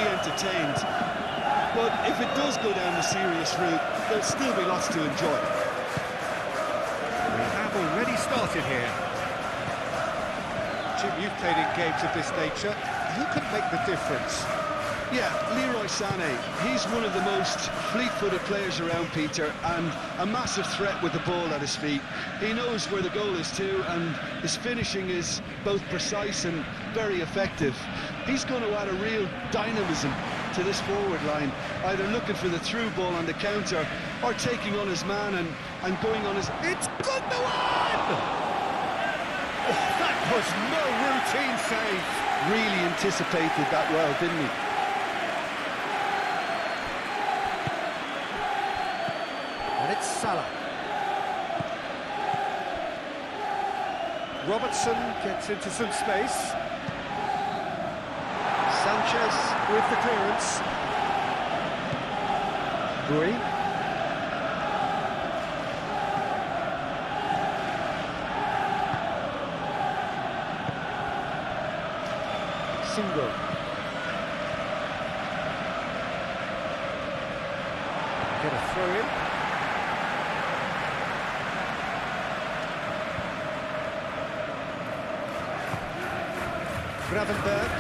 be entertained. But if it does go down the serious route, there'll still be lots to enjoy. We have already started here. Jim, you've played in games of this nature. Who can make the difference? Yeah, Leroy Sané, he's one of the most fleet-footed players around, Peter, and a massive threat with the ball at his feet. He knows where the goal is too, and his finishing is both precise and very effective. He's going to add a real dynamism to this forward line, either looking for the through ball on the counter or taking on his man and going on his... It's Gundogan! Oh, that was no routine save. Really anticipated that well, didn't he? And it's Salah. Robertson gets into some space. Sanchez with the clearance. Rui. Single. Get a throw in. Gravenberg.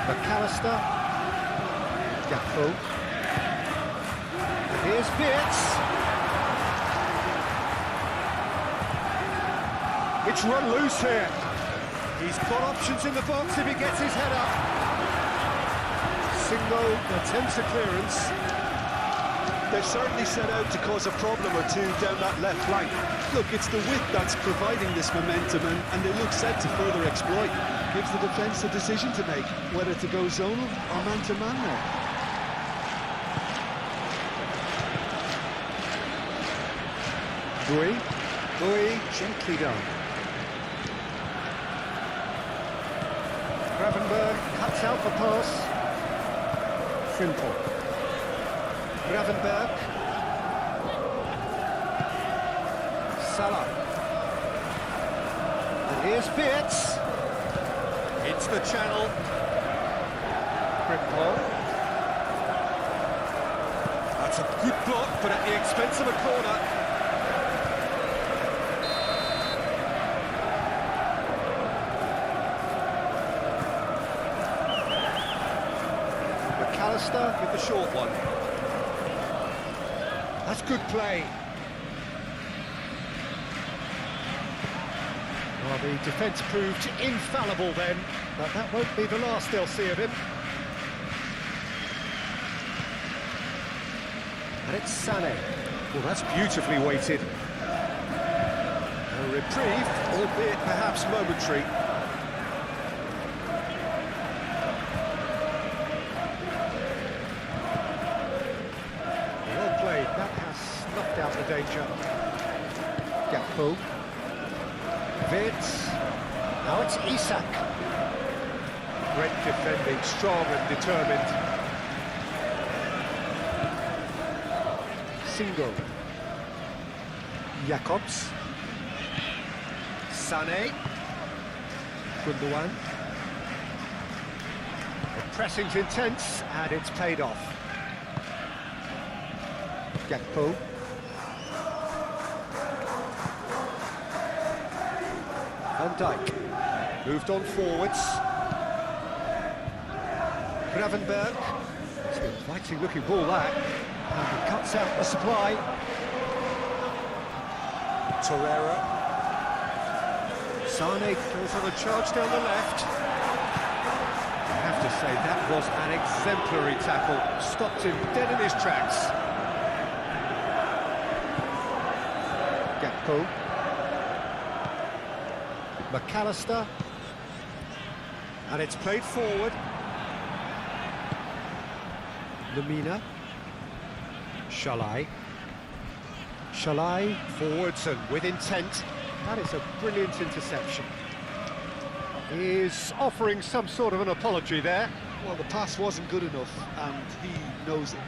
McAllister. Gakpo. And here's Beats. It's run loose here. He's got options in the box if he gets his head up. Single attempts a clearance. They've certainly set out to cause a problem or two down that left flank. Look, it's the width that's providing this momentum, and they look set to further exploit. Gives the defence a decision to make, whether to go zonal or man-to-man there. Rui gently done. Gravenberg cuts out the pass. Simple. Gravenberg. Salah. And here's Beats. Into the channel. Frimpong. That's a good block, but at the expense of a corner. McAllister with the short one. That's good play. Well, the defence proved infallible then, but that won't be the last they'll see of him. And it's Sané. Well, that's beautifully weighted. A reprieve, albeit perhaps momentary. Well played, that has snuffed out the danger. Gakpo. Vitz. Now it's Isak. Great defending, strong and determined. Single. Jacobs. Sané. Gundogan. The pressing's intense and it's paid off. Gakpo. Van Dijk. Moved on forwards. Gravenberg. It's an inviting looking ball that. And he cuts out the supply. Torreira. Sané goes on a charge down the left. I have to say that was an exemplary tackle. Stopped him dead in his tracks. Gakpo. McAllister. And it's played forward. Lamina. Shalai forwards and with intent. That is a brilliant interception. He is offering some sort of an apology there. Well, the pass wasn't good enough, and he knows it.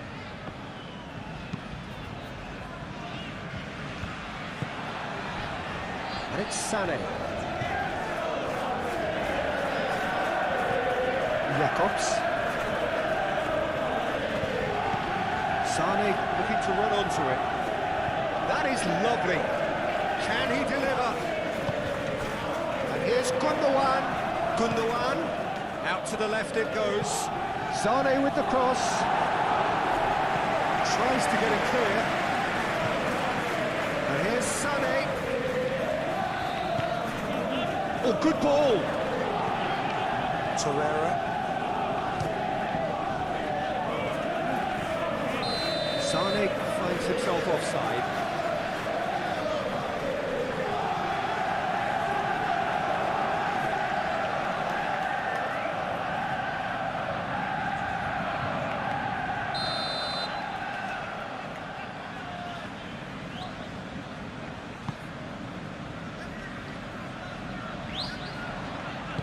And it's Sané. Jacobs. Sane looking to run onto it. That is lovely. Can he deliver? And here's Gundogan. Gundogan. Out to the left it goes. Sane with the cross. Tries to get it clear. And here's Sane. Oh, good ball. Torreira. Sane finds himself offside.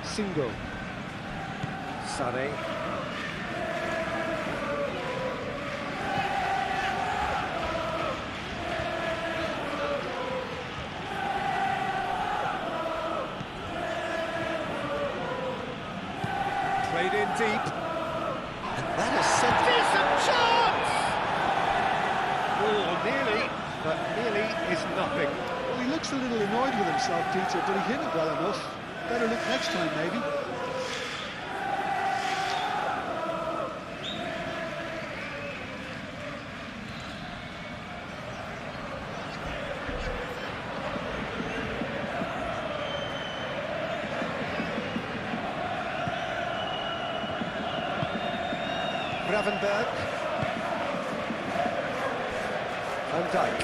Single. Sane. Played in deep. And that is sent. Decent chance! Oh, nearly, but nearly is nothing. Well, he looks a little annoyed with himself, Peter, but he hit it well enough. Better look next time, maybe. Gravenberg. Van Dijk.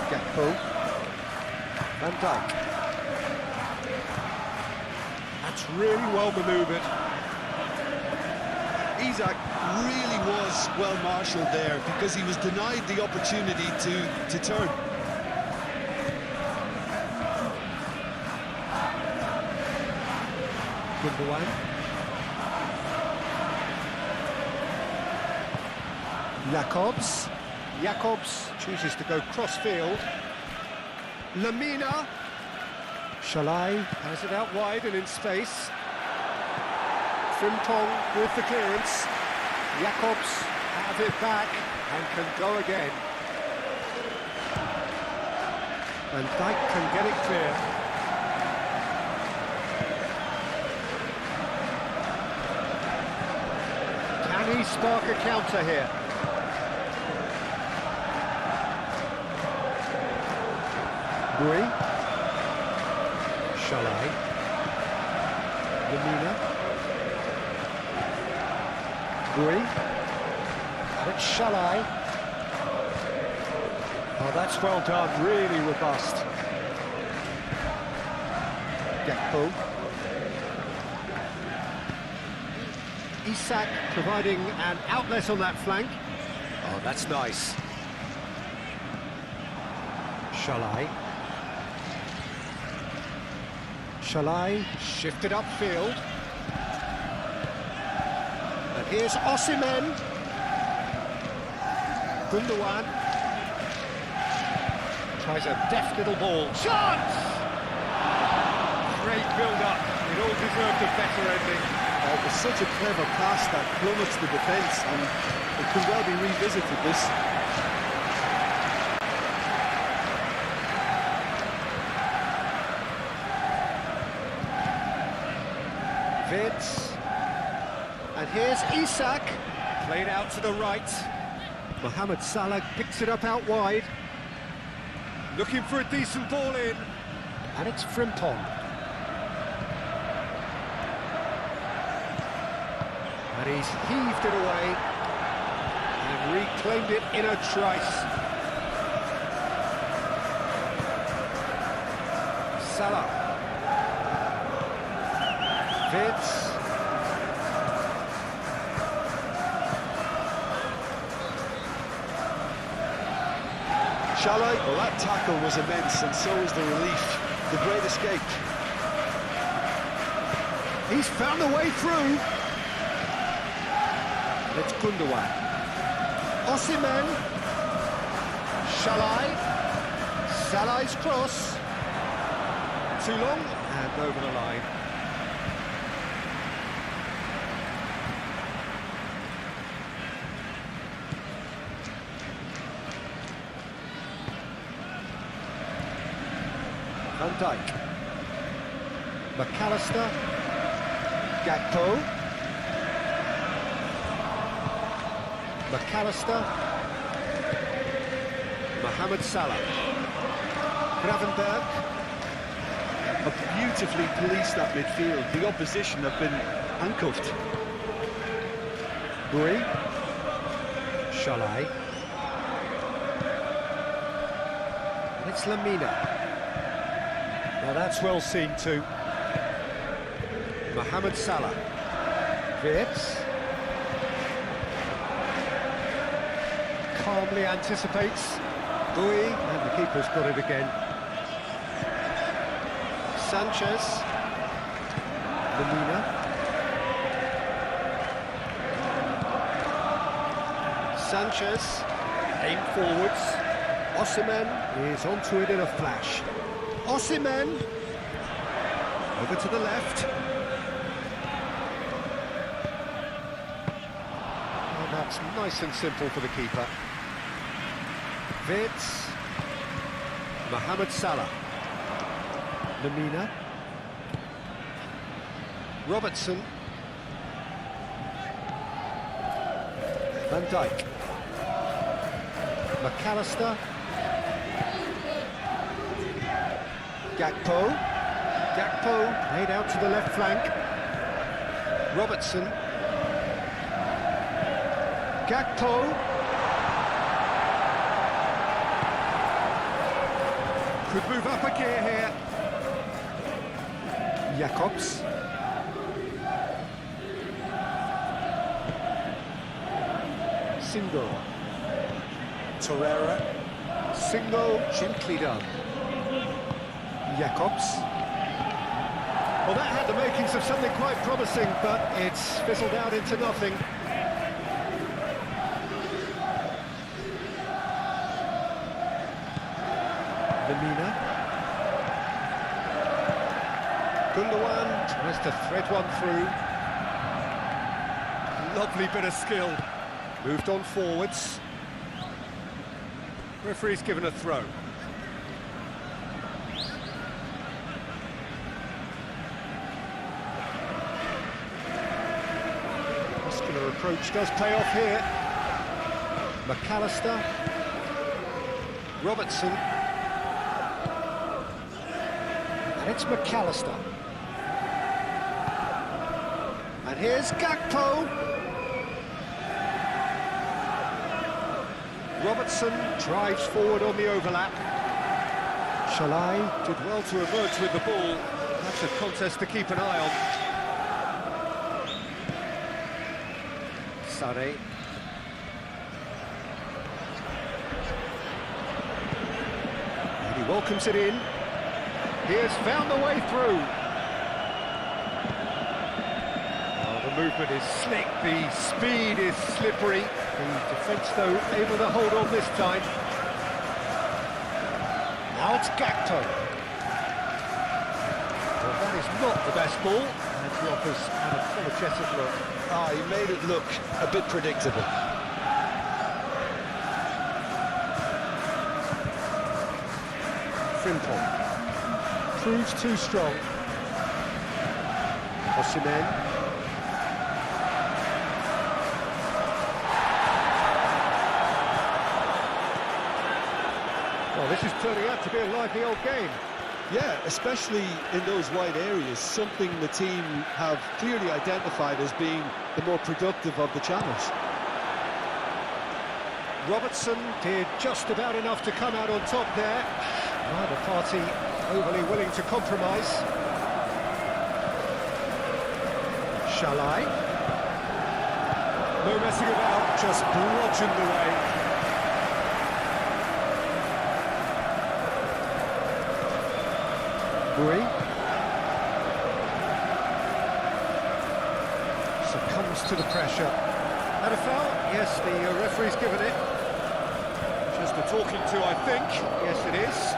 Gakpo. Van Dijk. That's really well manoeuvred. Isak really was well marshalled there because he was denied the opportunity to turn. Gundogan. Jacobs. Jacobs chooses to go cross-field. Lamina. Shalai has it out wide and in space. Frimpong with the clearance. Jacobs have it back and can go again. Van Dijk can get it clear. Can he spark a counter here? Bui. Shalai. Lamina. Bui. And it's Shalai. Oh, that's well done, really robust. Gakpo. Isak providing an outlet on that flank. Oh, that's nice. Shalai. Shalai shifted upfield. And here's Osimhen. Gundogan. Tries a deft little ball. Chance! Great build-up. It all deserved a better ending. Oh, it was such a clever pass that plummets the defence, and it could well be revisited, this. Vids. And here's Isak. Played out to the right. Mohamed Salah picks it up out wide. Looking for a decent ball in. And it's Frimpong. And he's heaved it away. And reclaimed it in a trice. Salah. Vids. Shalai, well, that tackle was immense, and so was the relief. The great escape. He's found a way through. It's Gundogan. Osimhen. Shalai. Salah's cross. Too long and over the line. Dijk. McAllister. Gakpo. McAllister. Mohamed Salah. Gravenberg. Have beautifully policed that midfield. The opposition have been handcuffed. Buri. Shalai. And it's Lamina. Now that's well seen too. Mohamed Salah. Wirtz. Calmly anticipates. Bui, and the keeper's got it again. Sanchez. Lamina. Sanchez. Aim forwards. Osimhen is onto it in a flash. Osimhen. Over to the left. Oh, that's nice and simple for the keeper. Wirtz. Mohamed Salah. Lamina. Robertson. Van Dijk. McAllister. Gakpo. Gakpo laid out to the left flank. Robertson. Gakpo. Could move up a gear here. Jacobs. Singo. Torreira. Singo, gently done. Jacobs. Well, that had the makings of something quite promising, but it's fizzled out into nothing. Lamina. Gundogan tries to thread one through. Lovely bit of skill. Moved on forwards. Referee's given a throw. Muscular approach does pay off here. McAllister. Robertson. And it's McAllister. And here's Gakpo. Robertson drives forward on the overlap. Shalai did well to emerge with the ball. That's a contest to keep an eye on. Sane. And he welcomes it in. He has found the way through. Oh, the movement is slick, the speed is slippery. The defence, though, able to hold on this time. Now it's Gakpo. Well, that is not the best ball, and he offers an apologetic look. Ah, he made it look a bit predictable. Frimpong. Proves too strong. Osimhen. Well, this is turning out to be a lively old game. Yeah, especially in those wide areas, something the team have clearly identified as being the more productive of the channels. Robertson did just about enough to come out on top there. Neither party overly willing to compromise. Shalai. No messing about, just bludgeoned away. Buri. Succumbs to the pressure. And a foul? Yes, the referee's given it. Just a talking to, I think. Yes, it is.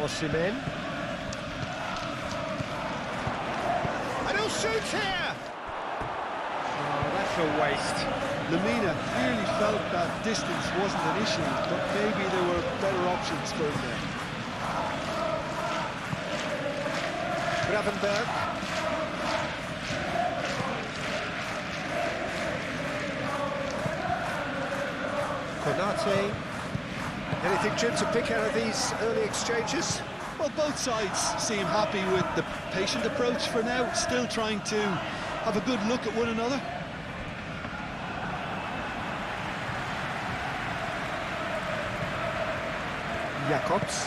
Osimhen. And he'll shoot here! Oh, that's a waste. Lemina clearly felt that distance wasn't an issue, but maybe there were better options for him there. Gravenberg. Konate. Anything, Jim, to pick out of these early exchanges? Well, both sides seem happy with the patient approach for now, still trying to have a good look at one another. Jacobs.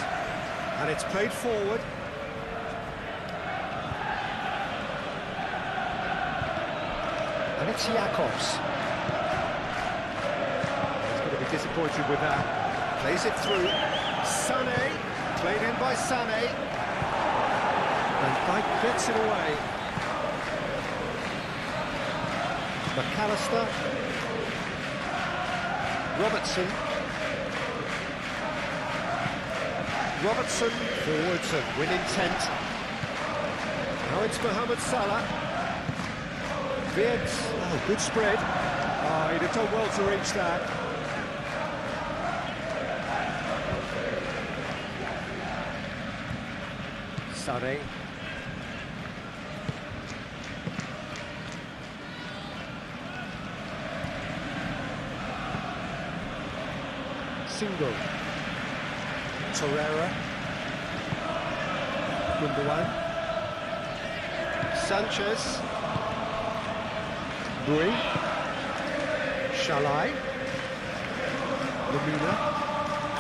And it's played forward. And it's Jacobs. He's going to be disappointed with that. Plays it through. Sané. Played in by Sané. And Dijk gets it away. McAllister. Robertson. Robertson forwards and with intent. Now it's Mohamed Salah. Wirtz. Oh, good spread. Oh, he'd have done well to reach that. Sané. Single. Torreira. Gundogan. Sanchez. Bui. Shalai. Lemina.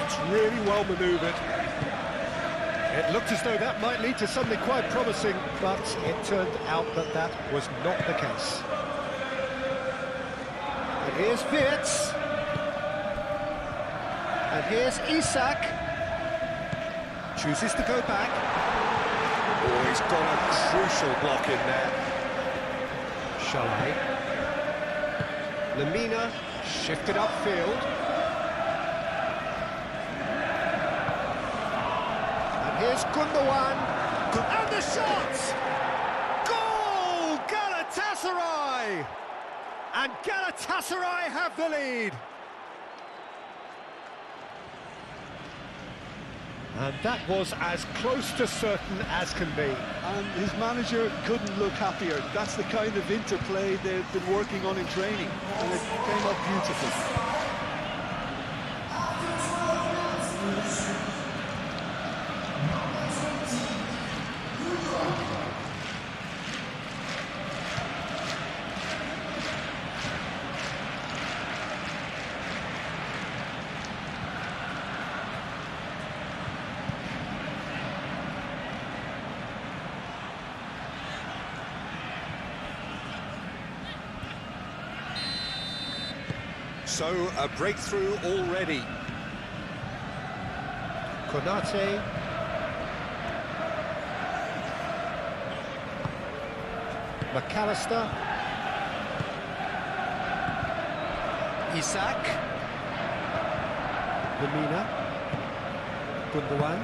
It's really well manoeuvred. It looked as though that might lead to something quite promising, but it turned out that that was not the case. And here's Wirtz. And here's Isak. Chooses to go back. Oh, he's got a crucial block in there. Shalai. Lemina shifted upfield. And here's Gundogan. And the shot! Goal! Galatasaray! And Galatasaray have the lead. And that was as close to certain as can be. And his manager couldn't look happier. That's the kind of interplay they've been working on in training, and it came up beautifully. So, a breakthrough already. Konate. McAllister. Isak. Lemina. Gundogan.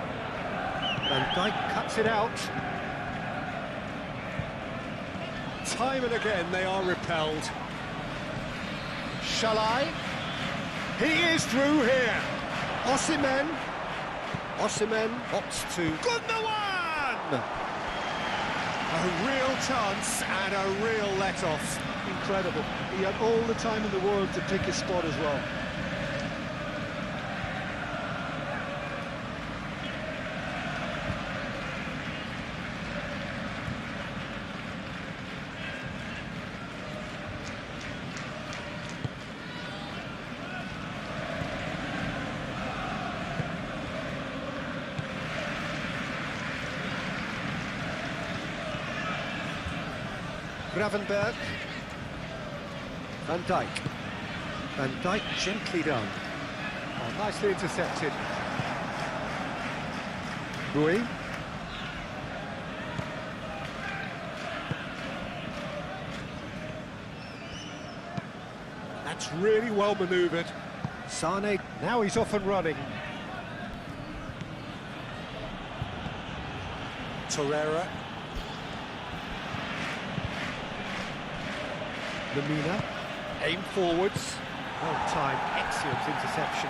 And Dijk cuts it out. Time and again they are repelled. Shalai. He is through here. Osimhen. Osimhen opts to Gundogan! A real chance and a real let-off. Incredible. He had all the time in the world to pick his spot as well. Gravenberg. Van Dijk. Van Dijk gently done. Oh, nicely intercepted. Bui. That's really well manoeuvred. Sané, now he's off and running. Torreira. Lamina. Aim forwards. Well timed, excellent interception.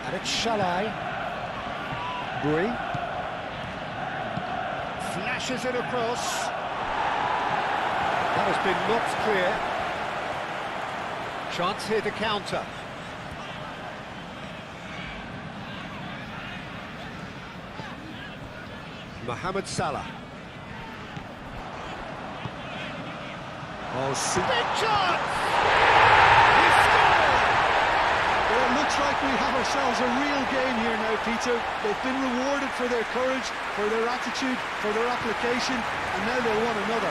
And it's Shalai. Bui. Flashes it across. That has been knocked clear. Chance here to counter. Mohamed Salah. Oh, big chance! He scored! Well, it looks like we have ourselves a real game here now, Peter. They've been rewarded for their courage, for their attitude, for their application, and now they want another.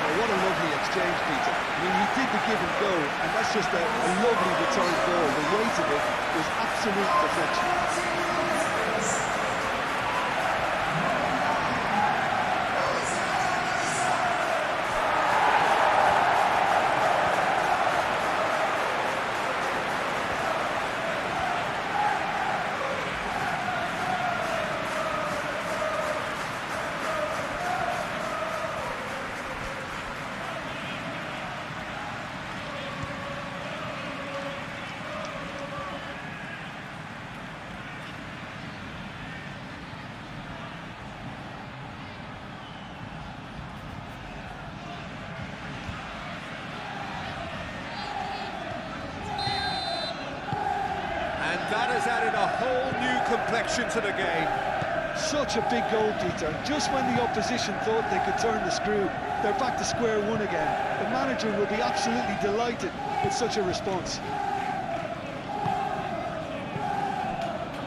Oh, what a lovely exchange, Peter. I mean, he did the give and go, and that's just a lovely return goal. The weight of it was absolute perfection. That has added a whole new complexion to the game. Such a big goal, Peter. Just when the opposition thought they could turn the screw, they're back to square one again. The manager will be absolutely delighted with such a response.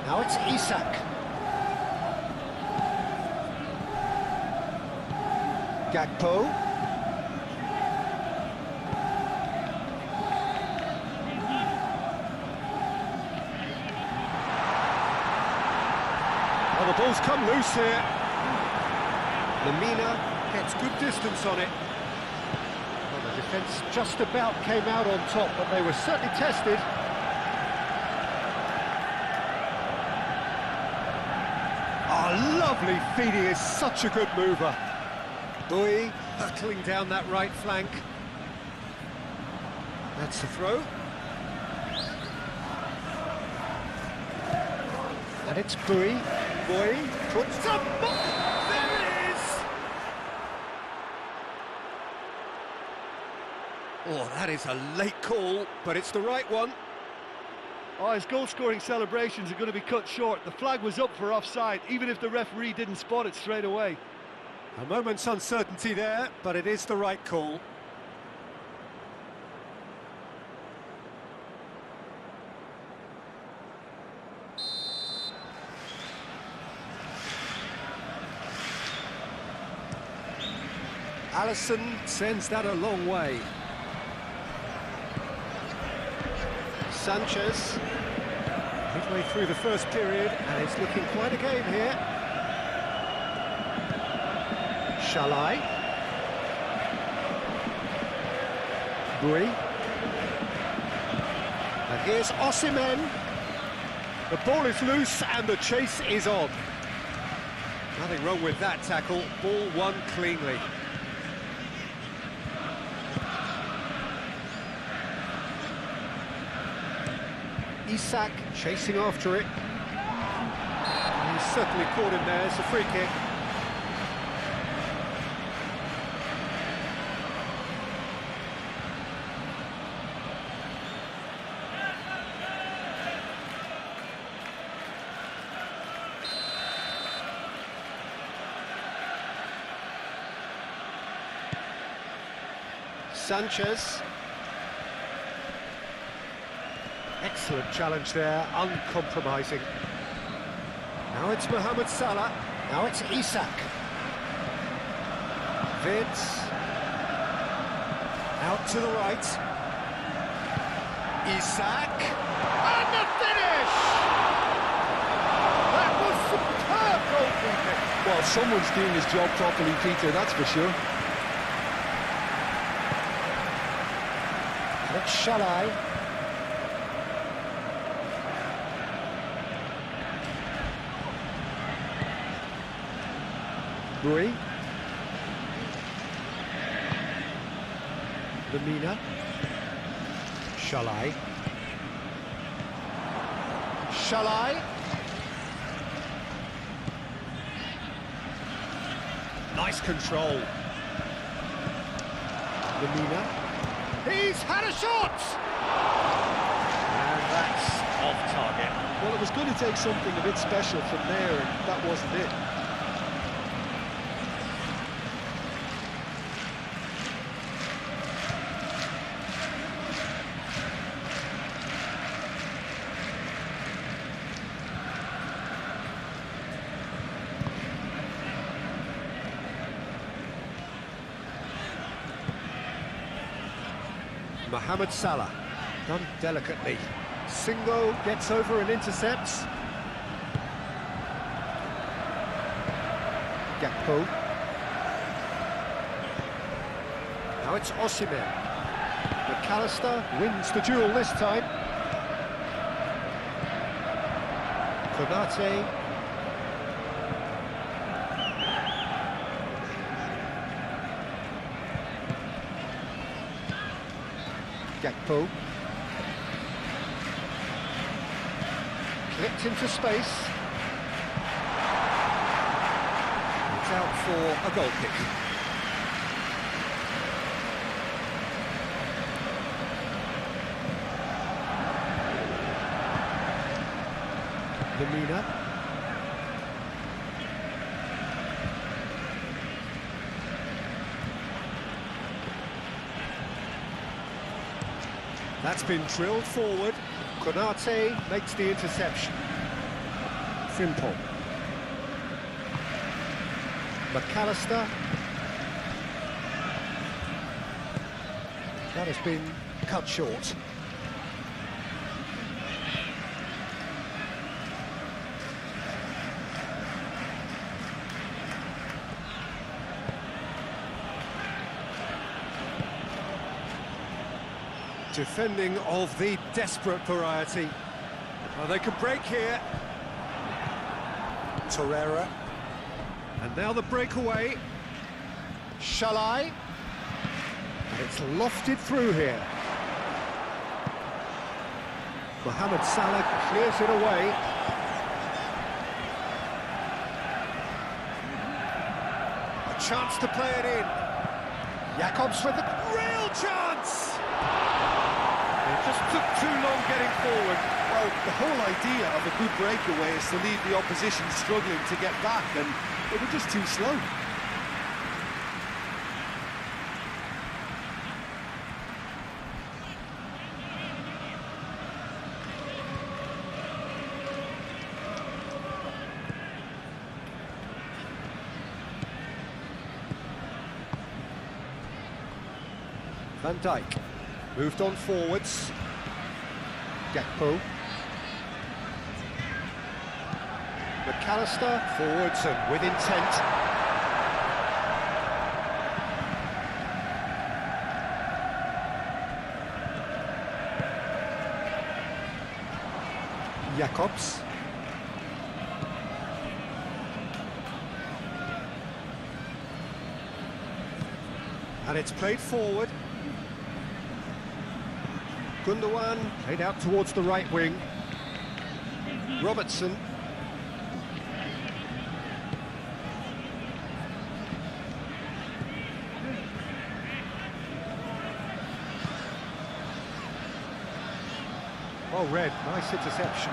Now it's Isak. Gakpo. Well, the ball's come loose here. Lamina gets good distance on it. Well, the defence just about came out on top, but they were certainly tested. Oh, lovely feed. He is such a good mover. Bui hurtling down that right flank. That's the throw. And it's Bui. Bui puts the ball. There it is! Oh, that is a late call, but it's the right one. Oh, his goal-scoring celebrations are going to be cut short. The flag was up for offside, even if the referee didn't spot it straight away. A moment's uncertainty there, but it is the right call. Alisson sends that a long way. Sanchez, midway through the first period, and it's looking quite a game here. Shalai. Bui. And here's Osimhen. The ball is loose and the chase is on. Nothing wrong with that tackle. Ball won cleanly. Isak chasing after it. He's certainly caught him there. It's a free kick. Sanchez. Excellent challenge there, uncompromising. Now it's Mohamed Salah. Now it's Isak. Vitz. Out to the right. Isak. And the finish! That was superb goalkeeping. Well, someone's doing his job properly, Peter, that's for sure. And it's Shalai. Bui. Lemina. Shalai. Shalai. Nice control. Lemina. He's had a shot! And that's off target. Well, it was going to take something a bit special from there, and that wasn't it. Mohamed Salah, done delicately. Singo gets over and intercepts. Gakpo. Now it's Osimhen. McAllister wins the duel this time. Konate. Gakpo. Clipped into space. It's out for a goal kick. Lemina. That's been drilled forward. Konate makes the interception. Simple. McAllister. That has been cut short. Defending of the desperate variety. Oh, they can break here. Torreira. And now the breakaway. Shalai. And it's lofted through here. Mohamed Salah clears it away. A chance to play it in. Jacobs with a real chance! It just took too long getting forward. Well, the whole idea of a good breakaway is to leave the opposition struggling to get back, and they were just too slow. Van Dijk moved on forwards. Gakpo. McAllister forwards and with intent. Jacobs. And it's played forward. Gundogan played out towards the right wing. Robertson. Well read, nice interception.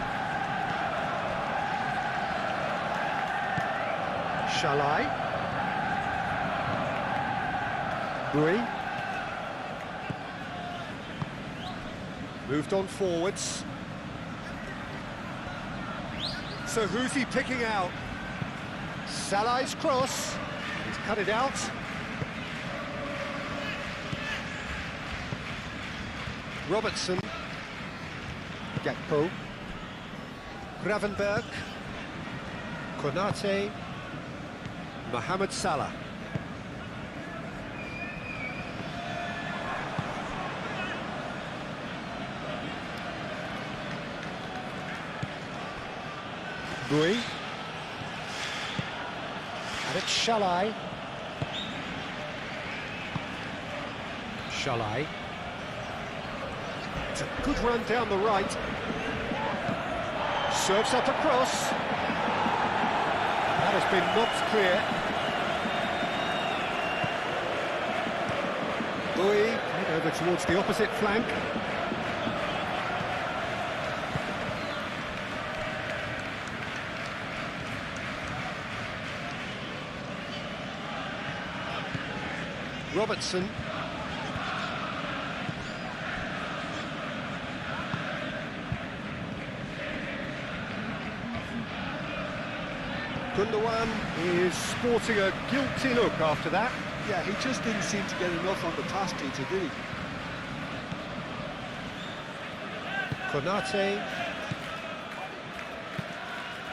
Shalai. Bui. Moved on forwards. So who's he picking out? Salah's cross. He's cut it out. Robertson. Gakpo. Gravenberg. Konate. Mohamed Salah. Bui. And it's Shalai. Shalai. It's a good run down the right. Serves up across. That has been knocked clear. Bowie, over towards the opposite flank. Robertson. Gundogan is sporting a guilty look after that. Yeah, he just didn't seem to get enough on the pass, Peter, did he? Konate.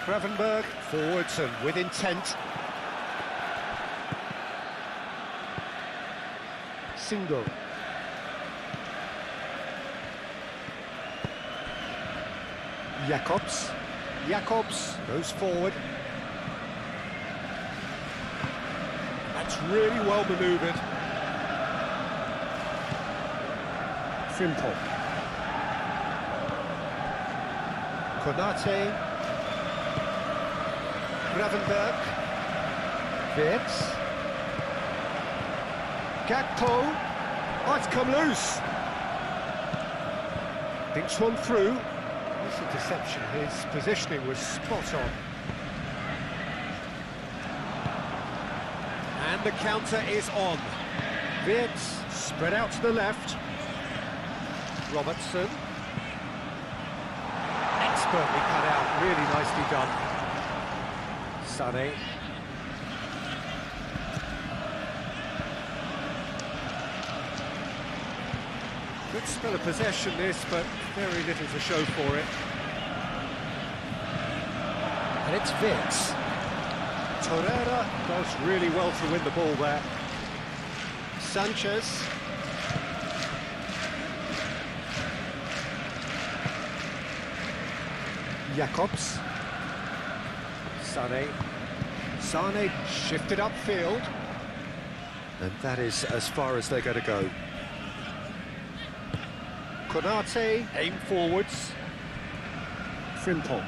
Gravenberg forwards and with intent. Single. Jacobs. Jacobs goes forward. That's really well manoeuvred. Frimpong. Konate. Gravenberg. Wirtz. Gakpo. Oh, it's come loose. Thinks one through. This interception, his positioning was spot on. And the counter is on. Wirtz spread out to the left. Robertson. Expertly cut out, really nicely done. Sané. Good spell of possession this, but very little to show for it. And it's Wirtz. Torreira does really well to win the ball there. Sanchez. Jacobs. Sané. Sané shifted upfield. And that is as far as they're going to go. Konate, aim forwards. Frimpong.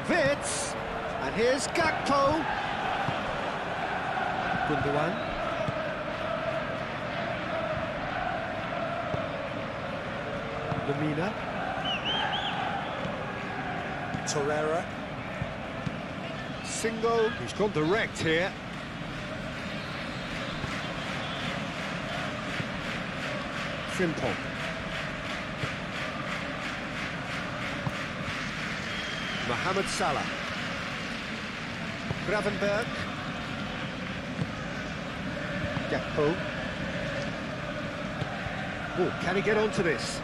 Wirtz, and here's Gakpo. Gundogan. Lemina. Torreira. Single, he's gone direct here. Frimpong. Mohamed Salah. Gravenberg. Gakpo. Oh, can he get onto this?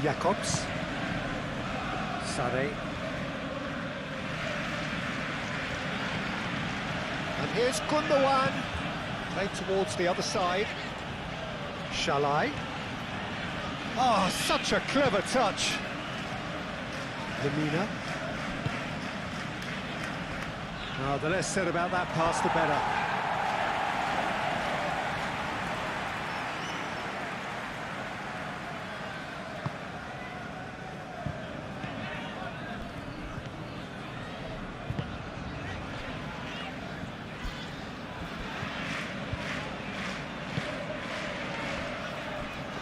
Jacobs. Sané. And here's Gundogan. Played towards the other side. Shalai. Oh, such a clever touch. Lemina. Oh, the less said about that pass, the better.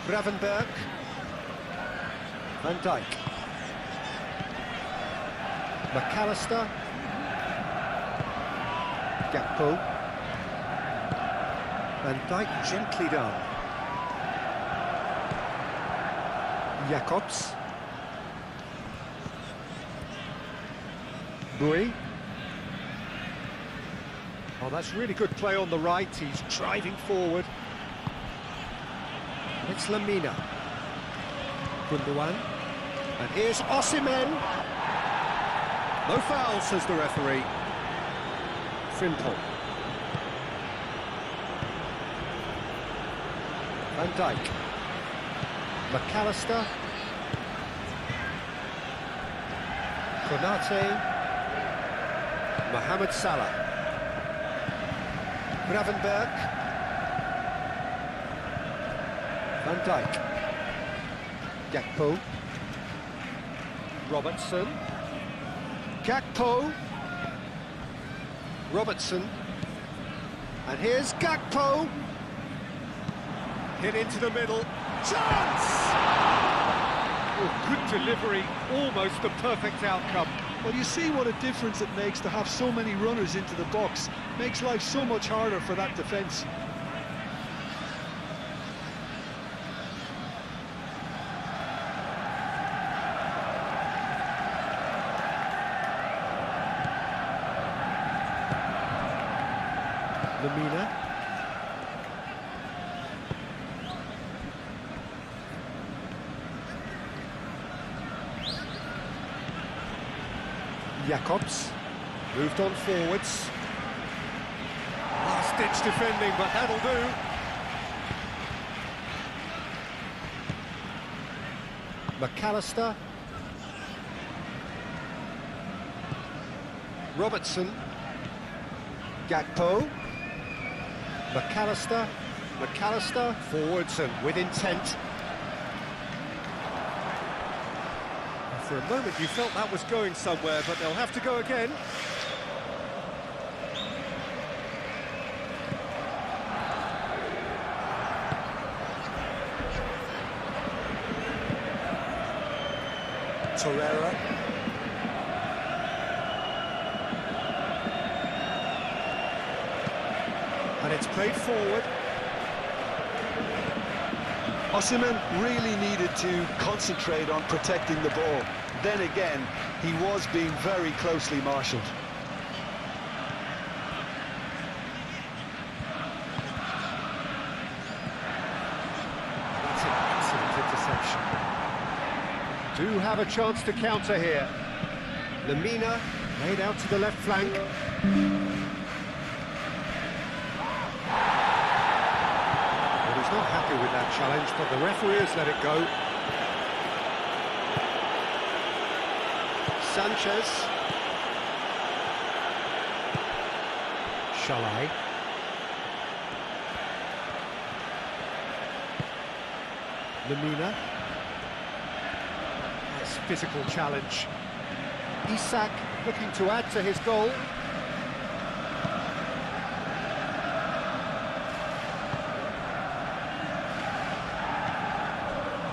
Gravenberg. Van Dijk. McAllister. Gakpo. Van Dijk gently done. Jacobs. Bowie. Oh, that's really good play on the right. He's driving forward. It's Lemina. Gundogan. And here's Osimhen. No foul, says the referee. Frimpong. Van Dijk. McAllister. Konate. Mohamed Salah. Gravenberg. Van Dijk. Gakpo. Robertson. Gakpo. Robertson. And here's Gakpo. Hit into the middle. Chance! Oh, good delivery, almost the perfect outcome. Well, you see what a difference it makes to have so many runners into the box. Makes life so much harder for that defence. Lamina. Jacobs moved on forwards. Last-ditch defending, but that'll do. McAllister. Robertson. Gakpo. McAllister. McAllister forwards and with intent. For a moment you felt that was going somewhere, but they'll have to go again. Torreira. And it's played forward. Osimhen really needed to concentrate on protecting the ball. Then again, he was being very closely marshalled. That's an excellent interception. Do have a chance to counter here. Lamina laid out to the left flank. He's not happy with that challenge, but the referee has let it go. Sanchez. Shalai. Lamina. Nice physical challenge. Isak looking to add to his goal.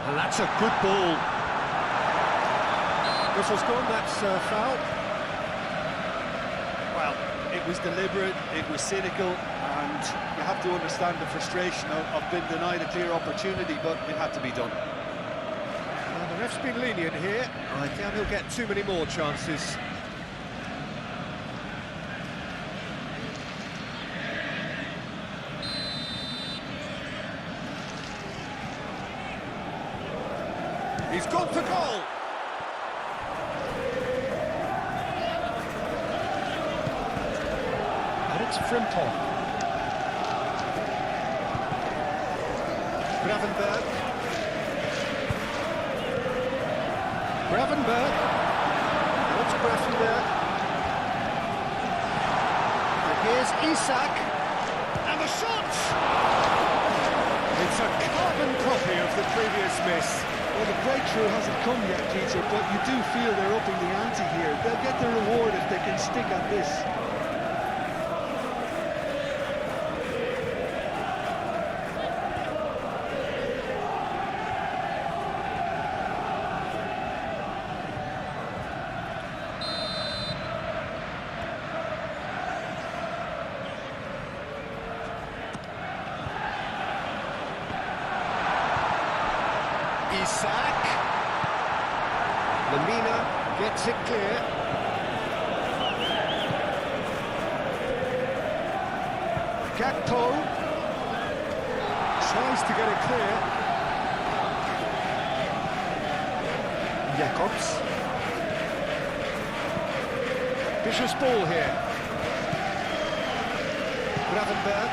And that's a good ball. Whistle's gone, that's foul. Well, it was deliberate, it was cynical, and you have to understand the frustration of being denied a clear opportunity, but it had to be done. Well, the ref's been lenient here. I doubt he'll get too many more chances. He's gone for goal! And it's Frimpong. Gravenberg. Gravenberg. Now it's Gravenberg. And here's Isak. And the shot! It's a carbon copy of the previous miss. Well, the breakthrough hasn't come yet, Peter, but you do feel they're upping the ante here. They'll get the reward if they can stick at this. Isak. Lamina gets it clear. Gakpo tries to get it clear. Jacobs. Vicious ball here. Gravenberg.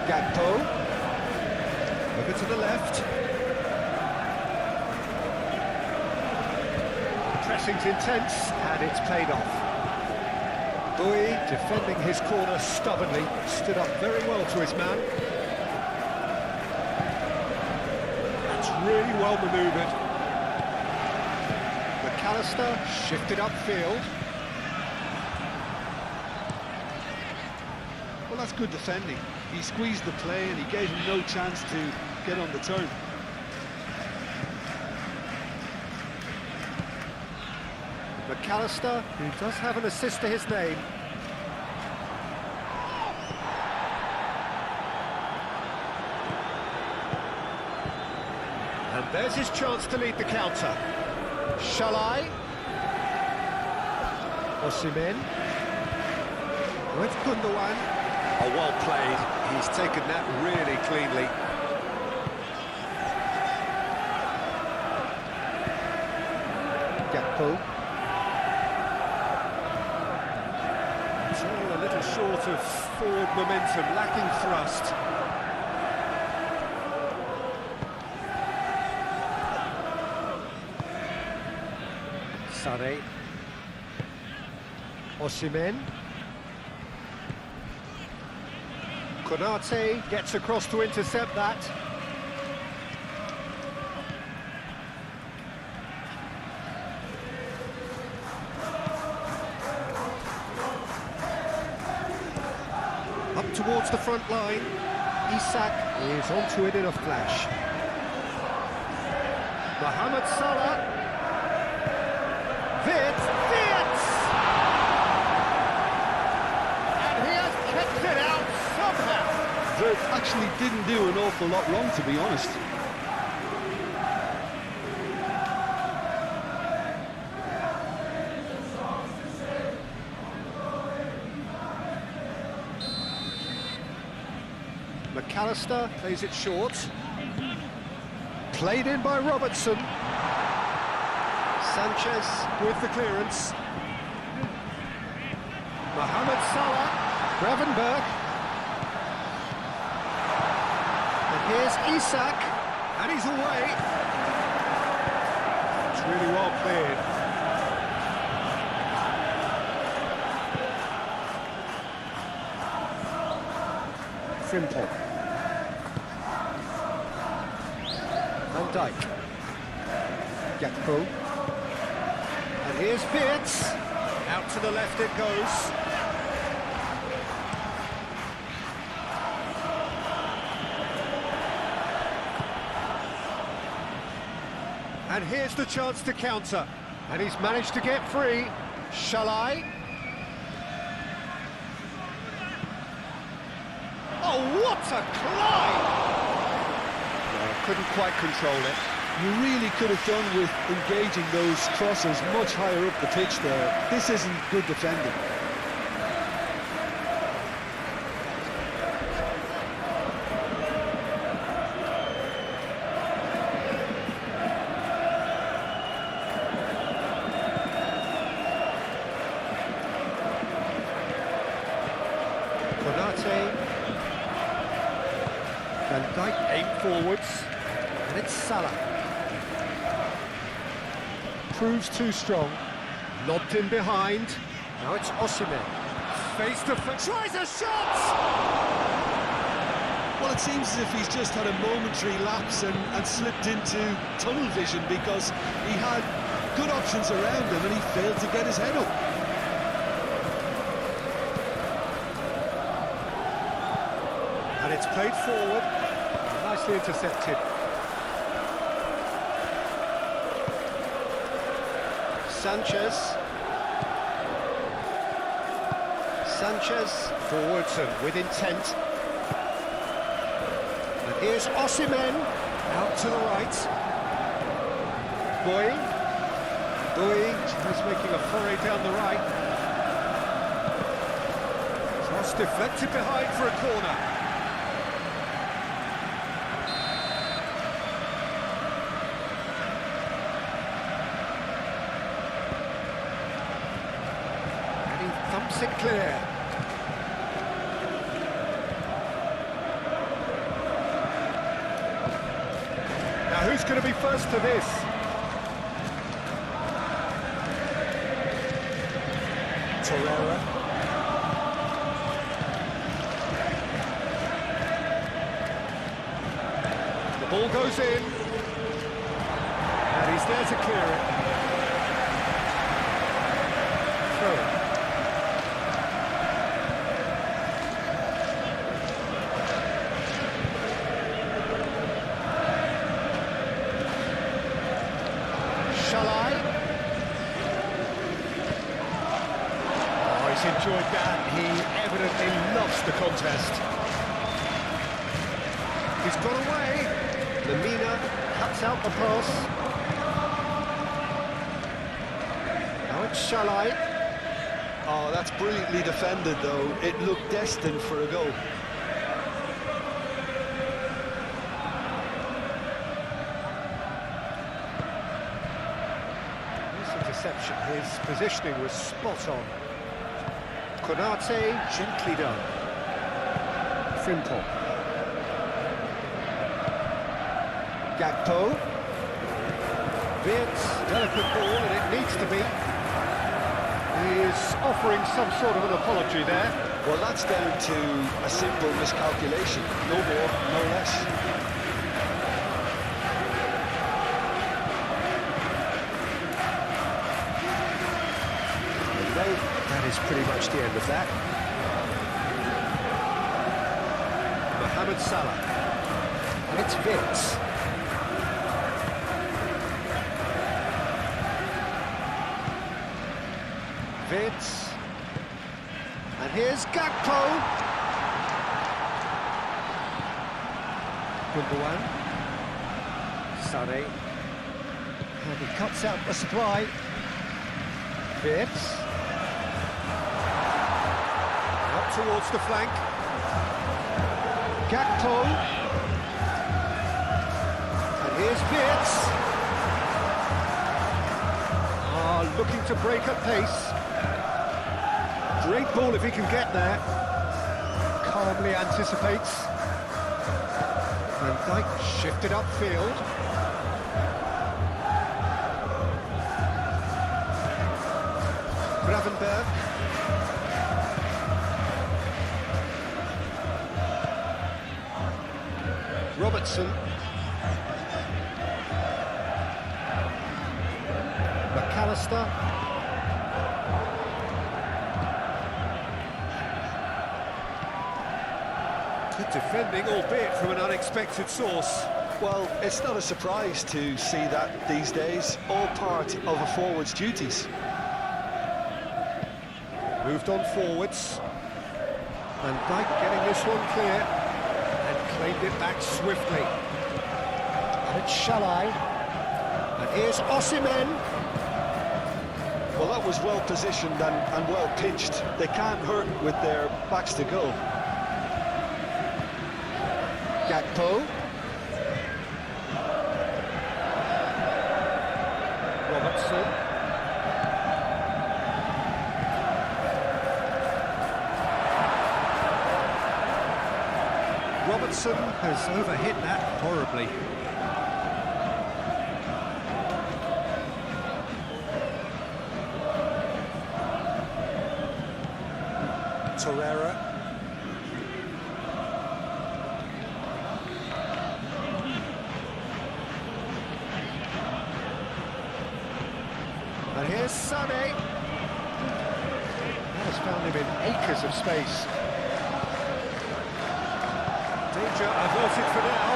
Gakpo. Over to the left. Pressing's intense, and it's paid off. Bowie, defending his corner stubbornly, stood up very well to his man. That's really well manoeuvred. McAllister shifted upfield. Well, that's good defending. He squeezed the play and he gave him no chance to get on the turn. McAllister, who does have an assist to his name. And there's his chance to lead the counter. Shalai. Osimhen. With Gundogan. Oh, well played. He's taken that really cleanly. Gakpo. A little short of forward momentum, lacking thrust. Sane. Osimhen. Konate gets across to intercept that. Up towards the front line. Isak is onto it in a flash. Mohamed Salah. Wirtz. And he has kept it out somehow. Wirtz actually didn't do an awful lot wrong, to be honest. McAllister plays it short. Played in by Robertson. Sanchez with the clearance. Mohamed Salah. Gravenberg. And here's Isak. And he's away. It's really well played. Simple. Van Dijk. Gakpo. And here's Wirtz. Out to the left it goes. And here's the chance to counter. And he's managed to get free. Shalai. Oh, what a climb! Couldn't quite control it. You really could have done with engaging those crosses much higher up the pitch there. This isn't good defending. Konate. Van Dijk aimed forwards. And it's Salah. Proves too strong. Lobbed in behind. Now it's Osimhen. Face to face. Tries a shot! Well, it seems as if he's just had a momentary lapse and slipped into tunnel vision because he had good options around him and he failed to get his head up. And it's played forward. Nicely intercepted. Sanchez forwards and with intent. And here's Osimhen out to the right. Bowie tries making a foray down the right. Cross deflected behind for a corner. Who's going to be first to this? Torreira. The ball goes in. And he's there to clear it. Throw. Enjoyed that. He evidently loves the contest. He's got away. Lamina cuts out the pass. Now it's Shalai. Oh, that's brilliantly defended, though. It looked destined for a goal. This interception, his positioning was spot on. Konate, gently done. Frimpong. Gakpo. Wirtz, delicate ball, and it needs to be. He is offering some sort of an apology there. Well, that's down to a simple miscalculation. No more, no less. That is pretty much the end of that. Mohamed Salah. And it's Wirtz. Wirtz. And here's Gakpo. Gundogan. Sané. And he cuts out the supply. Wirtz. Towards the flank. Gakpo. And here's Wirtz. Looking to break at pace. Great ball if he can get there. Calmly anticipates. Van Dijk shifted upfield. Gravenberg. Robertson. McAllister. Good defending, albeit from an unexpected source. Well, it's not a surprise to see that these days, all part of a forward's duties. Moved on forwards. Van Dijk getting this one clear. Claimed it back swiftly. And it's Shalai. And here's Osimhen. Well, that was well positioned and well pitched. They can't hurt with their backs to goal. Gakpo. Robertson. Robertson has overhit that horribly. Torreira. And here's Sané. That has found him in acres of space. Danger averted for now.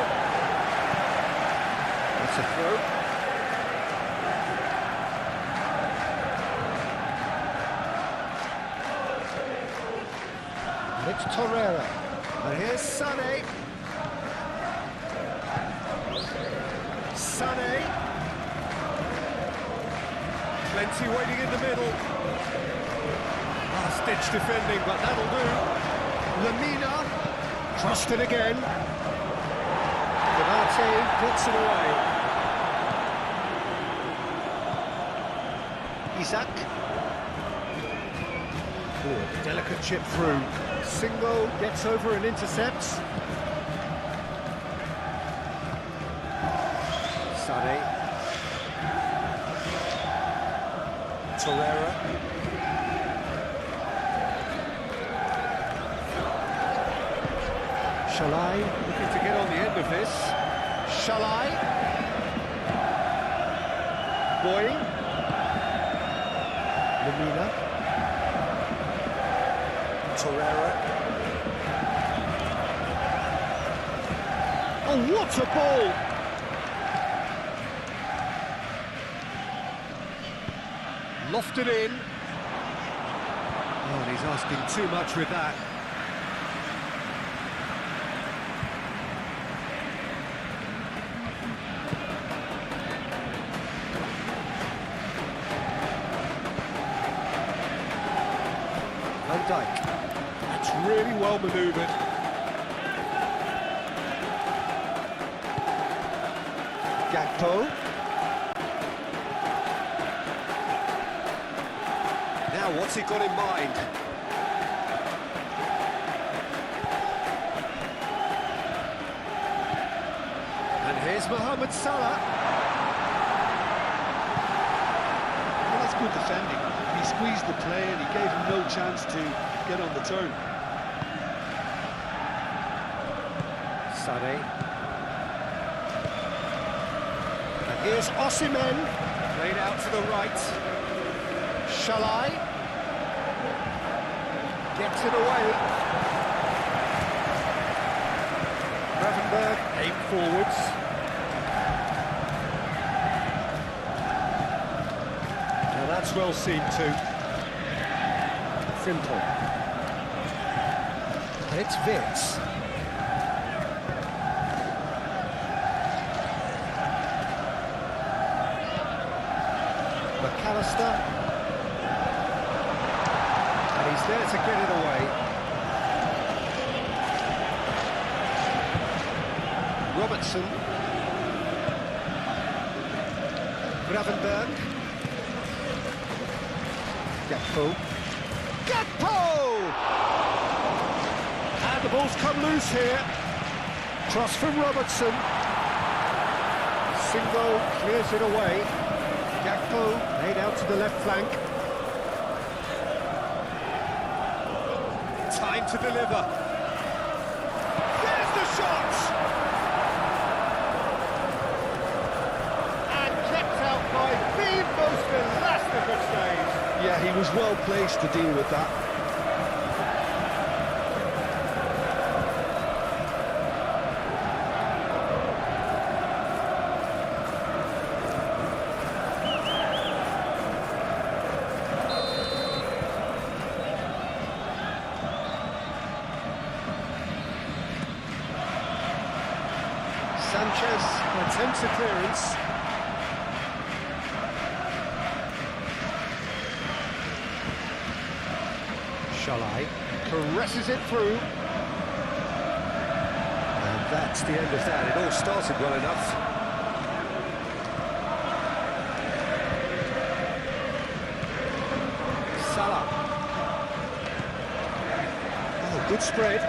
That's a throw. And it's Torreira. And here's Sané. Sané. Plenty waiting in the middle. Last-ditch defending, but that'll do. Lamina. Crossed it again. Konate puts it away. Isak. Good, delicate chip through. Singo gets over and intercepts. Sané. Torreira. Shalai looking to get on the end of this. Shalai. Boying. Lemina. Torreira. Oh, what a ball! Lofted in. Oh, and he's asking too much with that. Van Dijk. That's really well manoeuvred. Gakpo. Now, what's he got in mind? And here's Mohamed Salah. Well, that's good defending. He squeezed the play and he gave him no chance to get on the turn. Sané. And here's Osimhen. Played out to the right. Shalai. Gets it away. Gravenberg aim forwards. Now that's well seen too. Simple. And it's Vitz. McAllister. And he's there to get it away. Robertson. Gravenberg. Gakpo. Gakpo! And the ball's come loose here. Cross from Robertson. Singo clears it away. Gakpo laid out to the left flank. Time to deliver. There's the shot! And kept out by the most elastic of saves. Yeah, he was well placed to deal with that. Sanchez attempts a clearance. Shalai caresses it through. And that's the end of that. It all started well enough. Salah. Oh, good spread.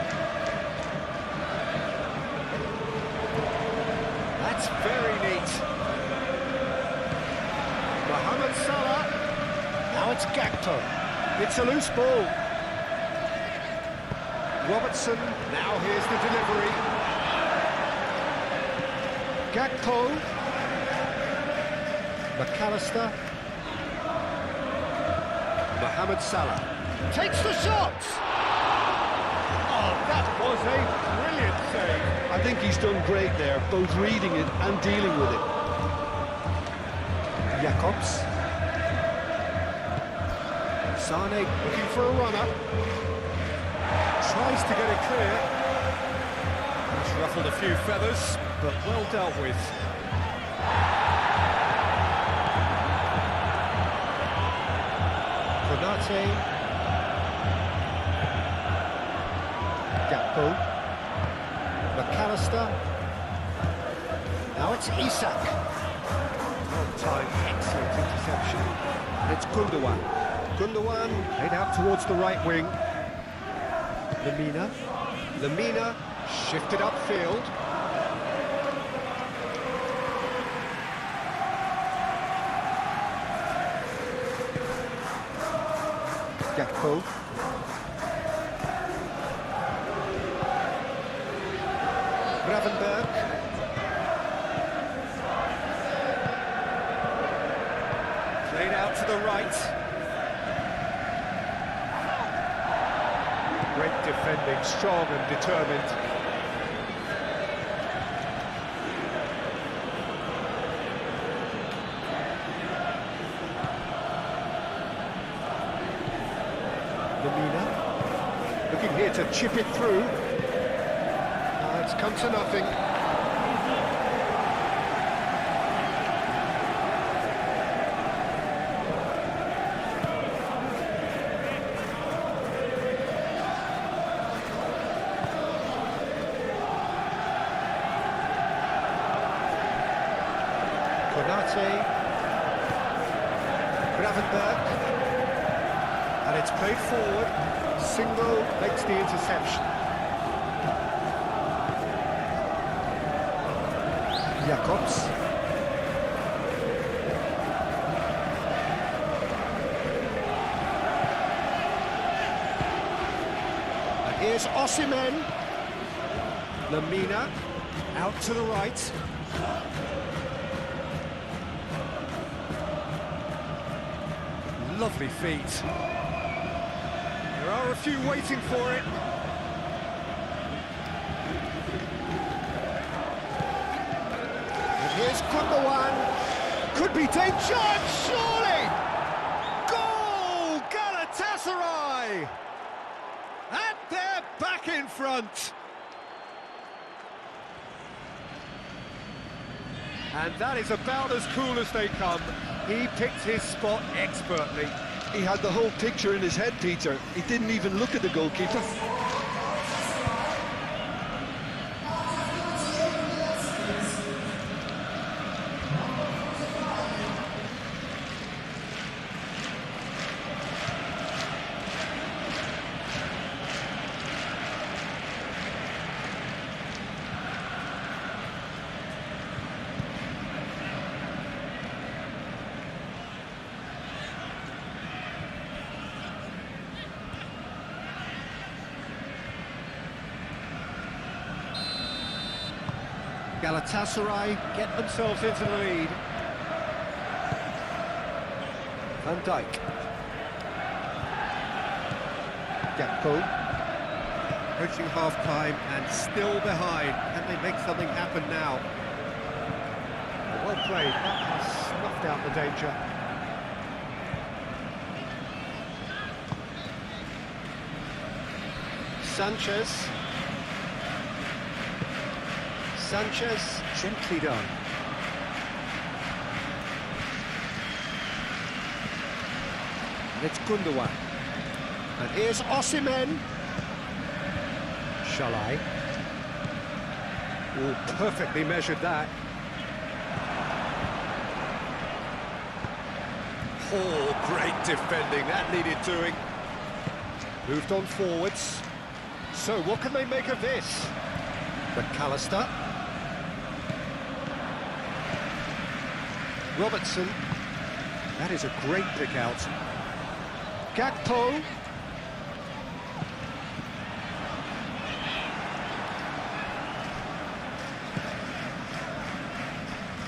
That's very neat. Mohamed Salah. Now it's Gakpo. It's a loose ball. Robertson, now here's the delivery. Gakpo. McAllister. Mohamed Salah. Takes the shot! Oh, that was a brilliant save. I think he's done great there, both reading it and dealing with it. Jacobs. Sané looking for a runner. Tries to get it clear. He's ruffled a few feathers, but well dealt with. Konate. Gakpo. McAllister. Now it's Isak. Long time, excellent interception. And it's Gundogan. Gundogan laid out towards the right wing. Lemina shifted upfield. Gakpo. Gravenberch. Played out to the right. Great defending, strong and determined. Lemina, looking here to chip it through. It's come to nothing. Konate, Gravenberch, and it's played forward. Single makes the interception. Jacobs. And here's Osimhen. Lemina out to the right. Lovely feet. There are a few waiting for it. Here's Gundogan. Could be danger, surely! Goal! Galatasaray! And they're back in front. And that is about as cool as they come. He picked his spot expertly. He had the whole picture in his head, Peter. He didn't even look at the goalkeeper. Galatasaray get themselves into the lead. Van Dijk. Gakpo. Approaching half-time and still behind. Can they make something happen now? Well played. That has snuffed out the danger. Sanchez, gently done. And it's Gundogan. And here's Osimhen. Shalai. Oh, perfectly measured that. Oh, great defending. That needed doing. Moved on forwards. So, what can they make of this? McAllister. Robertson. That is a great pick out. Gakpo.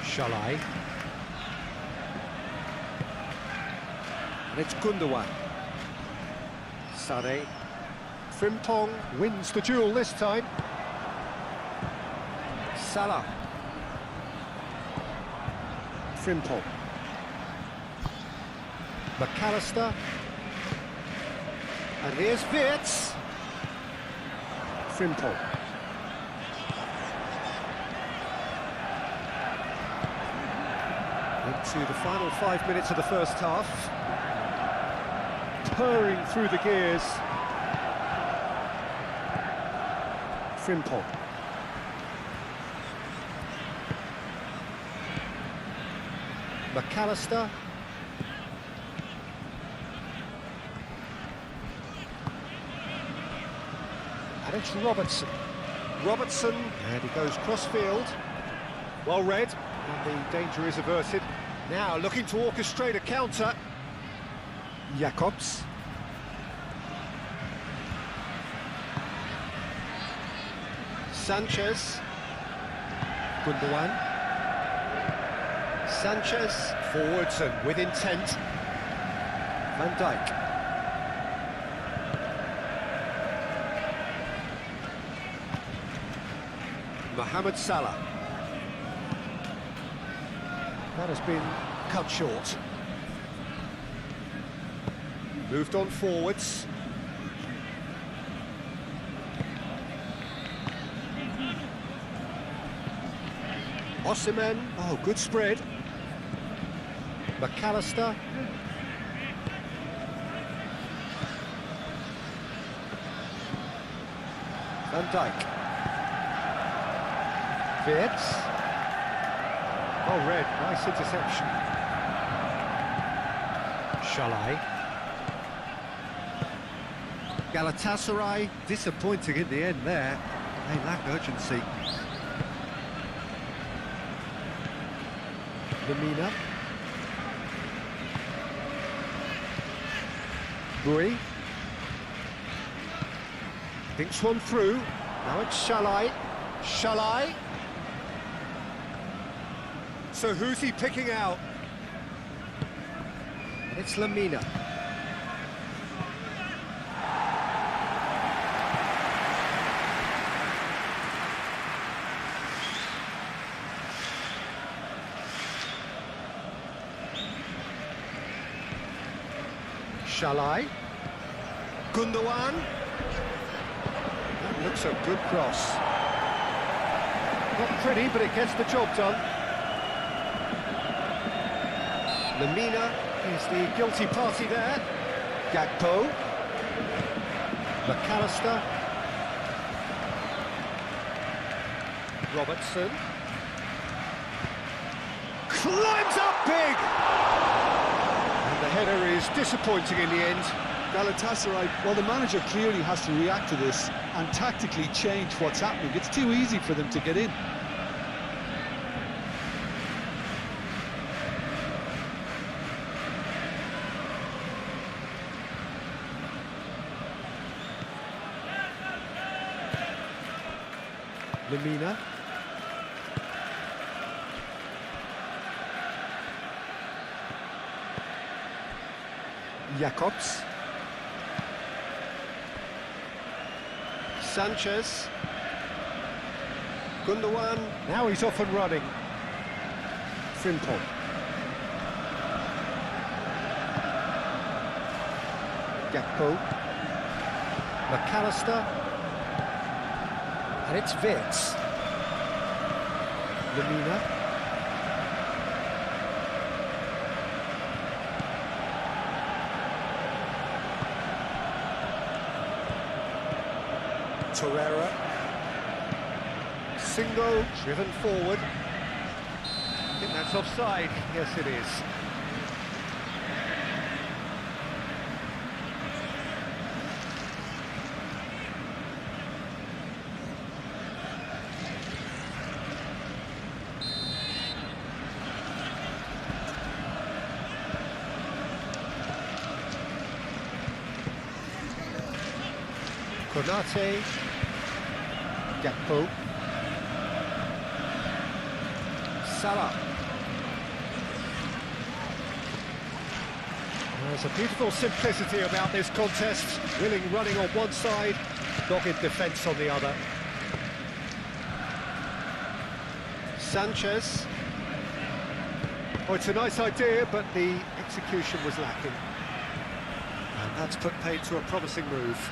Shalai. And it's Gundogan. Sane. Frimpong wins the duel this time. Salah. Frimpong. McAllister. And here's Wirtz. Frimpong. Into the final 5 minutes of the first half. Purring through the gears. Frimpong. McAllister. And it's Robertson. Robertson, and he goes cross-field. Well read, and the danger is averted. Now looking to orchestrate a counter. Jacobs. Sanchez. Gundogan. Sanchez. Forwards and with intent. Van Dijk. Mohamed Salah. That has been cut short. Moved on forwards. Osimhen. Oh, good spread. McAllister. Van Dijk. Wirtz. Oh, red, nice interception. Shalai. Galatasaray, disappointing in the end there. They lack urgency. Lamina. Bui. Thinks one through. Now it's Shalai. Shalai. So who's he picking out? It's Lamina. Shalai. Gundogan. That looks a good cross. Not pretty, but it gets the job done. Lamina is the guilty party there. Gakpo. McAllister. Robertson. Climbs up big! And the header is disappointing in the end. Galatasaray, well, the manager clearly has to react to this and tactically change what's happening. It's too easy for them to get in. Lamina. Jacobs. Sanchez. Gundogan. Now he's off and running. Frimpong. Gakpo. McAllister. And it's Wirtz. Lamina. Torreira. Singo, driven forward. I think that's offside. Yes, it is. Konate. Gakpo. Salah. There's a beautiful simplicity about this contest. Willing running on one side, dogged defence on the other. Sanchez. Oh, it's a nice idea, but the execution was lacking. And that's put paid to a promising move.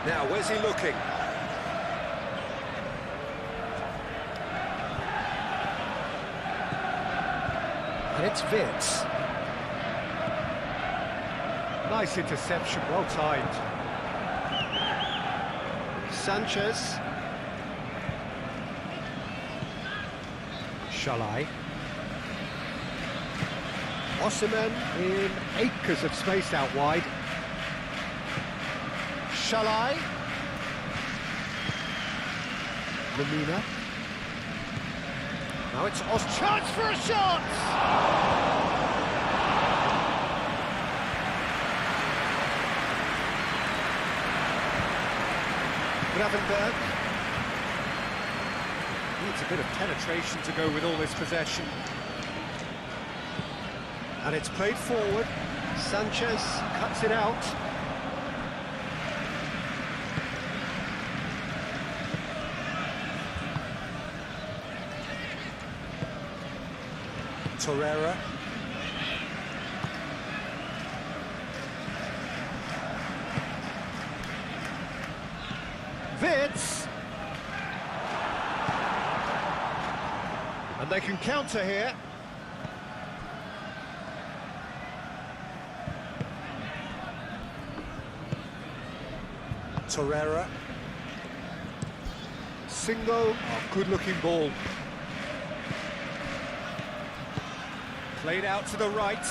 Now, where's he looking? And it's Wirtz. Nice interception, well timed. Sanchez. Shalai. Osimhen in acres of space out wide. Shalai. Lamina. Now it's chance for a shot! Gravenberg. Needs a bit of penetration to go with all this possession. And it's played forward. Sanchez cuts it out. Torreira. Vitz. And they can counter here. Torreira. Single. Oh, good-looking ball. Played out to the right.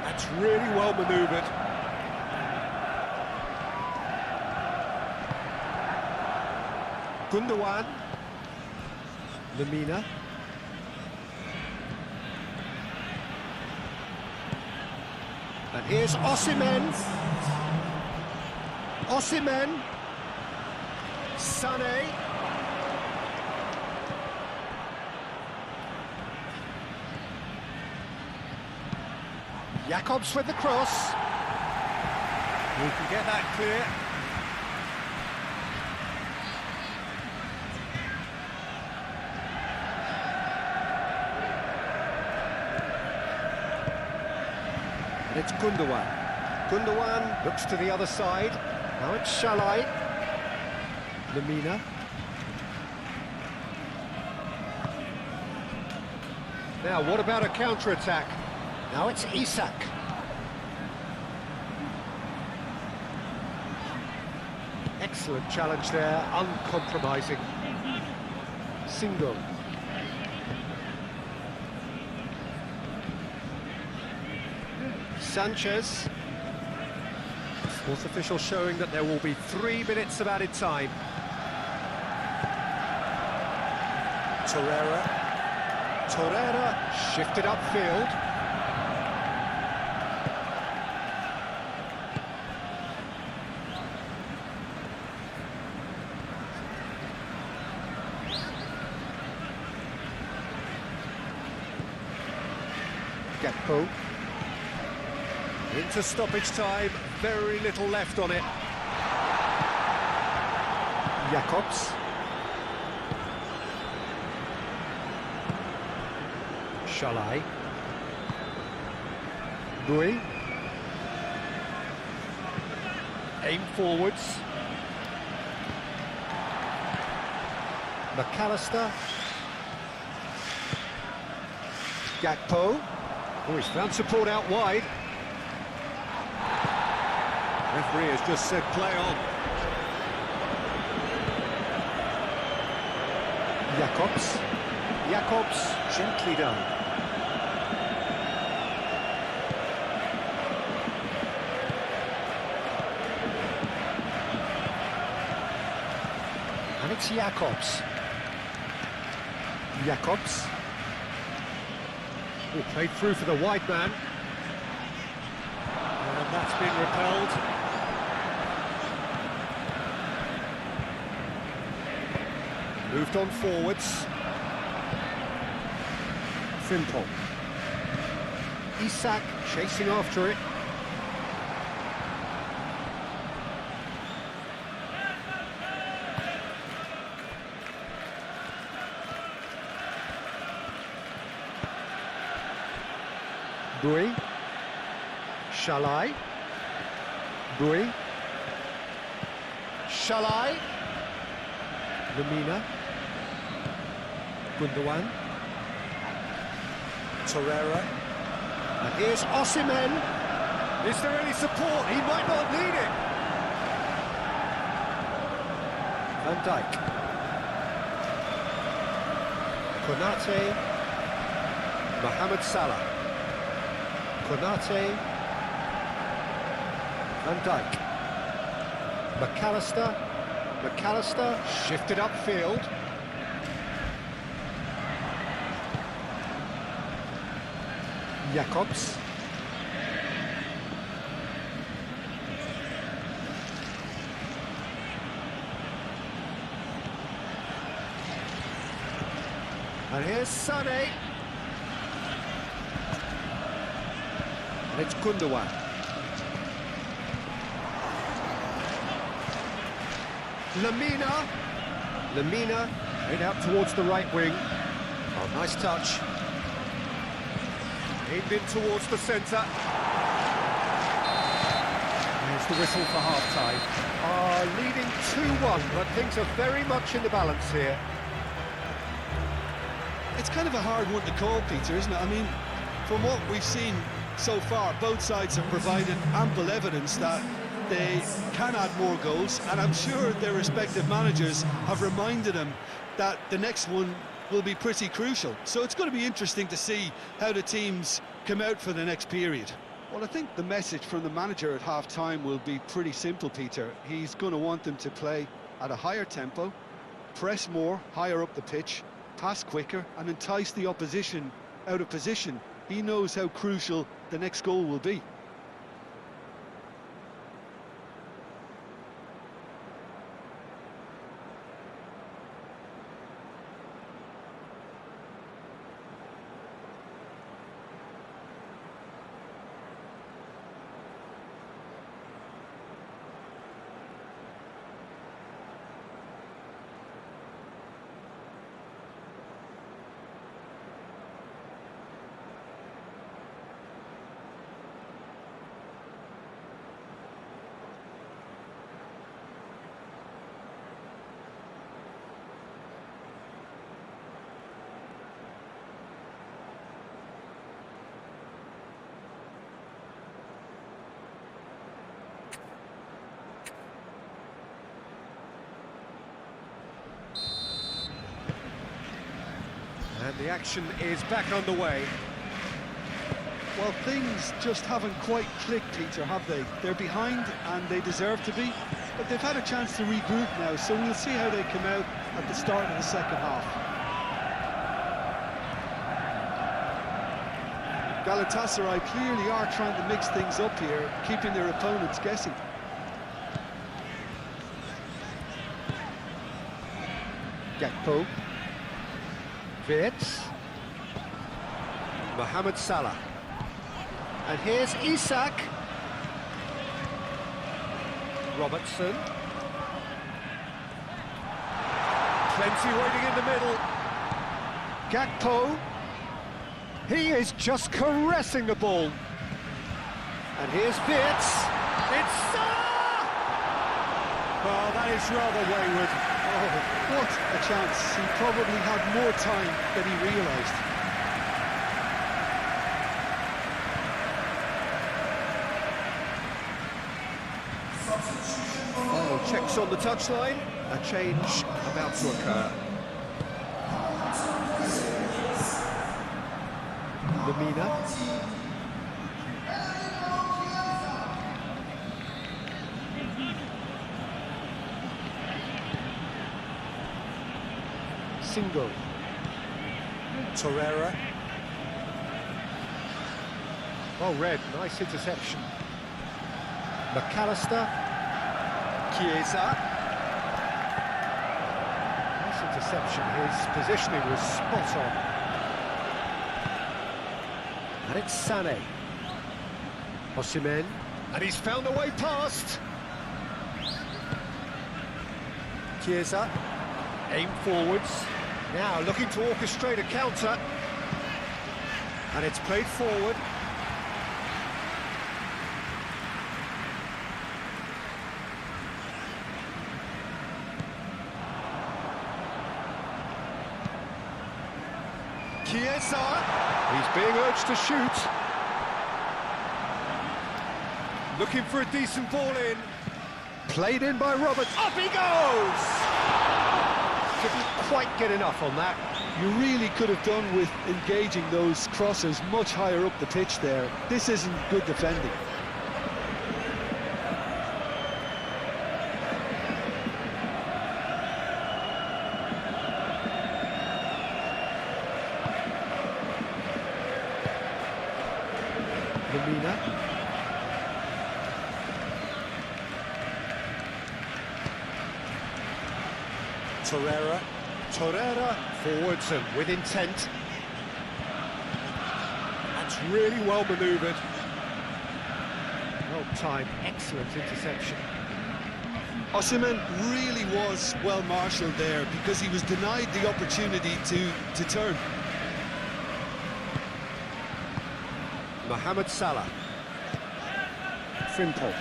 That's really well manoeuvred. Gundogan. Lemina. And here's Osimhen. Osimhen. Sané. Jakobs with the cross. We can get that clear. And it's Gundogan. Gundogan looks to the other side. Now it's Shalai. Lemina. Now, what about a counter-attack? Now it's Isak. Excellent challenge there, uncompromising. Single. Sanchez. Fourth official showing that there will be 3 minutes of added time. Torreira. Torreira shifted upfield. Gakpo. Into stoppage time, very little left on it. Jakobs. Shalai. Bui. Aim forwards. McAllister. Gakpo. Oh, he's found support out wide. Referee has just said play on. Jakobs. Jakobs, gently done. And it's Jakobs. Jakobs. Oh, played through for the wide man. And that's been repelled. Moved on forwards. Frimpong. Isak chasing after it. Bui. Shalai. Bui. Shalai. Lemina. Gundogan. Torreira. And here's Osimhen. Is there any support? He might not need it. Van Dijk. Konate. Mohamed Salah. Konate. Van Dijk. McAllister. McAllister shifted upfield. Jacobs. And here's Sané. And it's Gundogan. Lamina, head out towards the right wing. Oh, nice touch. Aimed in towards the centre. There's the whistle for half-time. Leading 2-1, but things are very much in the balance here. It's kind of a hard one to call, Peter, isn't it? I mean, from what we've seen so far, both sides have provided ample evidence that they can add more goals, and I'm sure their respective managers have reminded them that the next one will be pretty crucial. So it's going to be interesting to see how the teams come out for the next period. Well, I think the message from the manager at half-time will be pretty simple, Peter. He's going to want them to play at a higher tempo, press more, higher up the pitch, pass quicker, and entice the opposition out of position. He knows how crucial the next goal will be. And the action is back underway. Well, things just haven't quite clicked, Peter, have they? They're behind, and they deserve to be, but they've had a chance to regroup now, so we'll see how they come out at the start of the second half. Galatasaray clearly are trying to mix things up here, keeping their opponents guessing. Gakpo. Wirtz. Mohamed Salah. And here's Isak. Robertson. Plenty waiting in the middle. Gakpo. He is just caressing the ball. And here's Wirtz. It's Salah! Oh, that is rather wayward. Oh, what a chance. He probably had more time than he realised. Oh, checks on the touchline. A change about to occur. Lamina. Single. Torreira. Oh, red, nice interception. McAllister. Chiesa. Nice interception, his positioning was spot on. And it's Sané. Osimhen. And he's found a way past. Chiesa. Aim forwards. Now looking to orchestrate a counter. And it's played forward. Chiesa. He's being urged to shoot. Looking for a decent ball in. Played in by Roberts. Up he goes! Couldn't quite get enough on that. You really could have done with engaging those crosses much higher up the pitch there. This isn't good defending. Lemina. Torreira forwards and with intent. That's really well manoeuvred. Well timed, excellent interception. Osimhen really was well marshalled there because he was denied the opportunity to turn. Mohamed Salah. Frimpong.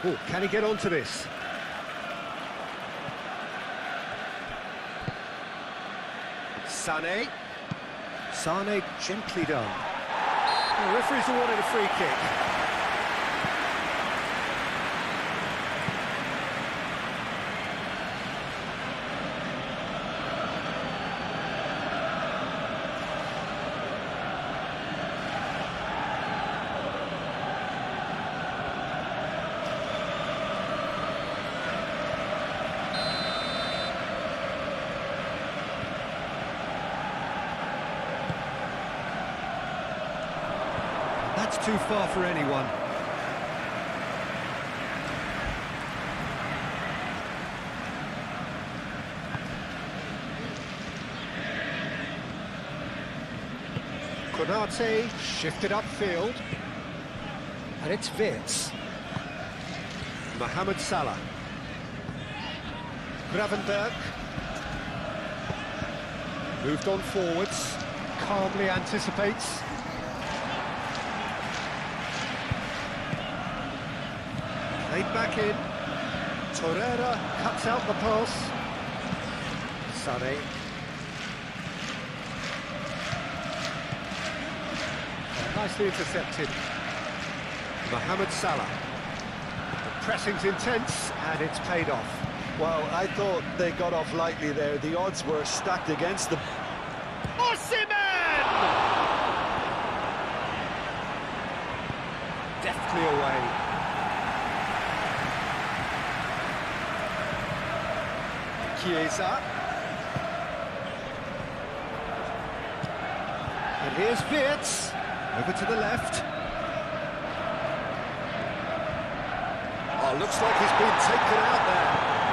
Oh, can he get onto this? Sane gently done. The referee's awarded a free kick. That's too far for anyone. Konate shifted upfield. And it's Wirtz. Mohamed Salah. Gravenberg. Moved on forwards. Calmly anticipates. Played back in. Torreira cuts out the pass. Sane. Nicely intercepted. Mohamed Salah. The pressing's intense and it's paid off. Well, I thought they got off lightly there. The odds were stacked against them. Osimhen! Deftly away. Chiesa. And here's Wirtz. Over to the left. Oh, looks like he's been taken out there.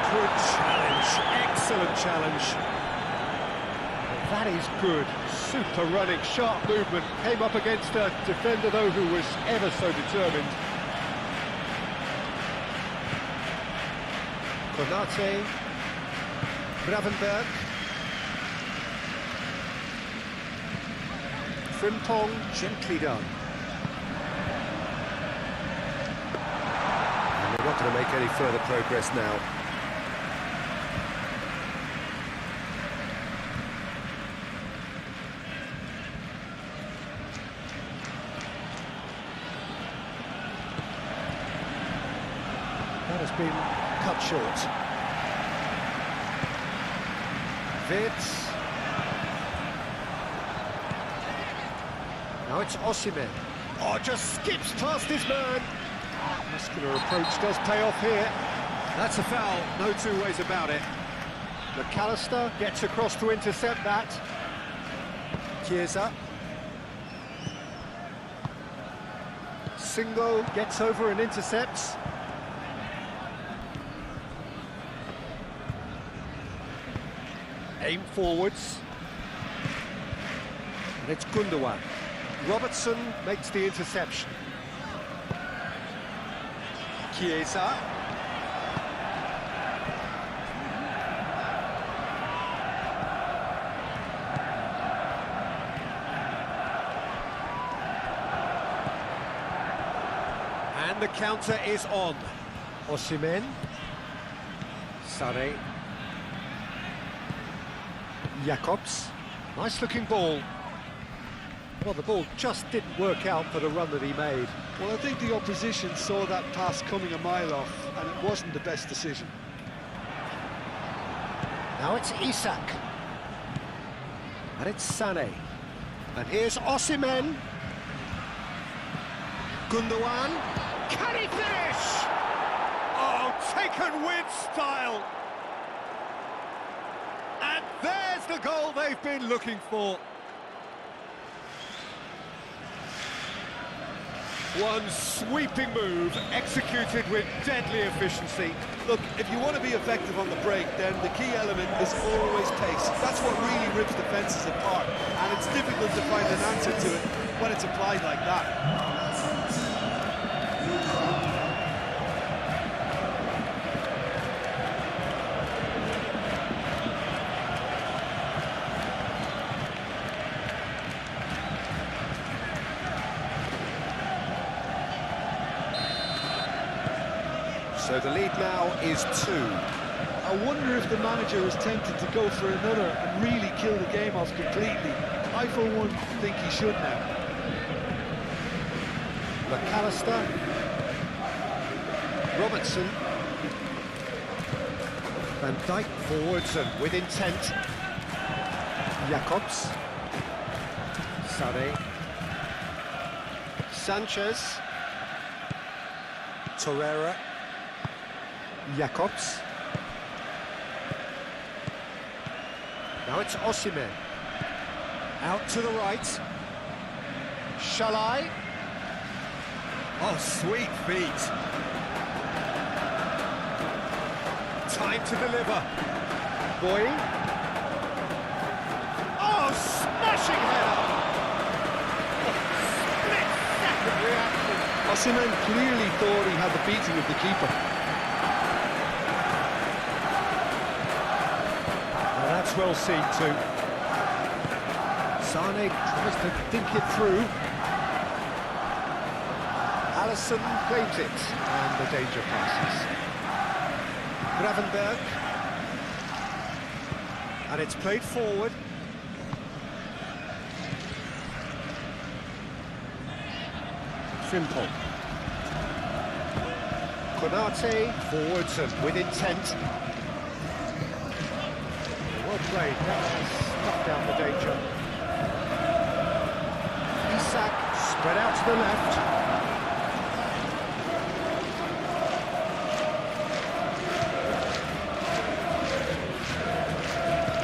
Good challenge. Excellent challenge. That is good. Super running, sharp movement. Came up against a defender, though, who was ever so determined. Konate. Gravenberg. Frimpong, gently done. And they're not going to make any further progress now. That has been cut short. Wirtz. Now it's Osimhen. Oh, just skips past his man. Muscular approach does pay off here. That's a foul, no two ways about it. McAllister gets across to intercept that. Chiesa. Singo gets over and intercepts. Aim forwards. And it's Gundogan. Robertson makes the interception. Chiesa. And the counter is on. Osimhen. Sane. Jacobs. Nice looking ball. Well, the ball just didn't work out for the run that he made. Well, I think the opposition saw that pass coming a mile off, and it wasn't the best decision. Now it's Isak. And it's Sane. And here's Osimhen. Gundogan. Can he finish? Oh, taken with style. And there's the goal they've been looking for. One sweeping move, executed with deadly efficiency. Look, if you want to be effective on the break, then the key element is always pace. That's what really rips defences apart, and it's difficult to find an answer to it when it's applied like that. So the lead now is 2. I wonder if the manager is tempted to go for another and really kill the game off completely. I, for one, think he should now. McAllister. Robertson. Van Dijk forwards and with intent. Jacobs. Sané. Sanchez. Torreira. Jacobs. Now it's Osimhen. Out to the right. Shall I? Oh, sweet feet. Time to deliver. Boy. Oh, smashing header. Split-second reaction. Osimhen clearly thought he had the beating of the keeper. That's well seen too. Sané tries to think it through. Alisson claims it, and the danger passes. Gravenberg. And it's played forward. Frimpong. Konate forwards and with intent. Well played, that snuffed out the danger. Isak spread out to the left.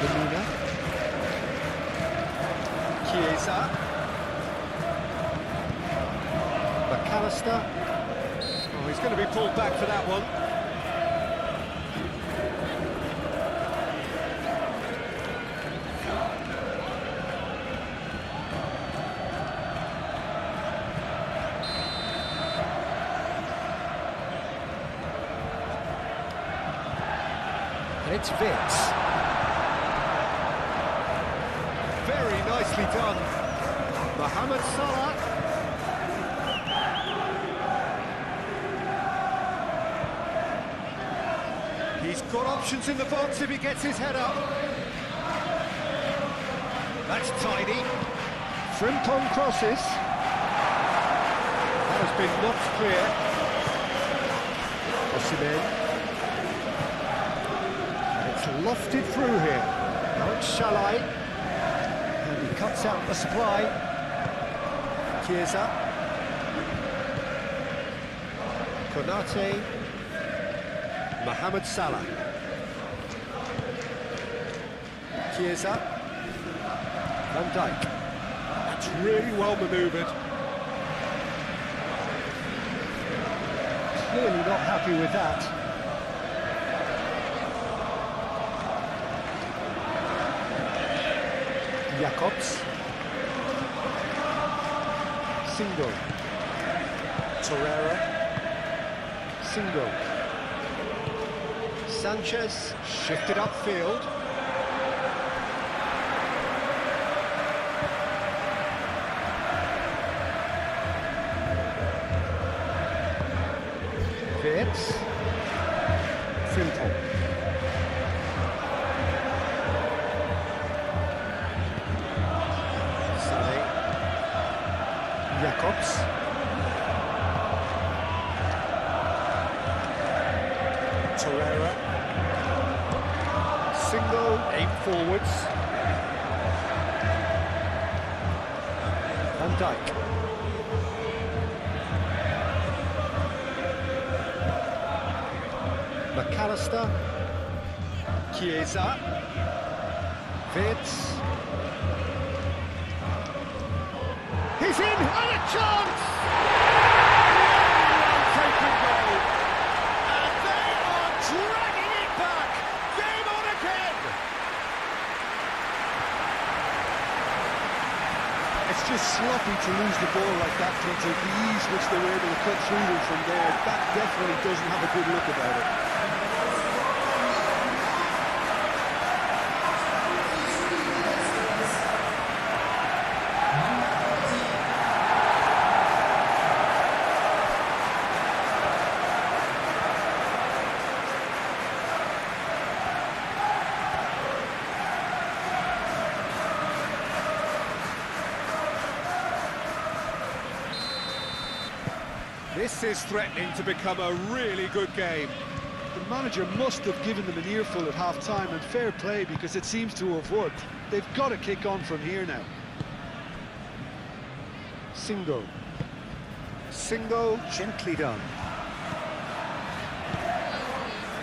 Lemina. Chiesa. McAllister. Oh, he's going to be pulled back for that one. It's Vitz. Very nicely done. Mohamed Salah. He's got options in the box if he gets his head up. That's tidy. Frimpong crosses. That has been knocked clear. Osimhen. Lofted through here. Now it's Shall I? And he cuts out the supply. Chiesa. Konate. Mohamed Salah. Chiesa. Van Dijk. That's really well manoeuvred. Clearly not happy with that. Jacobs. Single. Torreira. Single. Sanchez shifted upfield. Vitz. Frimpong. Jacobs. Torreira. Single, aim forwards. Van Dijk. McAllister. Chiesa. Vitz. He's in, and a chance! just sloppy to lose the ball like that, Peter. The ease which they were able to cut through them from there, that definitely doesn't have a good look about it. This is threatening to become a really good game. The manager must have given them an earful at half-time, and fair play, because it seems to have worked. They've got to kick on from here now. Singo, gently done.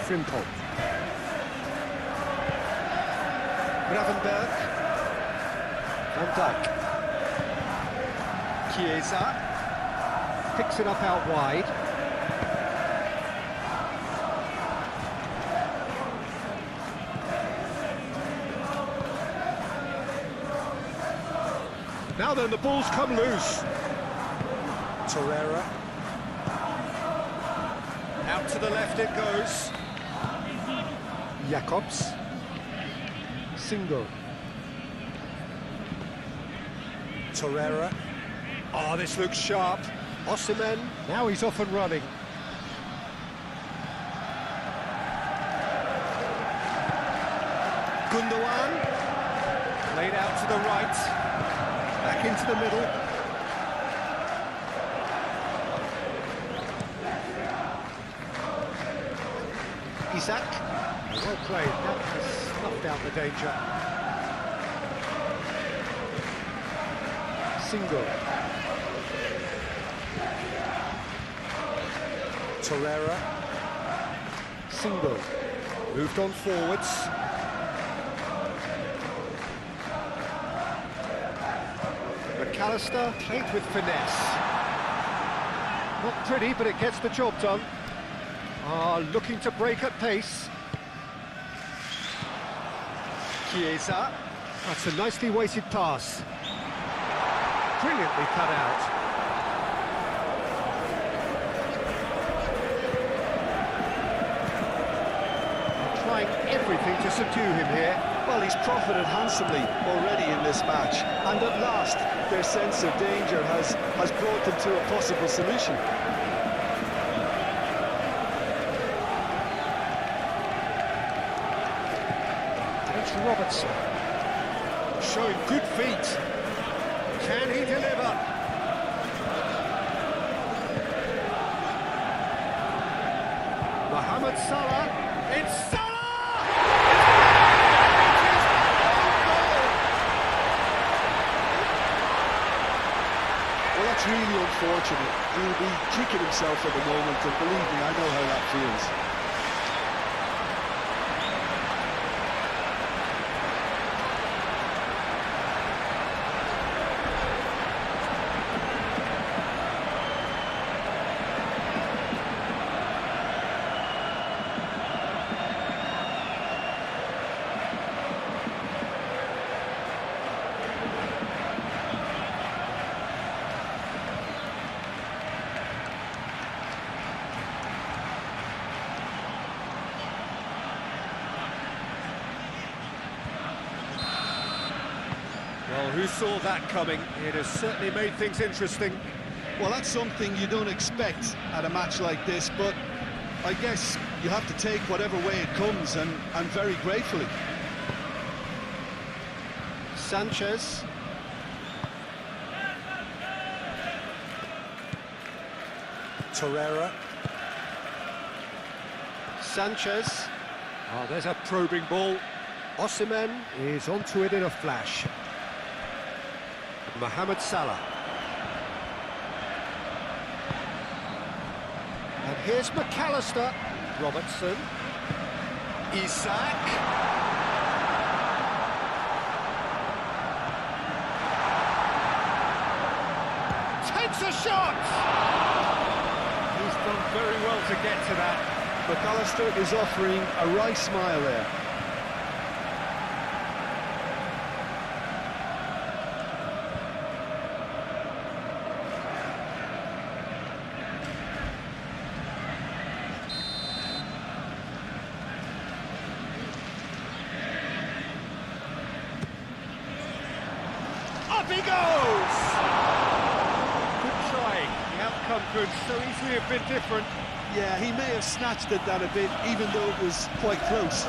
Frimpong. Gravenberg. Van Dijk. Chiesa. Picks it up out wide. Now then, the ball's come loose. Torreira. Out to the left it goes. Jacobs. Singo. Torreira. Oh, this looks sharp. Osimhen, now he's off and running. Gundogan, laid out to the right, back into the middle. Isak, well played, that has snuffed out the danger. Singo. Torreira. Singo. Moved on forwards. McAllister played with finesse. Not pretty, but it gets the job done. Looking to break at pace. Chiesa. That's a nicely weighted pass. Brilliantly cut out. Trying everything to subdue him here. Well, he's profited handsomely already in this match, and at last their sense of danger has brought them to a possible solution. It's Robertson, showing good feet. Can he deliver? Mohamed Salah, it's Salah! Well, that's really unfortunate. He'll be kicking himself at the moment, and believe me, I know how that feels. Well, who saw that coming? It has certainly made things interesting. Well, that's something you don't expect at a match like this, but I guess you have to take whatever way it comes, and very gratefully. Sanchez. Torreira. Sanchez. Oh, there's a probing ball. Osimhen is onto it in a flash. Mohamed Salah. And here's McAllister. Robertson. Isak. Takes a shot! He's done very well to get to that. McAllister is offering a wry smile there. he goes! Good try. The outcome could so easily have been different. Yeah, he may have snatched at that a bit, even though it was quite close.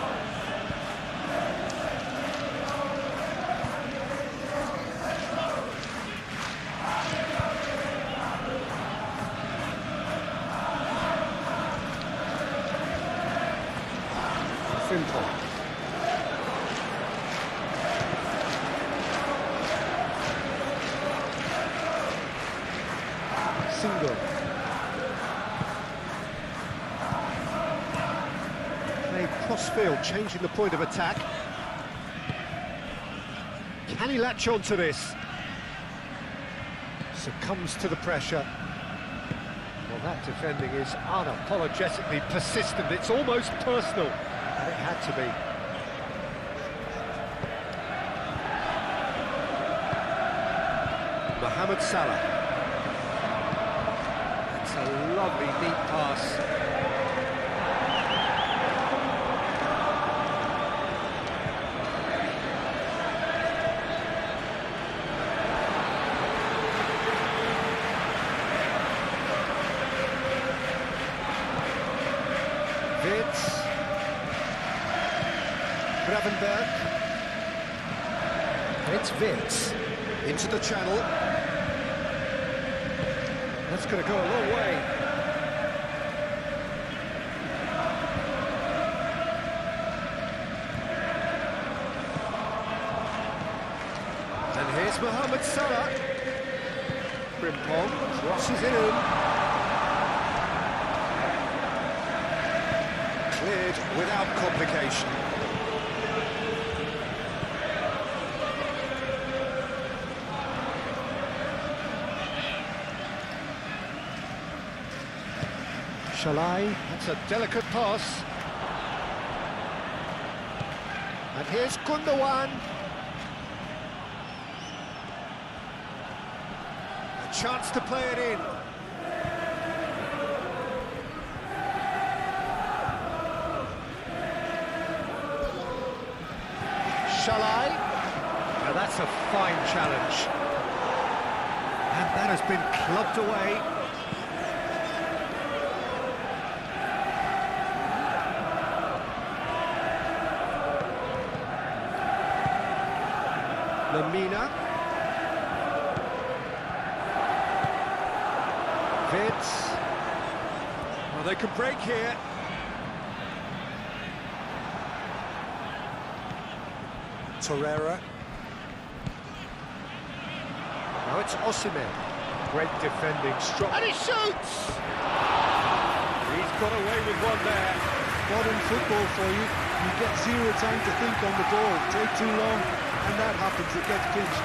Simple. Single. Play cross-field, changing the point of attack. Can he latch on to this? Succumbs to the pressure. Well, that defending is unapologetically persistent. It's almost personal, and it had to be. Mohamed Salah. It's a lovely, neat pass. Wits. Gravenberg. It's Wits. Into the channel. That's going to go a long way. And here's Mohamed Salah. Frimpong crosses it in. Cleared without complication. Shalai, that's a delicate pass. And here's Gundogan. A chance to play it in. Shalai. Now that's a fine challenge. And that has been clubbed away. Lamina. Wits. Well, they could break here. Torreira. Now it's Osimhen. Great defending, strong. And he shoots! He's got away with one there. Modern football for you. You get zero time to think on the ball. Take too long, and that happens. It gets pinched.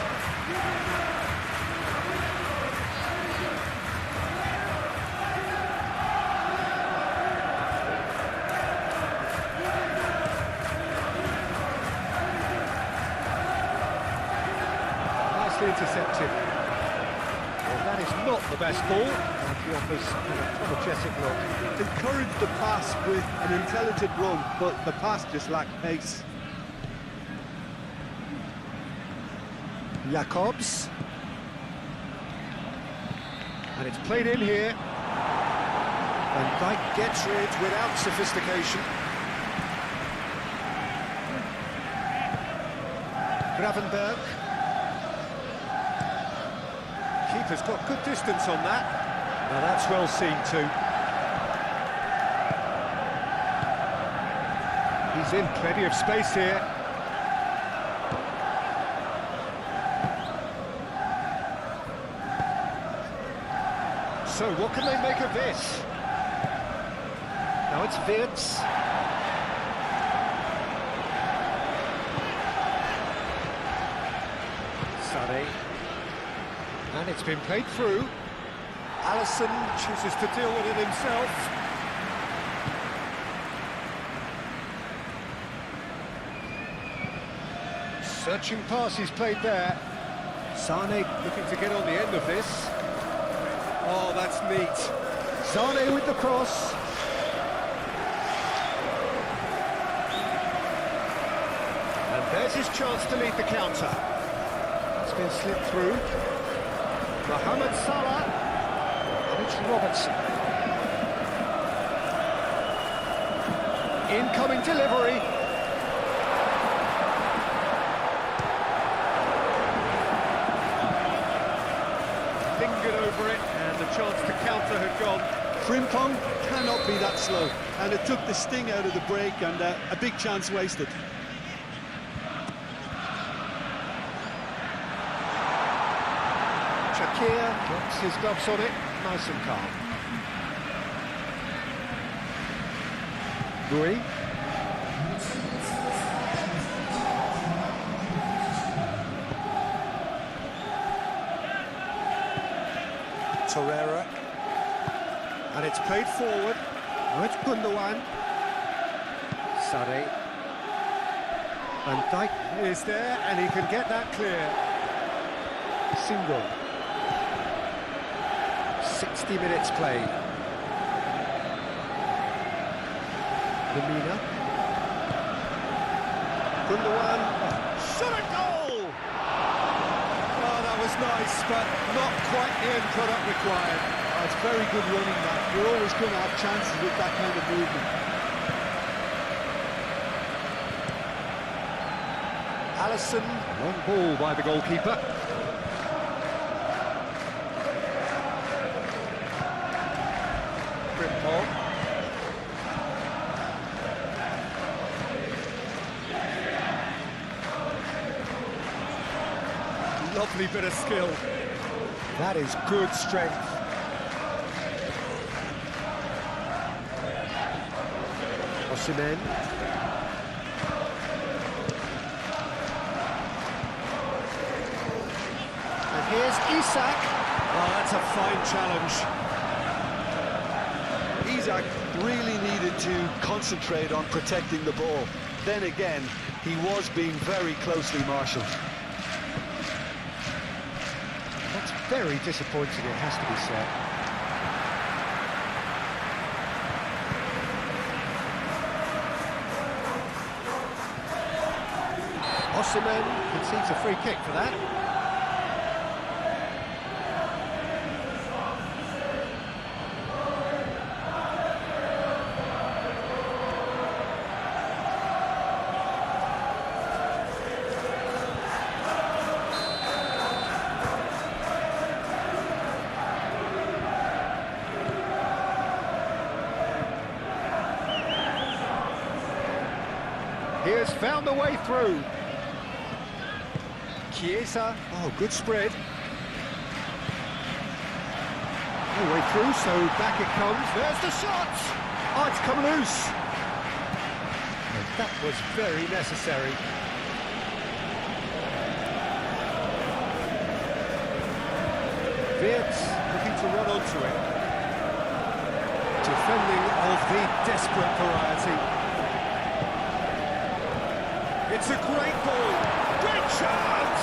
Intercepted. Well, that is not the best ball, and he offers an apologetic look. Encouraged the pass with an intelligent run, but the pass just lacked pace. Jacobs. And it's played in here. And Dijk gets rid without sophistication. Gravenberg. Keeper's got good distance on that. Now that's well seen too. He's in plenty of space here. So what can they make of this? Now it's Wits. Sané. And it's been played through. Alisson chooses to deal with it himself. Searching pass he's played there. Sané looking to get on the end of this. Oh, that's neat. Sané with the cross. And there's his chance to lead the counter. It's been slipped through. Mohamed Salah. And it's Robertson. Incoming delivery. Lingered over it, and the chance to counter had gone. Frimpong cannot be that slow, and it took the sting out of the break, and a big chance wasted. Shakir gets his gloves on it, nice and calm. Rui. Torreira. And it's played forward. Now it's Gundogan. Sade. Van Dijk is there, and he can get that clear. Single. 60 minutes played. Lemina. Gundogan. Shot a goal! Oh, that was nice, but not quite the end product required. Oh, it's very good running, that. You're always going to have chances with that kind of movement. Alisson. Long ball by the goalkeeper. Frimpong. Lovely bit of skill. That is good strength. Osimhen. And here's Isak. Oh, that's a fine challenge. Isak really needed to concentrate on protecting the ball. Then again, he was being very closely marshalled. That's very disappointing, it has to be said. Osimhen concedes a free kick for that. He has found a way through. Chiesa, oh, good spread. No way through, so back it comes. There's the shot! Oh, it's come loose. And that was very necessary. Wirtz looking to run onto it. Defending of the desperate variety. It's a great ball. Great chance!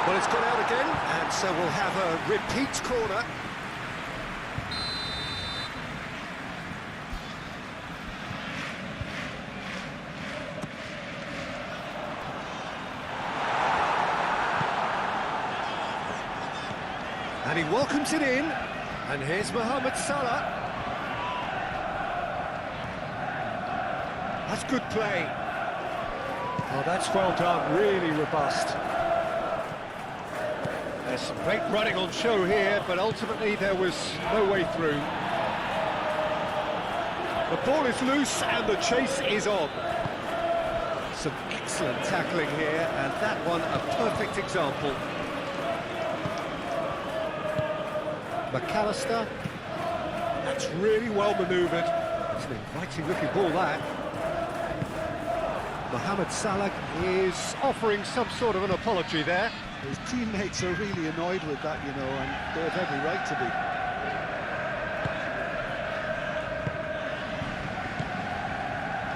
Well, it's gone out again, and so we'll have a repeat corner. And he welcomes it in, and here's Mohamed Salah. That's good play. Oh, that's well done, really robust. There's some great running on show here, but ultimately there was no way through. The ball is loose and the chase is on. Some excellent tackling here, and that one a perfect example. McAllister, that's really well manoeuvred. It's an inviting looking ball, that. Mohamed Salah is offering some sort of an apology there. His teammates are really annoyed with that, you know, and they have every right to be.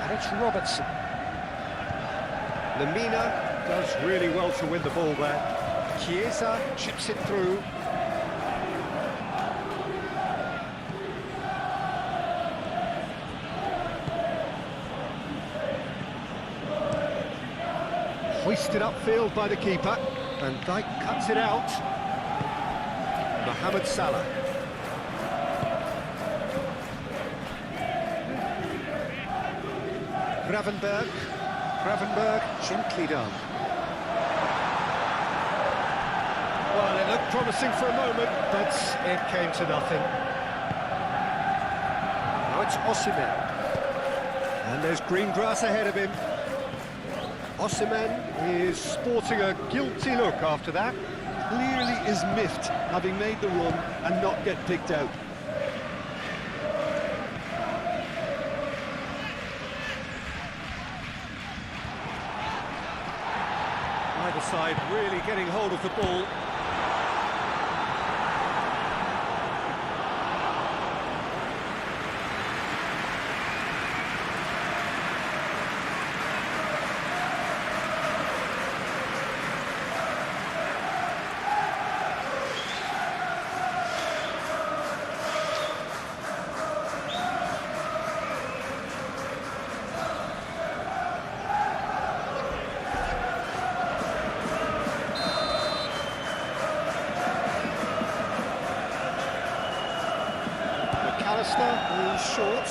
And it's Robertson. Lemina does really well to win the ball there. Chiesa chips it through. Hoisted upfield by the keeper. Van Dijk cuts it out. Mohamed Salah. Gravenberg, gently done. Well, it looked promising for a moment, but it came to nothing. Now it's Osimhen. And there's green grass ahead of him. Osimhen is sporting a guilty look after that. Clearly is miffed, having made the run and not get picked out. Either side really getting hold of the ball. Is short.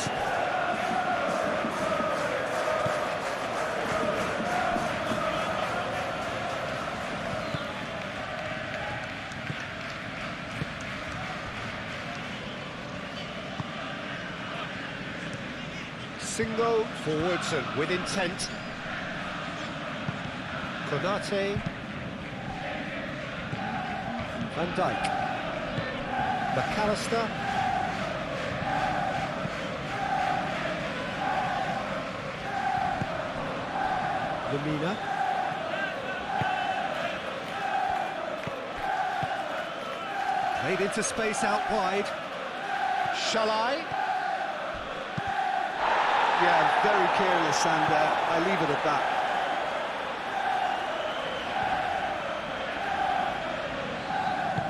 Single forwards and with intent. Konate. Van Dijk. McAllister. Lemina. Played into space out wide. Shalai. Yeah, very careless, and I leave it at that.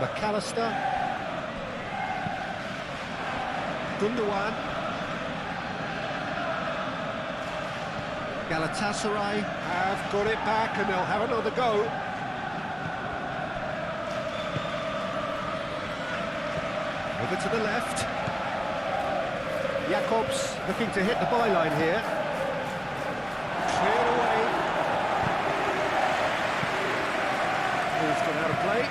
McAllister. Gundogan. Galatasaray have got it back and they'll have another go. Over to the left. Jakobs looking to hit the byline here. Cleared away. Ball's gone out of play.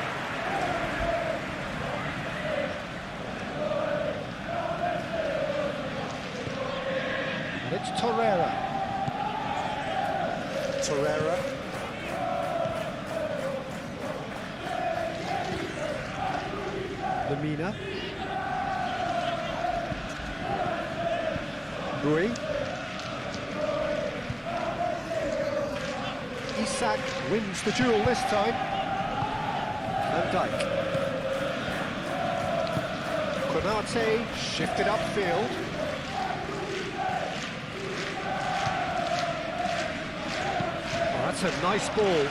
And it's Torreira. Lemina. Rui. Isak wins the duel this time. Van Dijk. Konate shifted upfield. Oh, that's a nice ball.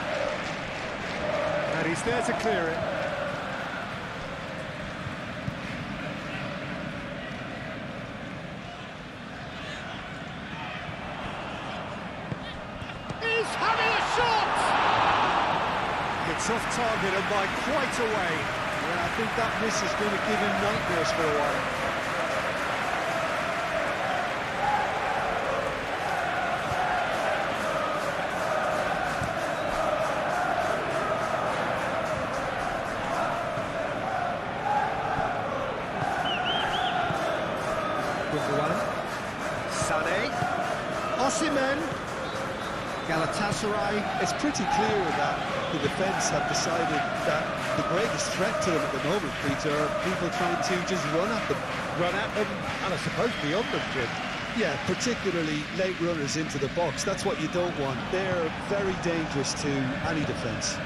And he's there to clear it. Having a shot! It's off target and by quite a way. Yeah, I think that miss is going to give him nightmares for a while. Sané. Osimhen. Galatasaray. It's pretty clear that the defence have decided that the greatest threat to them at the moment, Peter, are people trying to just run at them. Run at them, and I suppose beyond them, Jim. Yeah, particularly late runners into the box. That's what you don't want. They're very dangerous to any defence.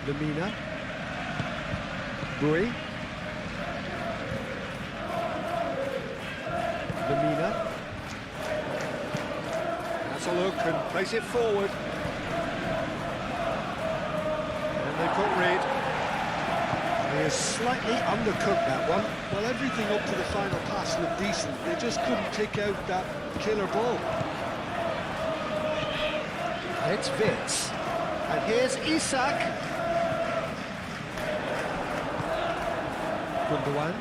Lamina. Bui. Lamina. Has a look and plays it forward. And they put Reed. He has slightly undercooked that one. Well, everything up to the final pass looked decent. They just couldn't pick out that killer ball. And it's Vitz. And here's Isak. Gundogan.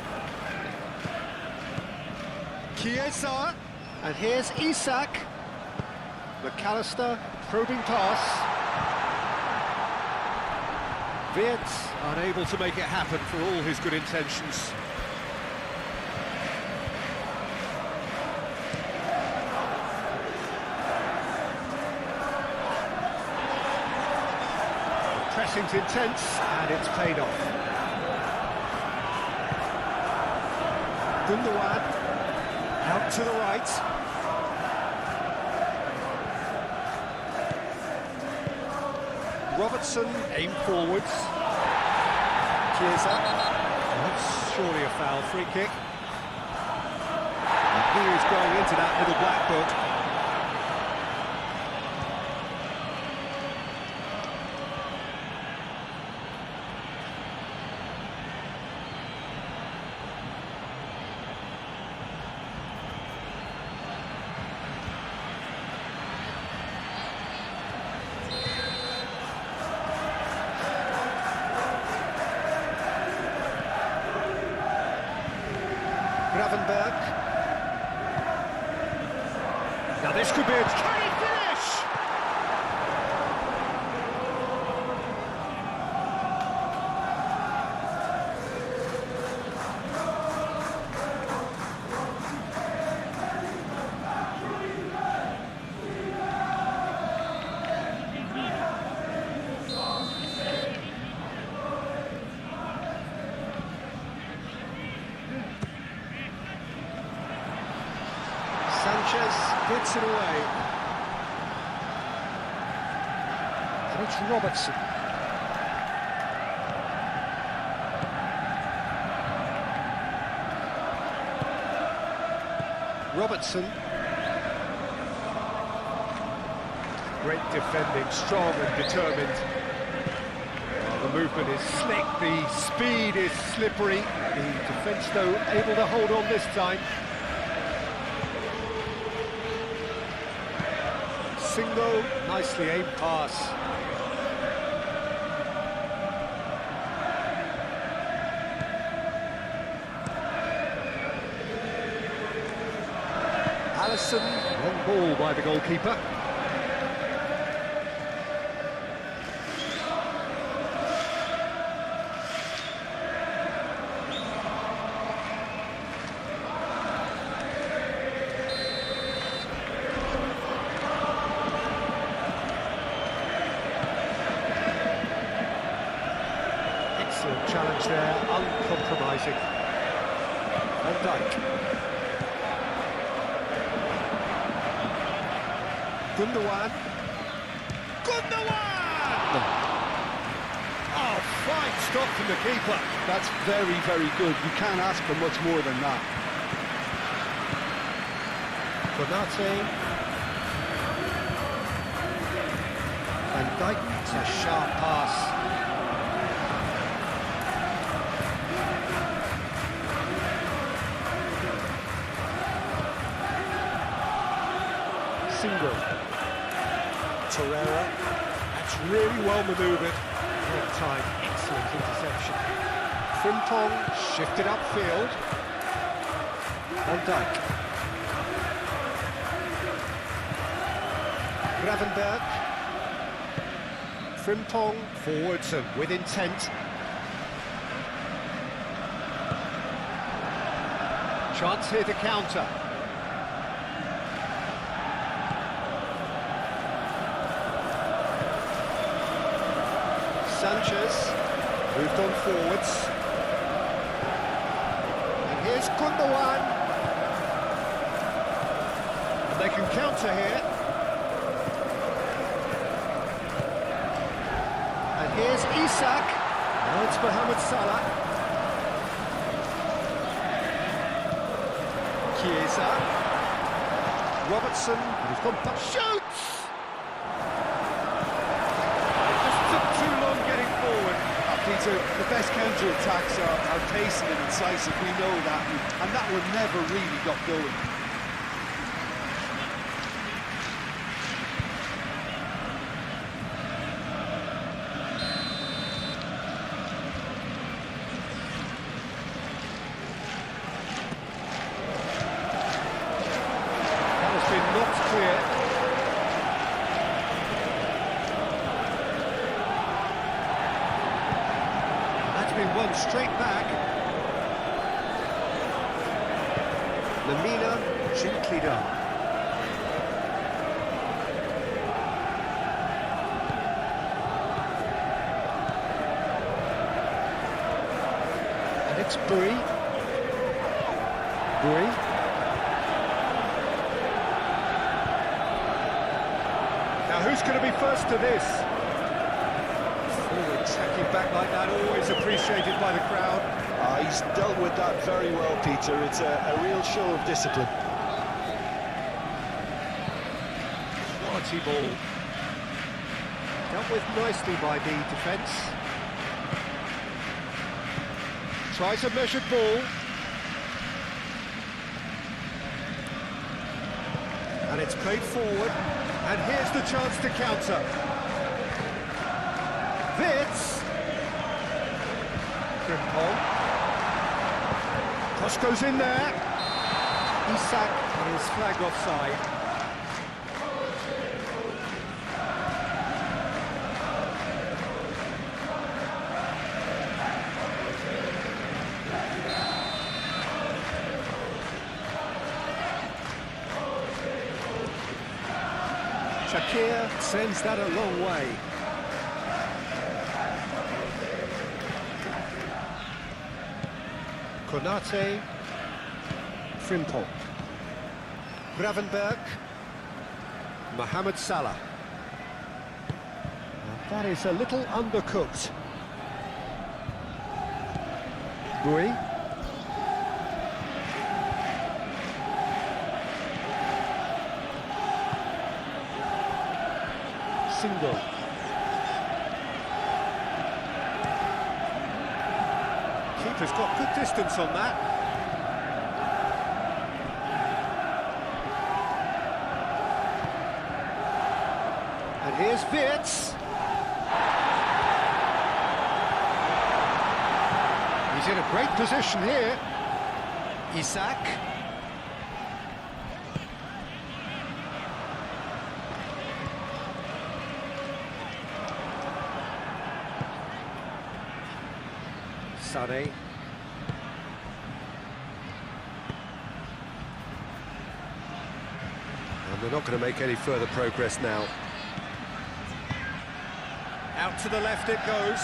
Chiesa. And here's Isak. McAllister, probing pass. Vitz, unable to make it happen for all his good intentions. The pressing's intense, and it's paid off. Gundogan, out to the right. Robertson, aim forwards. Chiesa. That's surely a foul, free kick. And he is going into that little black book. Gravenberg. Now this could be a... Can he finish? Sanchez gets it away. And it's Robertson. Robertson. Great defending, strong and determined. The movement is slick, the speed is slippery. The defence, though, able to hold on this time. Single, nicely aimed pass. Alisson, long ball by the goalkeeper. Challenge there, uncompromising. Van Dijk. Gundogan. Gundogan! Oh, fine stop from the keeper. That's very, very good. You can't ask for much more than that. Konate. Van Dijk, it's a sharp pass. Single. Torreira. That's really well manoeuvred. Great time, excellent interception. Frimpong shifted upfield. Van Dijk. Gravenberg. Frimpong forwards and with intent. Chance here to counter. Sanchez moved on forwards. And here's Gundogan. And they can counter here. And here's Isak. Now it's Mohamed Salah. Chiesa. Robertson. And he's gone back. Shoots! It just took too long getting forward. Peter, the best counter-attacks are pacey and incisive, we know that, and that one never really got going. That has been knocked clear. Been won straight back. Lamina, gently done. And it's Bui. Now who's going to be first to this? Attacking back like that, always appreciated by the crowd. He's dealt with that very well, Peter. It's a real show of discipline. Quality ball. Dealt with nicely by the defence. Tries a measured ball. And it's played forward. And here's the chance to counter. Wits. Frimpong. Cross goes in there. Isak is flagged offside. Shakir sends that a long way. Konate, Frimpong, Gravenberg, Mohamed Salah. And that is a little undercooked. Bui. Single. Keeper's got good distance on that. And here's Wits. He's in a great position here. Isak. Sané. And they're not going to make any further progress now. Out to the left it goes.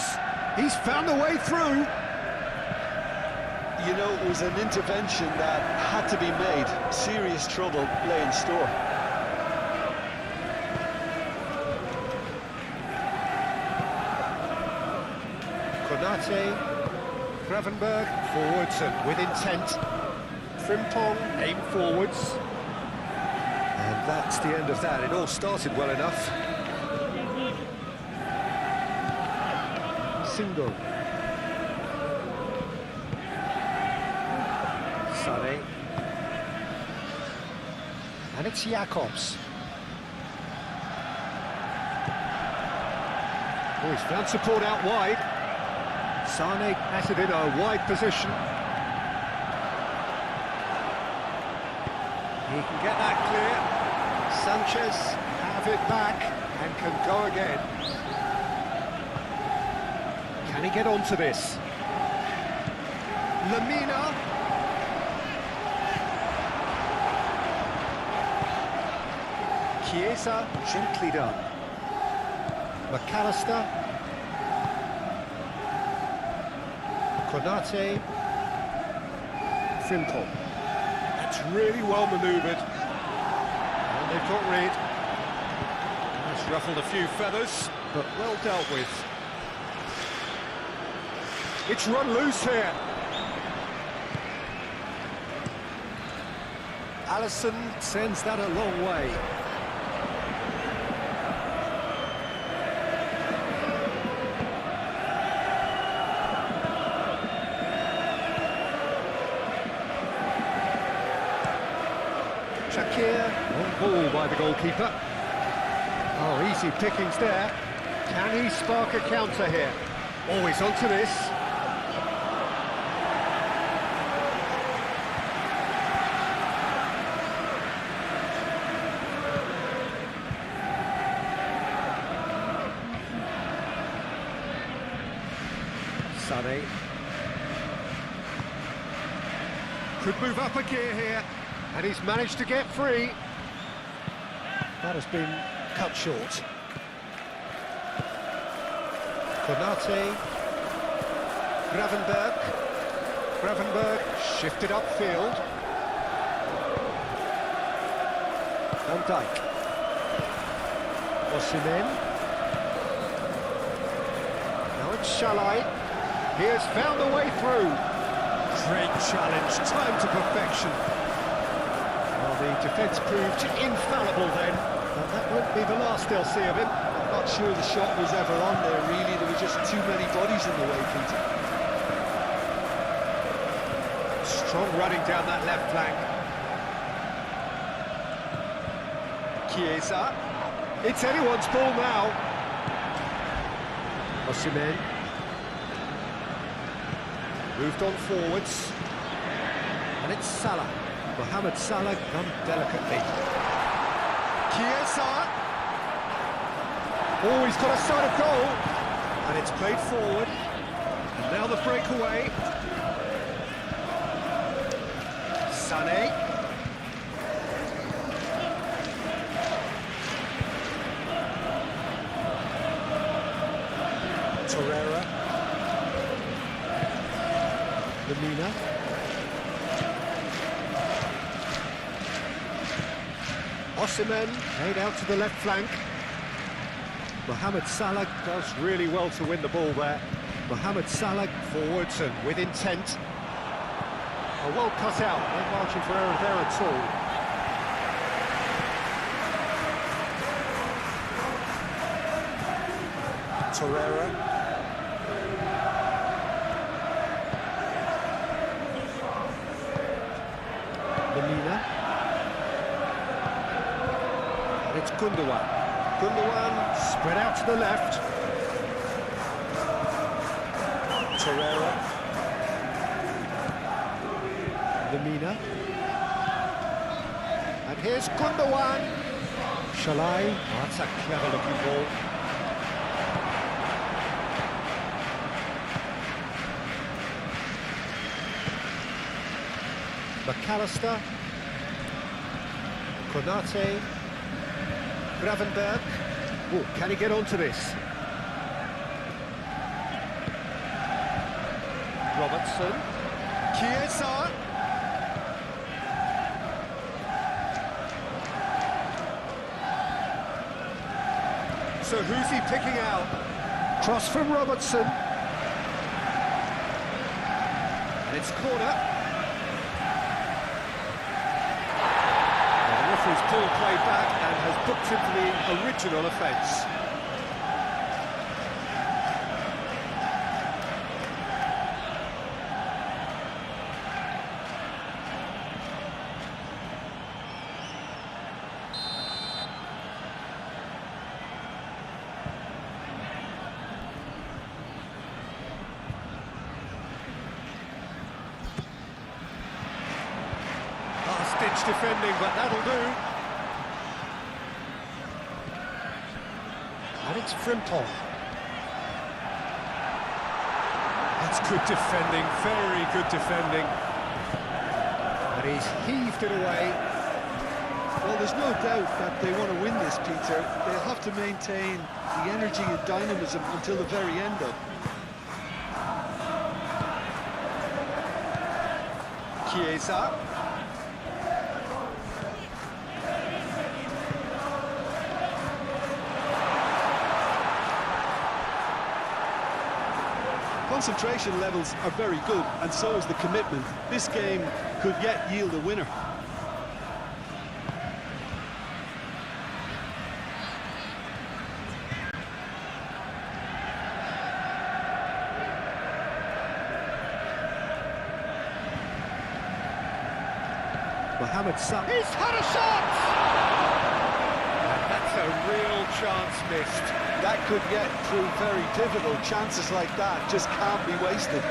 He's found a way through. You know, it was an intervention that had to be made. Serious trouble lay in store. Konate, Gravenberg, forwards and with intent. Frimpong, aim forwards. And that's the end of that. It all started well enough. Single. Sané. And it's Jacobs. Oh, he's found support out wide. Sané has it in a wide position. He can get that clear. Sanchez have it back and can go again. Can he get onto this? Lamina. Chiesa, gently done. McAllister. Konate. Frimpong. That's really well manoeuvred. And they've got rid. That's ruffled a few feathers, but well dealt with. It's run loose here. Alisson sends that a long way. Shakir, on ball by the goalkeeper. Oh, easy pickings there. Can he spark a counter here? Always onto this. Sané. Could move up a gear here. And he's managed to get free. That has been cut short. Konate. Gravenberg. Gravenberg shifted upfield. Van Dijk. Osimhen. Now it's Shalai. He has found a way through. Great challenge, time to perfection. Well, the defence proved infallible then, and that won't be the last they'll see of him. I'm not sure the shot was ever on there, really. There were just too many bodies in the way, Peter. Strong running down that left flank. Chiesa. It's anyone's ball now. Osimhen. Moved on forwards. And it's Salah. Mohamed Salah done delicately. Chiesa. Oh, he's got a sight of goal. And it's played forward. And now the breakaway. Sané. Torreira. Lemina. Osimhen made out to the left flank. Mohamed Salah does really well to win the ball there. Mohamed Salah forwards and with intent. A well cut out, no margin for error there at all. Torreira. Lemina. And it's Gundogan. Gundogan spread out to the left. Torreira. Lemina. And here's Gundogan. Shalai. Oh, that's a clever looking ball. McAllister. Konate. Gravenberg. Oh, can he get onto this? Robertson. Chiesa. So who's he picking out? Cross from Robertson. And it's corner. He's pulled play back and has booked him for the original offence. Last-ditch defending, but that'll do. And it's Frimpong. That's good defending, very good defending. And he's heaved it away. Well, there's no doubt that they want to win this, Peter. They'll have to maintain the energy and dynamism until the very end, though. Chiesa. Concentration levels are very good, and so is the commitment. This game could yet yield a winner. Mohamed Salah. He's had a shot! And that's a real chance missed. That could yet prove very difficult. Chances like that just can't be wasted.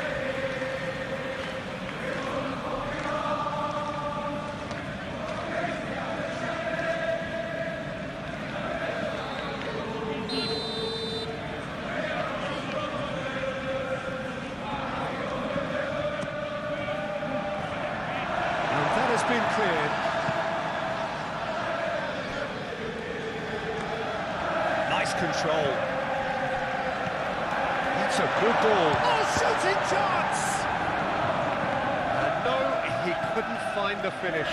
And that has been cleared. Nice control. That's a good ball. Oh, shooting chance! And no, he couldn't find the finish.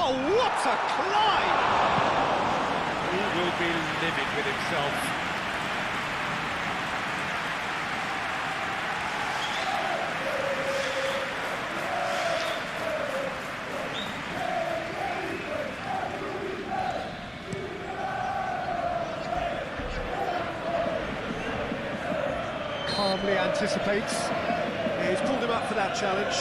Oh, what a climb! He will be livid with himself. Calmly anticipates. He's pulled him up for that challenge.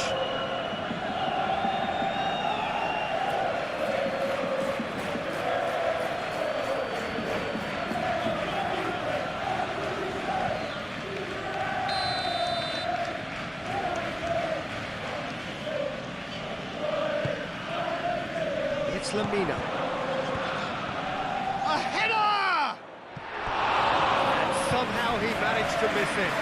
It's Lamina. A header! And somehow he managed to miss it.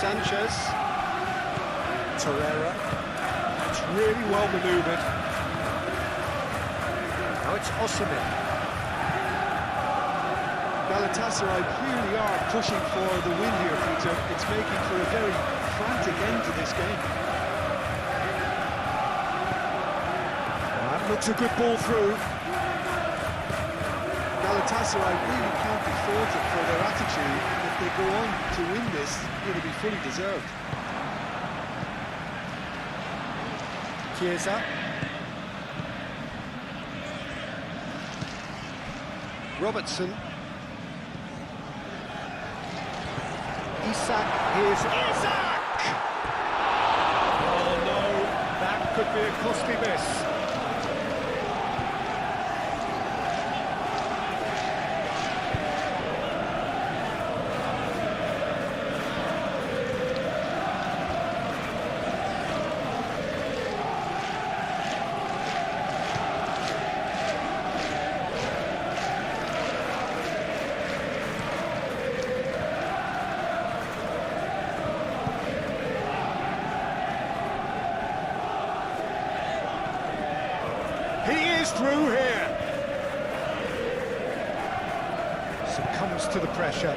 Sanchez. Torreira. It's really well manoeuvred. Now it's Osimhen. Galatasaray clearly are pushing for the win here, Peter. It's making for a very frantic end to this game. That looks a good ball through. Galatasaray really can't be faulted for their attitude. If they go on to win this, it'll be fully deserved. Chiesa. Robertson. Isak. Here's Isak! Oh no, that could be a costly miss. He is through here. Succumbs to the pressure.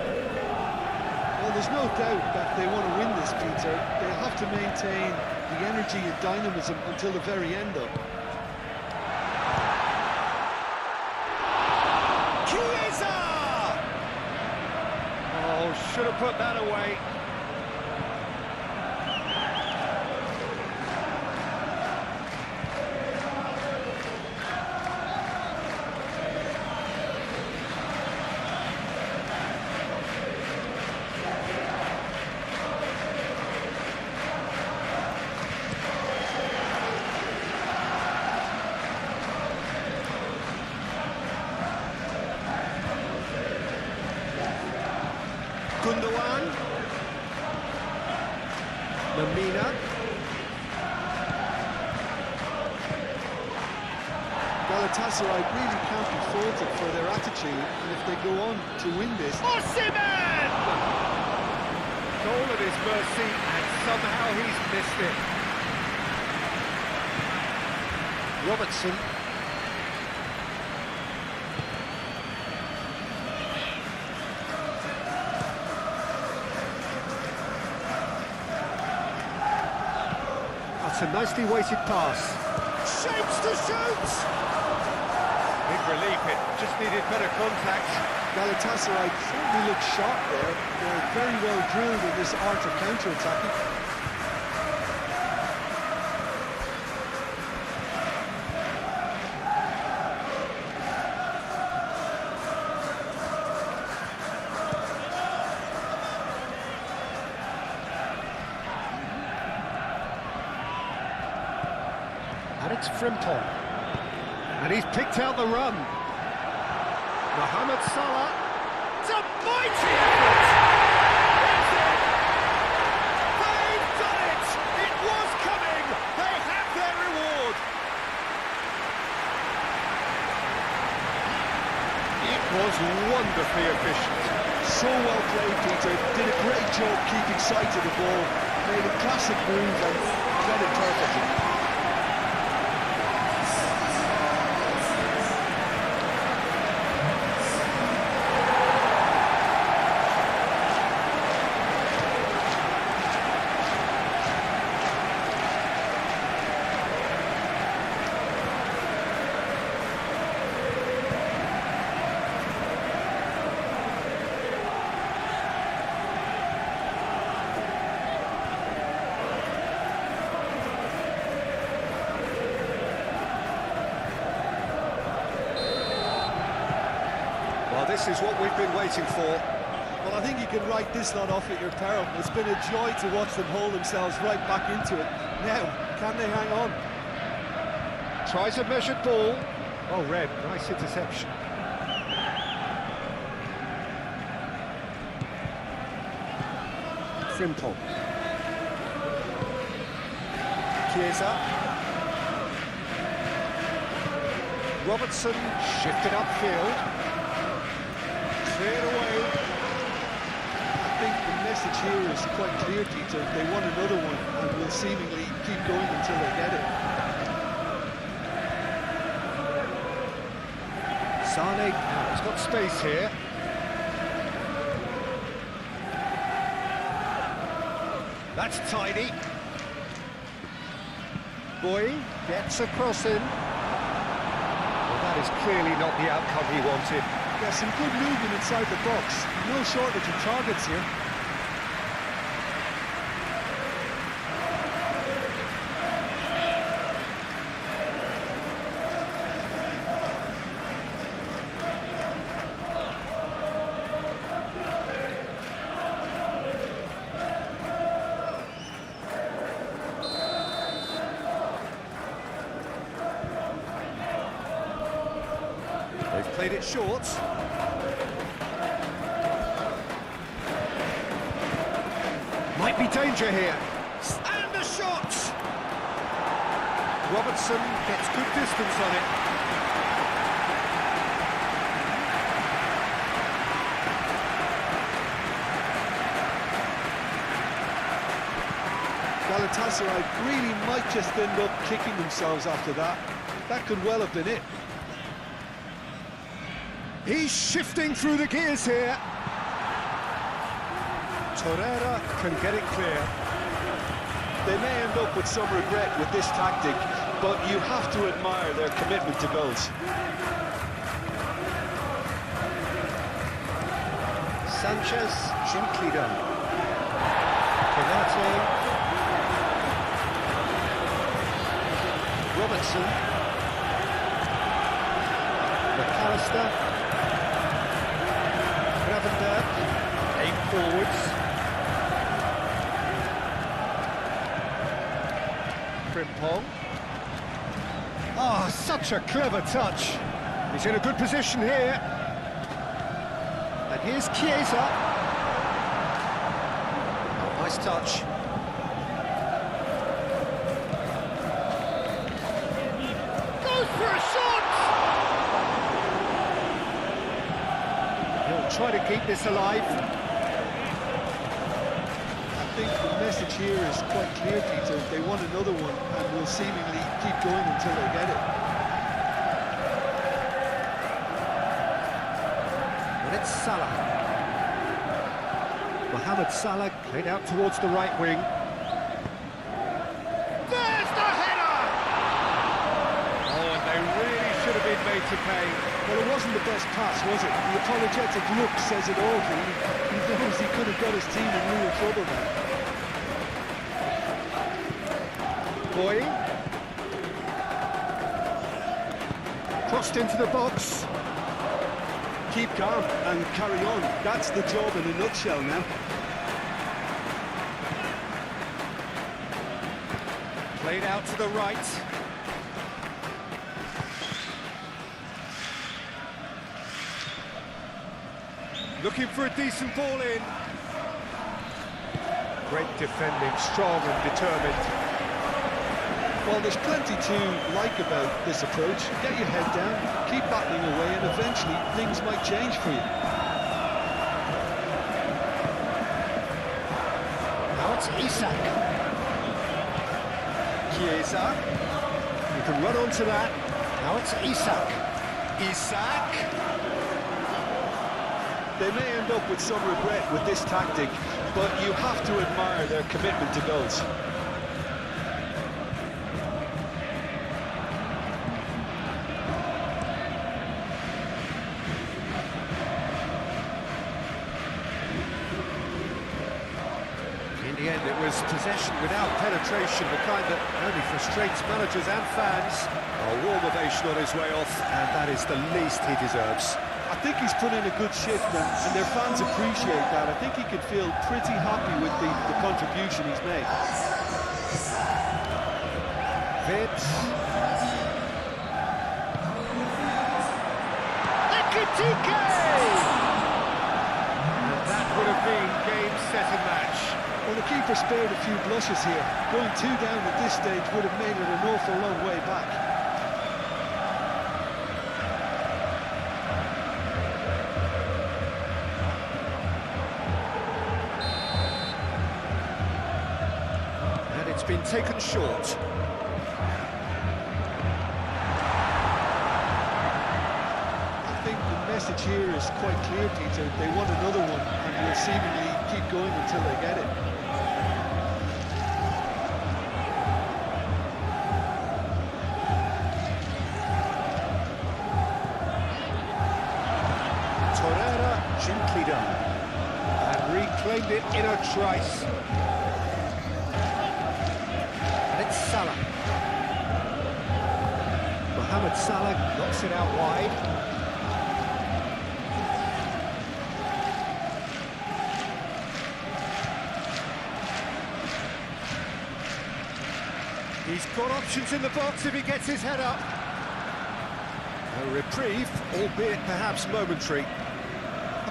Well, there's no doubt that they want to win this, Peter. They'll have to maintain the energy and dynamism until the very end, though. Chiesa! Oh, should have put that away. Gundogan. Lamina. Galatasaray really can't be faulted for their attitude, and if they go on to win this... Osimhen! Goal at his mercy, and somehow he's missed it. Robertson. That's a nicely weighted pass. Shapes to shoot! Big relief, it just needed better contact. Galatasaray certainly look sharp there. They're very well drilled in this art of counter-attacking. And it's Frimpong. And he's picked out the run. Mohamed Salah. It's a mighty effort! That's it! They've done it! It was coming! They have their reward! It was wonderfully efficient. So well played, Peter. Did a great job keeping sight of the ball. Made a classic move and read it perfectly. Well, this is what we've been waiting for. Well, I think you can write this lot off at your peril. It's been a joy to watch them haul themselves right back into it. Now, can they hang on? Tries a measured ball. Oh, red, nice interception. Frimpong. Chiesa. Robertson shifted upfield. Cleared away. I think the message here is quite clear, Peter. They want another one and will seemingly keep going until they get it. Sane, he's got space here. That's tidy. Boy gets a cross in. Well, that is clearly not the outcome he wanted. Yeah, some good movement inside the box. No shortage of targets here. They've played it short. Might be danger here. And the shot! Robertson gets good distance on it. Galatasaray really might just end up kicking themselves after that. That could well have been it. He's shifting through the gears here. Torreira can get it clear. They may end up with some regret with this tactic, but you have to admire their commitment to goals. Sanchez, gently done. Konate. Robertson. McAllister. Gravenberg. 8 forwards. Frimpong. Oh, such a clever touch. He's in a good position here. And here's Chiesa. Nice touch. Goes for a shot! He'll try to keep this alive. I think the message here is quite clear, Peter. They want another one and will seemingly keep going until they get it. And it's Salah. Mohamed Salah played out towards the right wing. There's the header! Oh, and they really should have been made to pay. Well, it wasn't the best pass, was it? The apologetic look says it all, really. He knows he could have got his team in real trouble there. Boy. Crossed into the box. Keep calm and carry on. That's the job in a nutshell now. Played out to the right. Looking for a decent ball in. Great defending, strong and determined. Well, there's plenty to like about this approach. Get your head down, keep battling away, and eventually things might change for you. Now it's Isak. Chiesa. You can run onto that. Now it's Isak. Isak. They may end up with some regret with this tactic, but you have to admire their commitment to goals. In the end, it was possession without penetration, the kind that only frustrates managers and fans. A warm ovation on his way off, and that is the least he deserves. I think he's put in a good shift, and their fans appreciate that. I think he could feel pretty happy with the contribution he's made. Vitz. Ekitike! And that would have been game, set and match. Well, the keeper spared a few blushes here. Going 2 down at this stage would have made it an awful long way back. And it's been taken short. I think the message here is quite clear, Peter. They want another one and will seemingly keep going until they get it. Gently done, and reclaimed it in a trice. And it's Salah. Mohamed Salah knocks it out wide. He's got options in the box if he gets his head up. A reprieve, albeit perhaps momentary.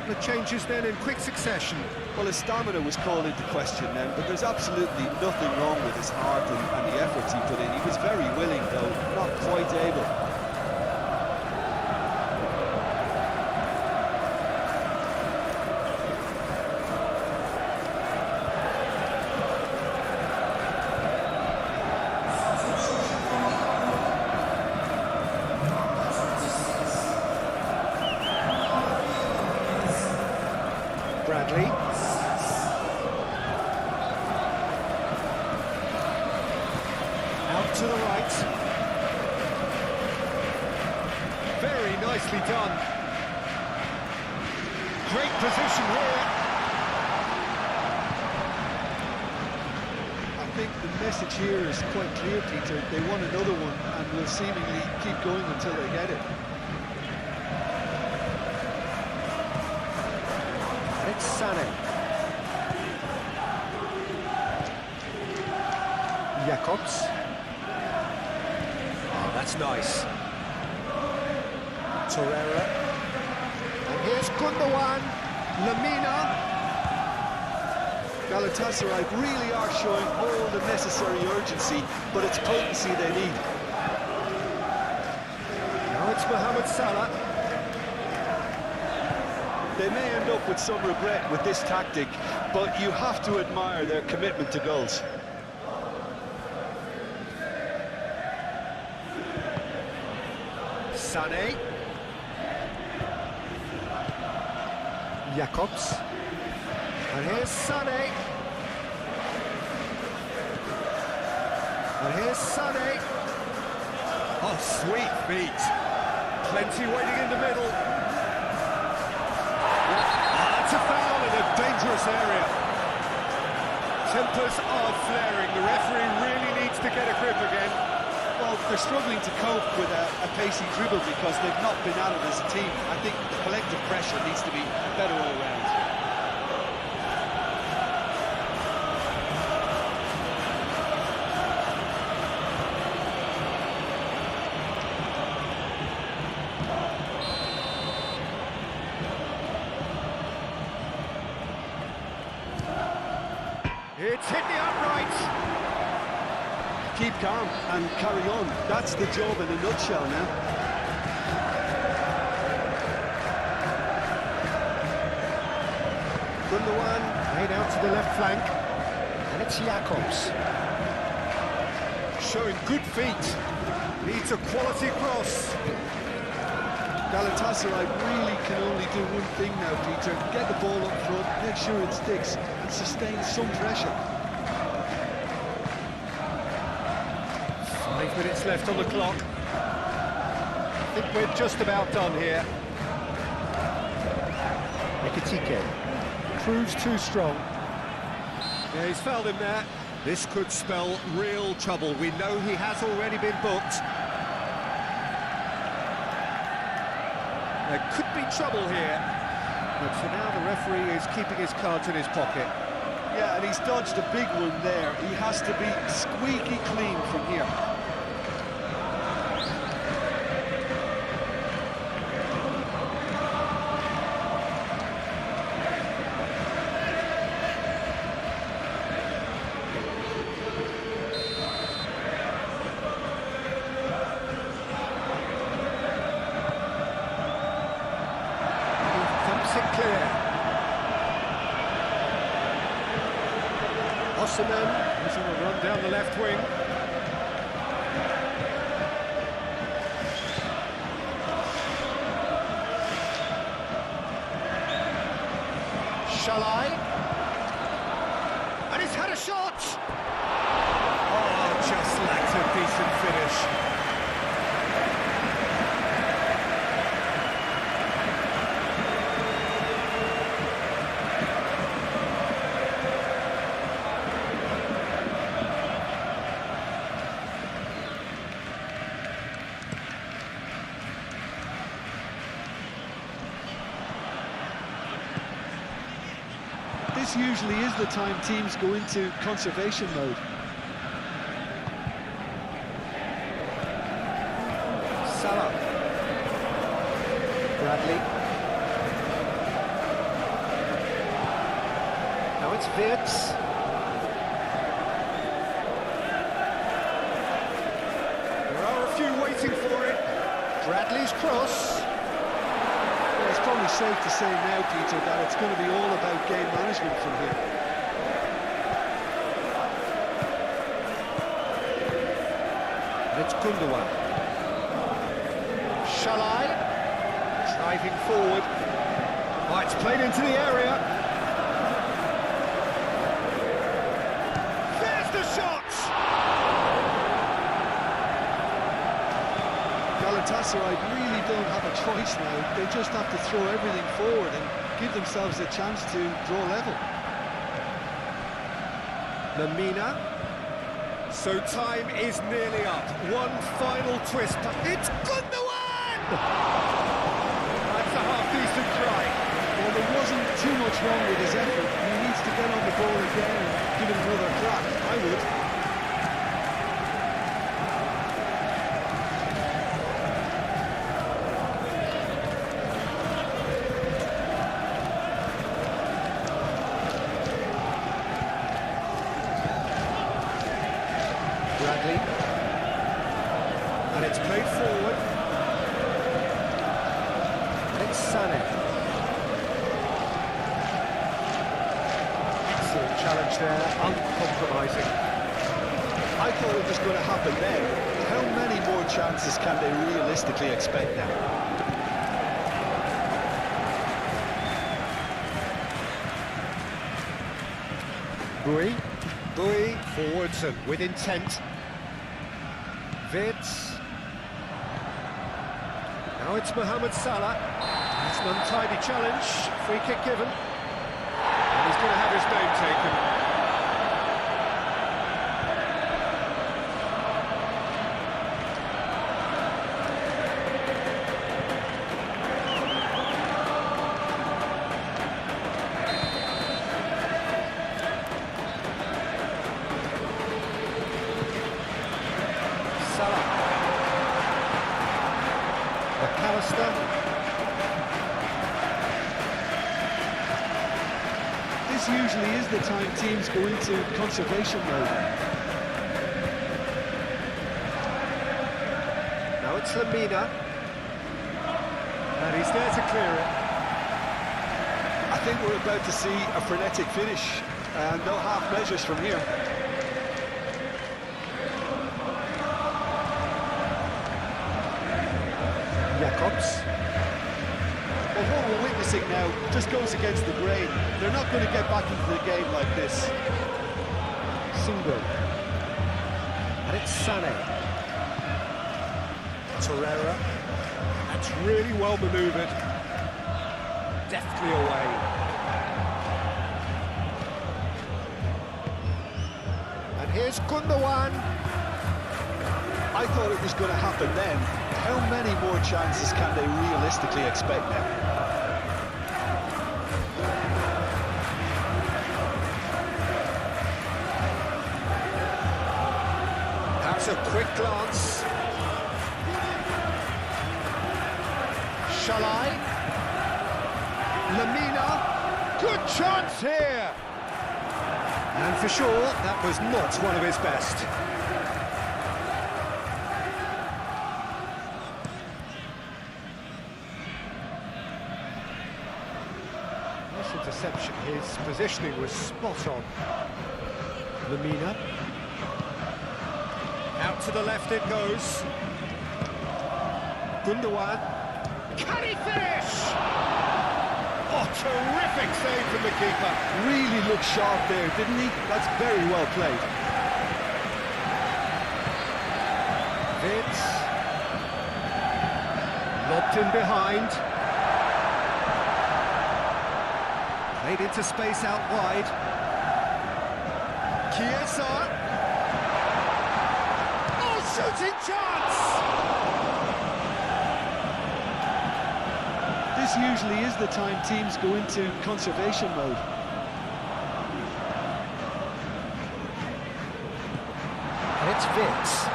The changes then in quick succession. Well, his stamina was called into question then, but there's absolutely nothing wrong with his heart and the efforts he put in. He was very willing, though, not quite able. Bradley. Out to the right. Very nicely done. Great position here. I think the message here is quite clear, Peter. They want another one and will seemingly keep going until they get it. It's Sané. Jacobs. Oh, that's nice. Torreira. And here's Gundogan. Lamina. Galatasaray really are showing all the necessary urgency, but it's potency they need. Now it's Mohamed Salah. They may end up with some regret with this tactic, but you have to admire their commitment to goals. Sané. Jacobs. And here's Sané. And here's Sané. Oh, sweet feet. Plenty waiting in the middle. That's a foul in a dangerous area. Tempers are flaring. The referee really needs to get a grip again. Well, they're struggling to cope with a pacey dribble because they've not been at it as a team. I think the collective pressure needs to be better all round. It's hit the uprights. Keep calm and carry on. That's the job in a nutshell now. Gundogan made out to the left flank. And it's Jacobs. Showing good feet. Needs a quality cross. Galatasaray really can only do one thing now, Peter. Get the ball up front, make sure it sticks, and sustain some pressure. 5 minutes left on the clock. I think we're just about done here. Ekitike proves too strong. Yeah, he's fouled him there. This could spell real trouble. We know he has already been booked. There could be trouble here. But for now, the referee is keeping his cards in his pocket. Yeah, and he's dodged a big one there. He has to be squeaky clean from here. Osimhen is on a run down the left wing. Shalai. And he's had a shot! Oh, just lacked a decent finish. This usually is the time teams go into conservation mode. Salah. Bradley. Now it's Wirtz. There are a few waiting for it. Bradley's cross. It's probably safe to say now, Peter, that it's going to be all about game management from here. And it's Gundogan. Shalai. Driving forward. Oh, it's played into the area. There's the shot! Galatasaray really don't have a choice now. They just have to throw everything forward and give themselves a chance to draw level. Lamina. So time is nearly up. One final twist. It's Gundogan! That's a half-decent try. Well, there wasn't too much wrong with his effort. He needs to get on the ball again and give it another crack. I would. Sané. Excellent challenge there, uncompromising. I thought it was going to happen then. How many more chances can they realistically expect now? Bui forwards and with intent. Virts. Now it's Mohamed Salah. It's an untidy challenge. Free kick given. And he's going to have his name taken. This usually is the time teams go into conservation mode. Now it's Lamina. And he's there to clear it. I think we're about to see a frenetic finish, and no half measures from here. Jacobs. Well, what we're witnessing now just goes against the grain. They're not going to get back into the game like this. Single. And it's Sané. Torreira. That's really well manoeuvred. Deftly away. And here's Gundogan. I thought it was going to happen then. How many more chances can they realistically expect now? That's a quick glance. Shalai. Lamina. Good chance here. And for sure, that was not one of his best. Interception, his positioning was spot on. Lamina. Out to the left it goes. Gundogan. Can he finish? Oh, terrific save from the keeper. Really looked sharp there, didn't he? That's very well played. Virts. Lobbed in behind. Played into space out wide. Chiesa. Oh, shooting chance! This usually is the time teams go into conservation mode. And it's Virts.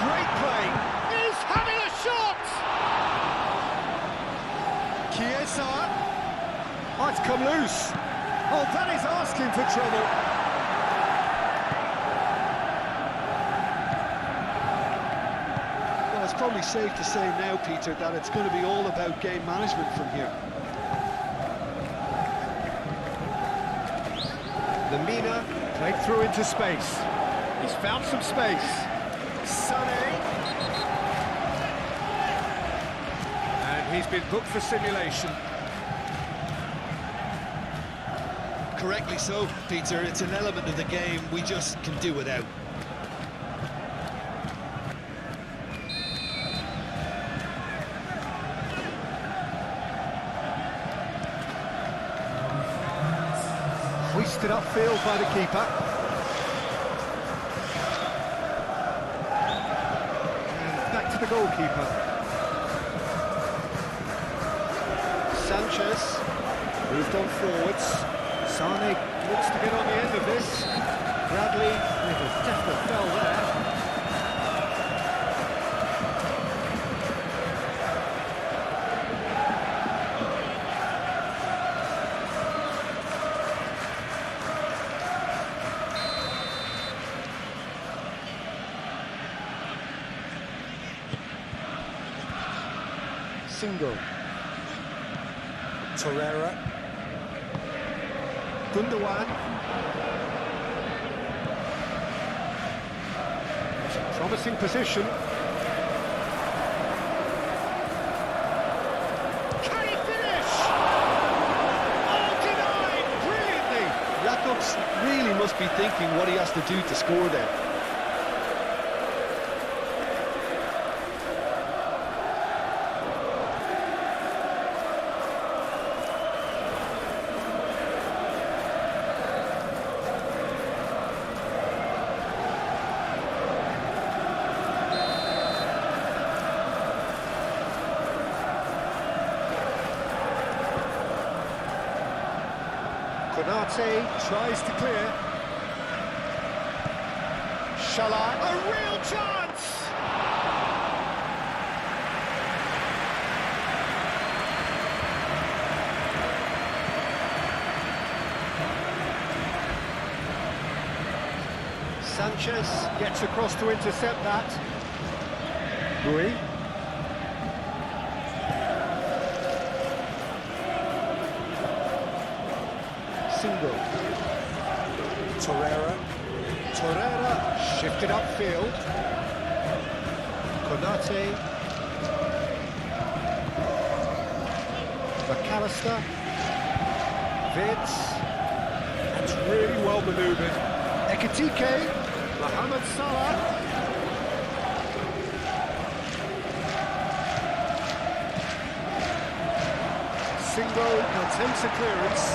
Great play! He's having a shot! Chiesa! Oh, it's come loose! Oh, that is asking for trouble! Well, it's probably safe to say now, Peter, that it's going to be all about game management from here. Lamina played through into space. He's found some space. Sané. And he's been booked for simulation. Correctly so, Peter. It's an element of the game we just can do without. Hoisted upfield by the keeper. The goalkeeper. Sanchez moved on forwards. Sané looks to get on the end of this. Bradley with a definite fell there. Single. Torreira. Gundogan. Promising position. Can he finish? Oh, denied! Brilliantly! Jakobs really must be thinking what he has to do to score there. Konate tries to clear. Shala, a real chance! Sanchez gets across to intercept that. Rui. Single. Torreira shifted upfield. Konate. McAllister. Vids. That's really well manoeuvred. Ekitike. Mohamed Salah. Single contains a clearance.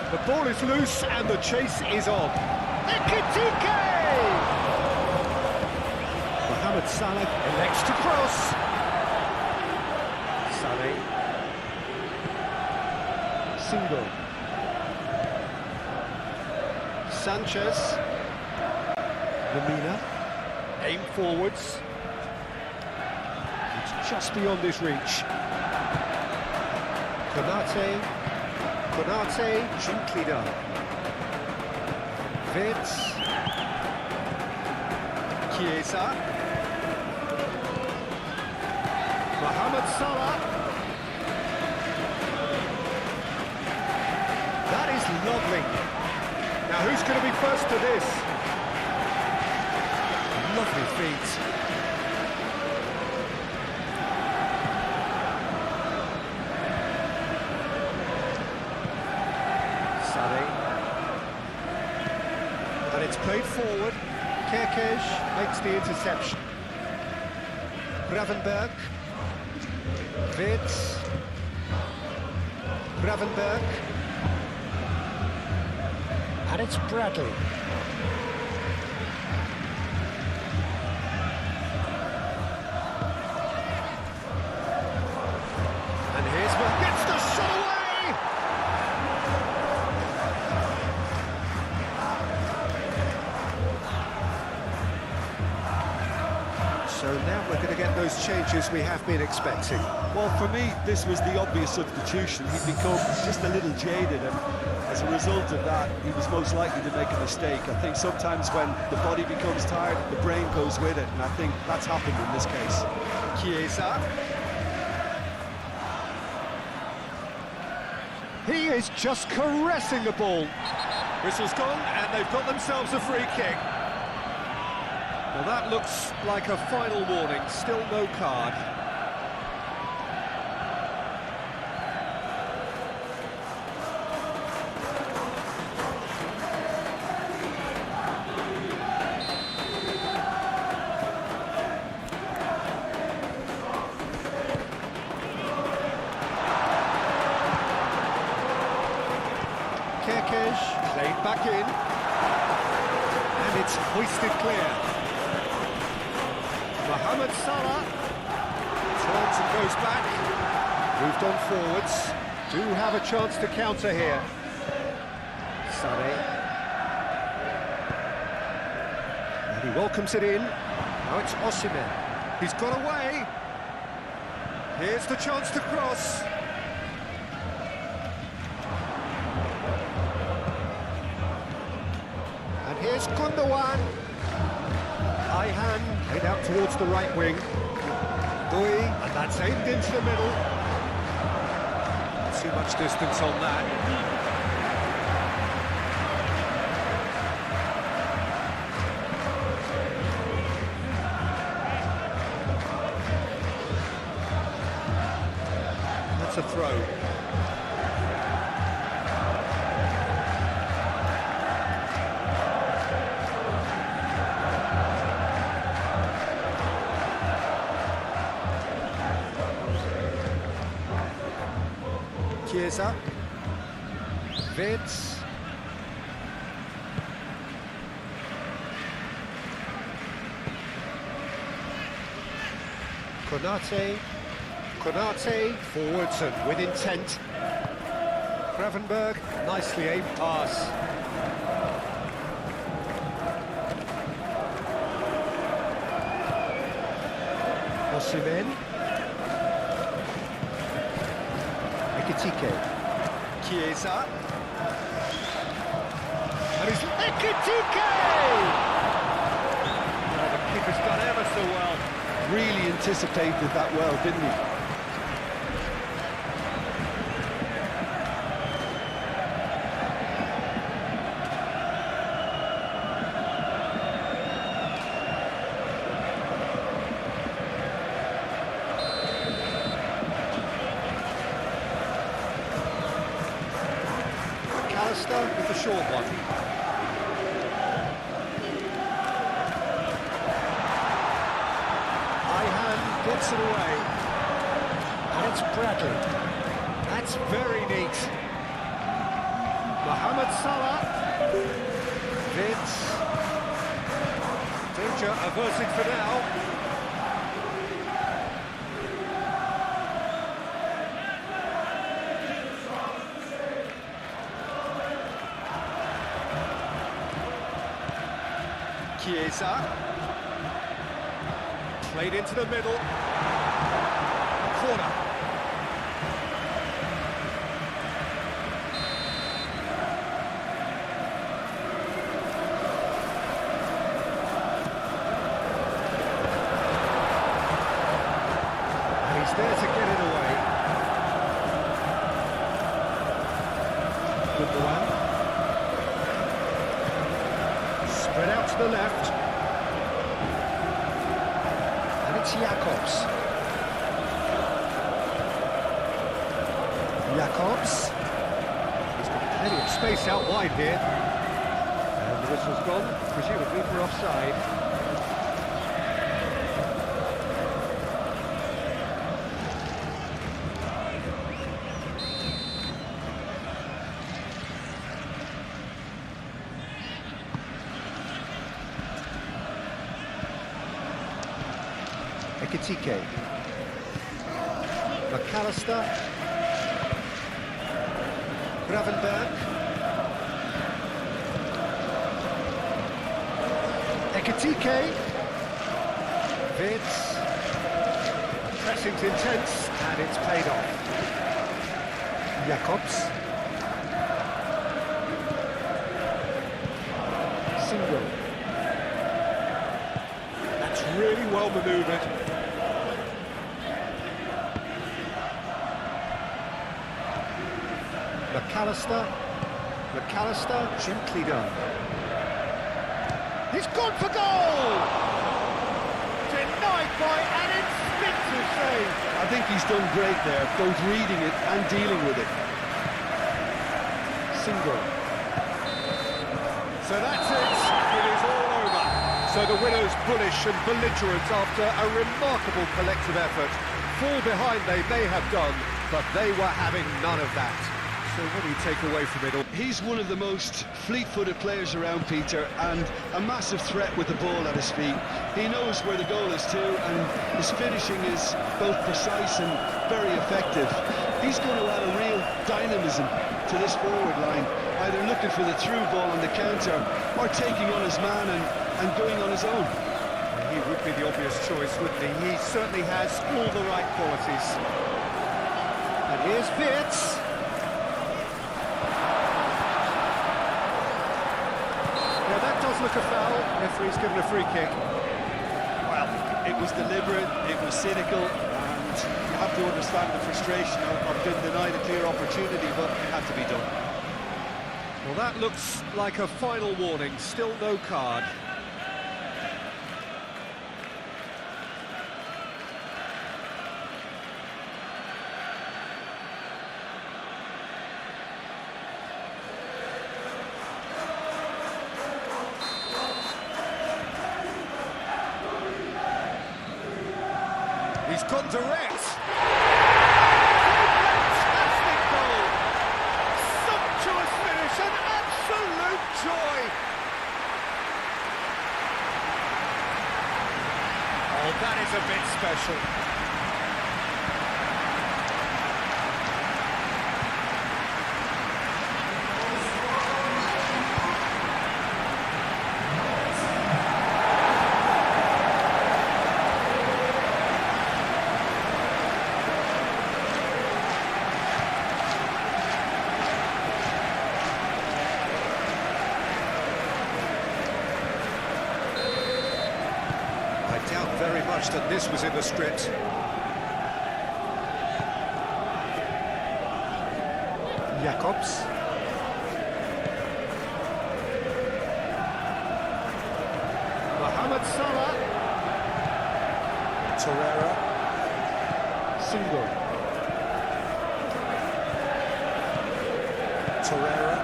The ball is loose and the chase is on. Ekitike! Mohamed Salah elects to cross. Salah. Single. Sanchez. Lamina. Aim forwards. It's just beyond his reach. Konate. Konate, gently done. Vids. Chiesa. Mohamed Salah. That is lovely. Now who's going to be first to this? Lovely feet. And it's played forward. Kerkez makes the interception. Gravenberg. Vids. Gravenberg. And it's Bradley. And here's what gets the shot away! So now we're going to get those changes we have been expecting. Well, for me, this was the obvious substitution. He'd become just a little jaded, and as a result of that, he was most likely to make a mistake. I think sometimes when the body becomes tired, the brain goes with it, and I think that's happened in this case. Chiesa. He is just caressing the ball. Whistle's gone, and they've got themselves a free kick. Well, that looks like a final warning, still no card. Kerkez played back in, and it's hoisted clear. Mohamed Salah turns and goes back, moved on forwards, do have a chance to counter here. Salah, and he welcomes it in. Now it's Osimhen, he's got away. Here's the chance to cross. And here's Gundogan. Ayhan played out towards the right wing. Bui, and that's aimed into the middle. Too much distance on that. That's a throw. Chiesa, Wirtz, Konate, forwards and with intent. Gravenberg, nicely aimed pass. Osimhen. Chiesa. And it's Ekitike! Oh, the keeper's done ever so well. Really anticipated that well, didn't he? With the short one. Ihan gets it away. And it's Bradley. That's very neat. Mohamed Salah. Vince. Danger averted for now. Chiesa, played into the middle, corner. And he's there to get it away. Good one. Spread out to the left. And it's Jakobs. He's got plenty of space out wide here. And the whistle's gone, presumably for offside. Ekitike, McAllister, Gravenberg, Ekitike, Wirtz, pressing's intense and it's paid off. Jakobs, single. That's really well manoeuvred. McAllister, gently done. He's gone for goal! Denied by an instinctive save. I think he's done great there, both reading it and dealing with it. Single. So that's it. It is all over. So the winners bullish and belligerent after a remarkable collective effort. Fall behind they may have done, but they were having none of that. So what do you take away from it all? He's one of the most fleet-footed players around, Peter, and a massive threat with the ball at his feet. He knows where the goal is too, and his finishing is both precise and very effective. He's going to add a real dynamism to this forward line, either looking for the through ball on the counter or taking on his man and going on his own. He would be the obvious choice, wouldn't he? He certainly has all the right qualities. And here's Wirtz. Look a foul, referee's given a free kick. Well, It was deliberate, it was cynical, and you have to understand the frustration of being denied a clear opportunity, but it had to be done. Well, that looks like a final warning, still no card. He's gone direct. Fantastic goal. Sumptuous finish, an absolute joy. Oh, that is a bit special. I doubt very much that this was in the script. Jacobs. Mohamed Salah. Torreira. Single. Torreira.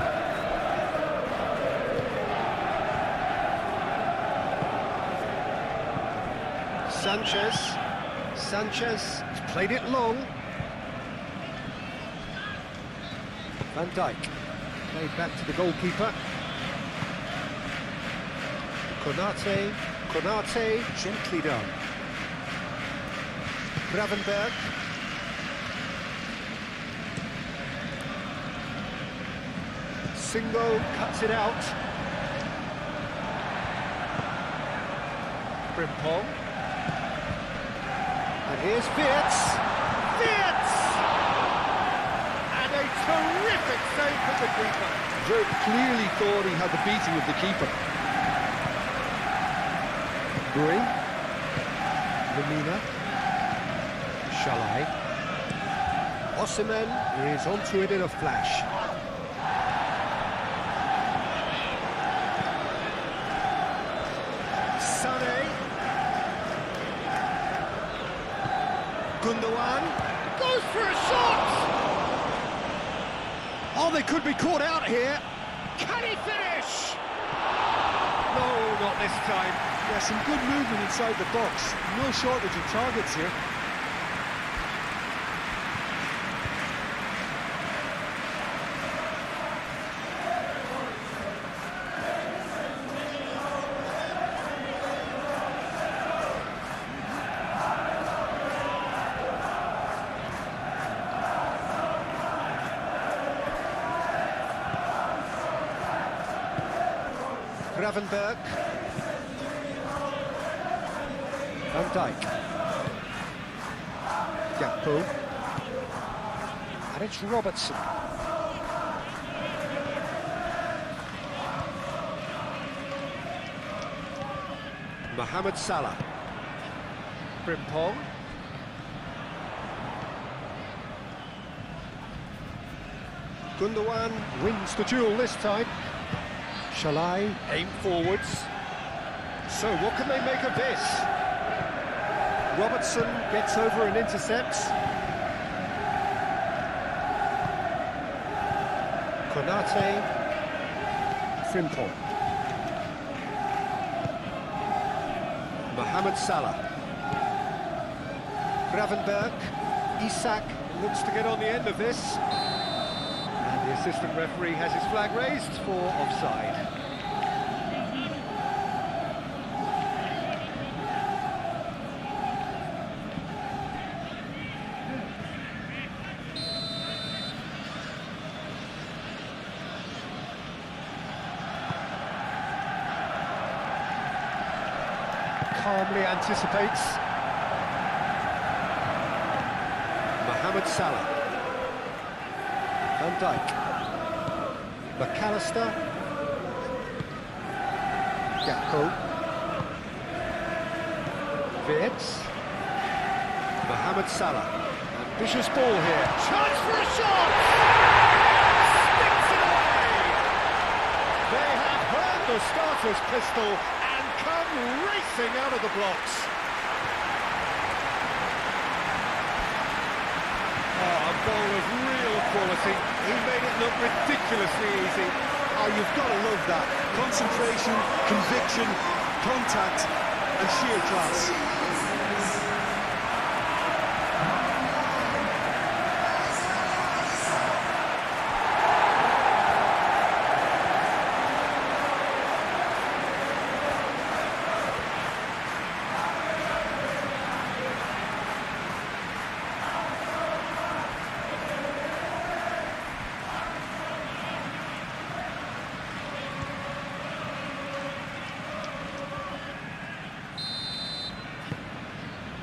Sanchez has played it long. Van Dijk played back to the goalkeeper. Konate gently done. Gravenberg. Singo cuts it out. Frimpong. And here's Wirtz. And a terrific save from the keeper. Very clearly thought he had the beating of the keeper. Gray. Lemina. Shalai. Osimhen is onto it in a flash. Sané. Gundogan goes for a shot! Oh, they could be caught out here. Can he finish? No, not this time. Yeah, some good movement inside the box. No shortage of targets here. Gravenberg. Van Dijk. Gakpo. And it's Robertson. Mohamed Salah. Frimpong. Gundogan wins the duel this time. Shalai aim forwards. So what can they make of this? Robertson gets over and intercepts. Konate. Frimpong. Mohamed Salah. Gravenberg. Isak looks to get on the end of this. And the assistant referee has his flag raised for offside. Calmly anticipates. Mohamed Salah. Van Dijk. McAllister. Gakpo. Wirtz. Mohamed Salah. Ambitious ball here. Chance for a shot! Sticks it away! They have heard the starter's pistol and come racing out of the blocks. Oh, a goal of real quality. He made it look ridiculously easy. Oh, you've got to love that. Concentration, conviction, contact and sheer class.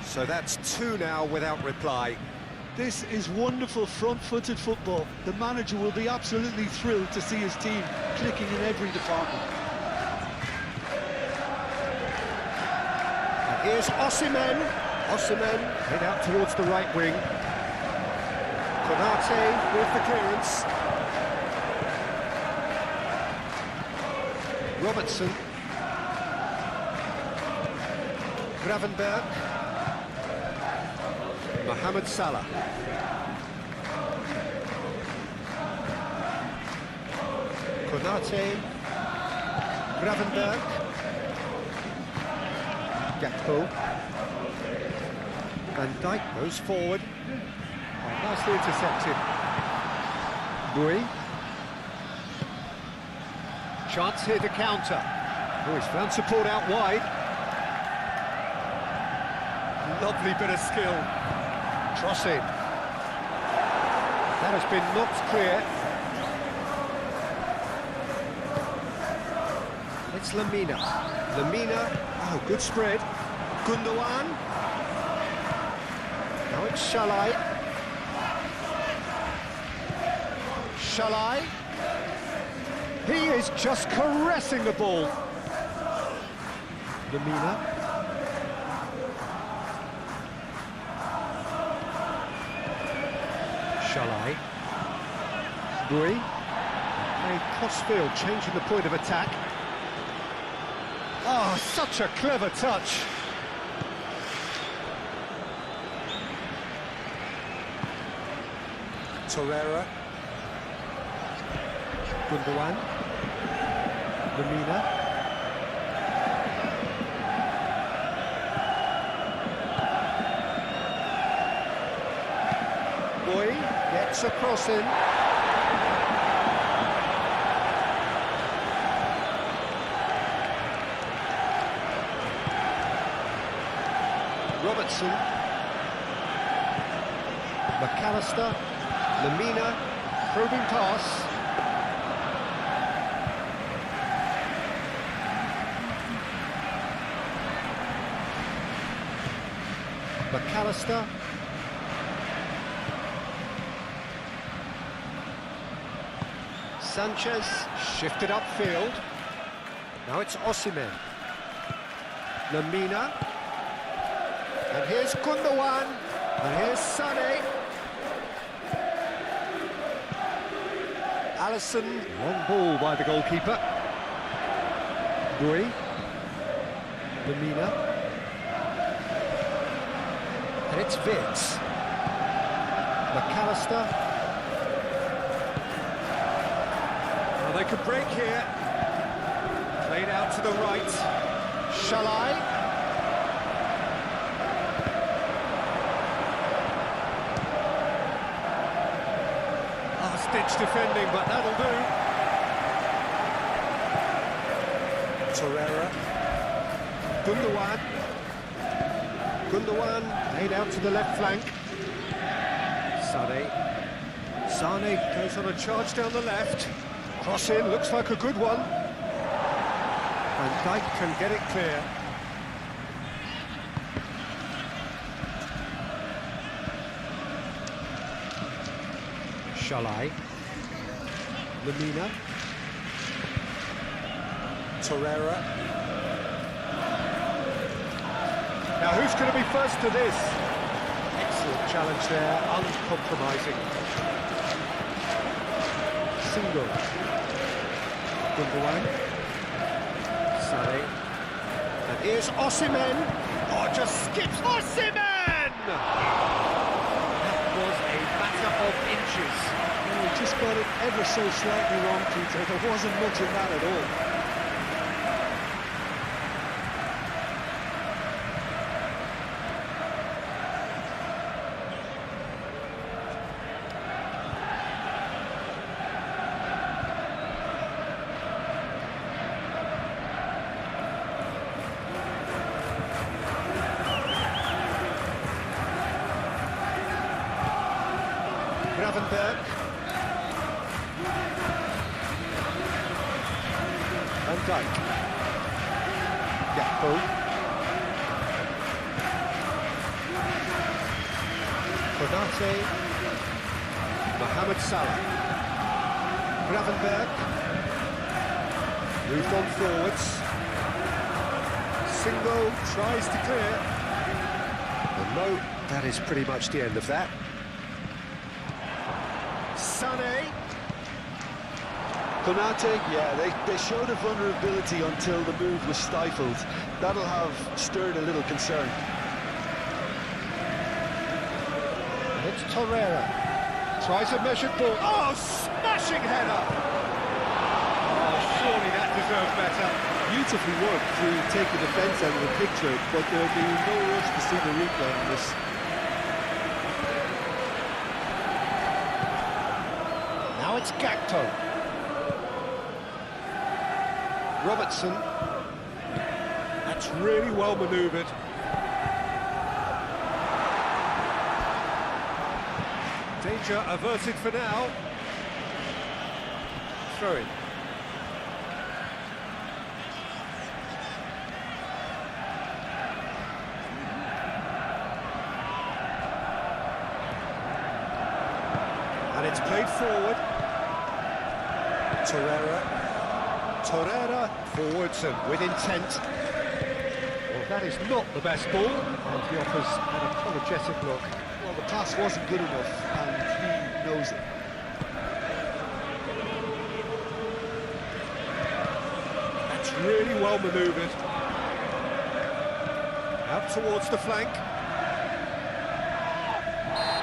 So that's 2 now without reply. This is wonderful front-footed football. The manager will be absolutely thrilled to see his team clicking in every department. And here's Osimhen. Osimhen head out towards the right wing. Konate with the clearance. Robertson. Gravenberg. Mohamed Salah. Konate. Gravenberg. Gakpo. Van Dijk goes forward. Oh, nicely intercepted. Bui. Chance here to counter. Oh, he's found support out wide. Lovely bit of skill. Crossing. That has been knocked clear. It's Lamina. Lamina. Oh, good spread. Gundogan. Now it's Shalai. Shalai. He is just caressing the ball. Lamina. Shalai. Bui. Playing cross-field, changing the point of attack. Oh, such a clever touch. Torreira. Gundogan. Lamina. Bui gets a cross in. Robertson. McAllister. Lamina. Probing pass. McAllister. Sanchez shifted upfield. Now it's Osimhen. Lamina. And here's Gundogan. And here's Sané. Alisson. Long ball by the goalkeeper. Bui. Lamina. And it's Wirtz. McAllister. Well, they could break here. Played out to the right. Shalai. Ditch defending, but that'll do. Torreira. Gundogan. Gundogan laid out to the left flank. Sané. Sané goes on a charge down the left. Cross in, looks like a good one. And Dijk can get it clear. Shalai. Lamina. Torreira. Now who's going to be first to this? Excellent challenge there, uncompromising. Single. Gundogan. Sané. And here's Osimhen. Oh, just skips Osimhen! That was a matter of inches. Oh, he just got it ever so slightly wrong, Peter. There wasn't much in that at all. Gravenberg. Van Dijk. Gakpo. Konate. Mohamed Salah. Gravenberg. Moved on forwards. Single tries to clear. And no, that is pretty much the end of that. Sané. Konate, yeah, they showed a vulnerability until the move was stifled. That'll have stirred a little concern. And it's Torreira. Tries a measured ball. Oh, smashing header! Oh, surely that deserved better. Beautifully worked to take the defence out of the picture, but there'll be no rush to see the replay on this. Now it's Gakpo. Robertson. That's really well manoeuvred. Danger averted for now. Throw in. And it's played forward. Torreira forwards and with intent. Well, that is not the best ball, and he offers an apologetic look. Well, the pass wasn't good enough, and he knows it. That's really well manoeuvred. Out towards the flank.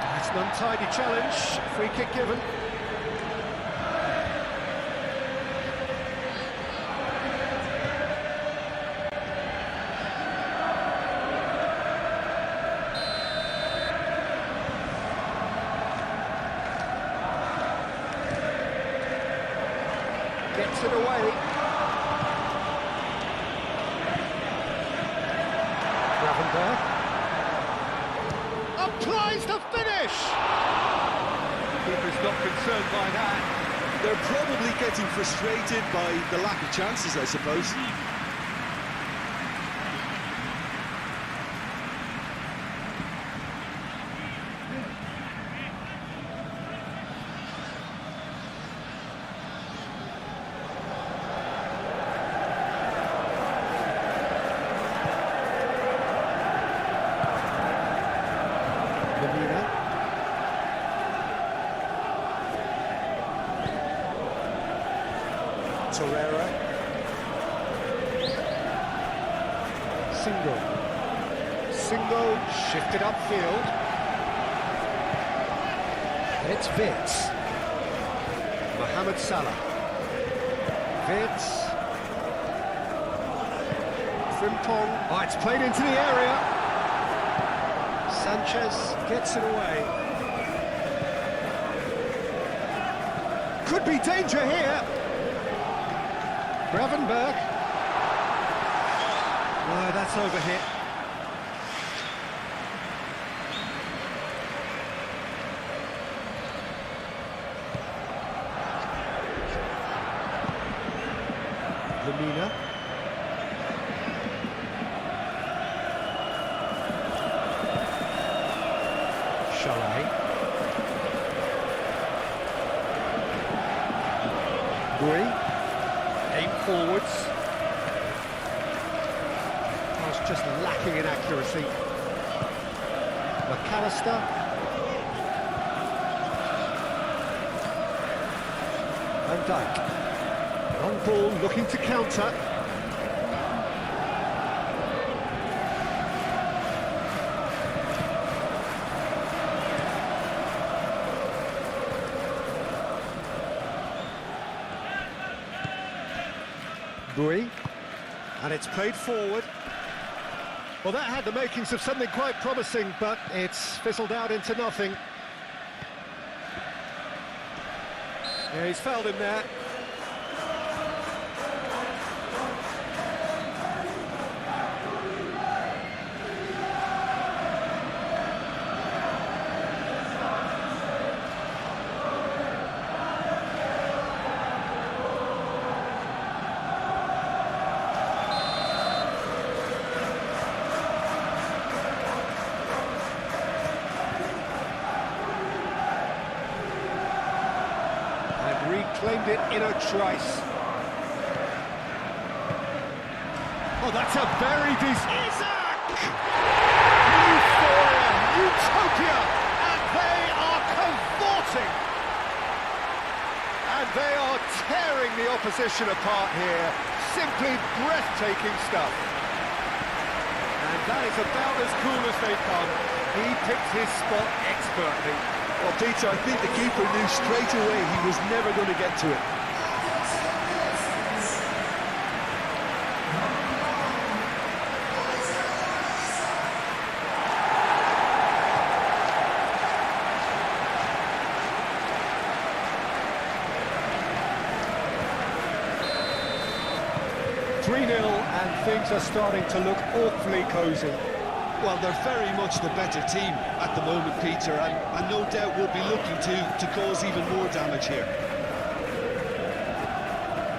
That's an untidy challenge. Free kick given. Gets it away. Gravenberg. Applies the finish! Keeper's not concerned by that. They're probably getting frustrated by the lack of chances, I suppose. Torreira. Single, shifted upfield. And it's Wirtz. Mohamed Salah. Wirtz. Frimpong. Oh, it's played into the area. Sanchez gets it away. Could be danger here. Gravenberg. Oh, that's overhit. Lemina. Chalet. Gui. Aim forwards. Pass just lacking in accuracy. McAllister. Van Dijk. Long ball, looking to counter. Bui, and it's played forward. Well, that had the makings of something quite promising, but it's fizzled out into nothing. Yeah, he's fouled him there. Reclaimed it in a trice. Oh, that's a very decent... Isak! Euphoria, utopia, and they are cavorting. And they are tearing the opposition apart here. Simply breathtaking stuff. And that is about as cool as they come. He picked his spot expertly. Well, Peter, I think the keeper knew straight away he was never going to get to it. And things are starting to look awfully cosy. Well, they're very much the better team at the moment, Peter, and no doubt will be looking to cause even more damage here.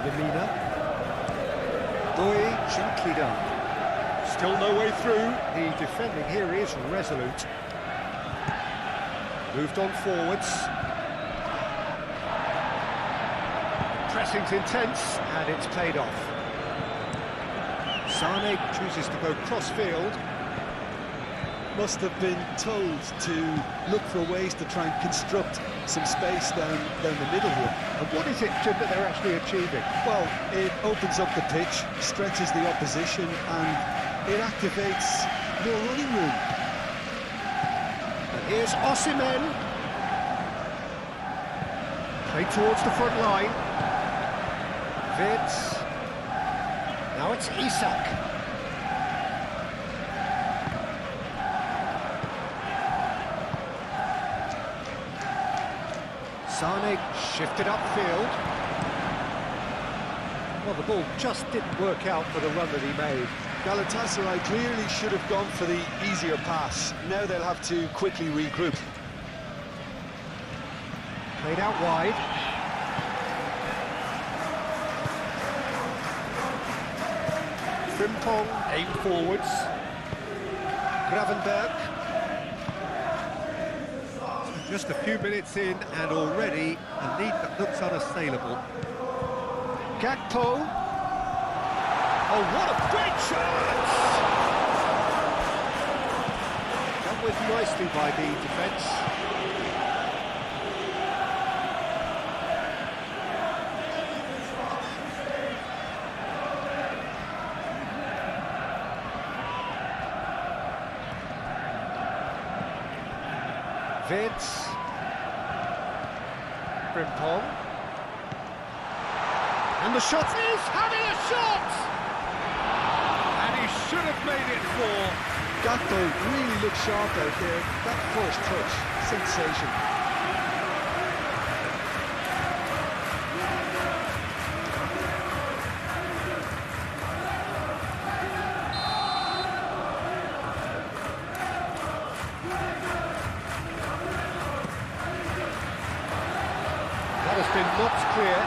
Lemina. Bui, gently done. Still no way through. The defending here is resolute. Moved on forwards. Pressing's intense, and it's played off. Sane chooses to go cross-field. Must have been told to look for ways to try and construct some space down the middle here. And what is it, Jim, that they're actually achieving? Well, it opens up the pitch, stretches the opposition, and it activates more running room. And here's Osimhen. Played towards the front line. Vids. Now it's Isak. Sane shifted upfield. Well, the ball just didn't work out for the run that he made. Galatasaray clearly should have gone for the easier pass. Now they'll have to quickly regroup. Played out wide. Frimpong, aim forwards. Gravenberg. Just a few minutes in, and already a lead that looks unassailable. Gakpo. Oh, what a great chance! Dealt with nicely by the defence. Vids. Frimpong. And the shot is having a shot! And he should have made it four. Gakpo really looked sharp out there. That first touch, sensation. Has been knocked clear.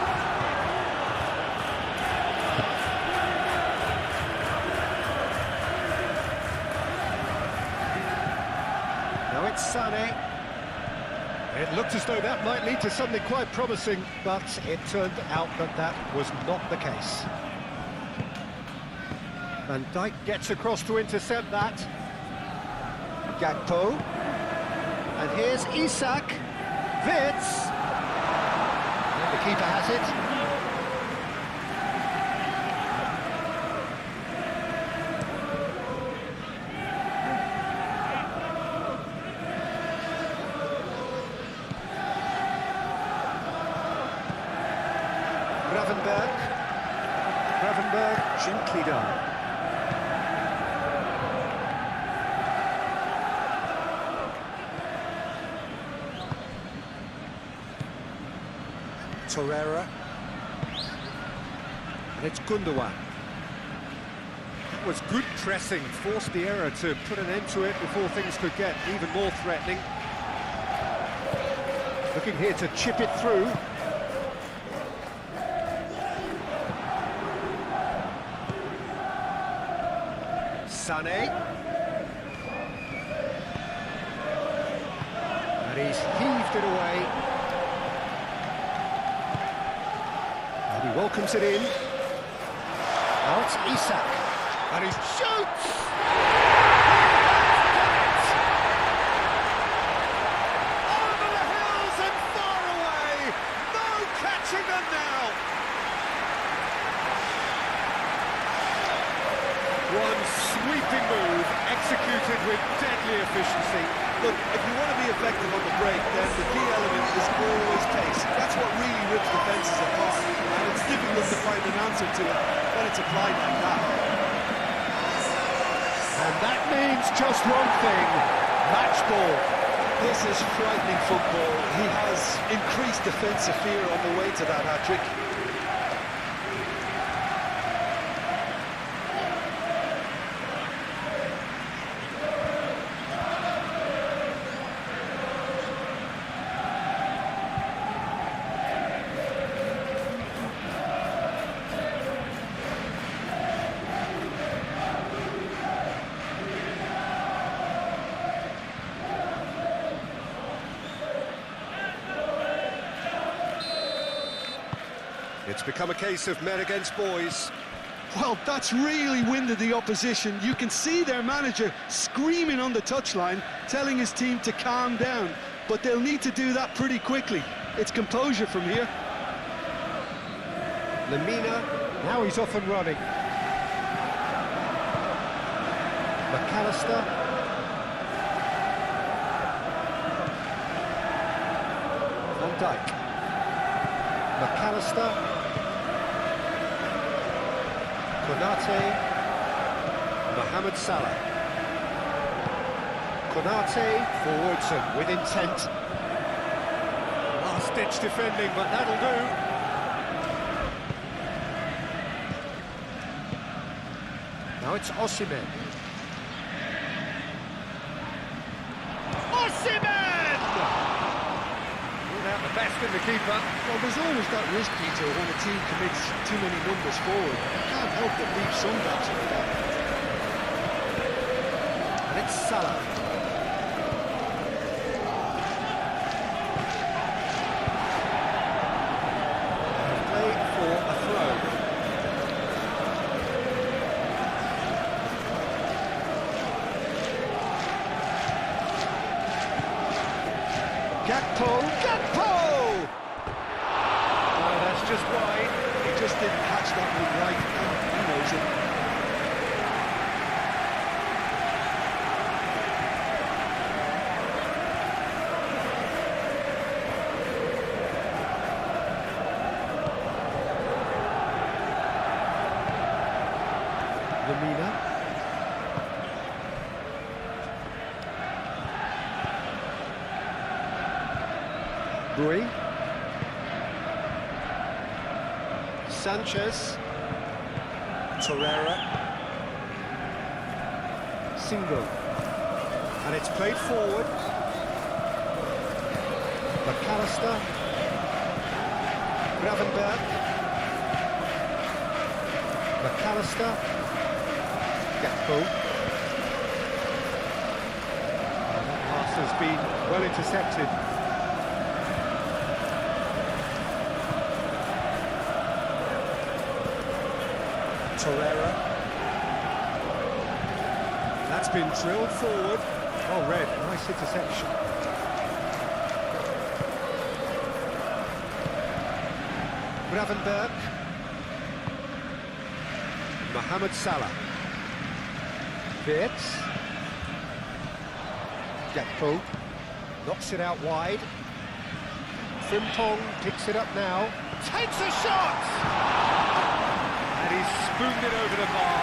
Now it's Sane. It looked as though that might lead to something quite promising, but it turned out that that was not the case. And Dijk gets across to intercept that. Gakpo. And here's Isak. Wirtz. And the keeper has it. Gravenberg, gently done. Torreira. And it's Gundogan. That was good pressing, forced the error to put an end to it before things could get even more threatening. Looking here to chip it through. Sané. And he's heaved it away. And he welcomes it in. Now it's Isak. And he shoots! Over the hills and far away! No catching them now! One sweeping move, executed with deadly efficiency. Look, if you want to be effective on the break, then the key element is always pace. That's what really rips defences apart, and it's difficult to find an answer to it when it's applied like that. And that means just one thing, match ball. This is frightening football. He has increased defensive fear on the way to that hat-trick. It's become a case of men against boys. Well, that's really winded the opposition. You can see their manager screaming on the touchline, telling his team to calm down. But they'll need to do that pretty quickly. It's composure from here. Lemina, now he's off and running. McAllister. Van Dijk. McAllister. Konate. Mohamed Salah. Konate forwards and with intent. Last-ditch defending, but that'll do. Now it's Osimhen. Osimhen! Without the best in the keeper. Well, there's always that risk, Peter, when a team commits too many numbers forward. You can't help but leave some gaps in the back. And it's Salah. Play for a throw. Gakpo! Oh, that's just wide. He just didn't catch that one right, and he knows it. Lemina. Bui. Sanchez. Torreira. Single. And it's played forward. McAllister. Gravenberg. McAllister. Gakpo. That pass has been well intercepted. Torreira. That's been drilled forward. Oh, Red, nice interception. Gravenberg. Mohamed Salah. Wirtz. Gakpo. Knocks it out wide. Frimpong picks it up now. Takes a shot! And he's spooned it over the bar.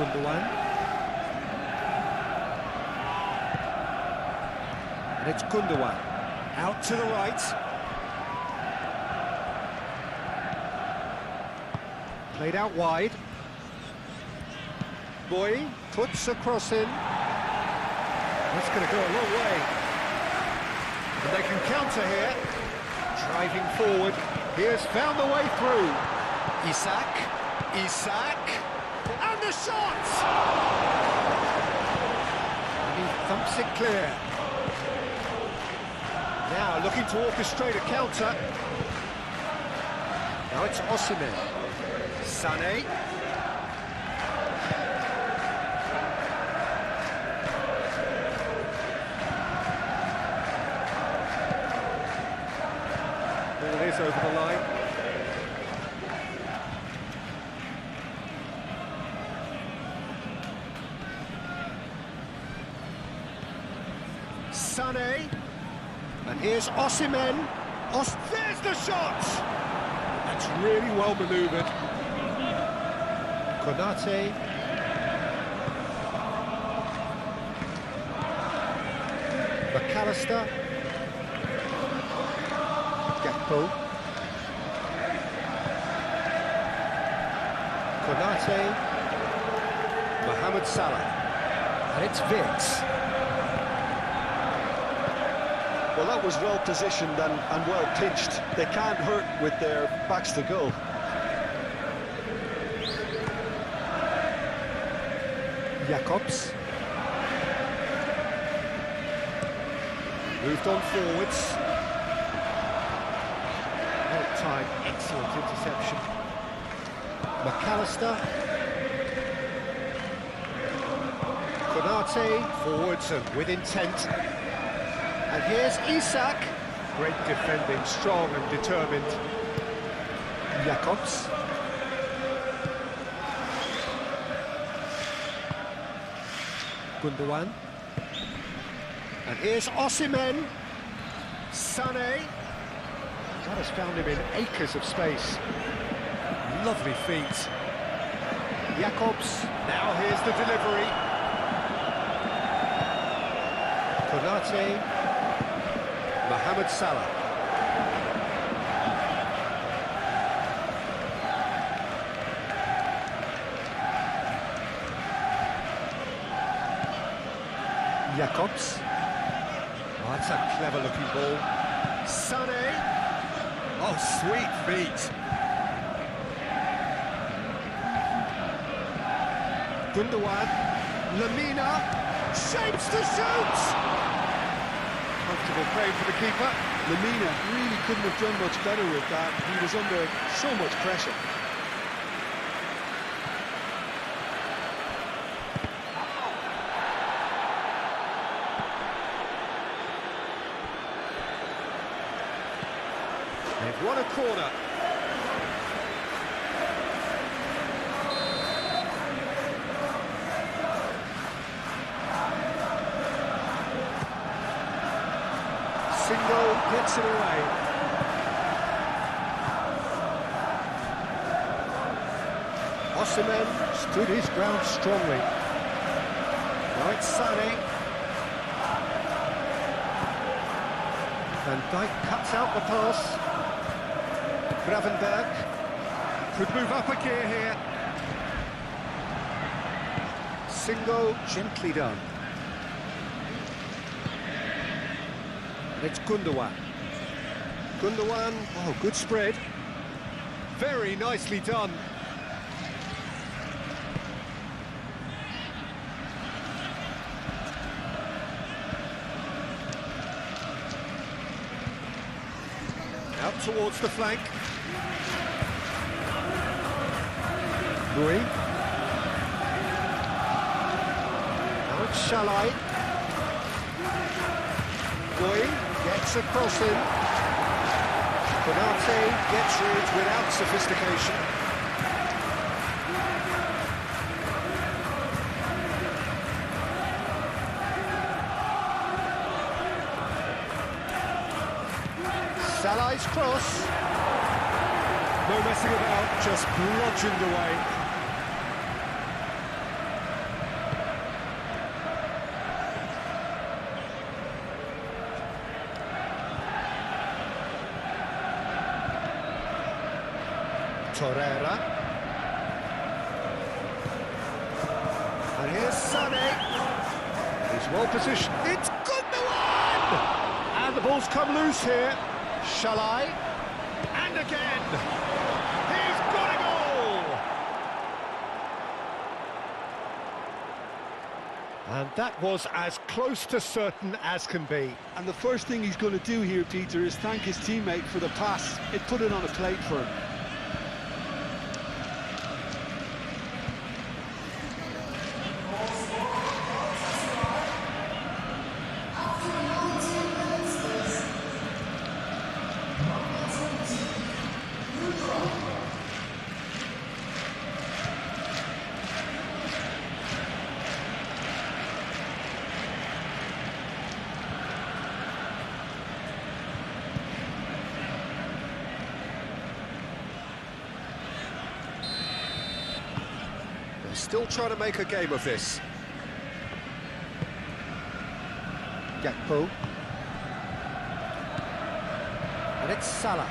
Gundogan. And it's Gundogan. Out to the right. Played out wide. Boy puts a cross in. That's going to go a long way. And they can counter here. Driving forward. He has found a way through. Isak. And the shot! And he thumps it clear. Now looking to orchestrate a counter. Now it's Osimhen. Sané. Ball is over the line. Sané, and here's Osimhen. There's the shot! That's really well manoeuvred. Konate. McAllister. Gakpo. Konate. Mohamed Salah. And it's Wirtz. Well, that was well positioned and well pitched. They can't hurt with their backs to goal. Jacobs. Moved on forwards. Well timed, excellent interception. McAllister. Konate, forwards and with intent. And here's Isak. Great defending, strong and determined. Jacobs. Gundogan. And here's Osimhen. Sané. That has found him in acres of space. Lovely feet. Jacobs. Now here's the delivery. Konate. Mohamed Salah. Jacobs. Oh, that's a clever-looking ball. Sané. Oh, sweet feet. Gundogan. Lamina. Shapes to shoot! Comfortable play for the keeper. Lamina really couldn't have done much better with that. He was under so much pressure. They've won a corner. Single gets it away. Osimhen stood his ground strongly. Now it's Sané. Van Dijk cuts out the pass. Gravenberg could move up a gear here. Single gently done. And it's Gundogan. Gundogan, oh, good spread. Very nicely done. Out towards the flank. Rui. Now it's Shalai. Rui gets a cross in. Konate gets rid without sophistication. Salah's cross. No messing about, just bludgeoned away. Torreira. And here's Sané. He's well positioned. It's Gundogan! And the ball's come loose here. Shalai, and again, he's got a goal! And that was as close to certain as can be. And the first thing he's going to do here, Peter, is thank his teammate for the pass. It put it on a plate for him. Still trying to make a game of this. Gakpo. And it's Salah.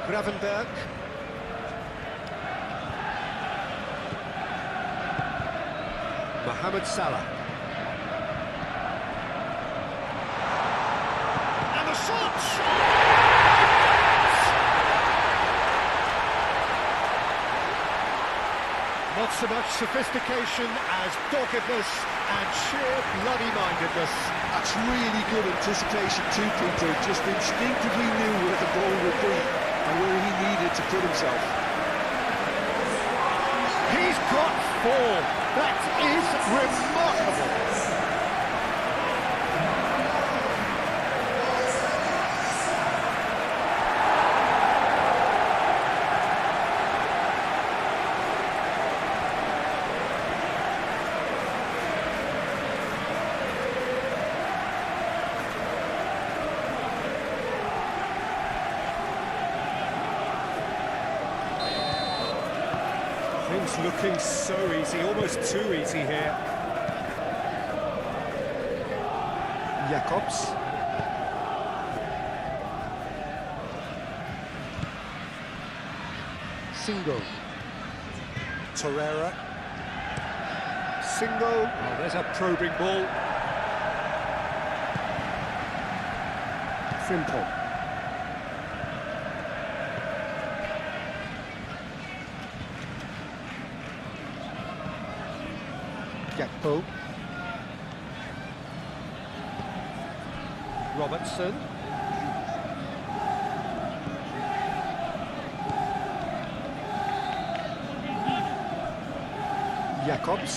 Gravenberg. Mohamed Salah. And the shot! Not so much sophistication as doggedness and sheer bloody-mindedness. That's really good anticipation too, Peter. Just instinctively knew where the ball would be and where he needed to put himself. He's got form. That is remarkable. Things looking so easy, almost too easy here. Jacobs. Singo. Torreira. Singo. Oh, there's a probing ball. Frimpong. Gakpo. Robertson. Jacobs.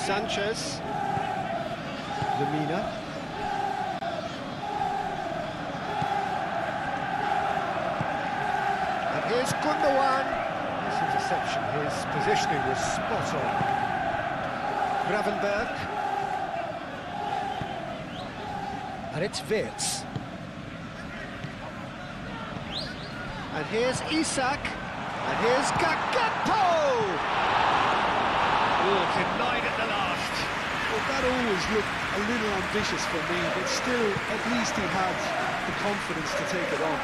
Sanchez. Lemina. And here's Gundogan. This interception, his positioning was spot on. Gravenberg. And it's Wirtz. And here's Isak. And here's Gakpo! Oh, denied at the last. Well, that always looked a little ambitious for me, but still, at least he had the confidence to take it on.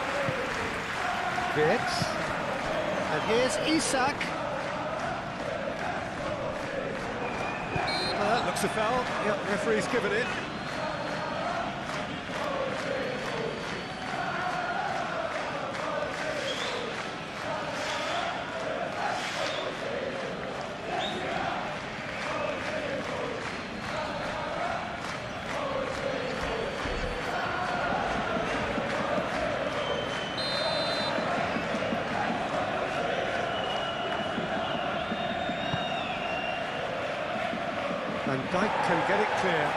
Wirtz. And here's Isak. books a foul. Yep, referee's given it. And Dijk can get it clear.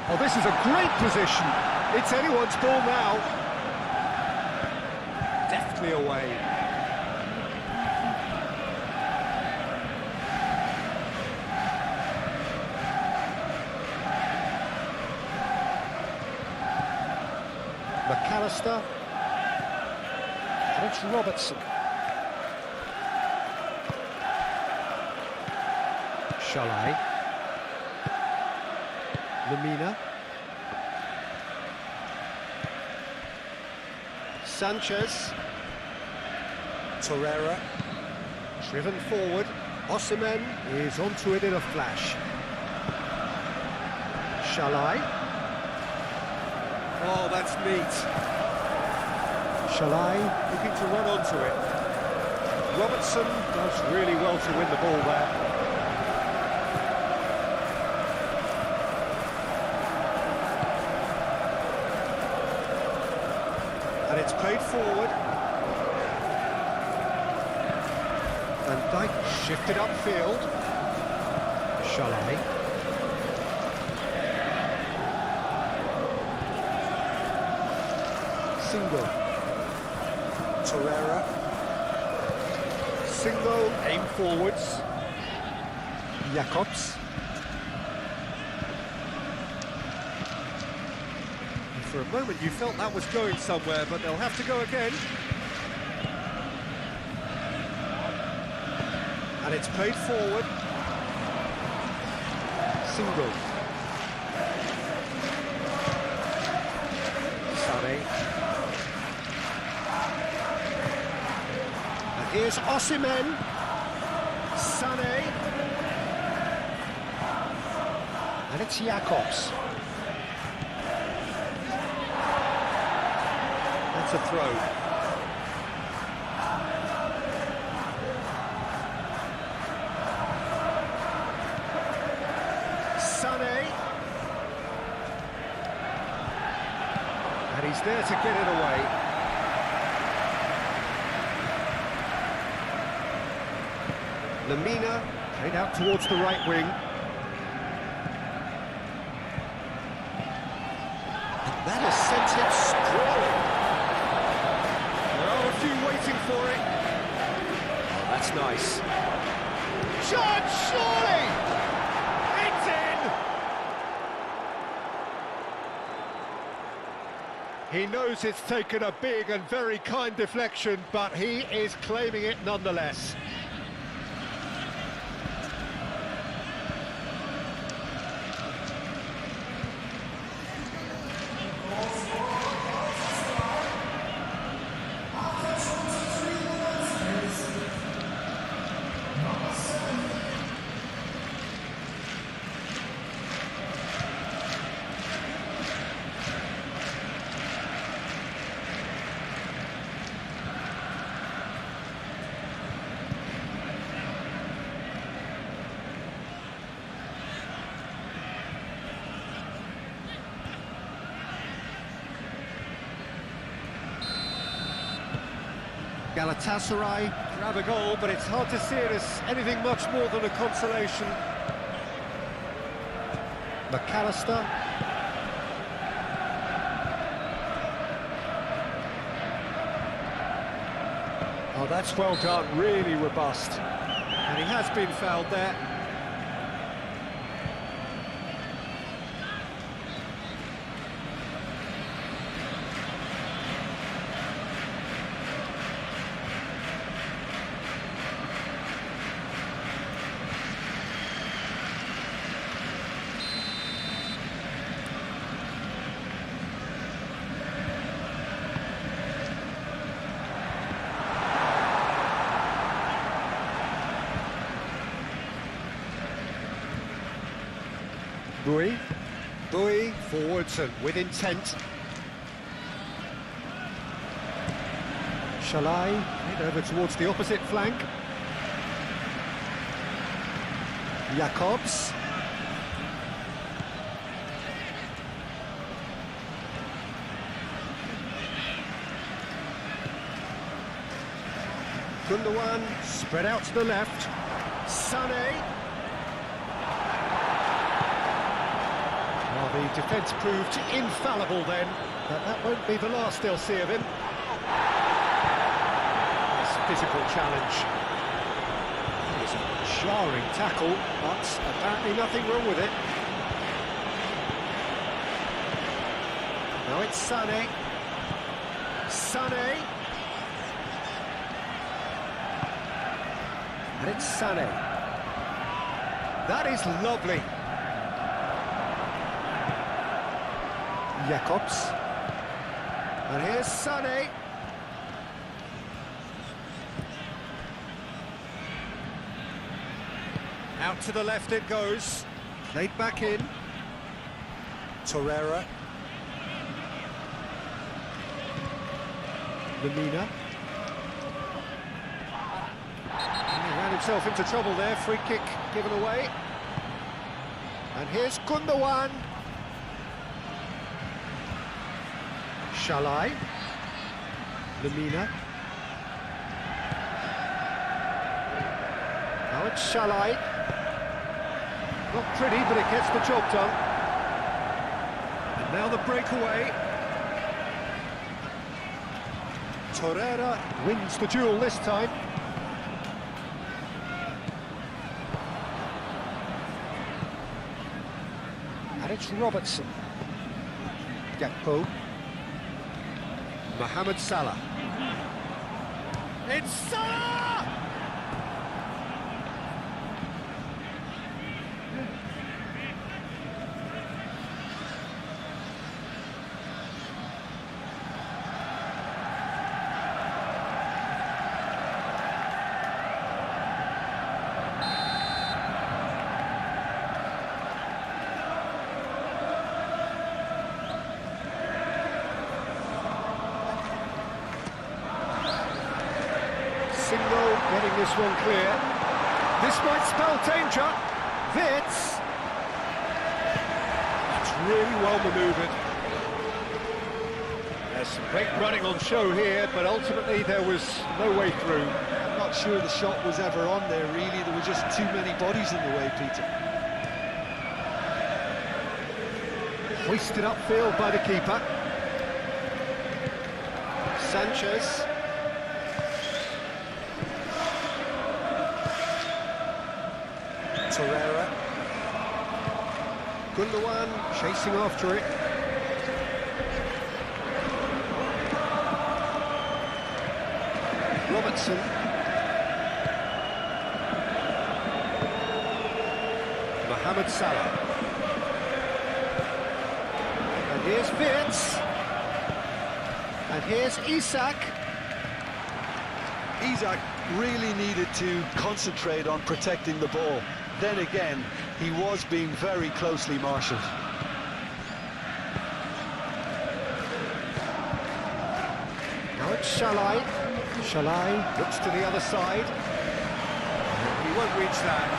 Oh, this is a great position. It's anyone's ball now. Deftly away. McAllister, and it's Robertson. Shalai, Lamina, Sanchez, Torreira, driven forward. Osimhen is onto it in a flash. Shalai. Oh, that's neat. Shalai looking to run onto it. Robertson does really well to win the ball there. And it's played forward. And Dijk shifted upfield. Shalai. Single. Torreira. Single, aim forwards. Jacobs. And for a moment you felt that was going somewhere, but they'll have to go again. And it's played forward. Single. Here's Osimhen, Sané, and it's Jacobs. That's a throw. Sané, and he's there to get it away. Lamina played out towards the right wing. And that has sent him sprawling. There are a few waiting for it. Oh, that's nice. Shot, surely! It's in! He knows it's taken a big and very kind deflection, but he is claiming it nonetheless. Galatasaray grab a goal, but it's hard to see it as anything much more than a consolation. McAllister. Oh, that's well done, really robust. And he has been fouled there. Bui. Bui forwards and with intent. Shalai head over towards the opposite flank. Jacobs. Gundogan spread out to the left. Sané. Well, the defence proved infallible then, but that won't be the last they'll see of him. Nice physical challenge. It was a jarring tackle, but apparently nothing wrong with it. Now it's Sané. Sané. And it's Sané. That is lovely. Jacobs. And here's Sané. Out to the left it goes. Played back in. Torreira. Lemina. He ran himself into trouble there. Free kick given away. And here's Gundogan. Shalai. Lemina. Now it's Shalai. Not pretty, but it gets the job done. And now the breakaway. Torreira wins the duel this time. And it's Robertson. Gakpo. Mohamed Salah. It's Salah! Single getting this one clear. This might spell danger. Vitz. It's really well manoeuvred. There's some great running on show here, but ultimately there was no way through. I'm not sure the shot was ever on there, really. There were just too many bodies in the way, Peter. Hoisted upfield by the keeper. Sanchez. Torreira. Gundogan chasing after it. Robertson. Mohamed Salah. And here's Vitz. And here's Isak. Isak really needed to concentrate on protecting the ball. Then again, he was being very closely marshalled. Now it's Shalai. Shalai looks to the other side. He won't reach that.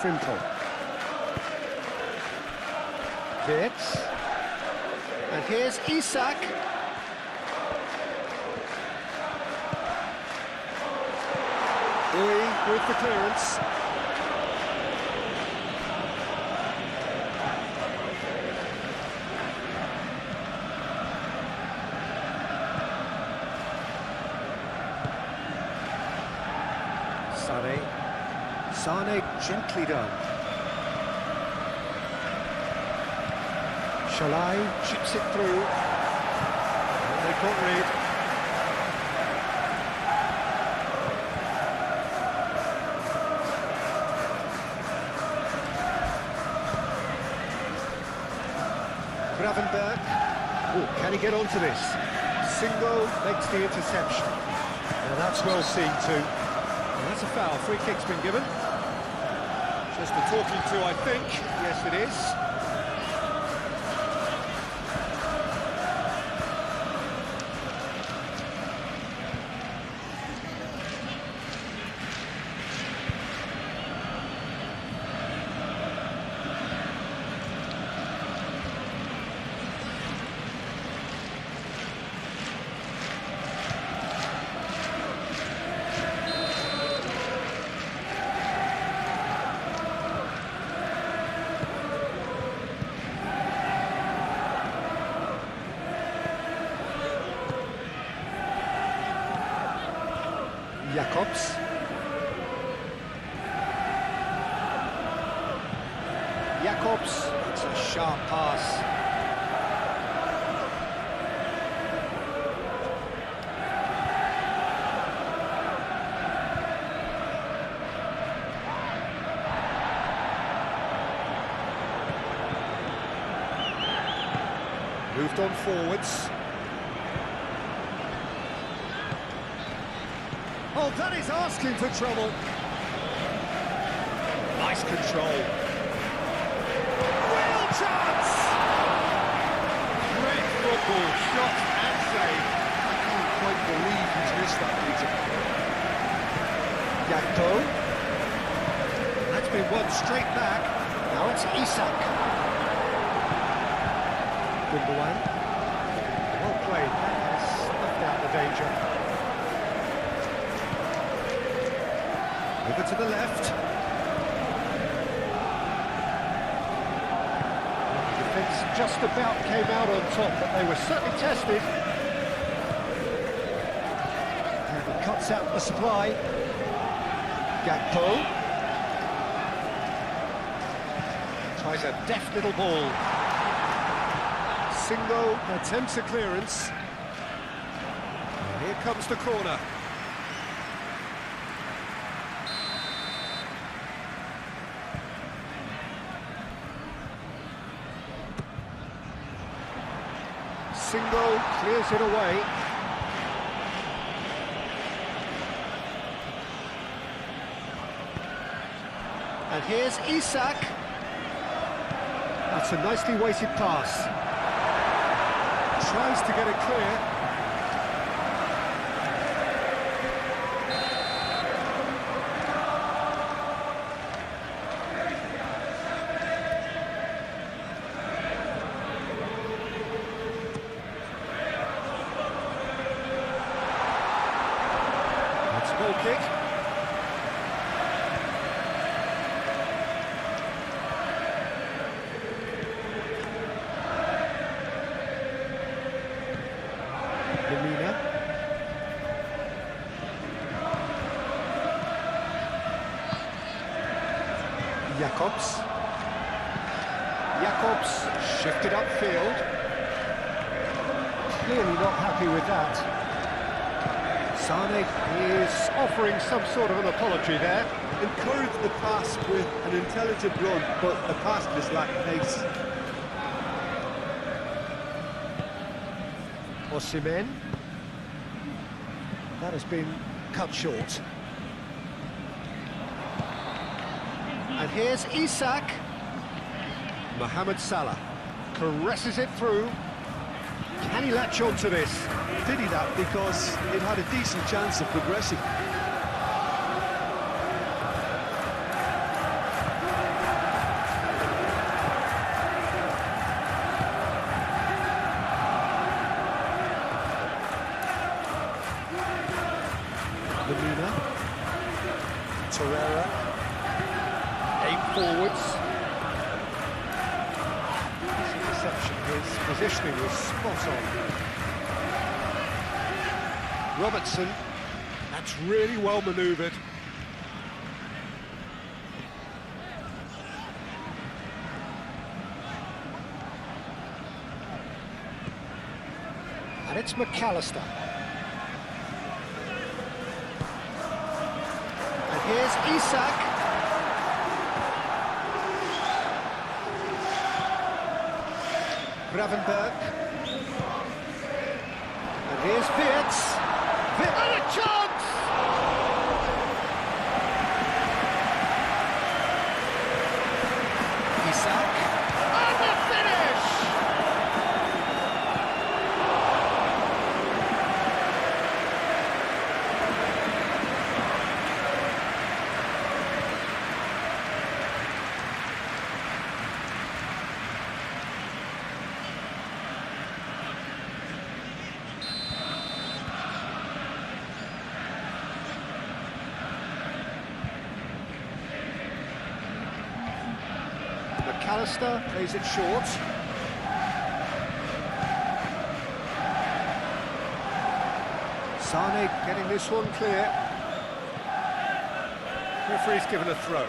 Frimpong. Vitz. And here's Isak. Bui with the clearance. Sané. Sané gently done. Shalai chips it through. And they can't read. Gravenberg. Oh, can he get onto this? Singo makes the interception. Now that's well seen too. And that's a foul. Free kick's been given. Just a talking to, I think. Yes, it is. Jacobs. Jacobs, it's a sharp pass. Moved on forwards. Oh, that is asking for trouble. Nice control. Real chance! Great football, shot and save. I can't quite believe he's missed that, Peter. Gakpo. That's been won straight back. Now it's Isak. Gundogan. Well played. Has snuffed out the danger. Over to the left. The defence just about came out on top, but they were certainly tested. And he cuts out the supply. Gakpo. Tries a deft little ball. Singo attempts a clearance. And here comes the corner. Singo clears it away. And here's Isak. That's a nicely weighted pass. Tries to get it clear. Goal kick. Lemina. Jacobs. Jacobs shifted upfield. Clearly not happy with that. Sane is offering some sort of an apology there. Encouraged the pass with an intelligent run, but the pass just lacked pace. Osimhen. That has been cut short. And here's Isak. Mohamed Salah caresses it through. Can he latch on to this? Did he that? Because it had a decent chance of progressing. Lemina. Torreira. 8 forwards. His interception, his positioning was spot on. Robertson, that's really well manoeuvred. And it's McAllister. And here's Isak. Gravenberg. And Here's Wirtz. And a chance! Isak. And the finish! McAllister plays it short. Sane getting this one clear. Referee's given a throw.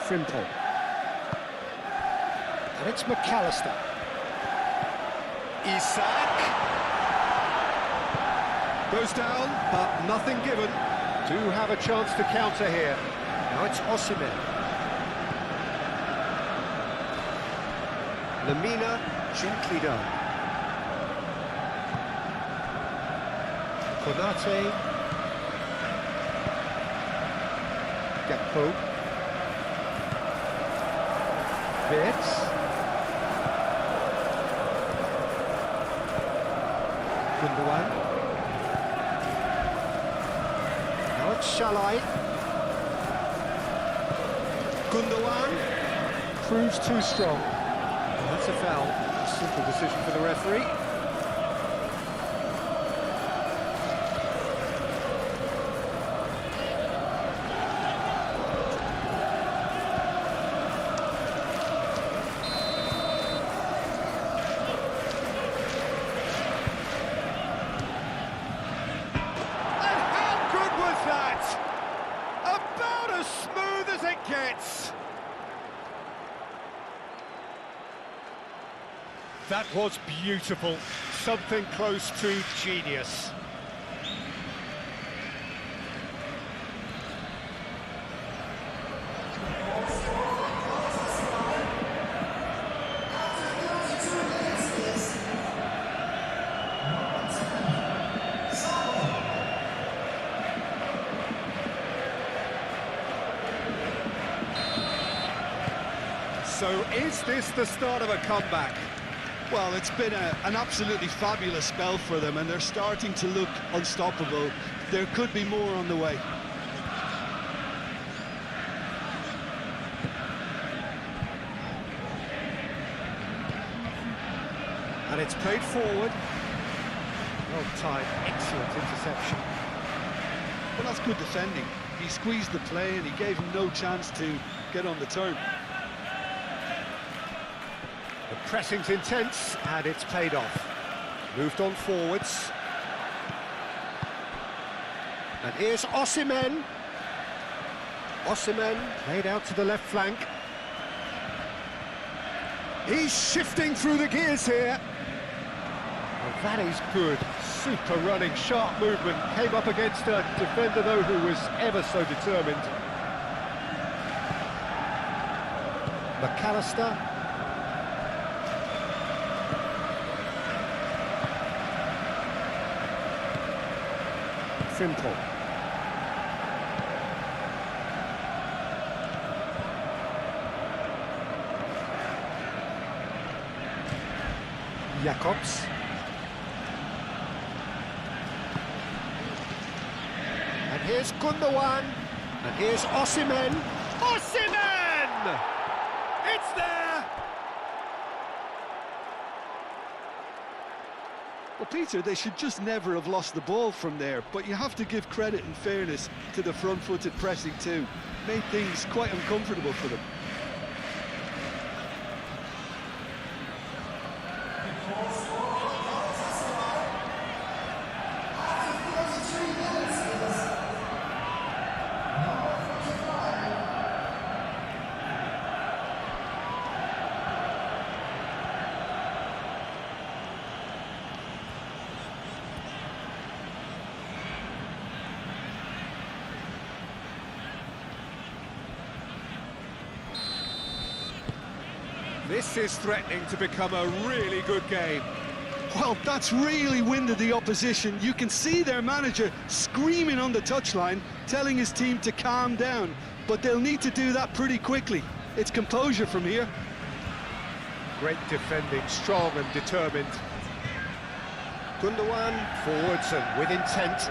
Frimpong. And it's McAllister. Isak. Goes down, but nothing given. Do have a chance to counter here. Now it's Osimhen. Lamina, gently done. Konate. Gakpo. Wirtz. Gundogan. Shalai. Gundogan proves too strong. And that's a foul. Simple decision for the referee. That was beautiful, something close to genius. So is this the start of a comeback? Well, it's been an absolutely fabulous spell for them, and they're starting to look unstoppable. There could be more on the way. And it's played forward. Well timed, excellent interception. Well, that's good defending. He squeezed the play and he gave him no chance to get on the turn. The pressing's intense, and it's paid off. Moved on forwards. And here's Osimhen. Osimhen played out to the left flank. He's shifting through the gears here. Well, that is good. Super running, sharp movement. Came up against a defender, though, who was ever so determined. McAllister. Frimpong. Jacobs. And here's Gundogan. And here's Osimhen. Osimhen! It's there! Well, Peter, they should just never have lost the ball from there, but you have to give credit and fairness to the front-footed pressing too. Made things quite uncomfortable for them. This is threatening to become a really good game. Well, that's really winded the opposition. You can see their manager screaming on the touchline, telling his team to calm down. But they'll need to do that pretty quickly. It's composure from here. Great defending, strong and determined. Gundogan forwards and with intent.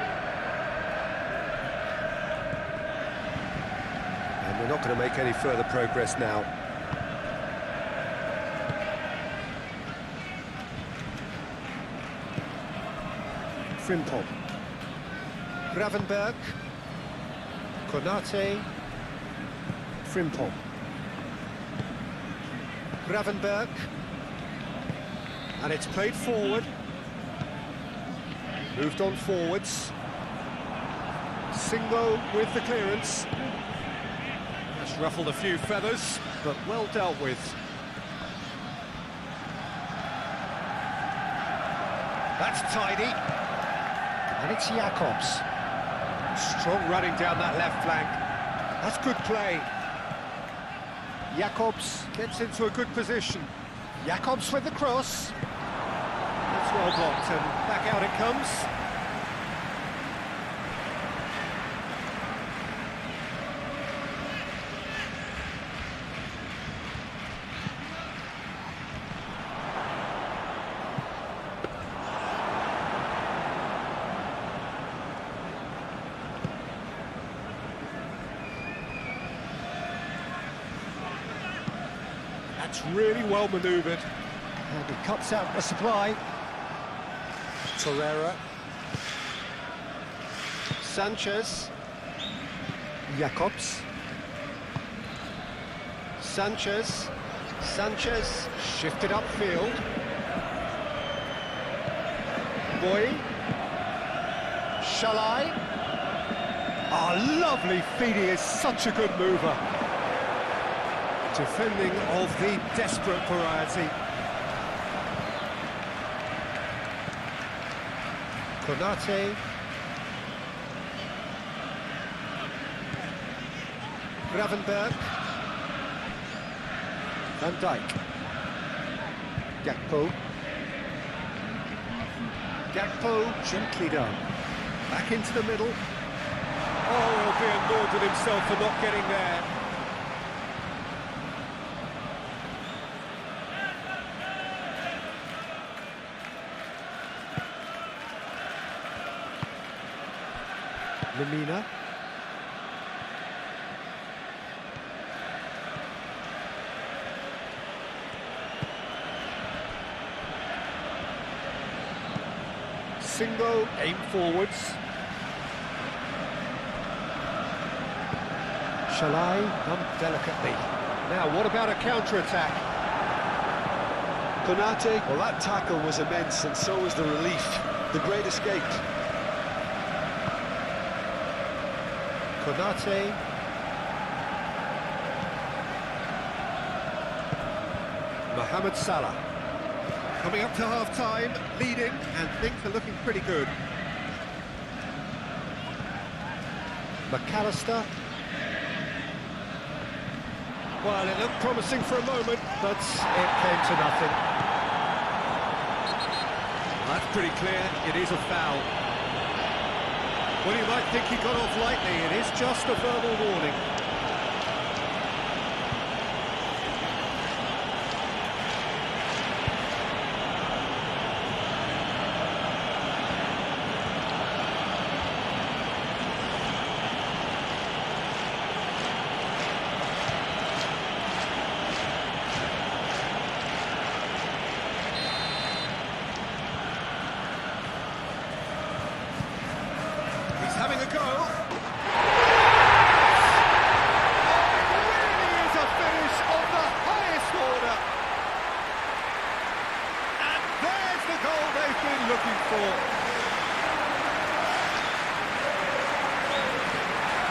And we're not going to make any further progress now. Frimpong. Gravenberg. Konate. Frimpong. Gravenberg. And it's played forward. Moved on forwards. Singo with the clearance. Just ruffled a few feathers, but well dealt with. That's tidy. And it's Jakobs. Strong running down that left flank. That's good play. Jakobs gets into a good position. Jakobs with the cross. That's well blocked, and back out it comes. That's really well manoeuvred. And he cuts out the supply. Torreira. Sanchez. Jakobs. Sanchez. Sanchez shifted upfield. Boy. Shalai. Ah, lovely feed. He is such a good mover. Defending of the desperate variety. Konate. Gravenberg. Van Dijk. Gakpo. Gakpo, gently done. Back into the middle. Oh, he'll be annoyed with himself for not getting there. Lemina. Singo, aim forwards. Shalai, done delicately. Now, what about a counter-attack? Konate, well, that tackle was immense, and so was the relief. The great escape. Konate. Mohamed Salah. Coming up to half-time, leading, and things are looking pretty good. McAllister. Well, it looked promising for a moment, but it came to nothing. That's pretty clear, it is a foul. Well, you might think he got off lightly, it is just a verbal warning. Having a go. Oh, it really is a finish of the highest order. And there's the goal they've been looking for.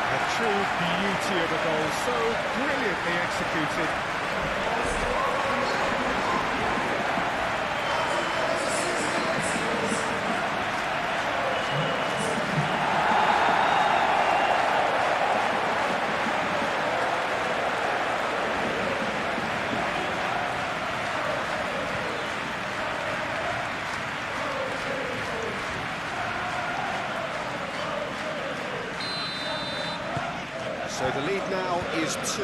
A true beauty of a goal, so brilliantly executed. the lead now is 2.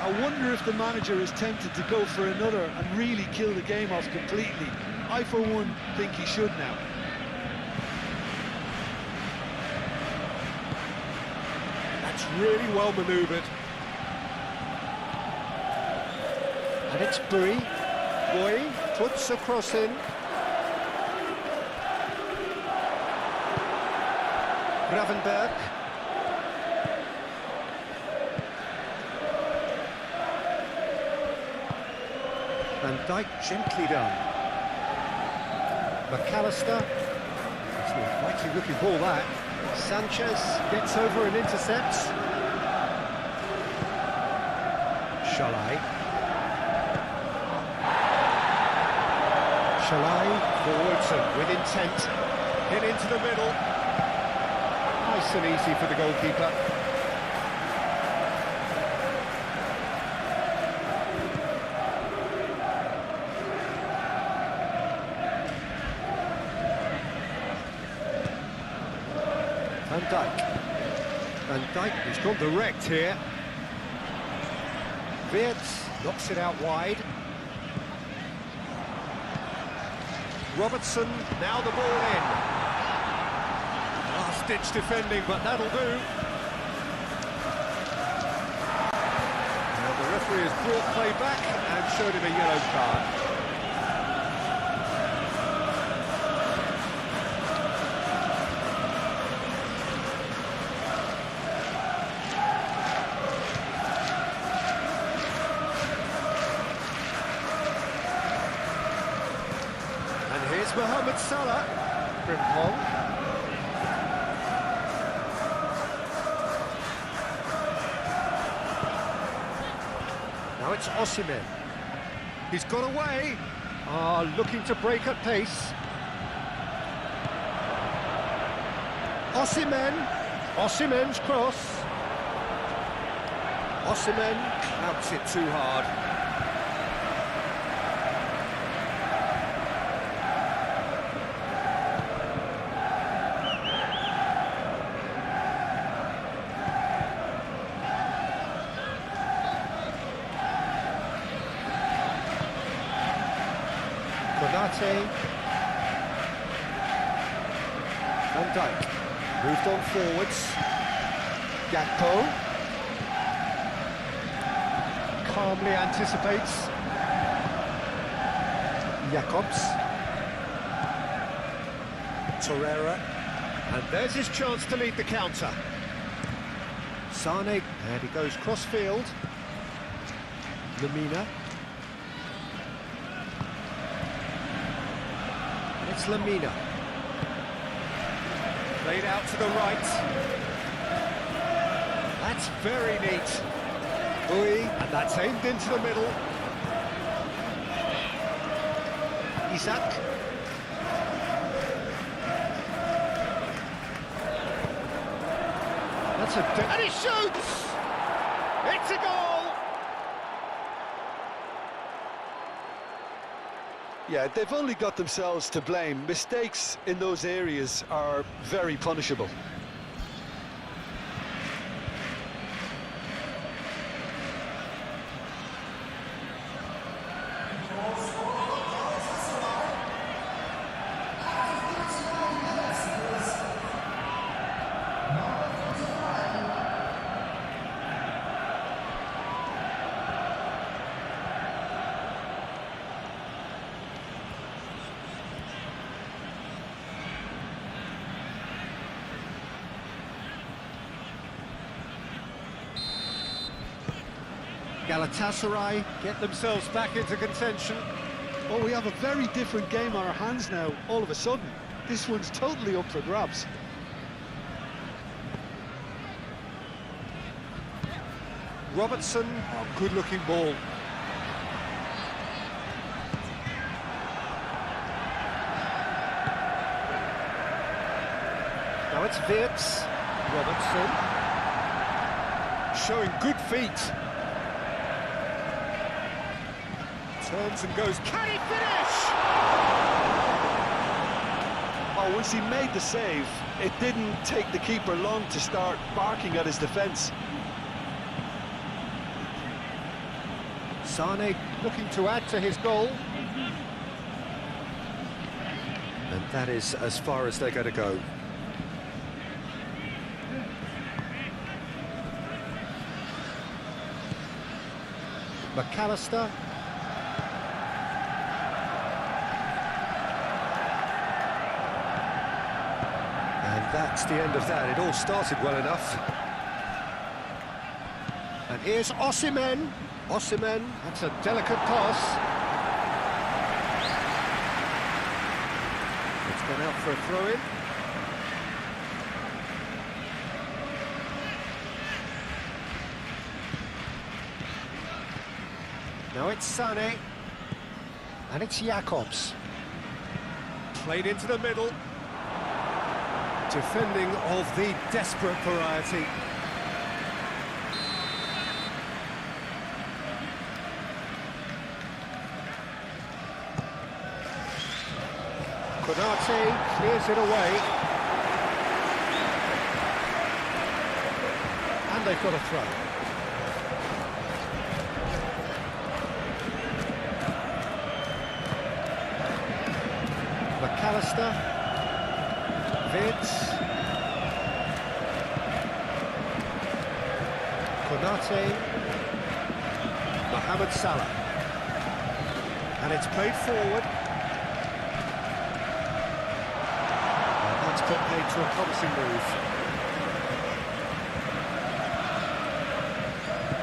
I wonder if the manager is tempted to go for another and really kill the game off completely. I, for one, think he should now. That's really well manoeuvred. And it's Bui. Bui puts a cross in. Gravenberg. Van Dijk gently done. McAllister. It's a likely looking ball that. Sanchez gets over and intercepts. Shalai. Shalai forwards and with intent. Hit into the middle. Nice and easy for the goalkeeper. Van Dijk. Van Dijk has gone direct here. Wirtz knocks it out wide. Robertson, now the ball in. Last-ditch defending, but that'll do. Now the referee has brought play back and showed him a yellow card. Here's Mohamed Salah. Frimpong. Now it's Osimhen. He's got away. Looking to break at pace. Osimhen. Osimhen's cross. Osimhen outs it too hard. Konate. Van Dijk moved on forwards. Gakpo calmly anticipates. Jacobs. Torreira. And there's his chance to lead the counter. Sane, and he goes cross-field. Lemina. It's Lemina. Played out to the right. That's very neat. Bui, and that's aimed into the middle. Isak. That's a... and he shoots! It's a goal! Yeah, they've only got themselves to blame. Mistakes in those areas are very punishable. Galatasaray get themselves back into contention. Well, we have a very different game on our hands now, all of a sudden. This one's totally up for grabs. Robertson, good-looking ball. Now it's Wirtz. Robertson. Showing good feet. Turns and goes, can he finish? Oh, once he made the save, it didn't take the keeper long to start barking at his defence. Sane looking to add to his goal. And that is as far as they're going to go. McAllister. And that's the end of that. It all started well enough. And here's Osimhen. Osimhen, that's a delicate pass. It's gone out for a throw-in. Now it's Sane. And it's Jakobs. Played into the middle. Defending of the desperate variety. Konate clears it away. And they've got a throw. McAllister, Vids, Konate, Mohamed Salah, and it's played forward, and that's put paid to a promising move.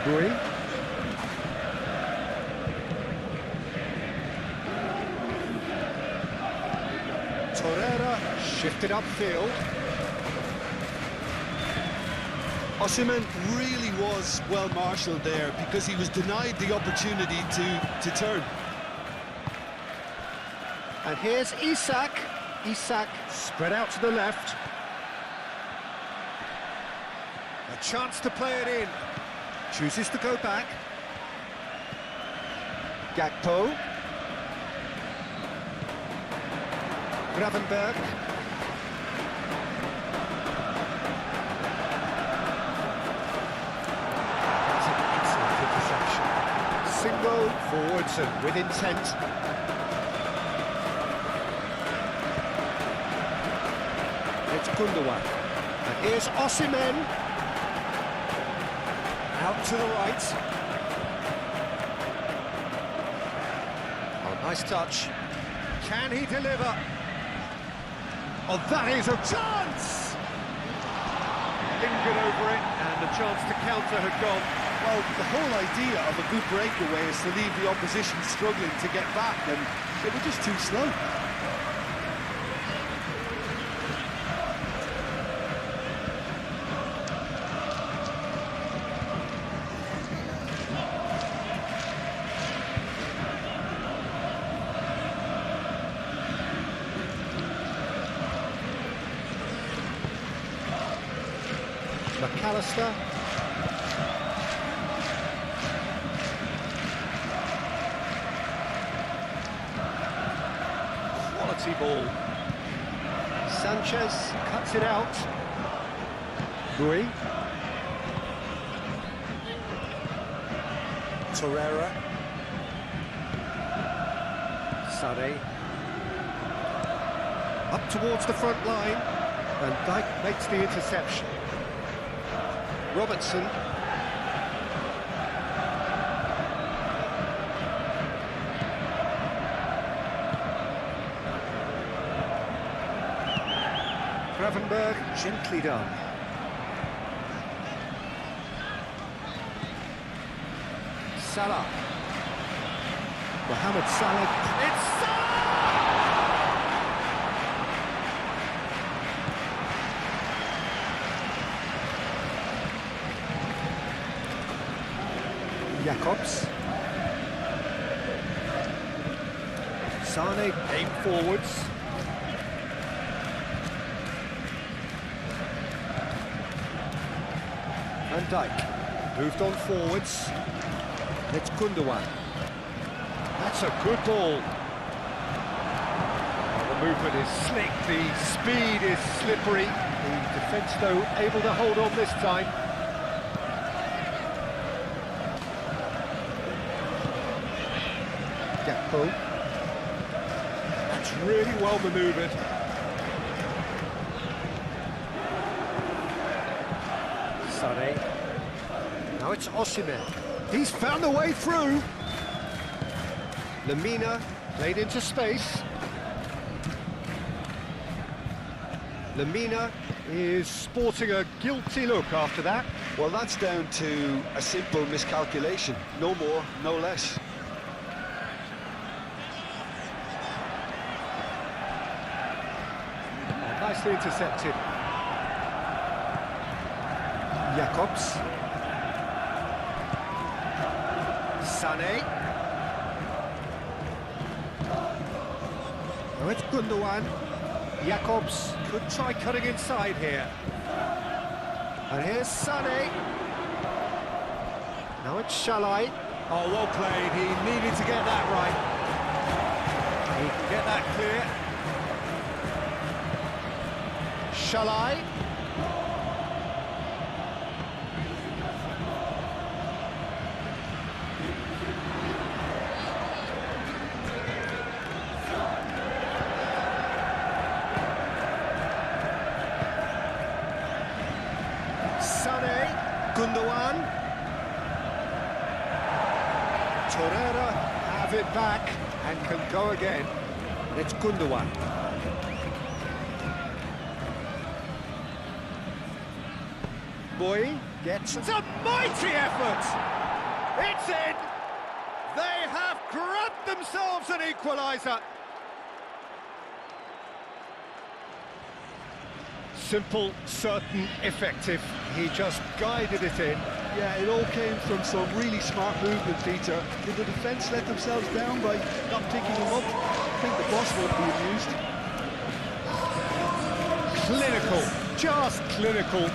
Bui. Torreira shifted upfield. Osimhen really was well marshalled there because he was denied the opportunity to turn. And here's Isak. Isak spread out to the left. A chance to play it in. Chooses to go back. Gakpo. Gravenberg. That's an excellent interception. Single forwards and with intent. It's Gundogan. And here's Osimhen. Out to the right. Oh, nice touch. Can he deliver? Oh, that is a chance! Lingered over it, and the chance to counter had gone. Well, the whole idea of a good breakaway is to leave the opposition struggling to get back, and they were just too slow. McAllister. Quality ball. Sanchez cuts it out. Bui. Torreira. Sane. Up towards the front line. And Dijk makes the interception. Robertson. Gravenberg, gently done. Salah. Mohamed Salah. It's Salah! Jakobs. Sane aimed forwards. Van Dijk moved on forwards. It's Gundogan. That's a good ball. Well, the movement is slick, the speed is slippery. The defence, though, able to hold on this time. Gakpo. That's really well manoeuvred. Sané. Now it's Osimhen. He's found a way through. Lemina played into space. Lemina is sporting a guilty look after that. Well, that's down to a simple miscalculation. No more, no less. Nicely intercepted. Jacobs. Sané. Now it's Gundogan. Jacobs could try cutting inside here. And here's Sané. Now it's Shalai. Oh, well played. He needed to get that right. He can get that clear. Shalai. Sané, Gundogan. Torreira have it back and can go again. And it's Gundogan. Boy gets a mighty effort. It's in. They have grabbed themselves an equaliser. Simple, certain, effective. He just guided it in. Yeah, it all came from some really smart movement, Peter. Did the defence let themselves down by not picking him up? I think the boss won't be amused. Clinical, just clinical.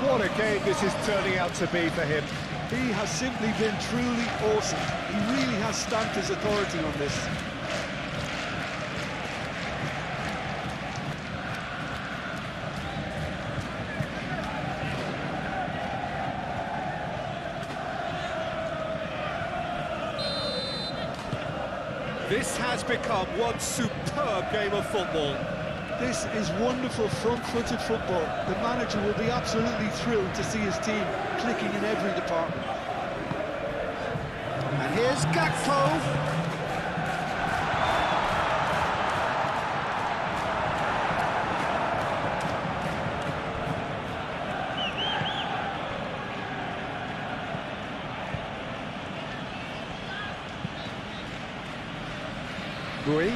What a game this is turning out to be for him. He has simply been truly awesome. He really has stamped his authority on this. This has become one superb game of football. This is wonderful front-footed football. The manager will be absolutely thrilled to see his team clicking in every department. And here's Gakpo. Rui.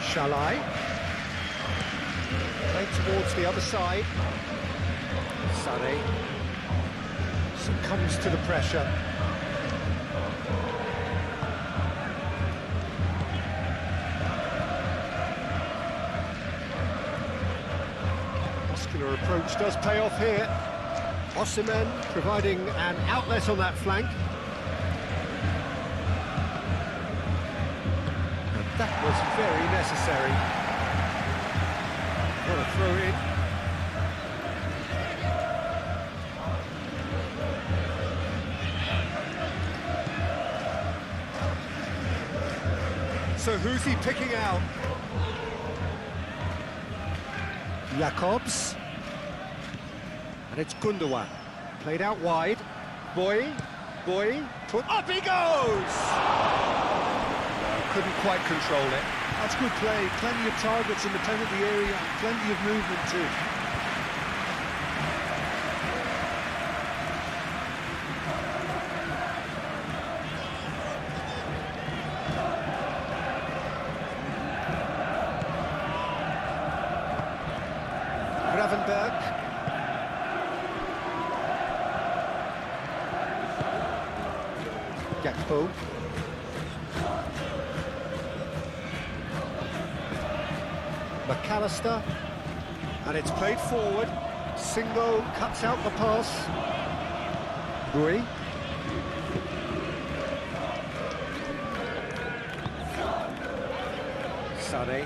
Shalai. Played towards the other side. Sané succumbs to the pressure. Muscular approach does pay off here. Osimhen providing an outlet on that flank. And that was very necessary. What a throw in. So who's he picking out? Jacobs. And it's Gundogan. Played out wide. Boy, put up he goes! Couldn't quite control it. That's good play. Plenty of targets in the penalty area and plenty of movement too. Gravenberg. Gakpo. McAllister. And it's played forward. Singo cuts out the pass. Rui. Sané.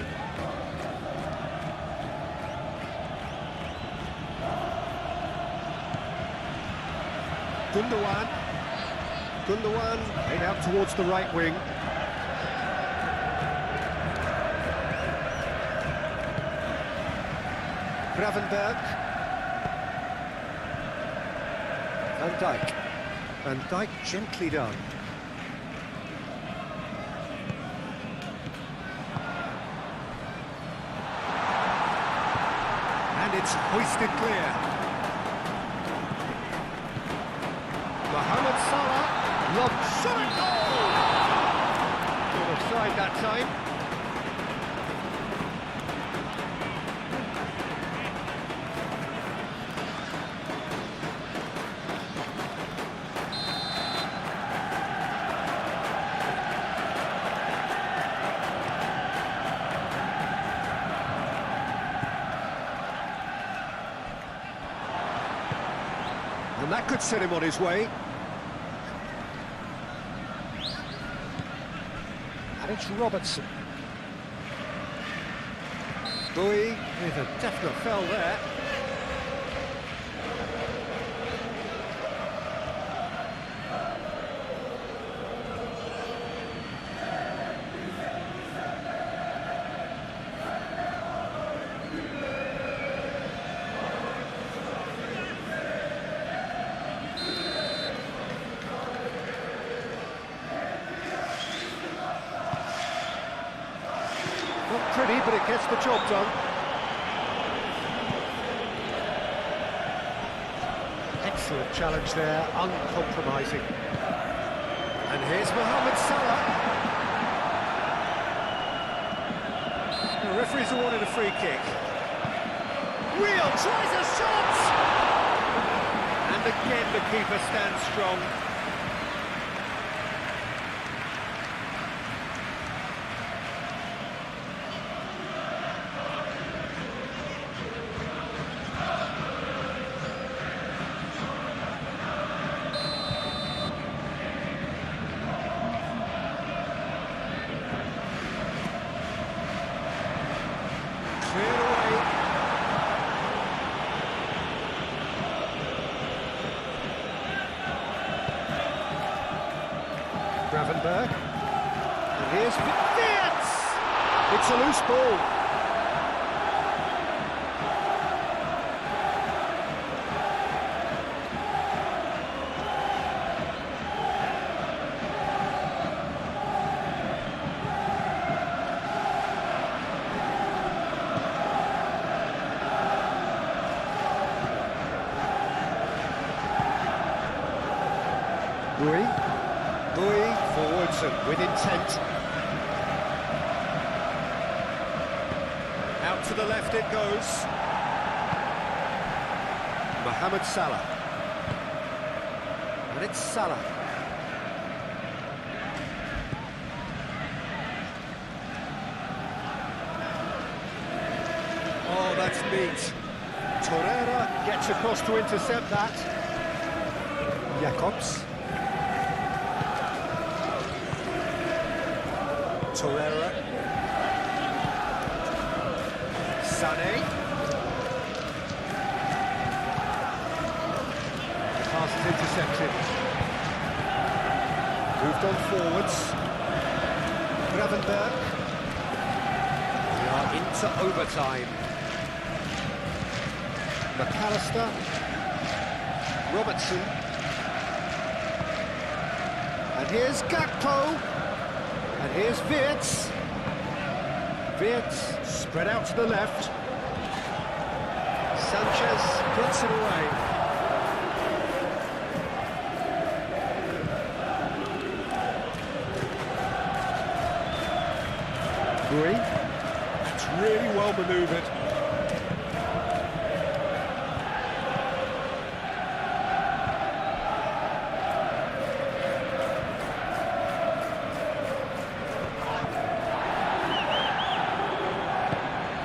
Gundogan. Gundogan made out towards the right wing. Gravenberg. Van Dijk. Van Dijk gently done. And it's hoisted clear. Mohamed Salah. Lob. Shot and goal! Not offside that time. And that could set him on his way. And it's Robertson. Bowie with a definite foul there. Not pretty, but it gets the job done. Excellent challenge there, uncompromising. And here's Mohamed Salah. The referee's awarded a free kick. Real tries a shot! And again the keeper stands strong. Cleared away. Gravenberg. And here's Vitz! It's a loose ball. Bowie forwards and with intent. Out to the left it goes. Mohamed Salah. And it's Salah. Oh, that's neat. Torreira gets across to intercept that. Jacobs. Torreira. Sané. The pass is intercepted. Moved on forwards. Gravenberg. We are into overtime. McAllister. Robertson. And here's Gakpo. And here's Vitz. Vitz spread out to the left. Sanchez puts it away. Bowie. That's really well manoeuvred.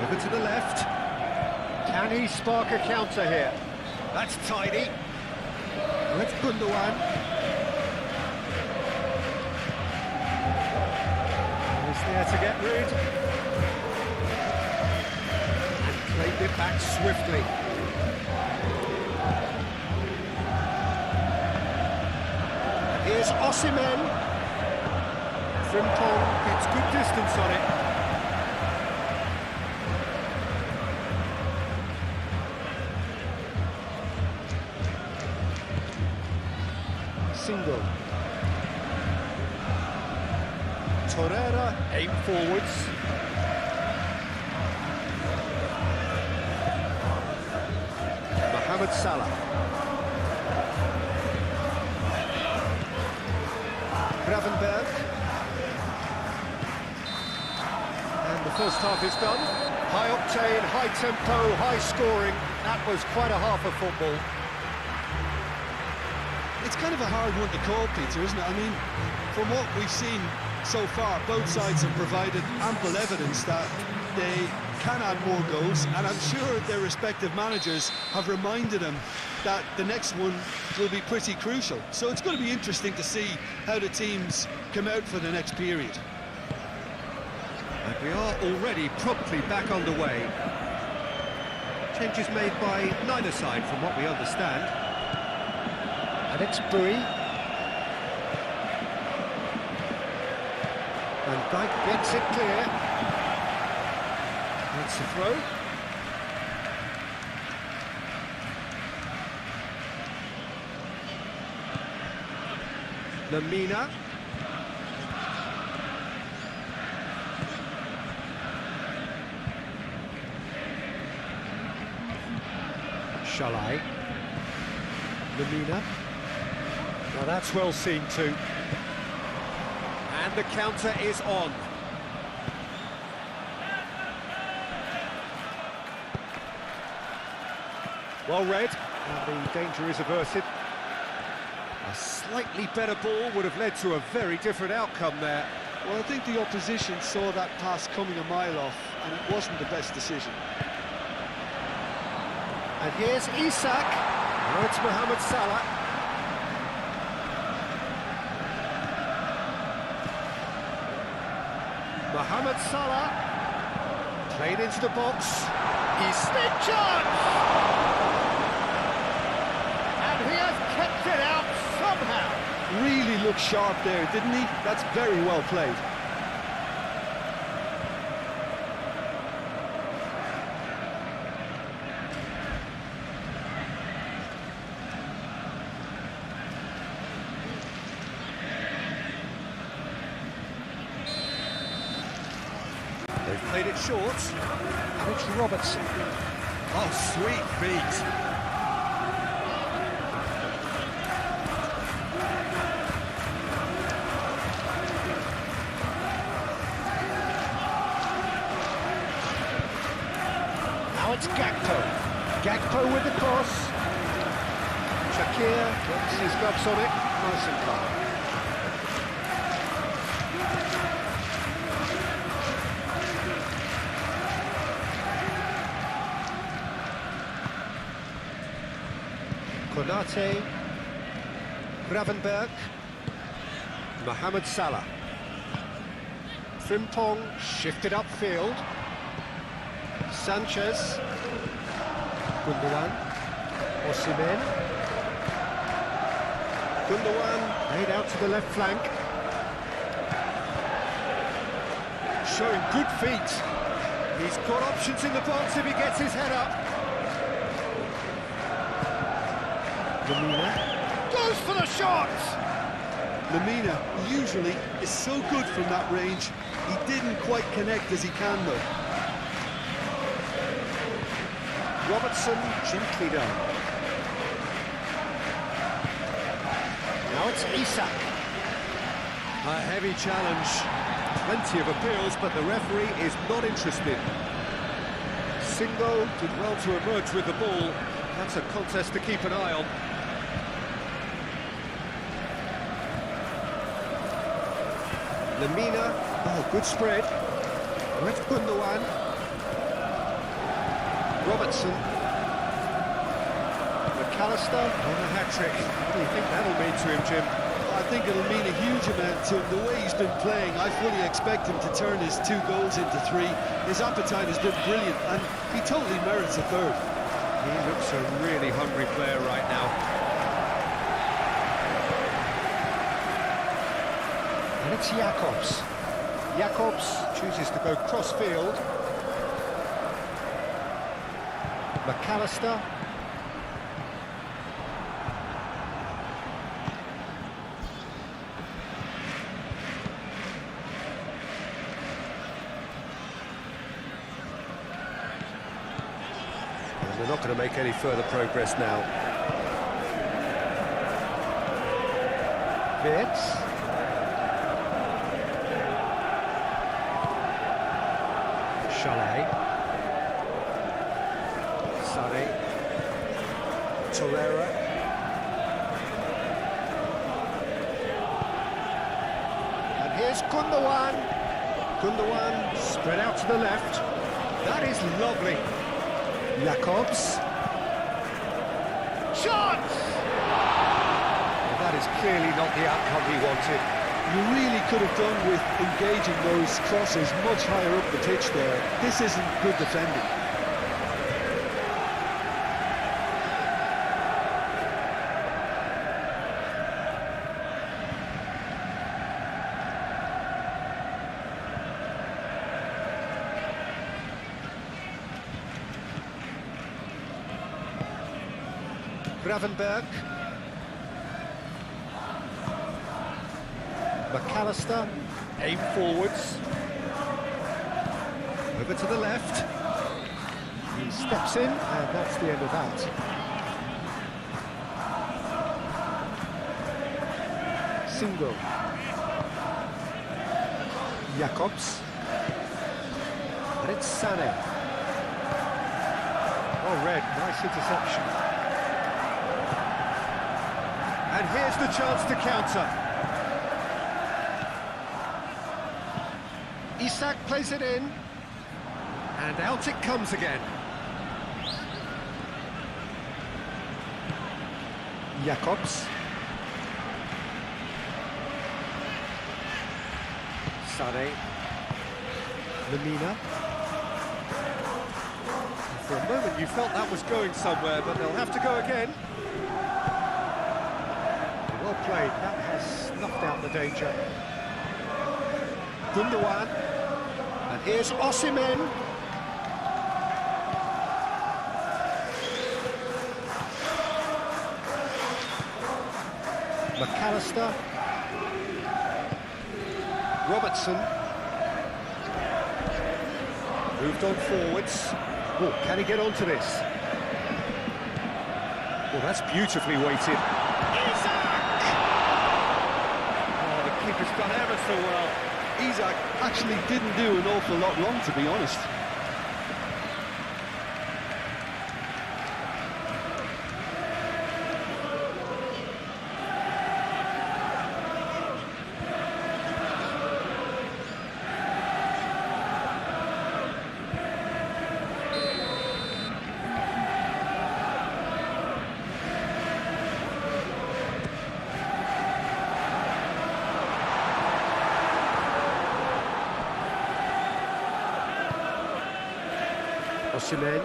Over to the left. Can he spark a counter here? That's tidy. Let's Gundogan. He's there to get rid. And claimed it back swiftly. Here's Osimhen. Frimpong gets good distance on it. Single. Torreira, aim forwards. Mohamed Salah. Gravenberg. And the first half is done. High octane, high tempo, high scoring. That was quite a half of football. It's kind of a hard one to call, Peter, isn't it? I mean, from what we've seen so far, both sides have provided ample evidence that they can add more goals, and I'm sure their respective managers have reminded them that the next one will be pretty crucial. So it's going to be interesting to see how the teams come out for the next period. And we are already promptly back underway. Changes made by neither side, from what we understand. And it's Bui. And Dijk gets it clear. That's the throw. Lamina. Shalai. Lamina. Now that's well seen too. And the counter is on. Well read, and the danger is averted. A slightly better ball would have led to a very different outcome there. Well, I think the opposition saw that pass coming a mile off, and it wasn't the best decision. And here's Isak. Now it's Mohamed Salah. Mohamed Salah. Played into the box. He's the chance! And he has kept it out somehow. Really looked sharp there, didn't he? That's very well played. They've played it short, and it's Robertson. Oh, sweet feet. Now it's Gakpo. Gakpo with the cross. Shakir gets his gloves on it, nice and calm. Konate, Gravenberg, Mohamed Salah. Frimpong shifted upfield. Sanchez, Gundogan, Osimhen. Gundogan laid out to the left flank. Showing good feet. He's got options in the box if he gets his head up. Lamina goes for the shot! Lamina usually is so good from that range. He didn't quite connect as he can though. Robertson gently done. Now it's Isak. A heavy challenge. Plenty of appeals, but the referee is not interested. Singo did well to emerge with the ball. That's a contest to keep an eye on. Lamina, oh, good spread. With Gundogan. Robertson. McAllister on the hat-trick. What do you think that'll mean to him, Jim? I think it'll mean a huge amount to him. The way he's been playing, I fully expect him to turn his 2 goals into 3. His appetite has been brilliant, and he totally merits a 3rd. He looks a really hungry player right now. it's Jakobs. Jakobs chooses to go cross-field. McAllister. And they're not going to make any further progress now. Wirtz. Chalet. Sonny. Torreira. And here's Gundogan. Gundogan spread out to the left. That is lovely. Jakobs. Shot! Well, that is clearly not the outcome he wanted. You really could have done with engaging those crosses much higher up the pitch there. This isn't good defending. Gravenberg. McAllister, aim forwards. Over to the left. He steps in, and that's the end of that. Single. Jakobs. And it's Sané. Oh, red, nice interception. And here's the chance to counter. Isak plays it in, and out it comes again. Jakobs. Sané. Lemina. For a moment you felt that was going somewhere, but they'll have to go again. Well played, that has snuffed out the danger. Gundogan. And here's Osimhen. McAllister. Robertson. Moved on forwards. Oh, can he get onto this? Well, that's beautifully weighted. Isak! Oh, the keeper's done ever so well. Isak actually didn't do an awful lot wrong, to be honest. Osimhen.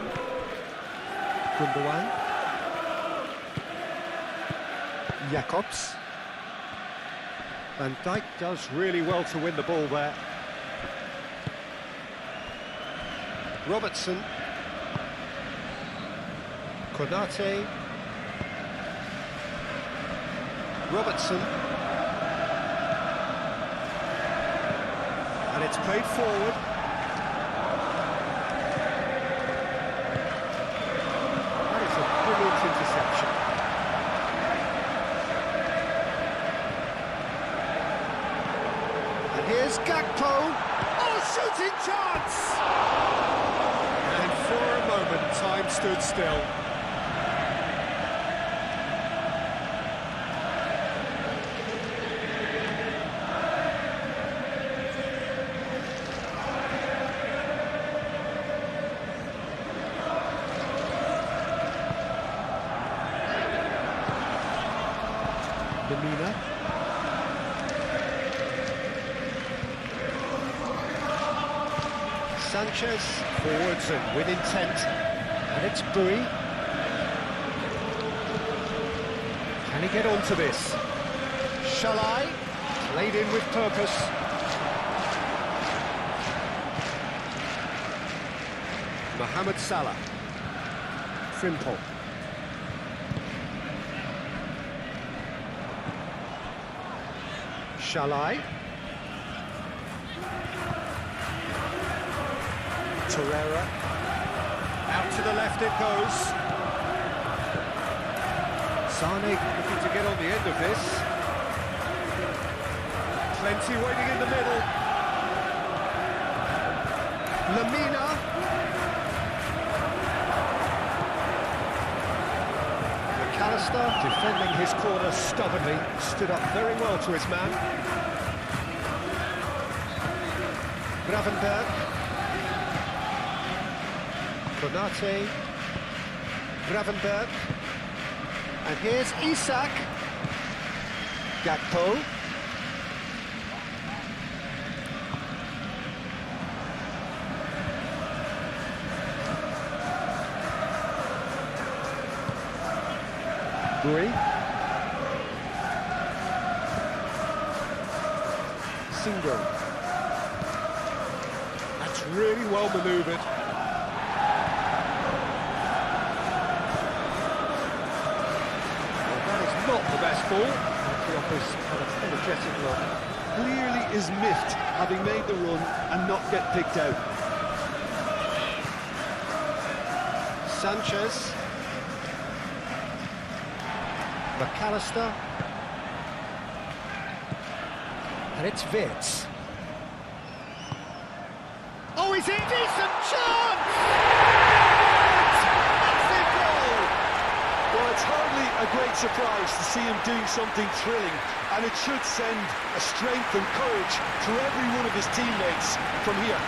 Gundogan. Jakobs. Van Dijk does really well to win the ball there. Robertson. Konate. Robertson. And it's played forward. Interception. And here's Gakpo. Oh, shooting chance! And for a moment, time stood still. Lemina. Sanchez forwards and with intent, and it's Bui. Can he get onto this? Shall I? Played in with purpose. Mohamed Salah. Frimpong. Shalai. Torreira. Out to the left it goes. Sane looking to get on the end of this. Plenty waiting in the middle. Lamina. McAllister defending his corner stubbornly. Stood up very well to his man. Gravenberg. Konate. Gravenberg. And here's Isak. Gakpo. Guri. Single. That's really well manoeuvred. Not the best ball. The offers an apologetic look. Clearly is miffed, having made the run and not get picked out. Sanchez. McAllister. And it's Wirtz. Oh, he's in! Decent chance! Massive goal! Well, it's hardly a great surprise to see him doing something thrilling, and it should send a strength and courage to every one of his teammates from here.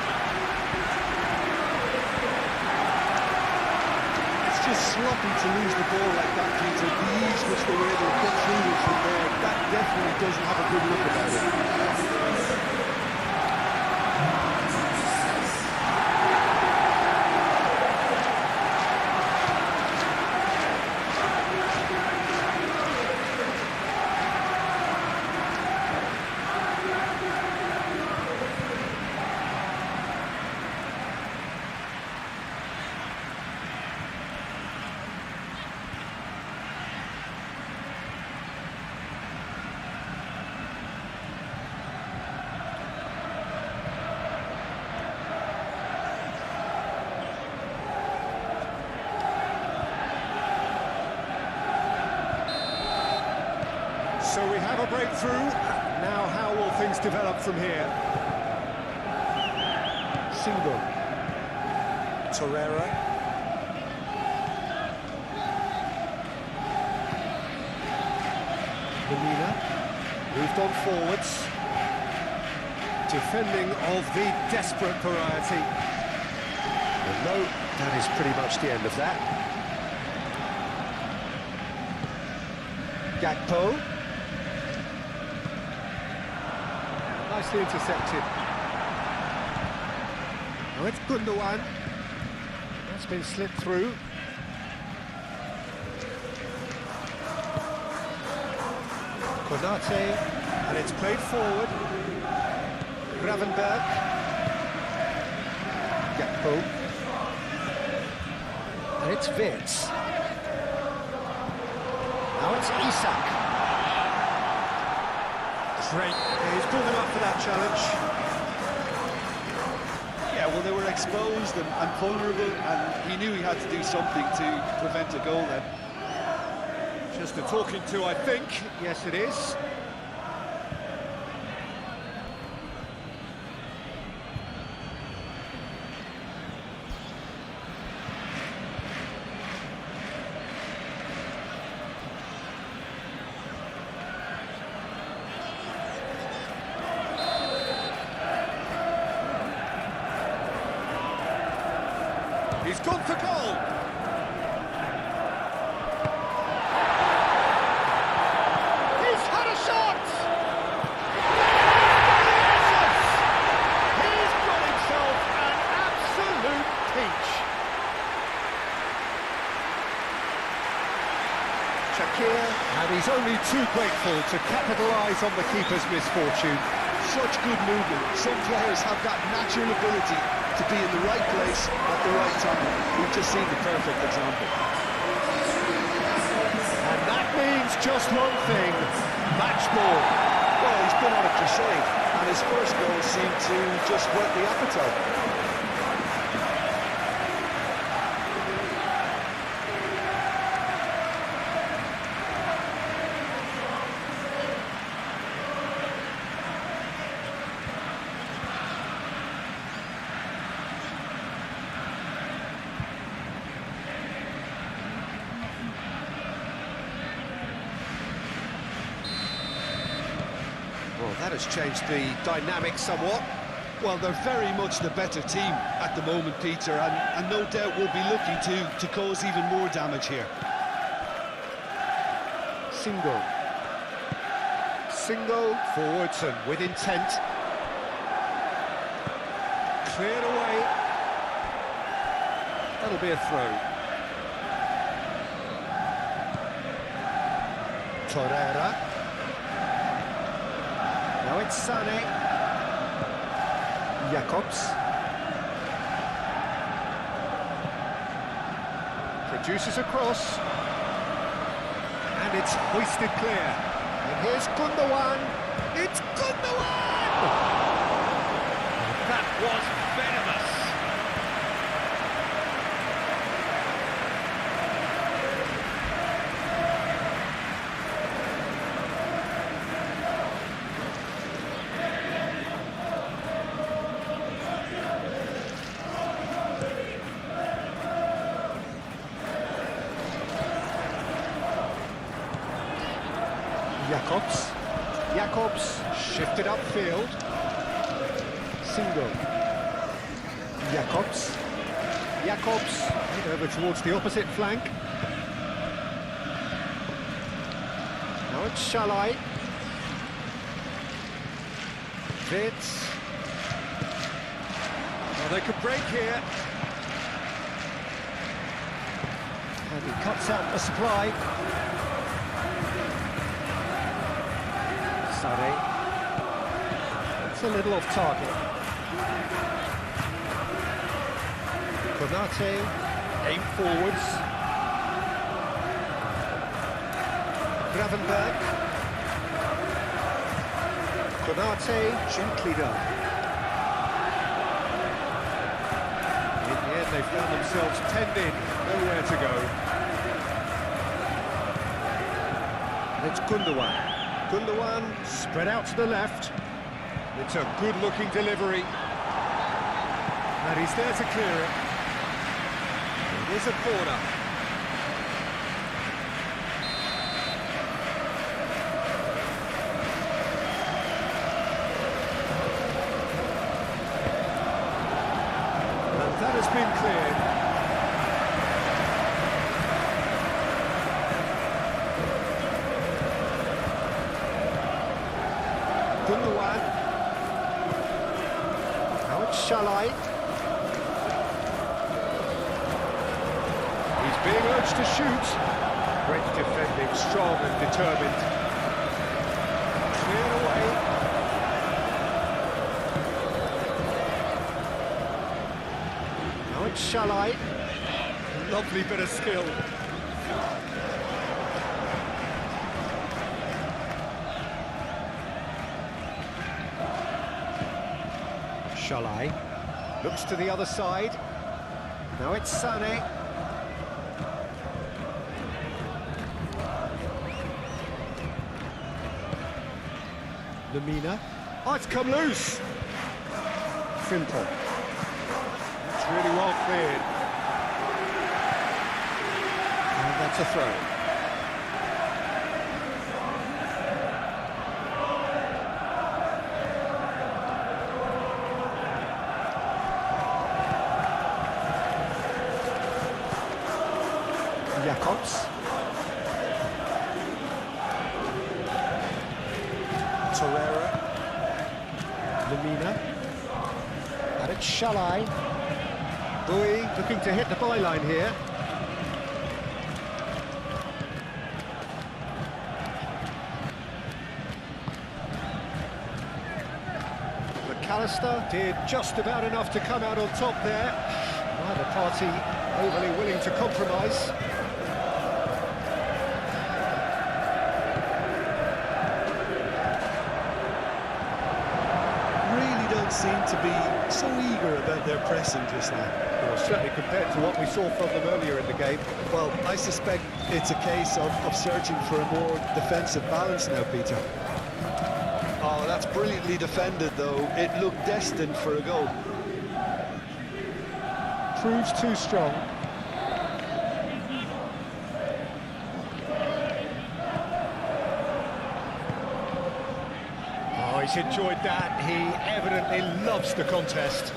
It's just sloppy to lose the ball like that, Peter. The ease which they were able to get through it from there, that definitely doesn't have a good look about it. So we have a breakthrough. Now how will things develop from here? Single. Torreira. Lamina. Moved on forwards. Defending of the desperate variety. And no, that is pretty much the end of that. Gakpo. Nicely intercepted. Oh, it's Gundogan. That's been slipped through. Konate, and it's played forward. Gravenberg. Gakpo. And it's Wirtz. Now it's Isak. Great. Yeah, he's pulled him up for that challenge. Yeah, well, they were exposed and vulnerable, and he knew he had to do something to prevent a goal then. Just a talking to, I think. Yes, it is. He's gone for goal. He's had a shot. He's got himself an absolute peach. here, and he's only too grateful to capitalise on the keeper's misfortune. Such good movement. Some players have that natural ability to be in the right place at the right time. We've just seen the perfect example. And that means just one thing, match ball. Well, he's been on a crusade, and his first goal seemed to just whet the appetite. Well, that has changed the dynamic somewhat. Well, they're very much the better team at the moment, Peter, and no doubt will be looking to cause even more damage here. Singo forwards and with intent. Cleared away. That'll be a throw. Torreira. Now it's Sané. Jacobs. Produces a cross. And it's hoisted clear. And here's Gundogan. It's Gundogan! That was venomous. Jacobs shifted upfield. Singo. Jacobs over towards the opposite flank. Now it's Shalai. Vitz. Well, they could break here. And he cuts out the supply. It's a little off target. Konate, aim forwards. Gravenberg. Konate, gently done. In the end, they found themselves penned in, nowhere to go. And it's Gundogan. Gundogan spread out to the left. It's a good-looking delivery. And he's there to clear it. It is a corner. And that has been cleared. Gundogan. Now it's Shalai. He's being urged to shoot. Great defending, strong and determined. Cleared away. Now it's Shalai. Lovely bit of skill. Shalai looks to the other side. Now it's Sané. Lamina. Oh, it's come loose. Frimpong. It's really well cleared. And that's a throw. Jacobs. Torreira. Lamina. And it's Shalai. Bowie looking to hit the byline here. McAllister did just about enough to come out on top there. Neither party overly willing to compromise. Really don't seem to be so eager about their pressing just now. Well, certainly compared to what we saw from them earlier in the game. Well, I suspect it's a case of searching for a more defensive balance now, Peter. Oh, that's brilliantly defended, though. It looked destined for a goal. Proves too strong. Oh, he's enjoyed that. He evidently loves the contest.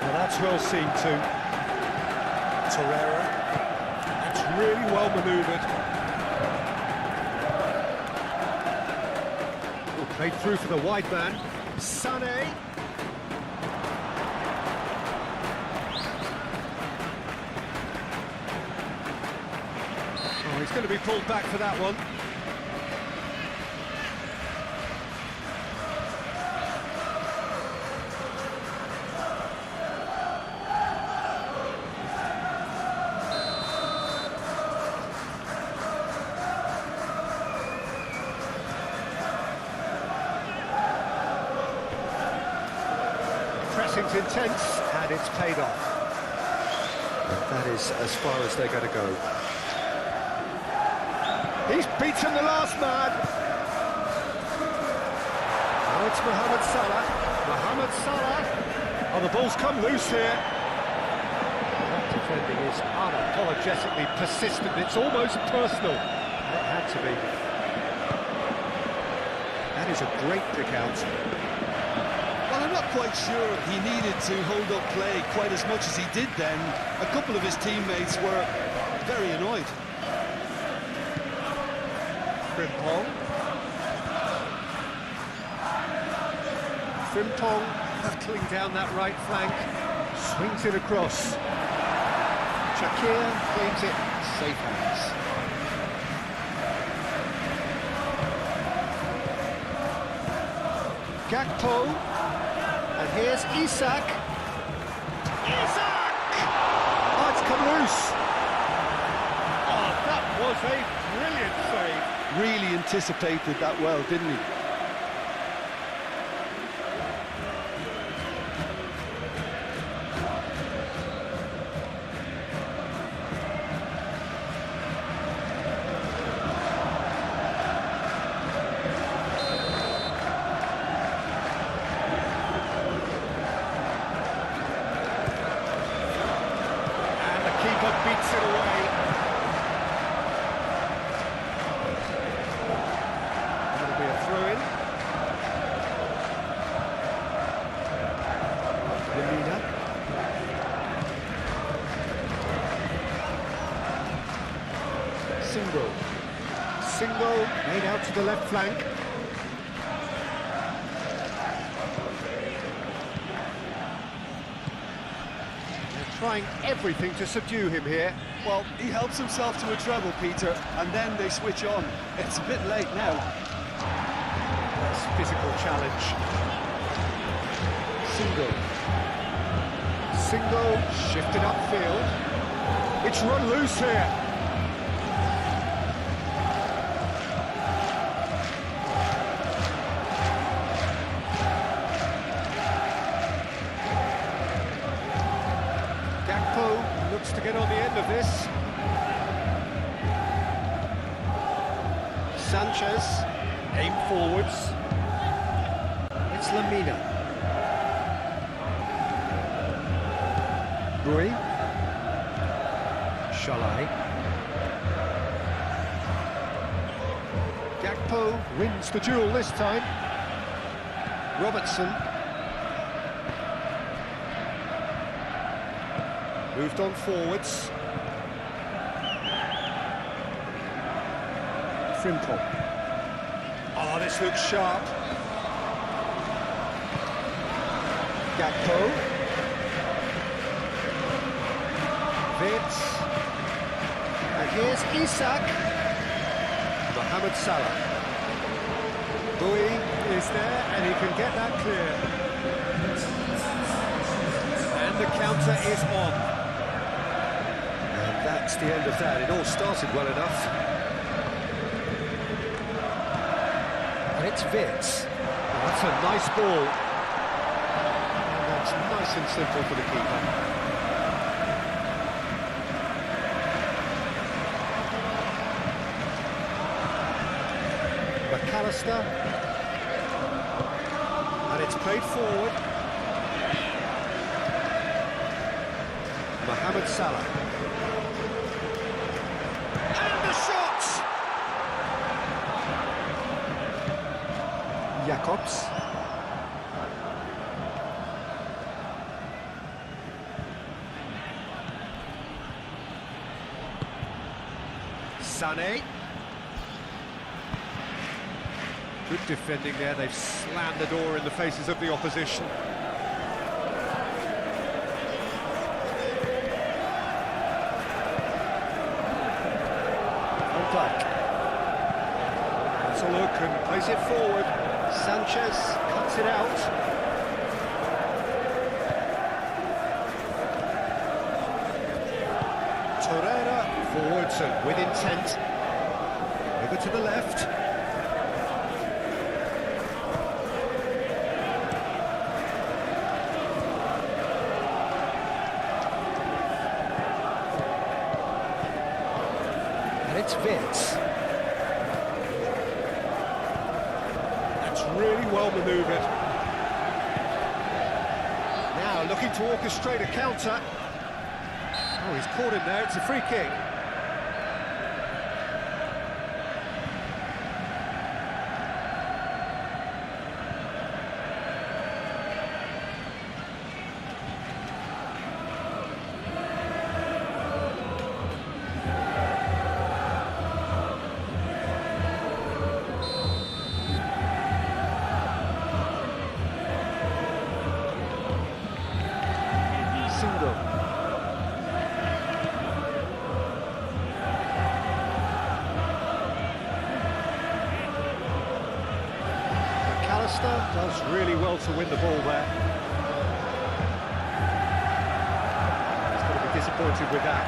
Well, that's well seen too. Torreira. That's really well manoeuvred. Played through for the wide man. Sané. Oh, he's going to be pulled back for that one. Pressing's intense, and it's paid off. And that is as far as they're going to go. He's beaten the last man. Now it's Mohamed Salah. Mohamed Salah. Oh, the ball's come loose here. That defending is unapologetically persistent. It's almost personal. It had to be. That is a great pick out. Well, I'm not quite sure he needed to hold up play quite as much as he did then. A couple of his teammates were very annoyed. Frimpong. Frimpong battling down that right flank. Swings it across. Shakir claims it. Safe hands. Gakpo. And here's Isak. Isak! Oh, it's come loose. Oh, that was a brilliant save. Really anticipated that well, didn't he? Beats it away. That'll be a throw-in. Lemina. Single made out to the left flank. Trying everything to subdue him here. Well, he helps himself to a treble, Peter, and then they switch on. It's a bit late now. That's physical challenge. Single, shifted upfield. It's run loose here. Looks to get on the end of this. Sanchez, aim forwards. It's Lemina. Rui. Shalai. Gakpo wins the duel this time. Robertson. Moved on forwards. Frimpong. Oh, this looks sharp. Gakpo. Vitz. And here's Isak. Mohamed Salah. Bui is there, and he can get that clear. And the counter is on. And that's the end of that. It all started well enough. And it's Vitz. That's a nice ball. And that's nice and simple for the keeper. McAllister, and it's played forward. Mohamed Salah, and the shot! Jacobs. Sané. Good defending there, they've slammed the door in the faces of the opposition. Van Dijk. That's a look and plays it forward. Sanchez cuts it out. Torreira forwards and with intent. Over to the left. It's Vitz. That's really well manoeuvred. Now looking to orchestrate a counter. Oh, he's caught him there, it's a free kick. McAllister does really well to win the ball there. He's going to be disappointed with that.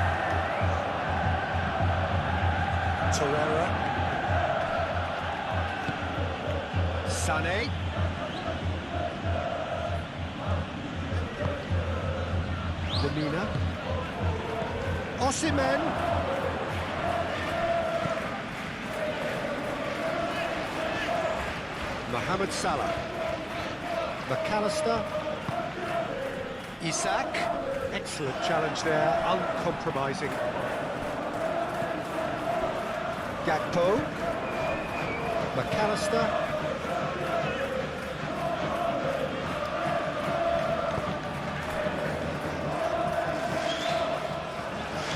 Torreira. Sané. Lemina. Osimhen. Mohamed Salah. McAllister. Isak. Excellent challenge there, uncompromising. Gakpo. McAllister.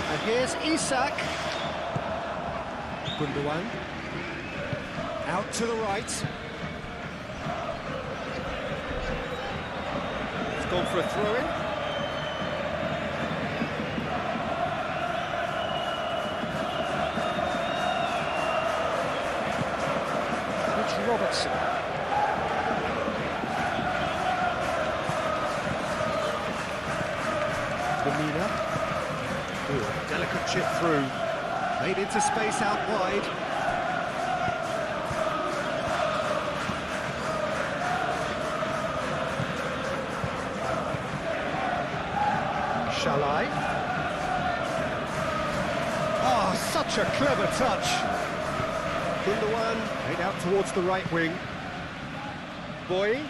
And here's Isak. Gundogan. Out to the right. Gone for a throw-in. It's Robertson. Lemina. Delicate chip through. Made into space out wide. Shalai. Oh, such a clever touch. Gundogan made out towards the right wing. Boy.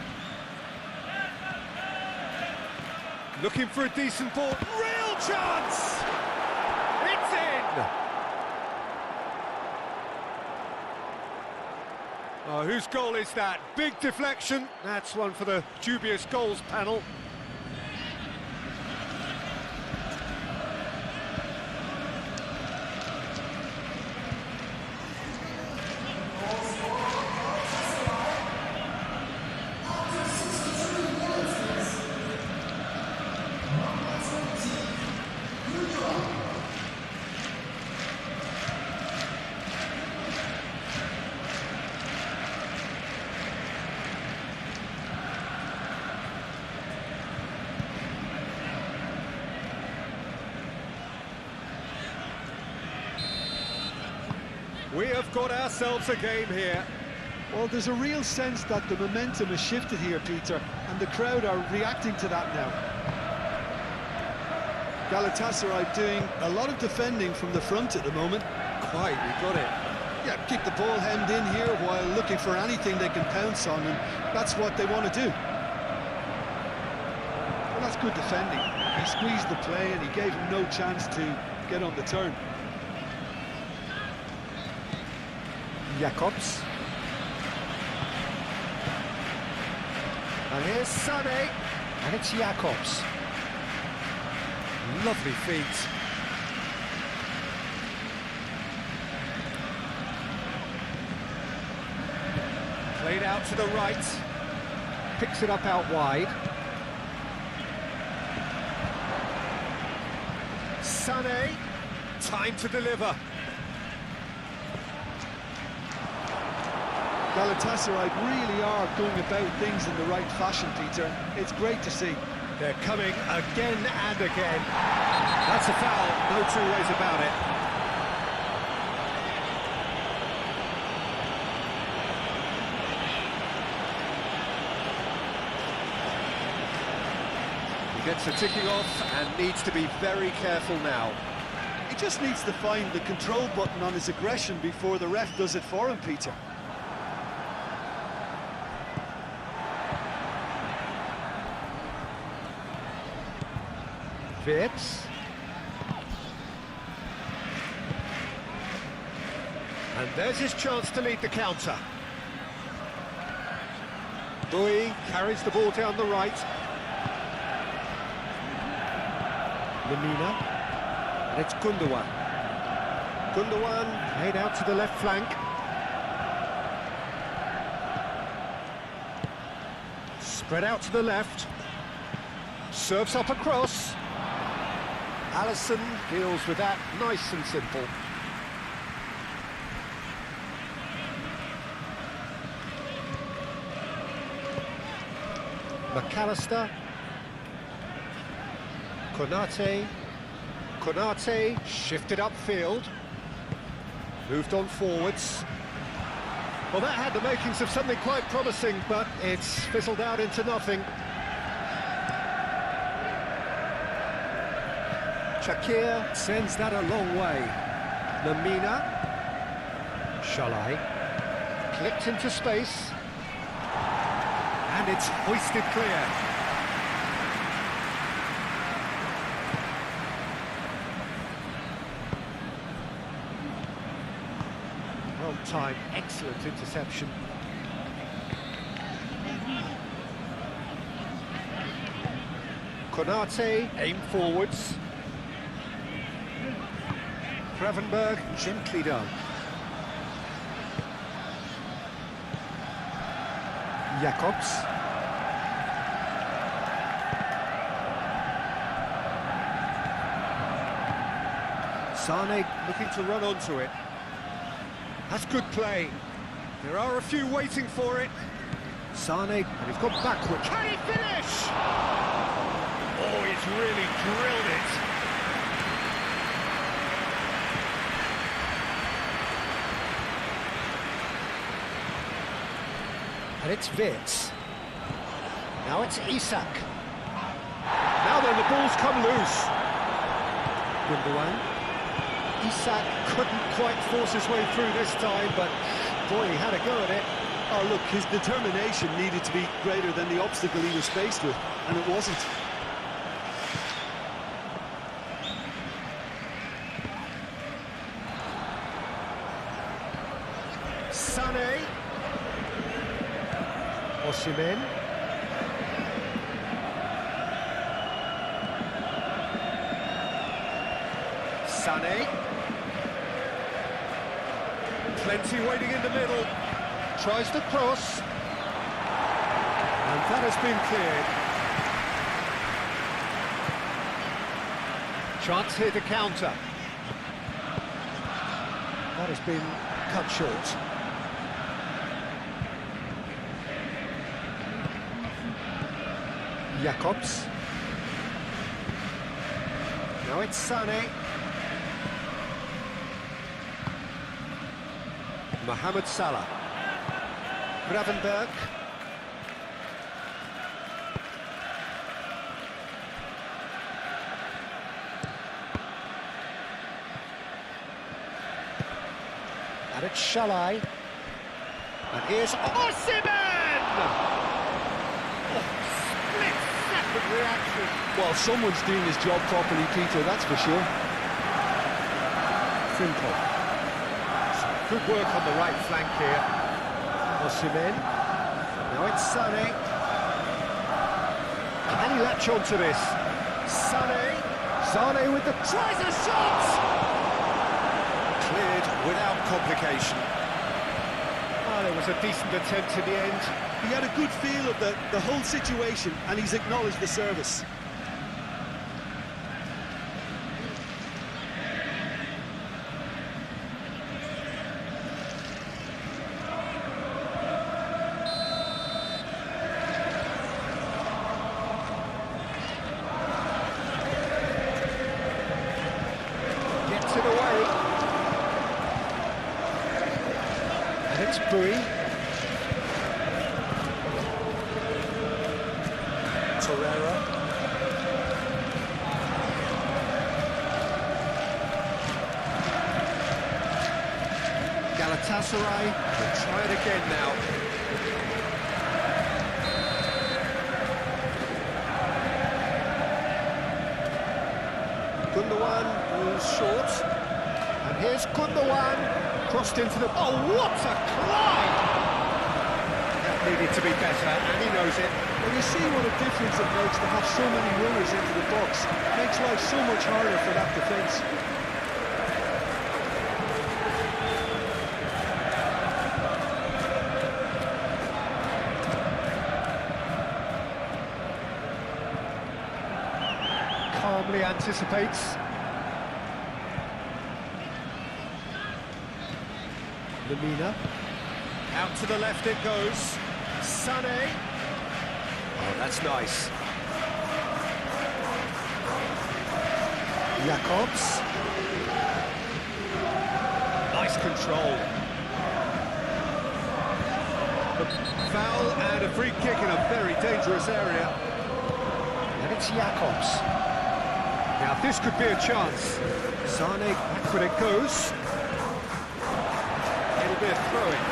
Looking for a decent ball. Real chance! It's in! Oh, whose goal is that? Big deflection. That's one for the dubious goals panel. We have got ourselves a game here. Well, there's a real sense that the momentum has shifted here, Peter, and the crowd are reacting to that now. Galatasaray doing a lot of defending from the front at the moment. Quite, we got it. Yeah, keep the ball hemmed in here while looking for anything they can pounce on, and that's what they want to do. Well, that's good defending. He squeezed the play and he gave him no chance to get on the turn. Jacobs. And here's Sané. And it's Jacobs. Lovely feet. Played out to the right. Picks it up out wide. Sané. Time to deliver. Galatasaray really are going about things in the right fashion, Peter. It's great to see. They're coming again and again. That's a foul, no two ways about it. He gets a ticking off and needs to be very careful now. He just needs to find the control button on his aggression before the ref does it for him, Peter. Fits. And there's his chance to lead the counter. Bui carries the ball down the right. Lemina. And it's Gundogan. Gundogan played out to the left flank. Spread out to the left. Serves up across. Alisson deals with that nice and simple. McAllister. Konate. Konate shifted upfield. Moved on forwards. Well, that had the makings of something quite promising, but it's fizzled out into nothing. Shakir sends that a long way. Lemina. Shalai. Clipped into space. And it's hoisted clear. Well timed, excellent interception. Konate aim forwards. Gravenberg gently done. Jacobs. Sané looking to run onto it. That's good play. There are a few waiting for it. Sané, and he's gone backward. Can he finish? Oh, he's really drilled it. And it's Wits. Now it's Isak. Now then, the ball's come loose. Gundogan. Isak couldn't quite force his way through this time, but boy, he had a go at it. Oh, look, his determination needed to be greater than the obstacle he was faced with, and it wasn't. Sané. Osimhen. Sané. Plenty waiting in the middle. Tries to cross. And that has been cleared. Chance here to counter. That has been cut short. Jacobs. Now it's Sané. Mohamed Salah. Gravenberg. And it's Shalai. And here's Osimhen! Oh, split-second reaction. Well, someone's doing his job properly, Peter, that's for sure. Simple. Good work on the right flank here. Osimhen. Now it's Sané. Can he latch onto this? Sané. Sané with the tries a shot! Cleared without complication. Oh, there was a decent attempt in the end. He had a good feel of the whole situation, and he's acknowledged the service. Gets it away. And it's Bui. Torreira. Galatasaray will try it again now. Gundogan moves short. And here's Gundogan, crossed into the... Oh, what a climb! That needed to be better, and he knows it. Well, you see what a difference it makes to have so many runners into the box. Makes life so much harder for that defence. Calmly anticipates. Lemina. Out to the left it goes. Sané. Oh, that's nice. Jacobs. Nice control. Foul and a free kick in a very dangerous area. And it's Jacobs. Now this could be a chance. Sané, back when it goes. It'll be a throw-in.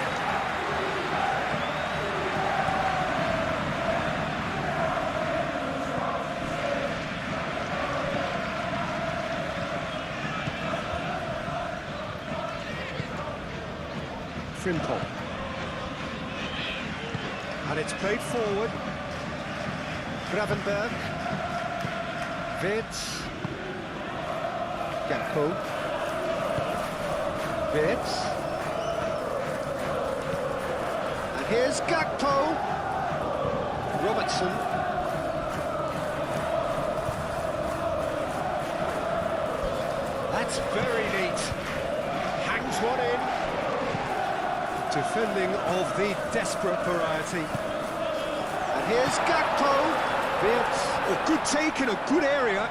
Frimpong. And it's played forward. Gravenberg. Wirtz. Gakpo. Wirtz. And here's Gakpo. Robertson. That's very neat. Hangs one in. Defending of the desperate variety. And here's Gakpo. Wirtz. Oh, good take in a good area.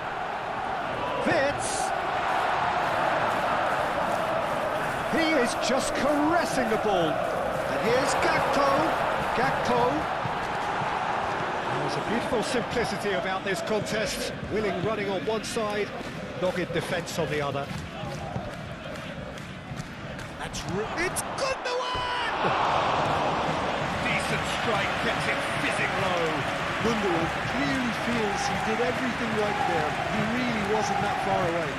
Wirtz. He is just caressing the ball. And here's Gakpo. Gakpo. There's a beautiful simplicity about this contest. Willing running on one side, dogged defence on the other. It's Gundogan! Decent strike, gets it fizzing low. Gundogan clearly feels he did everything right there. He really wasn't that far away.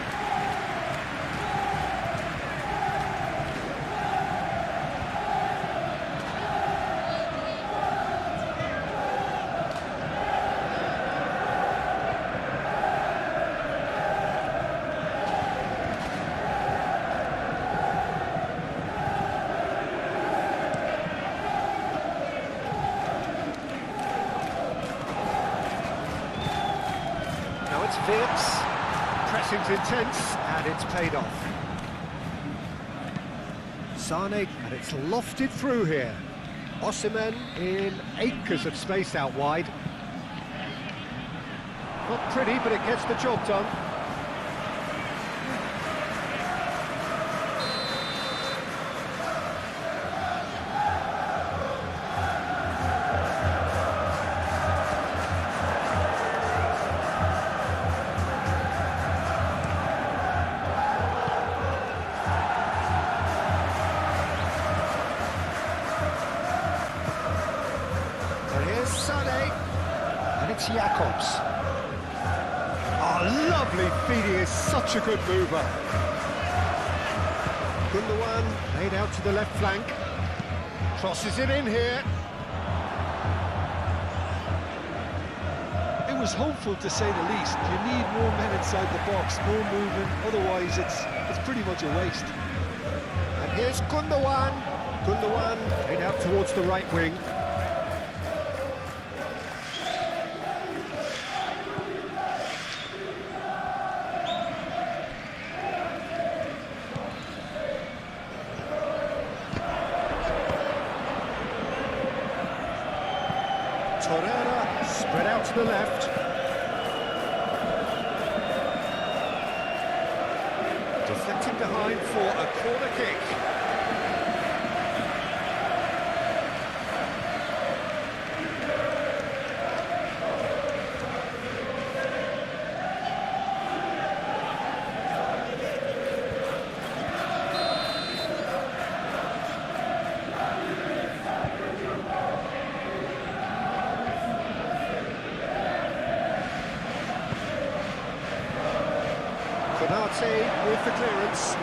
Now it's Wirtz. Pressing's intense, and it's paid off. Sané, and it's lofted through here. Osimhen in acres of space out wide. Not pretty, but it gets the job done. it's Jakobs. Oh, lovely feed, he is such a good mover. Gundogan laid out to the left flank. Crosses it in here. It was hopeful, to say the least. You need more men inside the box, more movement, otherwise it's pretty much a waste. And here's Gundogan. Gundogan laid out towards the right wing. Torreira spread out to the left. Deflecting behind for a corner kick. Konate with the clearance.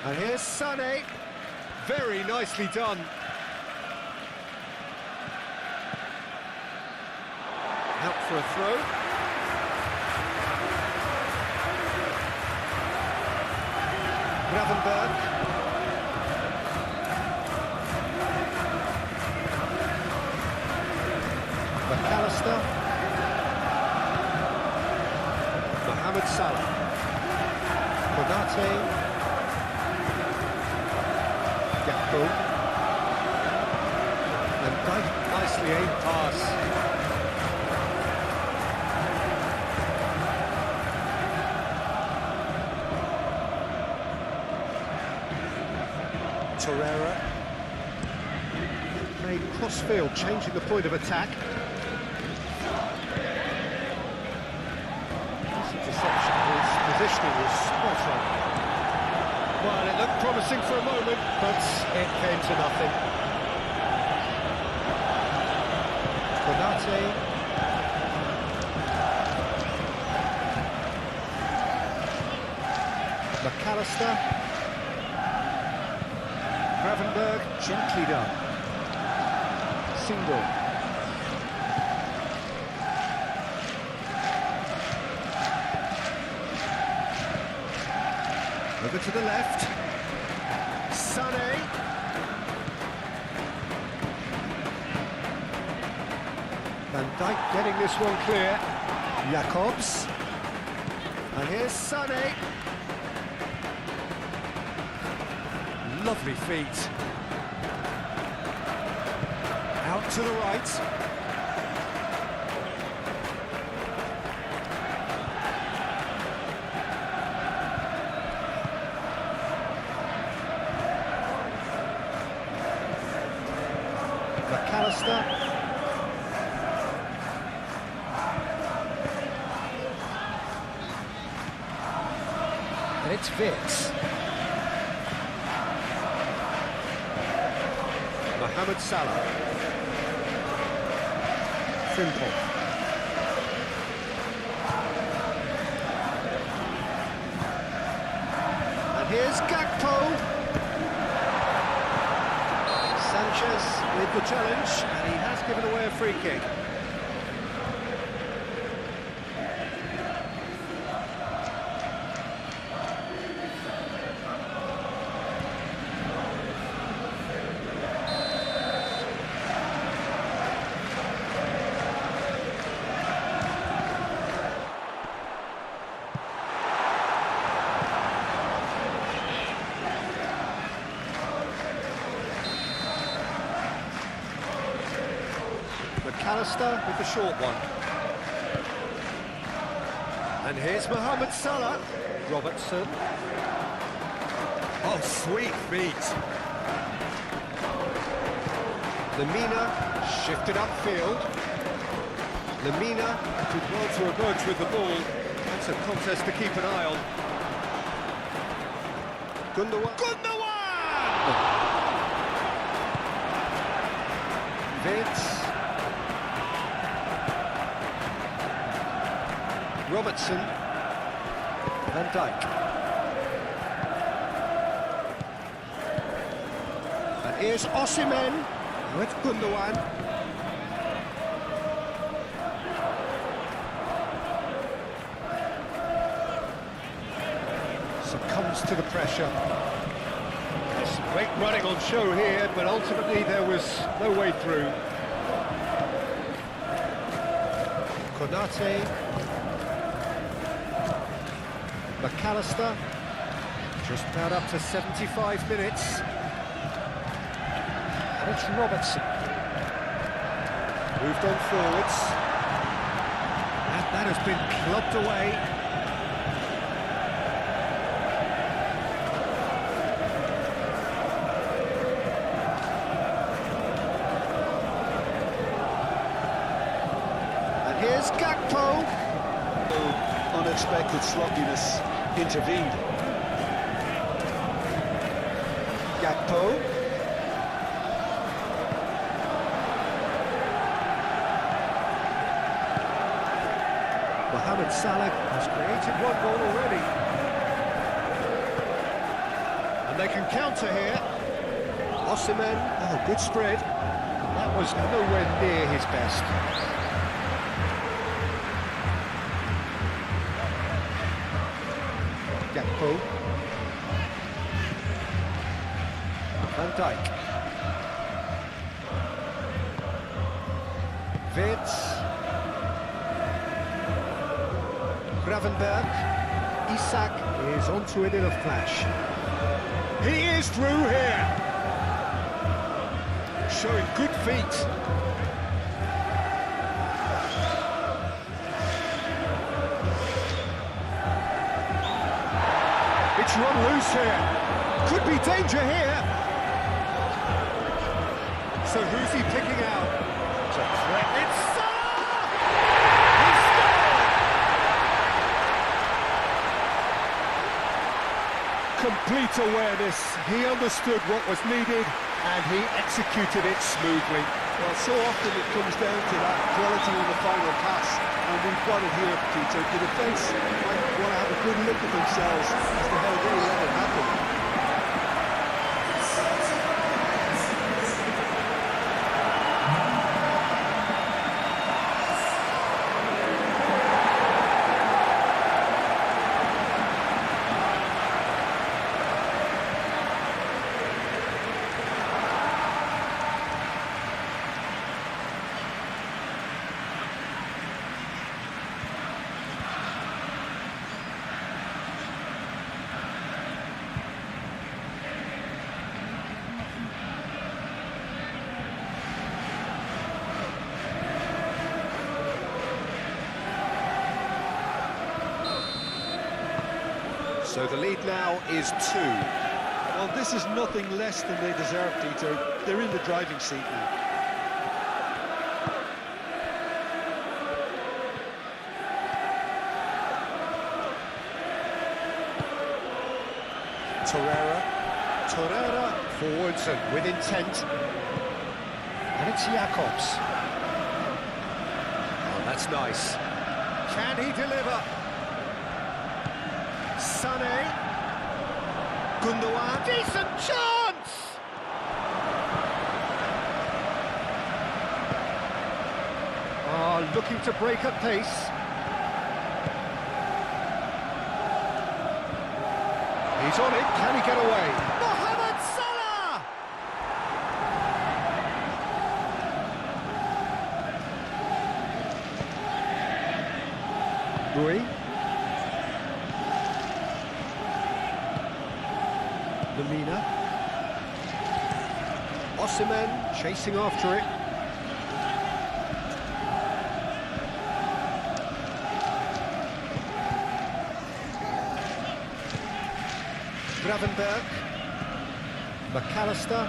And here's Sané. Very nicely done. Out for a throw. Gravenberg. McAllister. Mohamed Salah. Konate. Gakpo. And nicely aimed pass. Torreira. Played cross-field, changing the point of attack. His positioning was spot on. Well, it looked promising for a moment, but it came to nothing. Konate. McAllister. Gravenberg, gently done. Single. Over to the left. Sané. Van Dijk getting this one clear. Jakobs. And here's Sané. Lovely feet. Out to the right. McAllister. And it's Vitz. Mohamed Salah. Simple. And here's Gakpo. Sanchez with the challenge, and he has given away a free kick. McAllister with the short one. And here's Mohamed Salah. Robertson. Oh, sweet feet. Lemina shifted upfield. Lemina did well to emerge with the ball. That's a contest to keep an eye on. Gundogan. Gundogan! Vince. Robertson. Van Dijk. And here's Osimhen with Gundogan. Succumbs to the pressure. There's great running on show here, but ultimately there was no way through. Konate. McAllister. Just about up to 75 minutes. And it's Robertson. Moved on forwards. And that has been clubbed away. And here's Gakpo. Unexpected sloppiness intervened. Gakpo. Mohamed Salah has created one goal already. And they can counter here. Osimhen, oh, good spread. That was nowhere near his best. Gakpo. Van Dijk. Wirtz. Gravenberg. Isak is onto it in a flash. He is through here. Showing good feet. It's run loose here. Could be danger here. So who's he picking out? It's a threat. It's Salah! He scored! Complete awareness. He understood what was needed and he executed it smoothly. Well, so often it comes down to that quality in the final pass, and we've got it here, Peter. The defence might want to have a good look at themselves as to how they let it happen. So the lead now is 2. Well, this is nothing less than they deserve, Peter. They're in the driving seat now. Torreira forwards and with intent. And it's Jacobs. Oh, that's nice. Can he deliver? Sané. Gundogan. Decent chance! Looking to break at pace. He's on it. Can he get away? Mohamed Salah! Rui. Lamina. Osimhen chasing after it. Gravenberg. McAllister.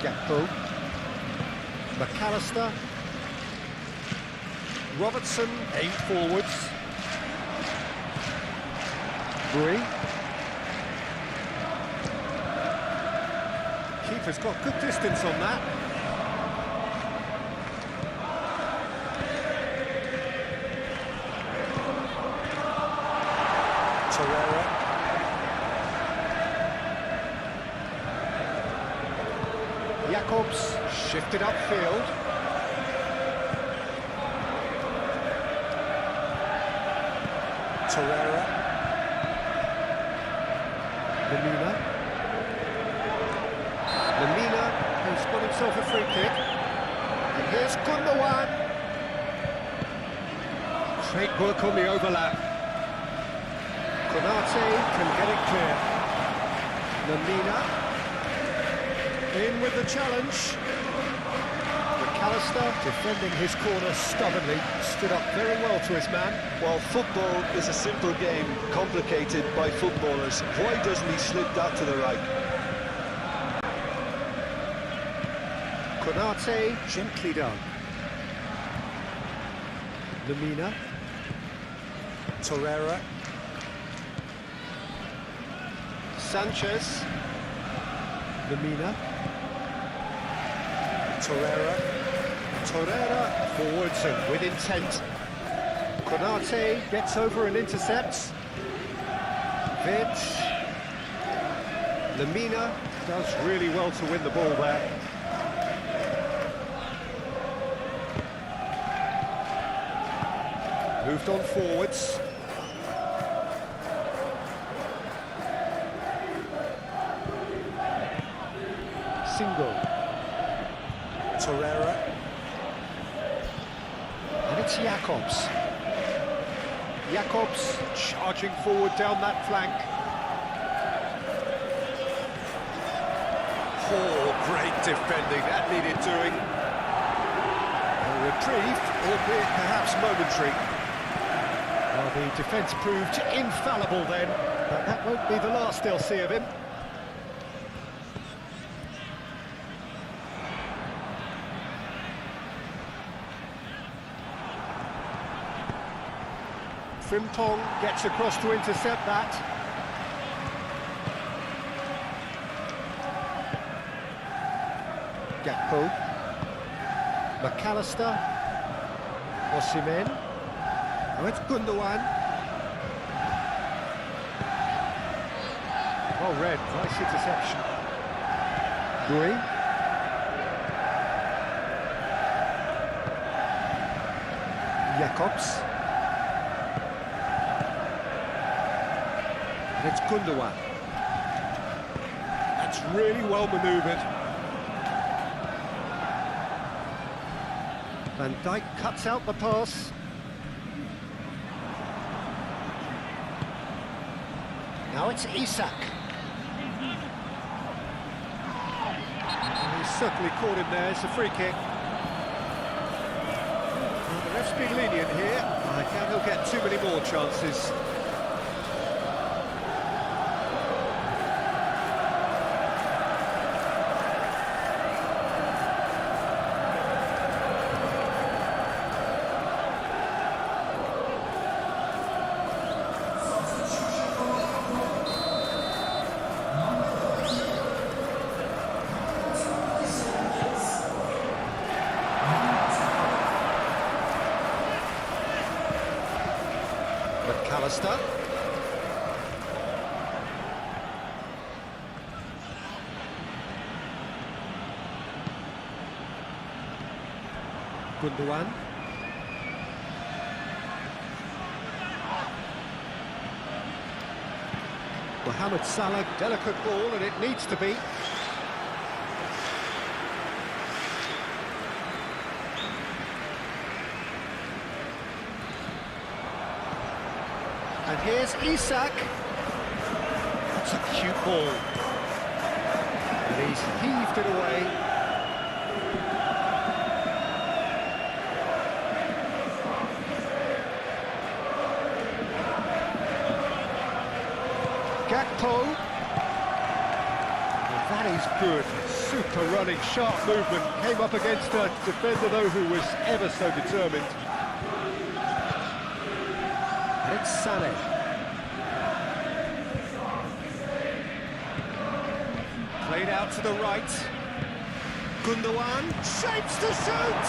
Gakpo. McAllister. Robertson aimed forwards. Rui. Keeper's got good distance on that. Torreira. Jacobs shifted upfield. Torreira. Lemina, who's got himself a free kick. And here's Gundogan. Great work on the overlap. Konate can get it clear. Lemina. In with the challenge. McAllister, defending his corner stubbornly, stood up very well to his man. While football is a simple game, complicated by footballers, why doesn't he slip that to the right? Konate, gently done. Lemina. Torreira. Sanchez. Lemina. Torreira. Torreira forwards and with intent. Konate gets over and intercepts. Vitz. Lemina does really well to win the ball there. Moved on forwards. Single. Torreira. And it's Jacobs. Jacobs charging forward down that flank. Oh, great defending. That needed doing. A reprieve, albeit perhaps momentary. Well, the defence proved infallible then, but that won't be the last they'll see of him. Frimpong gets across to intercept that. Gakpo. McAllister. Osimhen. Now it's Gundogan. Well read, nice interception. Rui. Jacobs. And it's Gundogan. That's really well manoeuvred. Van Dijk cuts out the pass. Now it's Isak. And he's certainly caught him there. It's a free kick. Well, the ref's been lenient here. I doubt he'll get too many more chances. McAllister. Gundogan. Mohamed Salah, delicate ball, and it needs to be. And here's Isak. That's a cute ball. And he's heaved it away. Gakpo. And that is good. Super running, sharp movement. Came up against a defender, though, who was ever so determined. And it's Sané. Played out to the right. Gundogan shapes to shoot!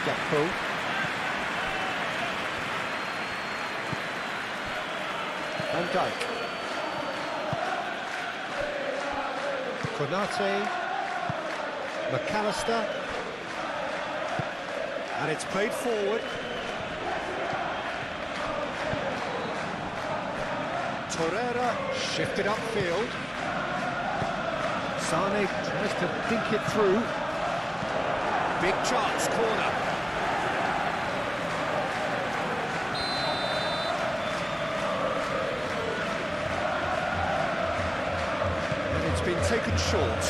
Gakpo. Van Dijk. Konate. McAllister. And it's played forward. Torreira shifted upfield. Sane tries to think it through. Big chance, corner. And it's been taken short.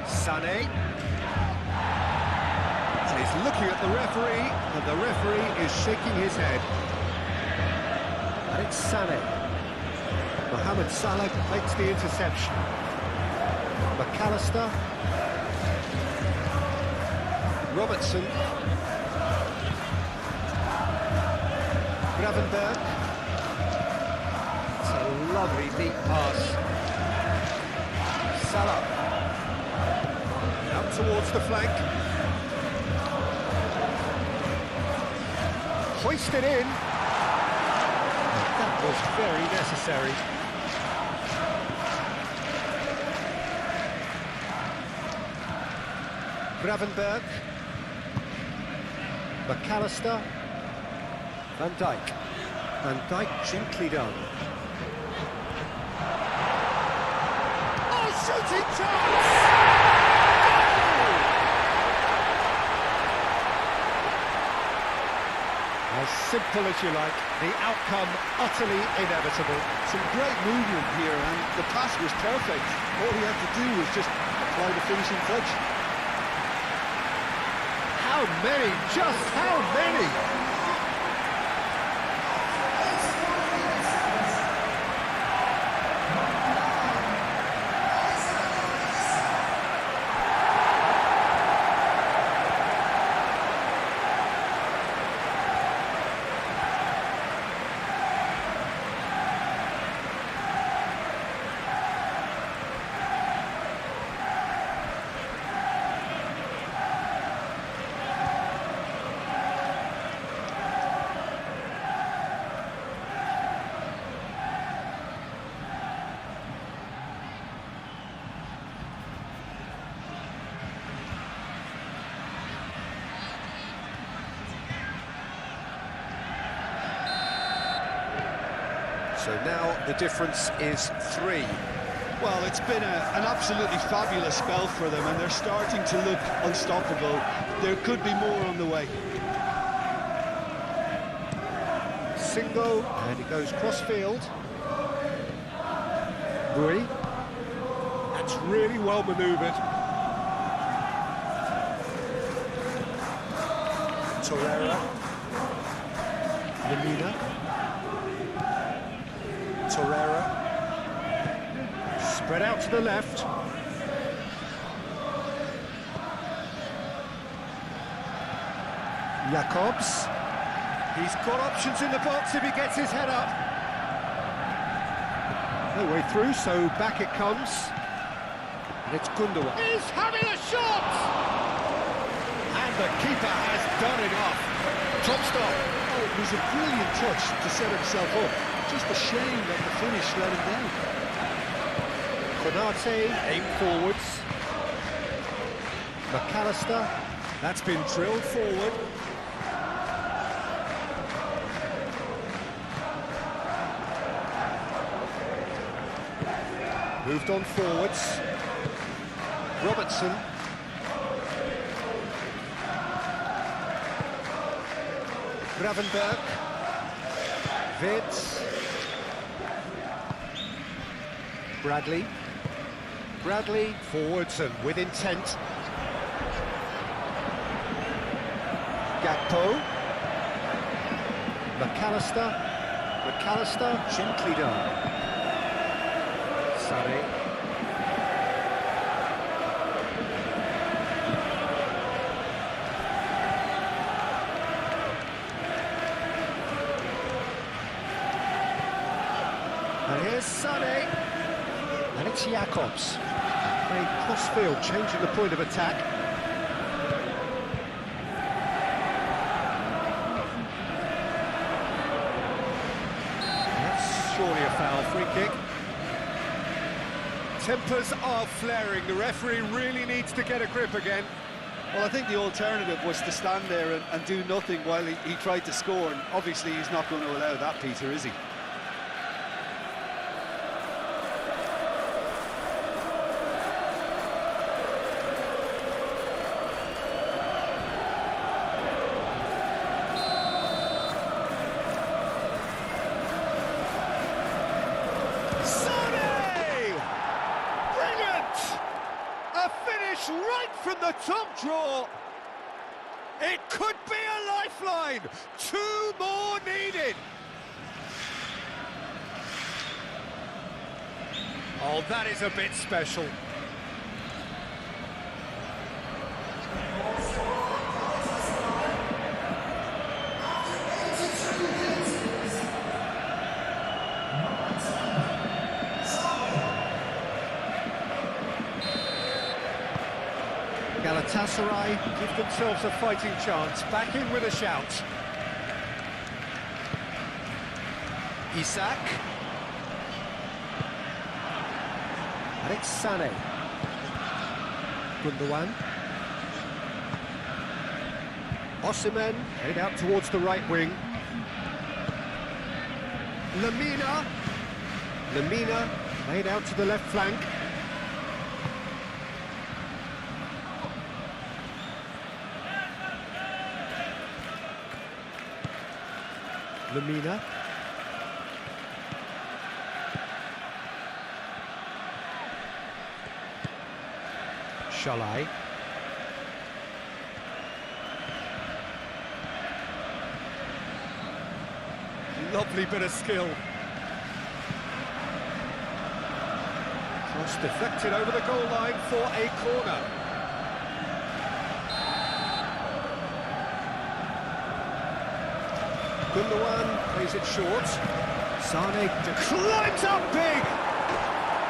Sané. And he's looking at the referee, and the referee is shaking his head. And it's Sané. Mohamed Salah makes the interception. McAllister. Robertson. Gravenberg. It's a lovely neat pass. Salah. Out towards the flank. Hoisted in. That was very necessary. Gravenberg. McAllister. Van Dijk. Van Dijk gently done. Oh, shooting chance! As simple as you like, the outcome utterly inevitable. Some great movement here, and the pass was perfect. All he had to do was just apply the finishing touch. How many? Just how many? So now the difference is 3. Well, it's been an absolutely fabulous spell for them, and they're starting to look unstoppable. There could be more on the way. Single, and it goes cross-field. Rui. That's really well manoeuvred. Torreira. Lemina. Torreira. Spread out to the left. Jacobs. He's got options in the box if he gets his head up. No way through, so back it comes. And it's Gundogan. He's having a shot! And the keeper has done it off. Top stop. Oh, it was a brilliant touch to set himself up. Just a shame that the finish let him down. Konate, aim forwards. McAllister, that's been drilled forward. Moved on forwards. Robertson. Gravenberg. Wits. Bradley. Bradley forwards and with intent. Gakpo. McAllister. McAllister gently done. Sané. And here's Sané. And it's Jacobs. Playing cross-field, changing the point of attack. foul, free kick. Tempers are flaring. The referee really needs to get a grip again. Well, I think the alternative was to stand there and do nothing while he tried to score, and obviously he's not going to allow that, Peter, is he? Right from the top draw. It could be a lifeline. 2 more needed. Oh, that is a bit special. Galatasaray Give themselves a fighting chance. Back in with a shout. Isak. Sane. Gundogan. Osimhen Head out towards the right wing. Lamina. Lamina laid out to the left flank. Lamina. Shalai. Lovely bit of skill. Cross deflected over the goal line for a corner. Gundogan plays it short. Sane Climbs up big!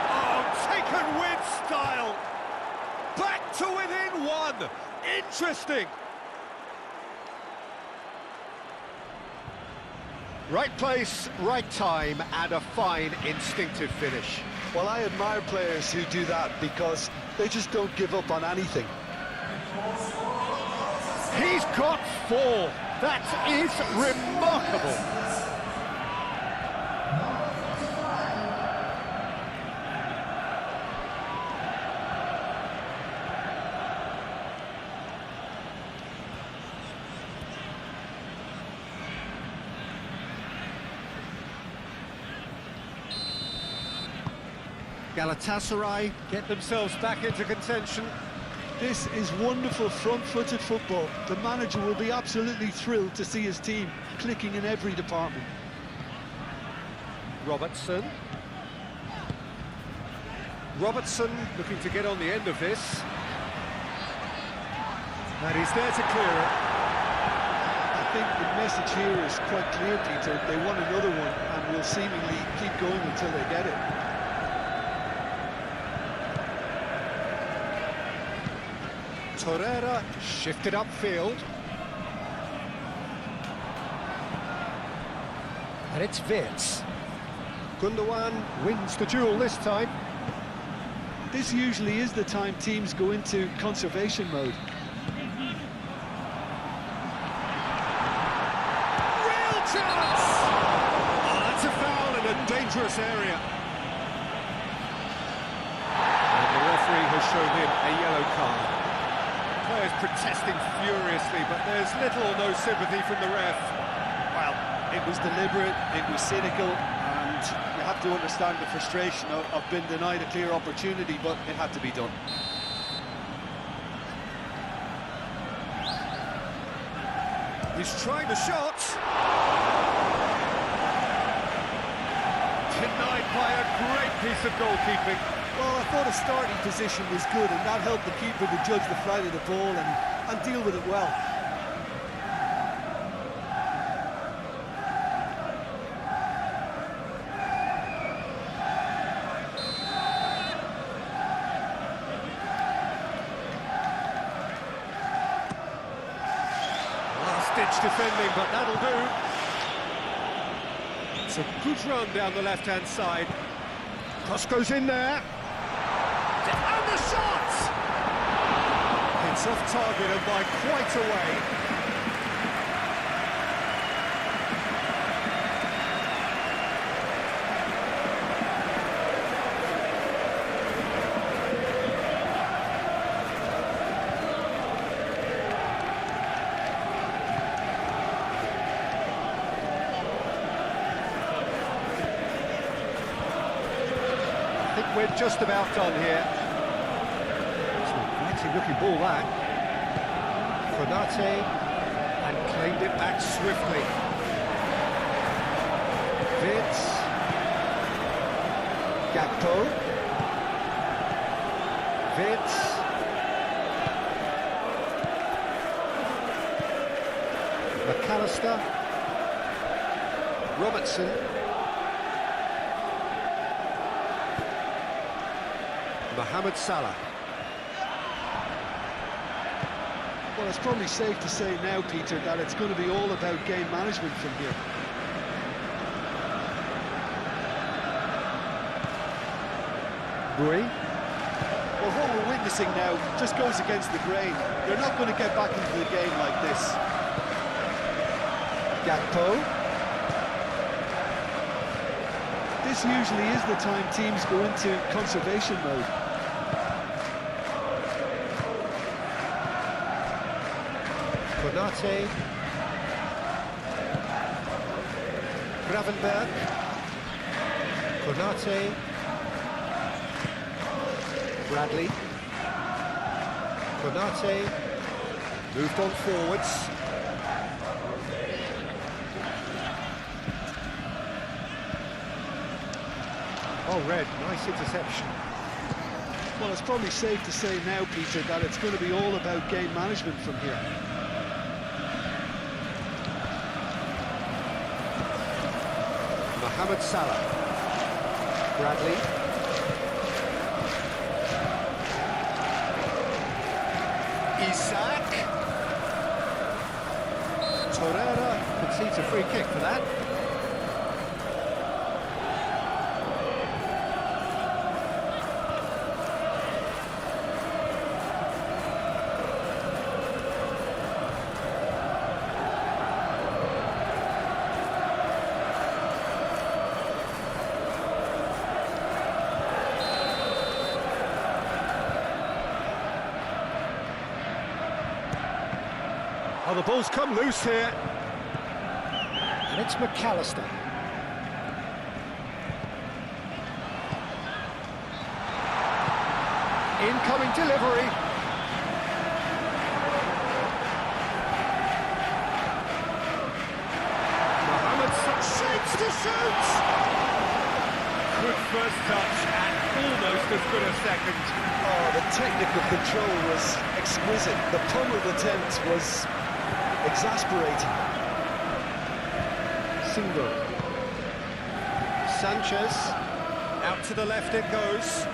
Oh, taken with style! Back to within 1! Interesting! Right place, right time, and a fine instinctive finish. Well, I admire players who do that because they just don't give up on anything. He's got 4. That is remarkable. Galatasaray Get themselves back into contention. This is wonderful front-footed football. The manager will be absolutely thrilled to see his team clicking in every department. Robertson. Robertson looking to get on the end of this. And he's there to clear it. I think the message here is quite clear, Peter. They want another one and will seemingly keep going until they get it. Torreira shifted upfield. and it's Wirtz. Gundogan wins the duel this time. This usually is the time teams go into conservation mode. Real chance! Oh, that's a foul in a dangerous area. And the referee has shown him a yellow card. Players protesting furiously, but there's little or no sympathy from the ref. Well, it was deliberate, it was cynical, and you have to understand the frustration of being denied a clear opportunity, but it had to be done. He's trying the shot. Denied by a great piece of goalkeeping. Well, I thought his starting position was good, and that helped the keeper to judge the flight of the ball and deal with it well. Last-ditch defending, but that'll do. It's a good run down the left-hand side. Cross goes in there. And the shot! It's off target and by quite a way. I think we're just about done here. It's an exciting looking ball, that. Konate, and claimed it back swiftly. Vitz. Gakpo. Vitz. McAllister. Robertson. Mohamed Salah. Well, it's probably safe to say now, Peter, that it's going to be all about game management from here. Bui. Well, what we're witnessing now just goes against the grain. They're not going to get back into the game like this. Gakpo. This usually is the time teams go into conservation mode. Konate. Gravenberg. Konate. Bradley. Konate. Moved on forwards. Oh, Red, nice interception. Well, it's probably safe to say now, Peter, that it's going to be all about game management from here. Mohamed Salah. Bradley. Isak. Torreira concedes a free kick for that. Oh, the ball's come loose here. And it's McAllister. Incoming delivery. Mohamed shapes to shoot. Good first touch and almost as good a second. Oh, the technical control was exquisite. The pummeled attempt was exasperating. Single. Sanchez. Out to the left it goes.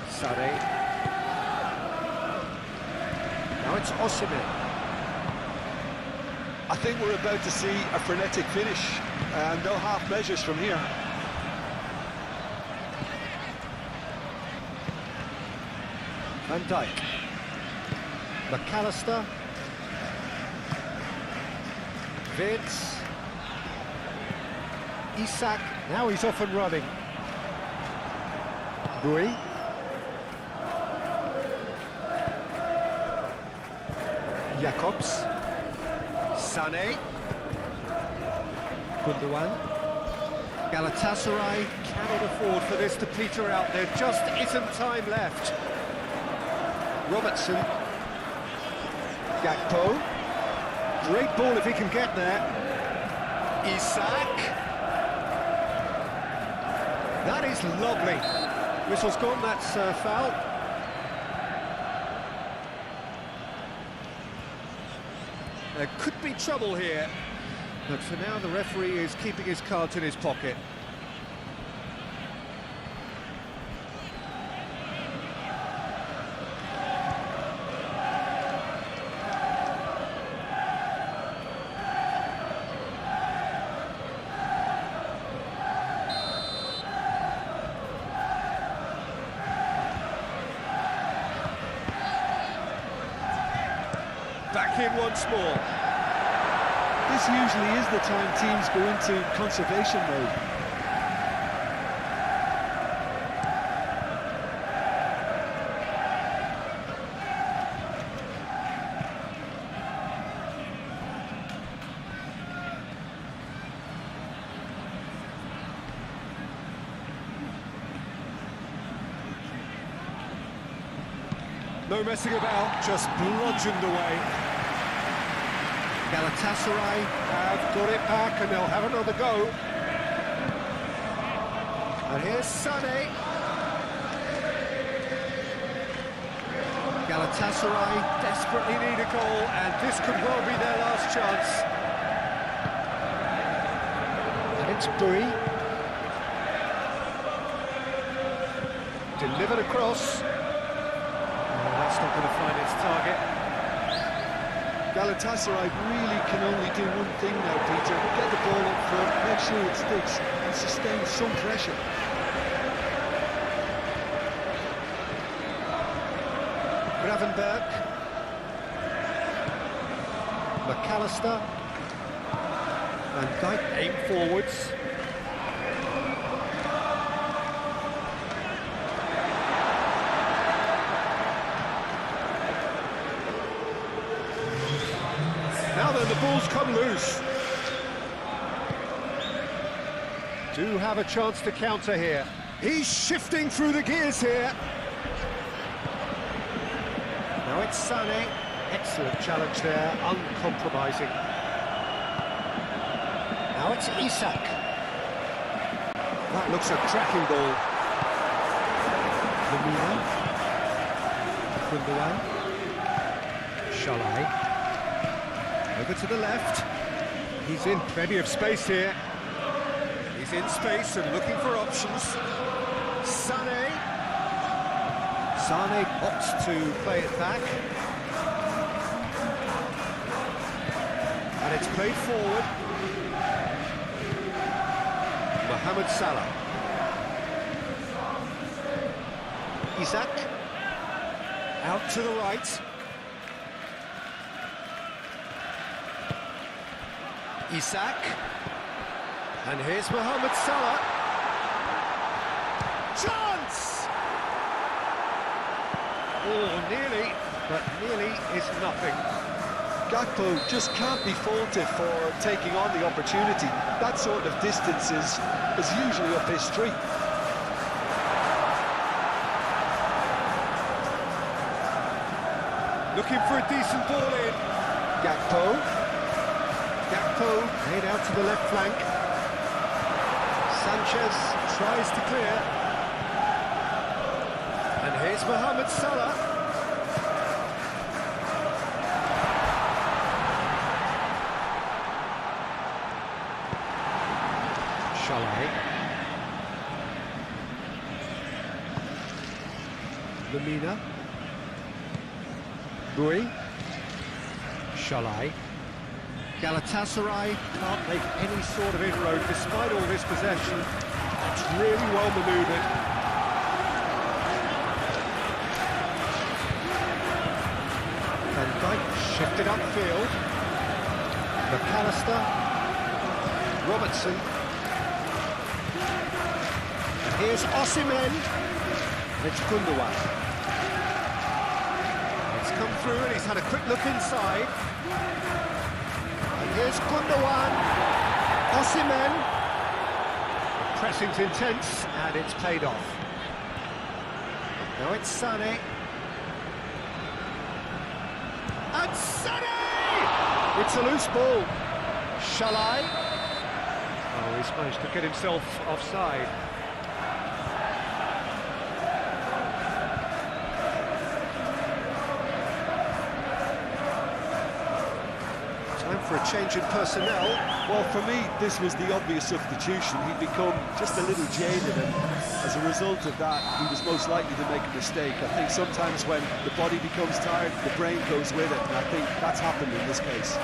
Sane. Now it's Osimhen. I think we're about to see a frenetic finish, and no half measures from here. Van Dijk. McAllister. Vitz. Isak. Now he's off and running. Bui. Jacobs. Sané. Gundogan. Galatasaray cannot afford for this to peter out. There just isn't time left. Robertson. Gakpo. Great ball if he can get there. Isak. That is lovely. Whistle's gone, that's foul. There could be trouble here, but for now the referee is keeping his cards in his pocket. back in once more. This usually is the time teams go into conservation mode. No messing about, just bludgeoned away. Galatasaray have got it back and they'll have another go. And here's Sané. Galatasaray Desperately need a goal, and this could well be their last chance. and it's Bui. Delivered across. That's not going to find its target. Galatasaray really can only do one thing now, Peter. Get the ball up front, make sure it sticks, and sustain some pressure. Gravenberg. McAllister. Van Dijk. Aim forwards. Now then, the ball's come loose. Do have a chance to counter here. He's shifting through the gears here. Now it's Sané. Excellent challenge there, uncompromising. Now it's Isak. That looks a cracking goal. Gundogan. Shalai. Over to the left. He's in plenty of space here. He's in space and looking for options. Sané. Sané opts to play it back. And it's played forward. Mohamed Salah. Isak. Out to the right. Isak. And here's Mohamed Salah. Chance! Oh, nearly, but nearly is nothing. Gakpo just can't be faulted for taking on the opportunity. That sort of distance is usually up his street. Looking for a decent ball in. Gakpo made out to the left flank. Sanchez tries to clear. And here's Mohamed Salah. Shalai. Lemina. Bui. Shalai. Galatasaray can't make any sort of inroad despite all this possession. It's really well manoeuvred. Van Dijk shifted upfield. McAllister. Robertson. And here's Osimhen. It's Gundogan. It's come through and he's had a quick look inside. Here's Gundogan, Osimhen. Pressing's intense, and it's paid off. Now it's Sané. And Sané! It's a loose ball. Shalai. Oh, he's managed to get himself offside. Time for a change in personnel. Well, for me, this was the obvious substitution. He'd become just a little jaded, and as a result of that, he was most likely to make a mistake. I think sometimes when the body becomes tired, the brain goes with it, and I think that's happened in this case.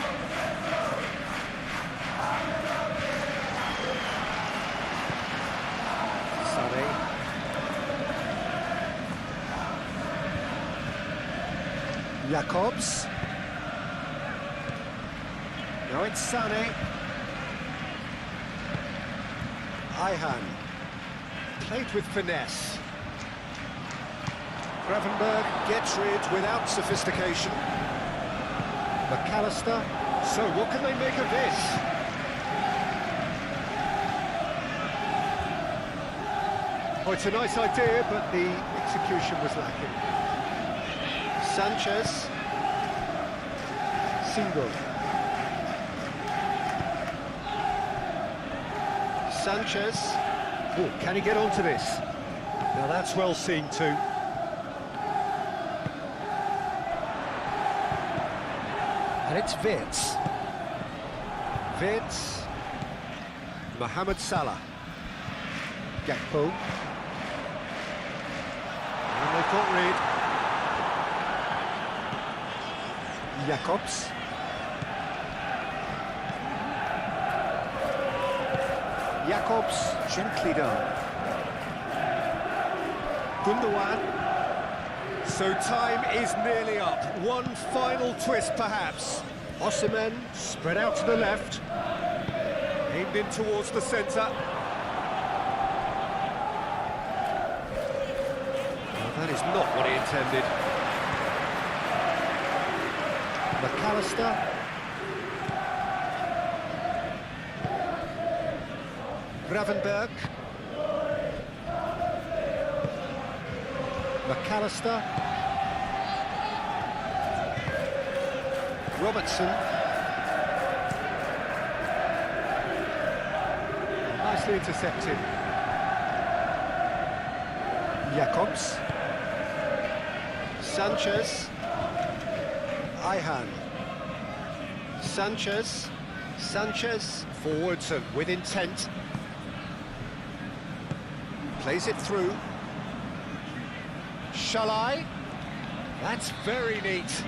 Sané. Jacobs. Now it's Sané. Ihan. Played with finesse. Gravenberg gets rid without sophistication. McAllister. So what can they make of this? Oh, it's a nice idea, but the execution was lacking. Sanchez. Single. Sanchez. Oh, can he get onto this? Now that's well seen too. And it's Wirtz. Wirtz. Mohamed Salah. Gakpo. And they've got rid. Jacobs. Jacobs, gently done. Gundogan. So time is nearly up. One final twist, perhaps. Osimhen, spread out to the left. Aimed in towards the centre. Well, that is not what he intended. McAllister. Gravenberg. McAllister. Robertson. Nicely intercepted. Jacobs. Sanchez. Ihan. Sanchez. Sanchez. Forwards and with intent. Plays it through. Shall I? That's very neat.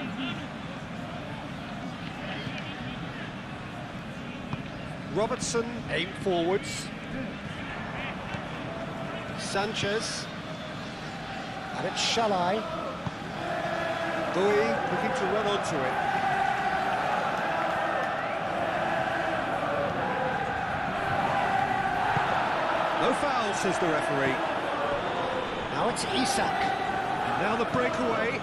Robertson, aim forwards. Sanchez. And it's Shall I? Dui looking to run onto it. No foul, says the referee. Now it's Isak. And now the breakaway.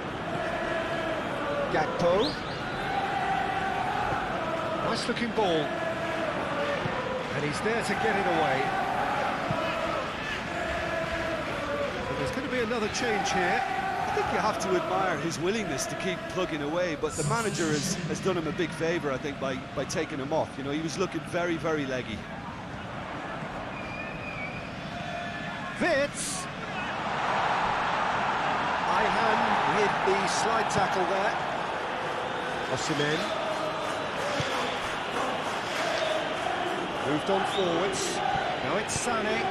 Gakpo. Nice looking ball. And he's there to get it away. And there's going to be another change here. I think you have to admire his willingness to keep plugging away, but the manager has done him a big favour, I think, by taking him off. You know, he was looking very, very leggy. Wirtz. Ihan with the slide tackle there. Osimhen. Moved on forwards. Now it's Sané.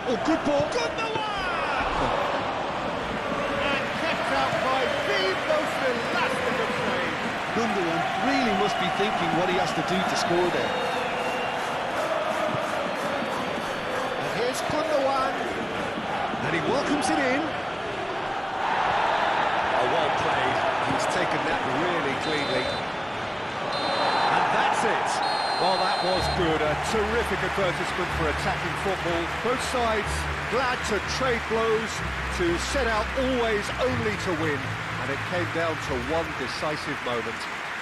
Oh, good ball. Gundogan! And kept out by the most elastic of plays. Gundogan really must be thinking what he has to do to score there. And here's Gundogan. And he welcomes it in. Oh, well played. He's taken that really cleanly. And that's it. Well, that was good. A terrific advertisement for attacking football. Both sides glad to trade blows, to set out always only to win. And it came down to one decisive moment.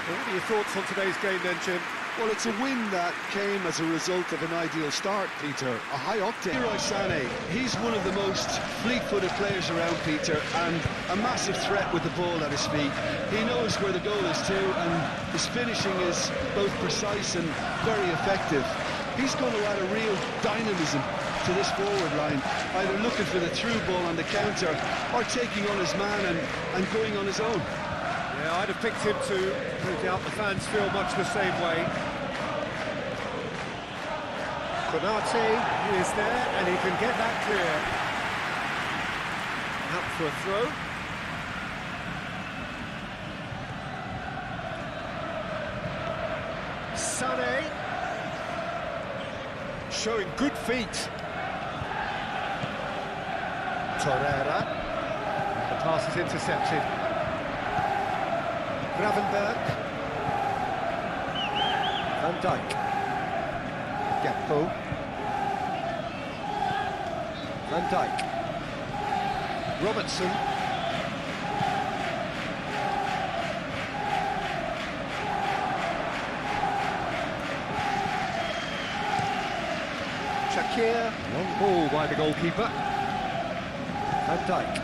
Well, what are your thoughts on today's game then, Jim? Well, it's a win that came as a result of an ideal start, Peter. A high octane. Leroy Sané, he's one of the most fleet-footed players around, Peter, and a massive threat with the ball at his feet. He knows where the goal is too, and his finishing is both precise and very effective. He's going to add a real dynamism to this forward line, either looking for the through ball on the counter or taking on his man and going on his own. Yeah, I'd have picked him too. No doubt the fans feel much the same way. Konate He is there, and he can get that clear. Out for a throw. Sané. Showing good feet. Torreira. The pass is intercepted. Gravenberg. Van Dijk. Gakpo. Van Dijk. Robertson. Shakir. Long ball by the goalkeeper. Van Dijk.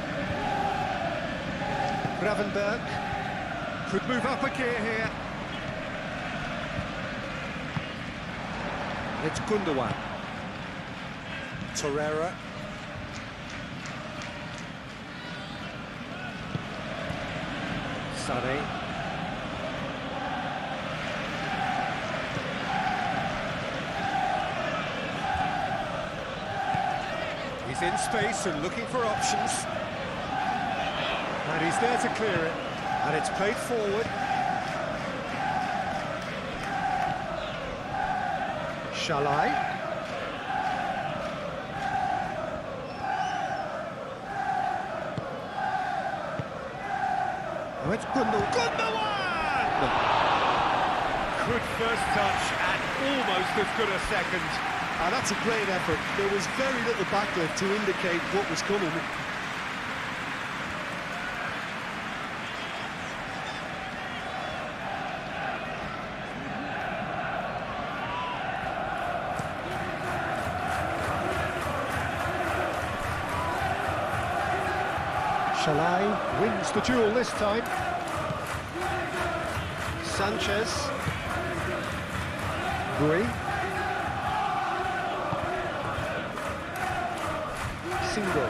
Gravenberg. Could move up a gear here. It's Gundogan. Torreira. Sané. He's in space and looking for options. And he's there to clear it. And it's played forward. Shalai. Oh, it's Gundogan! Good first touch and almost as good a second. And that's a great effort. There was very little backlift to indicate what was coming. Shalai wins the duel this time. Sanchez. Bui. Single.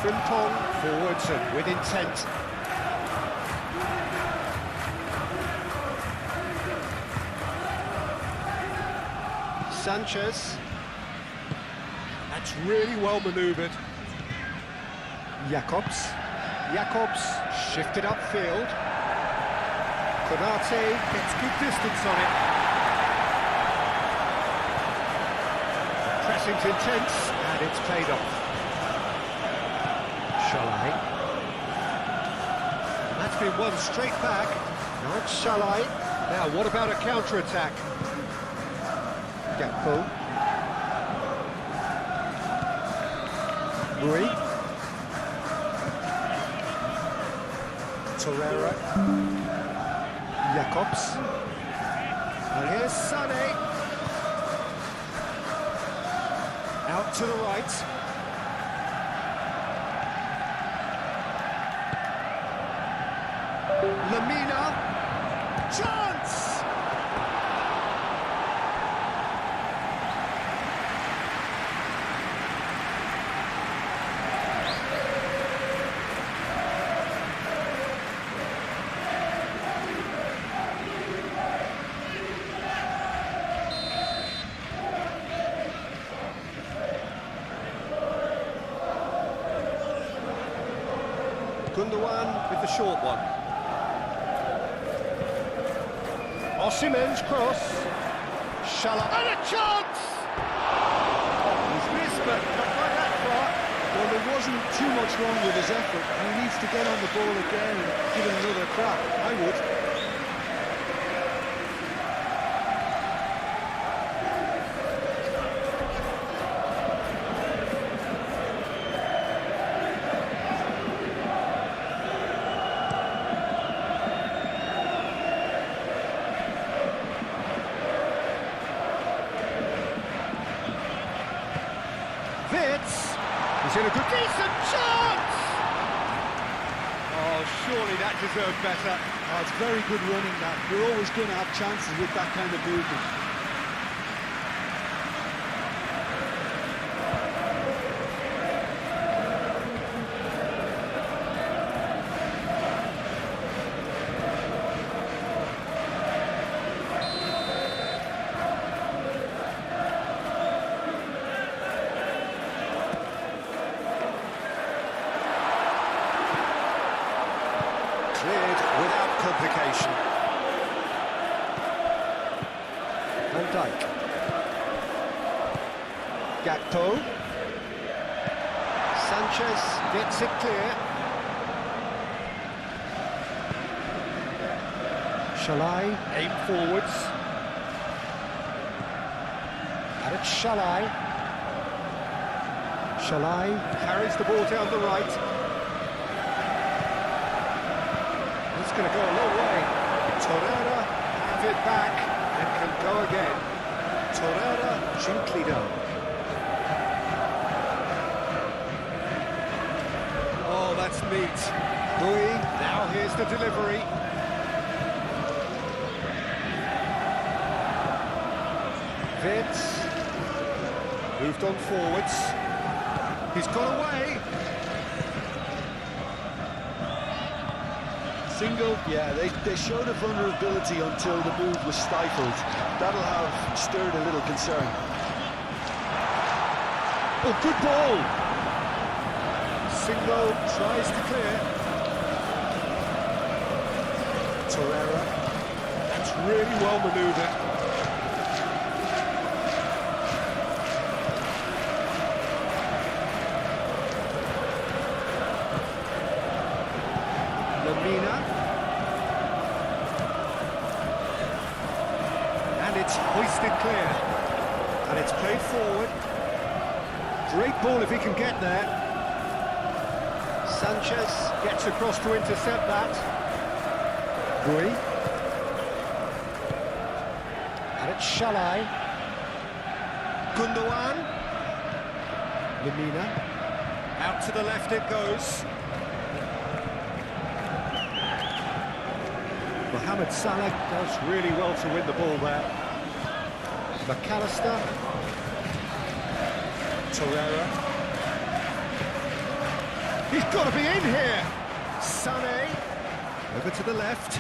Frimpong forwards and with intent. Sanchez. That's really well manoeuvred. Jacobs. Jacobs shifted upfield. Konate gets good distance on it. Pressing's intense and it's paid off. Shalai. That's been won straight back. Now it's Shalai. Now what about a counter-attack? Gakpo. Bui. Torreira. Jacobs. And here's Sané. Out to the right. Lamina. Chance! Gundogan with the short one. Osimhen's cross. Shalai. And a chance! He's missed, but not by that far. Well, there wasn't too much wrong with his effort. He needs to get on the ball again and give it another crack. I would. He's in a good, decent chance! Oh, surely that deserved better. Oh, it's very good running, that. You're always going to have chances with that kind of movement. Cleared without complication. Van Dijk. Gakpo. Sanchez gets it clear. Shalai. Aim forwards. And it's Shalai. Shalai Carries the ball down the right. It's going to go a long way. Torreira have it back and can go again. Torreira gently down. Oh, that's neat. Rui, now here's the delivery. Vince moved on forwards. He's got away. Single, yeah, they showed a vulnerability until the move was stifled. That'll have stirred a little concern. Oh, good ball. Single tries to clear. Torreira. That's really well manoeuvred. Lamina. And it's hoisted clear. And it's played forward. Great ball if he can get there. Sanchez gets across to intercept that. Rui. and it's Shalai. Gundogan. Lamina. Out to the left it goes. Mohamed Salah does really well to win the ball there. McAllister. Torreira. He's got to be in here. Sané. Over to the left.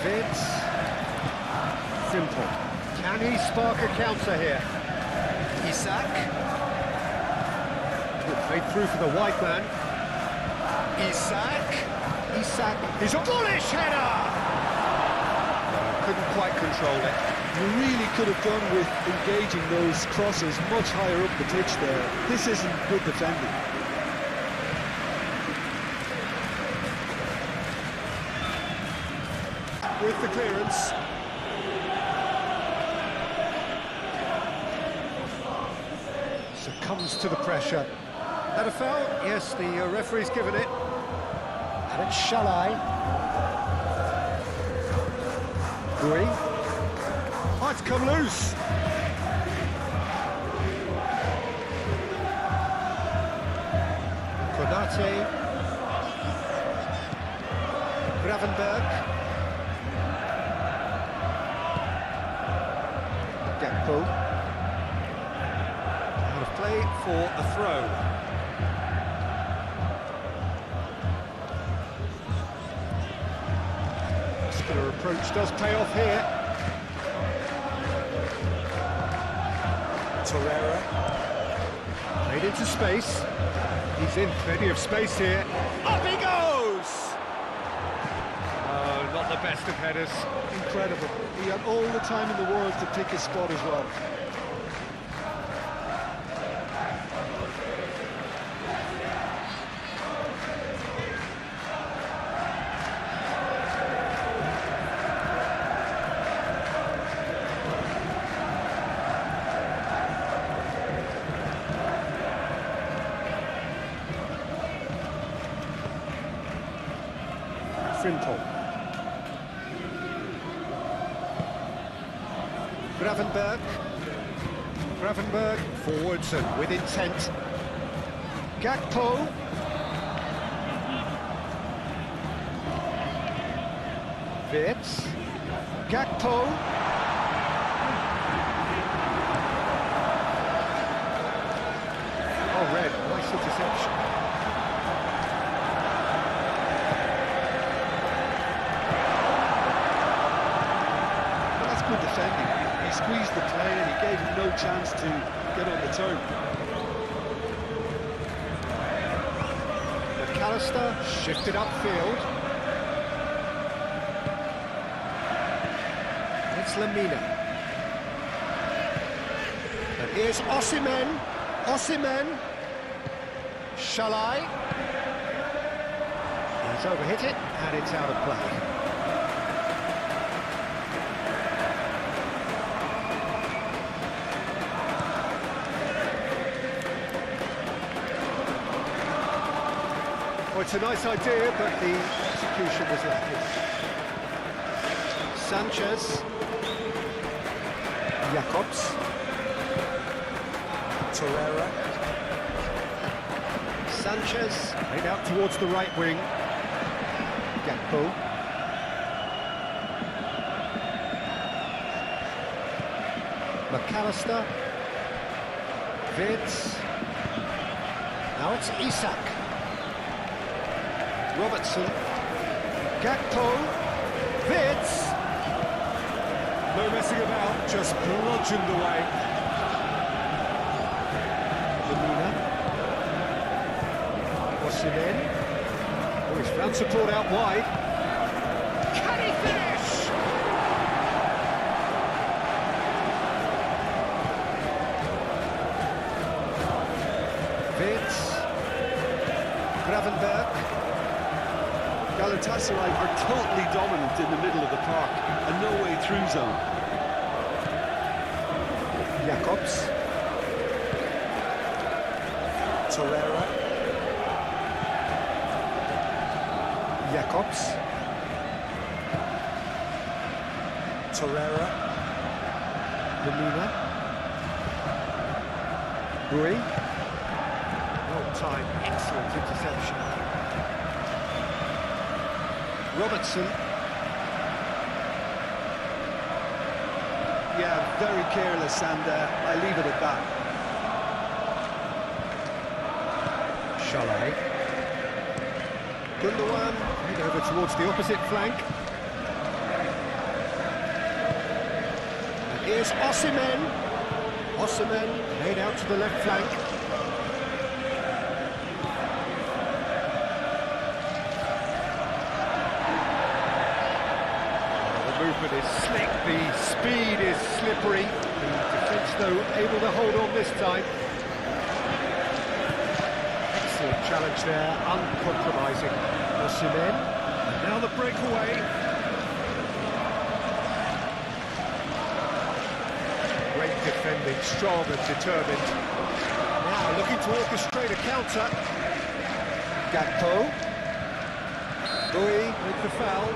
Vince. Simple. Can he spark a counter here? Isak. Played through for the white man. Isak. He's a bullish header! Couldn't quite control it. You really could have done with engaging those crosses much higher up the pitch there. This isn't good defending. With the clearance. Succumbs to the pressure. That a foul? Yes, the referee's given it. And it's Shalai. Rui. Oh, it's come loose. Konate. Gravenberg. Gakpo. Out of play for a throw. Muscular approach does pay off here. Torreira. Played into space. He's in plenty of space here. Up he goes! Oh, not the best of headers. Incredible. He had all the time in the world to pick his spot as well. Simple. Gravenberg forwards and with intent. Gakpo. Vince. Gakpo. Oh, red. Nice interception. Good defending. He squeezed the play and he gave him no chance to get on the turn. McAllister shifted upfield. It's Lamina. And here's Osimhen. Shalai. He's overhit it, and it's out of play. Well, it's a nice idea, but the execution was lacking. Sanchez. Jacobs. Torreira. Sanchez. Played out towards the right wing. Gakpo. McAllister. Wirtz. Now it's Isak. Robertson. Gakpo. Wirtz. No messing about, just bludgeoned away. Lamina. Osimhen. Oh, he's found support out wide. Can he finish? Wirtz. Gravenberg. Galatasaray are totally dominant in the middle of the park and no way through zone. Jacobs. Torreira. Jacobs. Torreira. Lamina. Rui. Well timed, excellent interception. Robertson. Yeah, very careless, and I leave it at that. Chalet. Gundogan. Played over towards the opposite flank. And here's Osimhen. Osimhen laid out to the left flank. Movement is slick, the speed is slippery. The defence, though, able to hold on this time. Excellent challenge there, uncompromising. Osimhen. And now the breakaway. Great defending, strong and determined. Now looking to orchestrate a counter. Gakpo. Rui with the foul.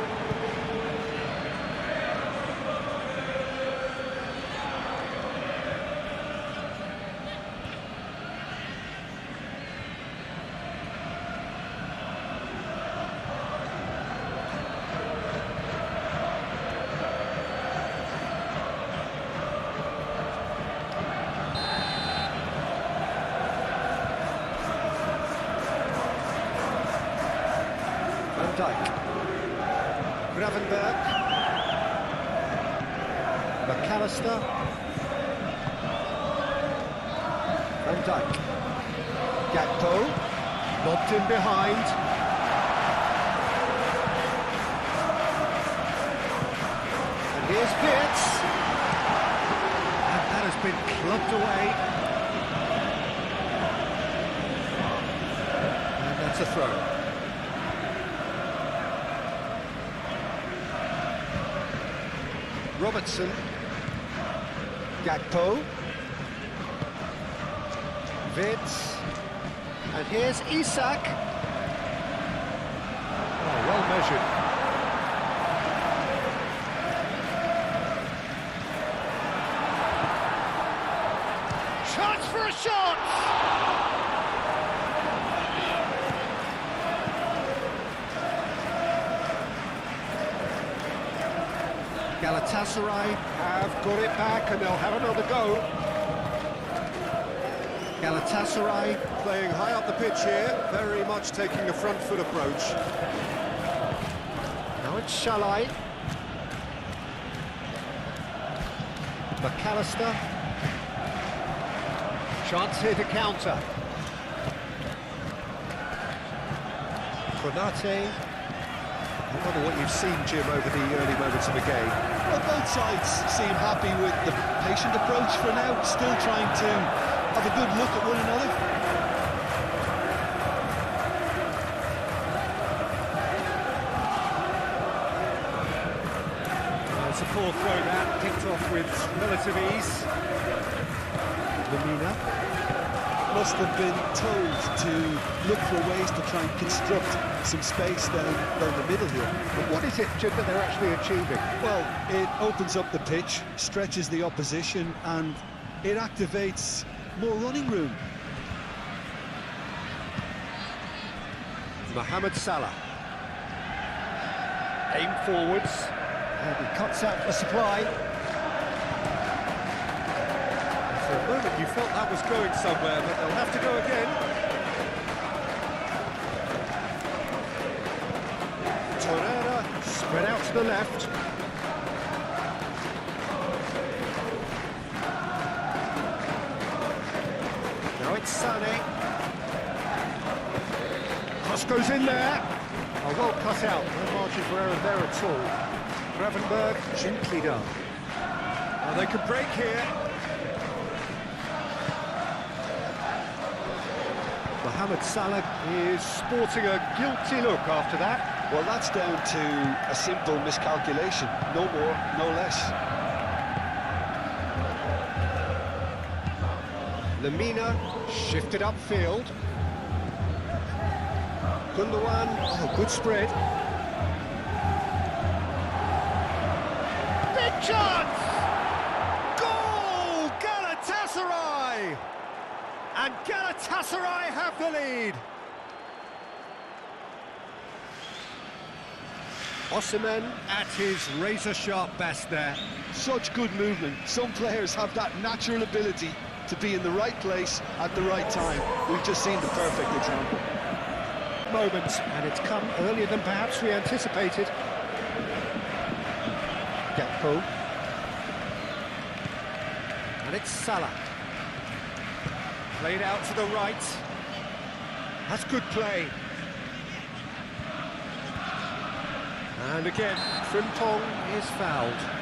Dijk. Gravenberg. McAllister. Van Dijk. Gakpo. Lobbed in behind. And here's Wirtz. And that has been clubbed away. And that's a throw. Robertson. Gakpo. Wirtz. And here's Isak. Oh, well measured. Chance for a shot! Galatasaray have got it back and they'll have another go. Galatasaray Playing high up the pitch here, very much taking a front foot approach. Now it's Chalet. McAllister. Chance here to counter. Konate. I wonder what you've seen, Jim, over the early moments of the game. Well, both sides seem happy with the patient approach for now, still trying to have a good look at one another. poor throw that, picked off with relative ease. Lamina. Must have been told to look for ways to try and construct some space down the middle here. But what is it, Jim, that they're actually achieving? Well, it opens up the pitch, stretches the opposition, and it activates more running room. Mohamed Salah. Aim forwards. And he cuts out the supply. For a moment you felt that was going somewhere, but they'll have to go again. Torreira spread out to the left. Now it's Sané. Cross goes in there. Oh, well cut out. No margin for error there at all. Gravenberg, gently done. Oh, they could break here. Mohamed Salah is sporting a guilty look after that. Well, that's down to a simple miscalculation. No more, no less. Lamina shifted upfield. Gundogan, oh, good spread. Big chance! Goal! Galatasaray! And Galatasaray have the lead. Osimhen at his razor-sharp best there. Such good movement. Some players have that natural ability to be in the right place at the right time. We've just seen the perfect example. Moment, and it's come earlier than perhaps we anticipated. Gakpo. And it's Salah. Played out to the right. That's good play. And again, Frimpong is fouled.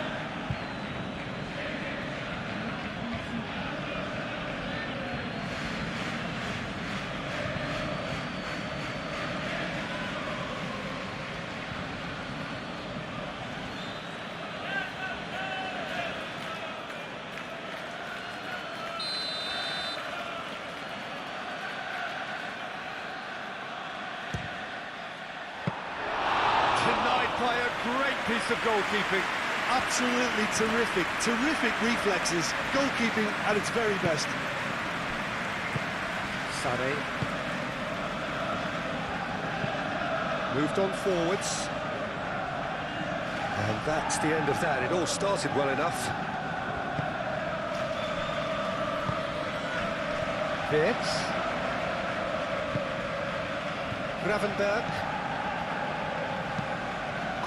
By a great piece of goalkeeping. Absolutely terrific, terrific reflexes. Goalkeeping at its very best. Sané. Moved on forwards. And that's the end of that. It all started well enough. Wirtz. Gravenberg.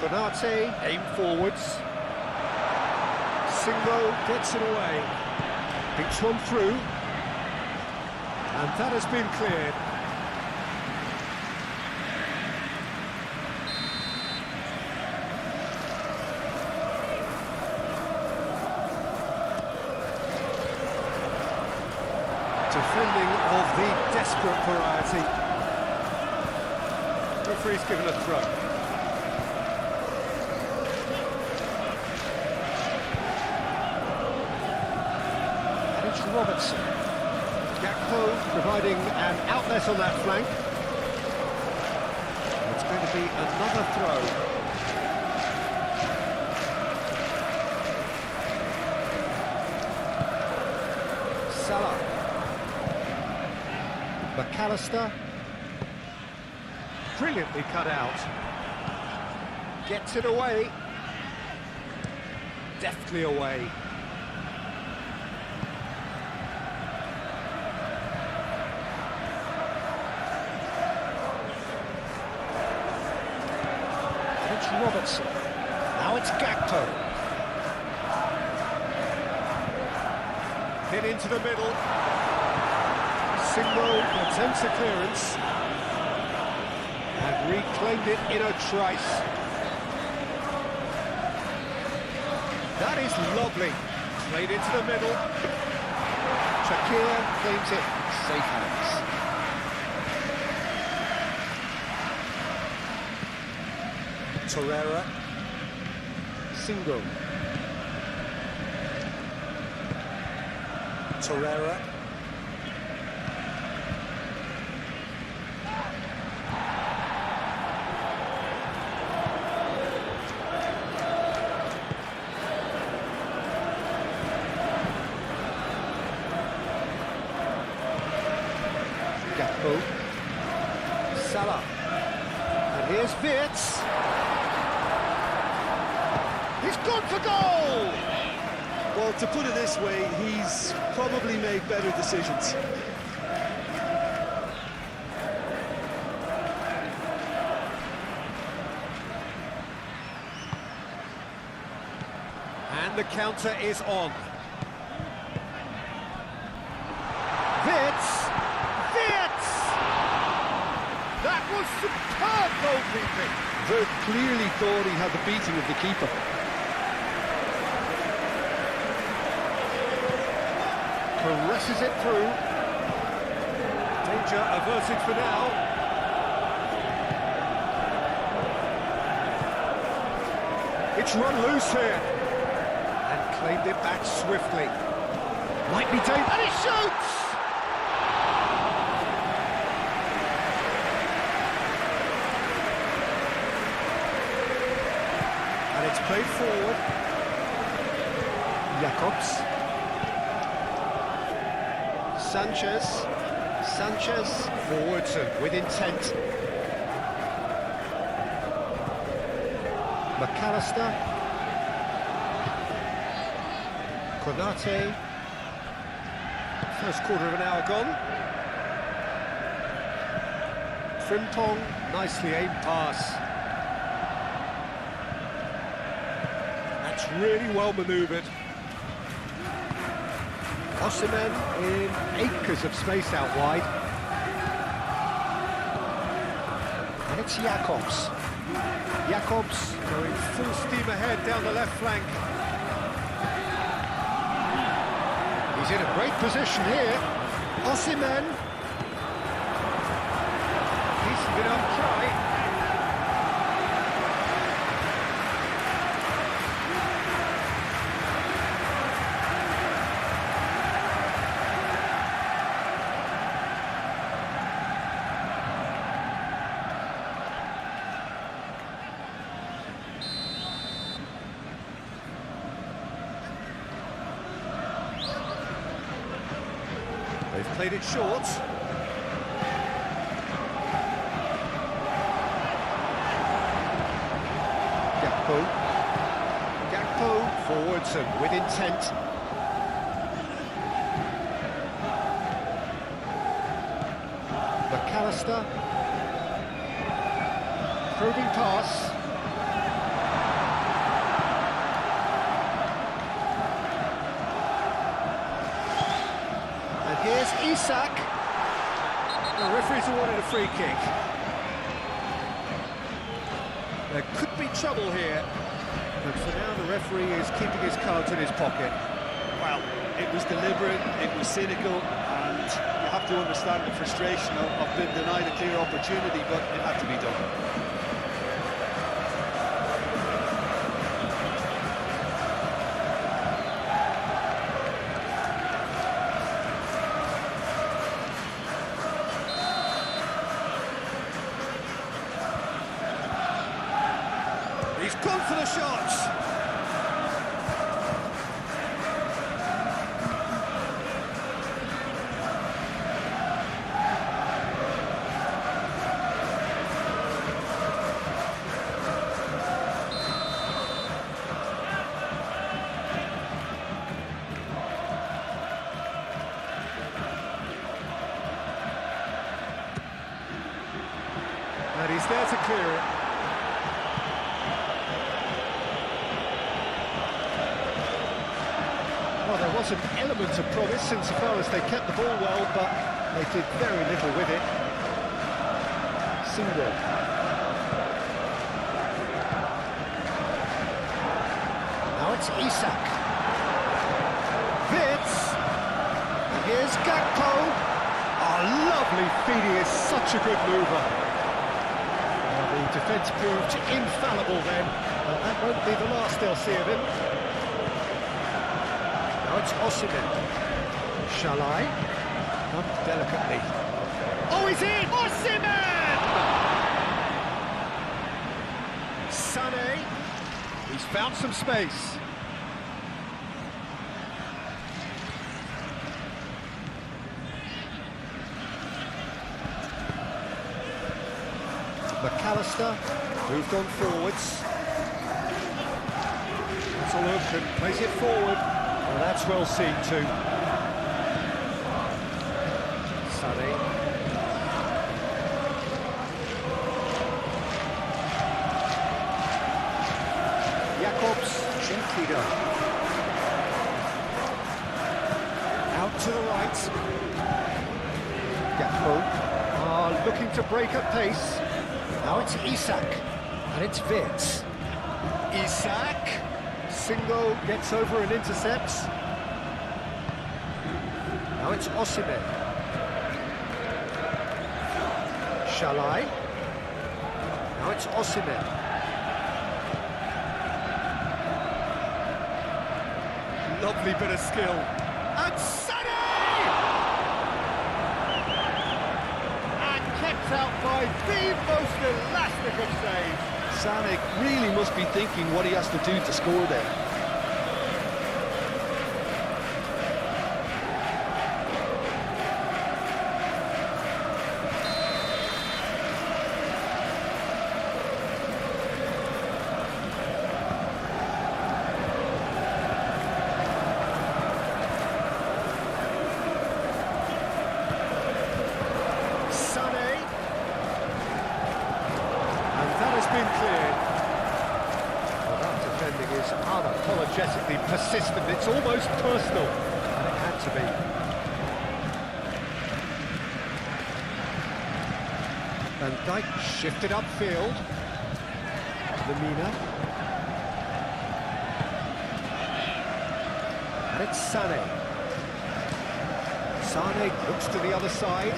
Konate, aim forwards. Singo gets it away. Pinks one through. And that has been cleared. Defending of the desperate variety. Referee's given a throw. Robertson. Gakpo providing an outlet on that flank. It's going to be another throw. Salah. McAllister. Brilliantly cut out. Gets it away. Deftly away. Robertson. Now it's Gakpo. Hit into the middle. Singo attempts a clearance. And reclaimed it in a trice. That is lovely. Played into the middle. Shakir claims it. Safe hands. Torreira. Singo. Torreira. Salah. And here's Wirtz. He's gone for goal! Well, to put it this way, he's probably made better decisions. And the counter is on. Wirtz! That was superb goalkeeping! Very clearly thought he had the beating of the keeper. Caresses it through. Danger averted for now. It's run loose here. And claimed it back swiftly. Might be dangerous. And he shoots! And it's played forward. Jacobs. Sanchez forwards and with intent. McAllister. Konate. First quarter of an hour gone. Frimpong, nicely aimed pass. That's really well manoeuvred. Osimhen in acres of space out wide. And it's Jacobs. Jacobs Going full steam ahead down the left flank. He's in a great position here. Osimhen. Decent enough try. They've played it short. Gakpo forwards and with intent. McAllister. Probing pass. Here's Isak. The referee's awarded a free kick. There could be trouble here, but for now the referee is keeping his cards in his pocket. Well, it was deliberate, it was cynical, and you have to understand the frustration of being denied a clear opportunity, but it had to be done. He's gone for the shots. And he's there to clear it. Well, there was an element of promise insofar as they kept the ball well, but they did very little with it. Single. Now it's Isak. Wirtz. And here's Gakpo. Oh, lovely feed. He is such a good mover. The defence proved infallible then. That won't be the last they'll see of him. Now it's Osimhen. Shall I? Not delicately. Oh, he's in! Osimhen! Sané. He's found some space. McAllister moved on forwards. That's a look and plays it forward. Well, that's well seen too. Sané. Jacobs, gently done. Out to the right. Gakpo looking to break at pace. Now it's Isak, and it's Wirtz. Isak, Singo gets over and intercepts. Now it's Osimhen. Shall I? Now it's Osimhen. Lovely bit of skill. And Sané! And kept out by the most elastic of saves. Sané really must be thinking what he has to do to score there. Unapologetically persistent, it's almost personal, and it had to be. Van Dijk shifted upfield. Lemina. And it's Sané. Sané looks to the other side.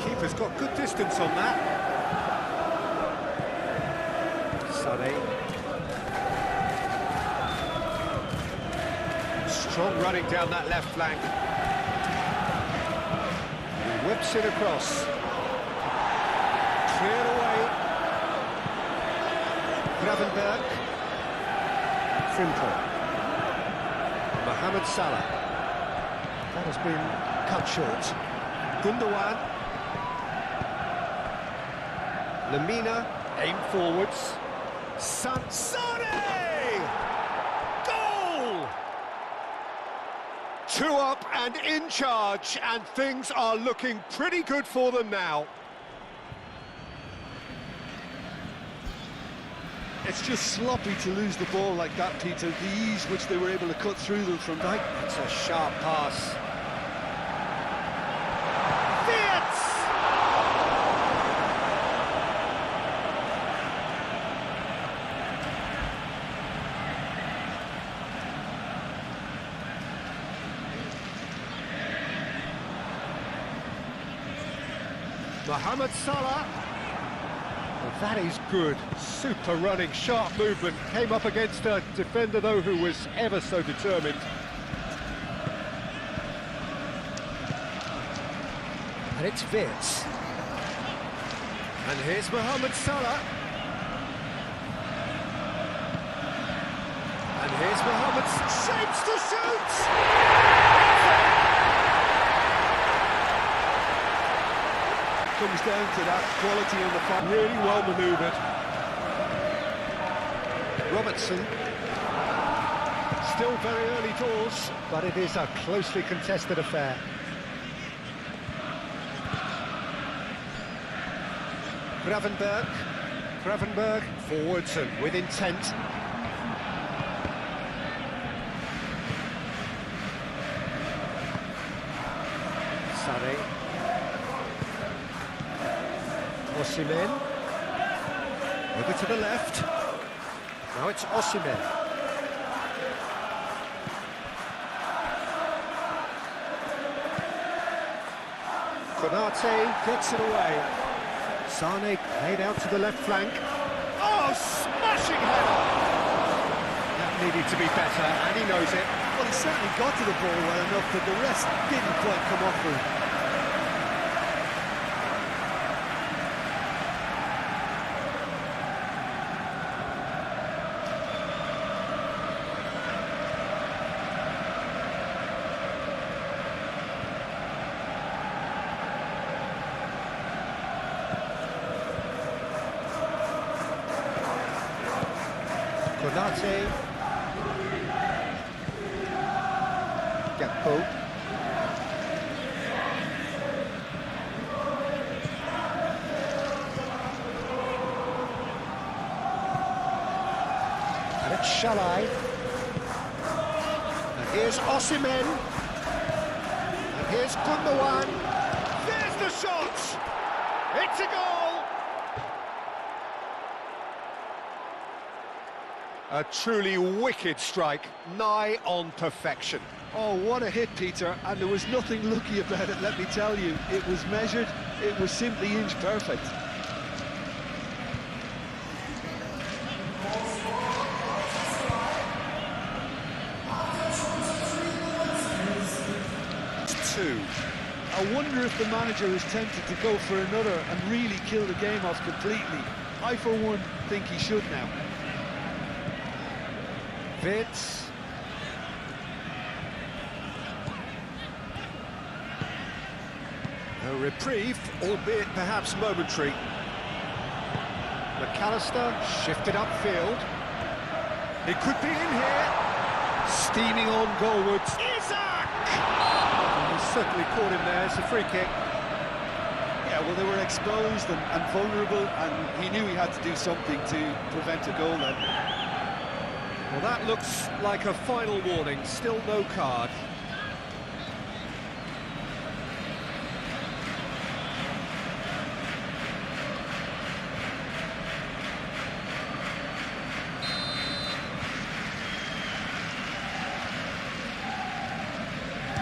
Keeper's got good distance on that. Sané. Strong running down that left flank. He whips it across. Cleared away. Gravenberg. Frimpong. Mohamed Salah. That has been cut short. Gundogan. Lemina, aim forwards. Sané! Goal! 2 up and in charge, and things are looking pretty good for them now. It's just sloppy to lose the ball like that, Peter. The ease which they were able to cut through them from Dijk. It's a sharp pass. Mohamed Salah. Well, that is good. Super running, sharp movement. Came up against a defender, though, who was ever so determined. And it's Wirtz. And here's Mohamed Salah. And here's Mohamed. Shapes to shoot! Comes down to that quality on the front. Really well manoeuvred. Robertson. Still very early doors, but it is a closely contested affair. Gravenberg forwards and with intent. Sané. Osimhen. Over to the left. Now it's Osimhen. Konate gets it away. Sané played out to the left flank. Oh, smashing header! needed to be better, and he knows it. Well, he certainly got to the ball well enough, but the rest didn't quite come off for him. Konate. Gakpo. And it's Shalai. And here's Osimhen. And here's Gundogan. There's the shot! It's a goal! A truly wicked strike, nigh on perfection. Oh, what a hit, Peter, and there was nothing lucky about it, let me tell you. It was measured, it was simply inch perfect. Two. I wonder if the manager is tempted to go for another and really kill the game off completely. I, for one, think he should now. Vince. A reprieve, albeit perhaps momentary. McAllister shifted upfield. It could be in here. Steaming on goalwards. Isak! He's certainly caught him there. It's a free kick. Yeah, well, they were exposed and vulnerable, and he knew he had to do something to prevent a goal then. Well, that looks like a final warning. Still no card.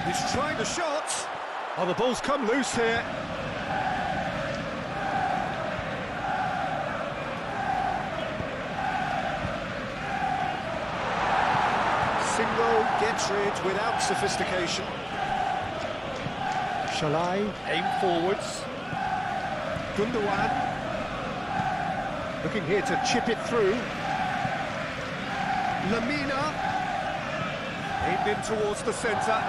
He's trying the shot. Oh, the ball's come loose here. Gets rid without sophistication. Shalai. Aim forwards. Gundogan. Looking here to chip it through. Lamina. Aimed in towards the centre.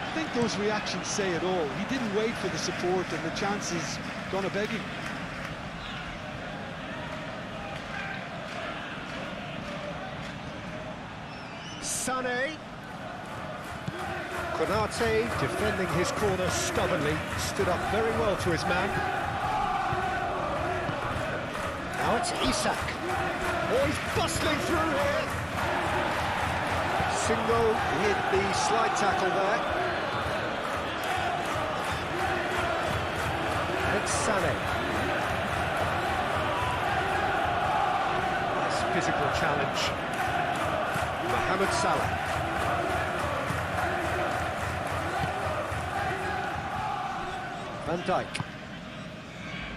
I think those reactions say it all. He didn't wait for the support, and the chances gone a-begging. Sané. Konate defending his corner stubbornly, stood up very well to his man. Now it's Isak. Oh, he's bustling through here. Singo hit the slide tackle there. And it's Sané. Nice physical challenge. Mohamed Salah. Van Dijk.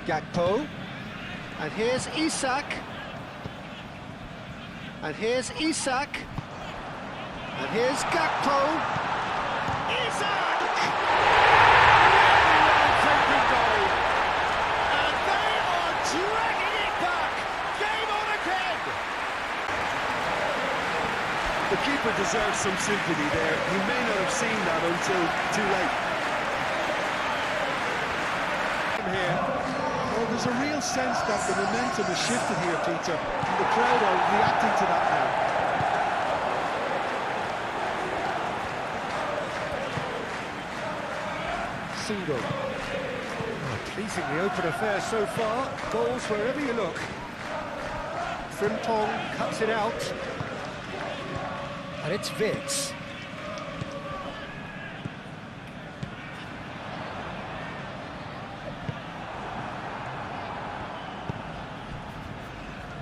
Gakpo. And here's Isak. And here's Isak. And here's Gakpo. Isak! Really well-taken goal. And they are dragging it back. Game on again. The keeper deserves some sympathy there. He may not have seen that until too late. Here. Well, there's a real sense that the momentum has shifted here, Peter, and the crowd are reacting to that now. Single. Oh, pleasingly open affair so far. Goals wherever you look. Frimpong cuts it out. And it's Vince.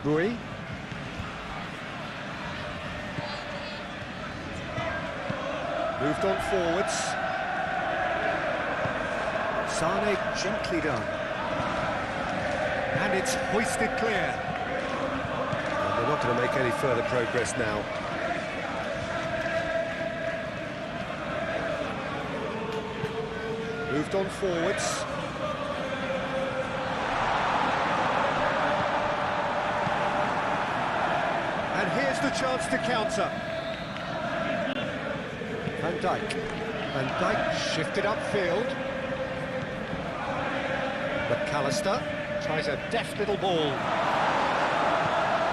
Rui. Moved on forwards. Sané gently done. And it's hoisted clear. And they're not going to make any further progress now. Moved on forwards. And here's the chance to counter. Van Dijk. Van Dijk shifted upfield. McAllister tries a deft little ball.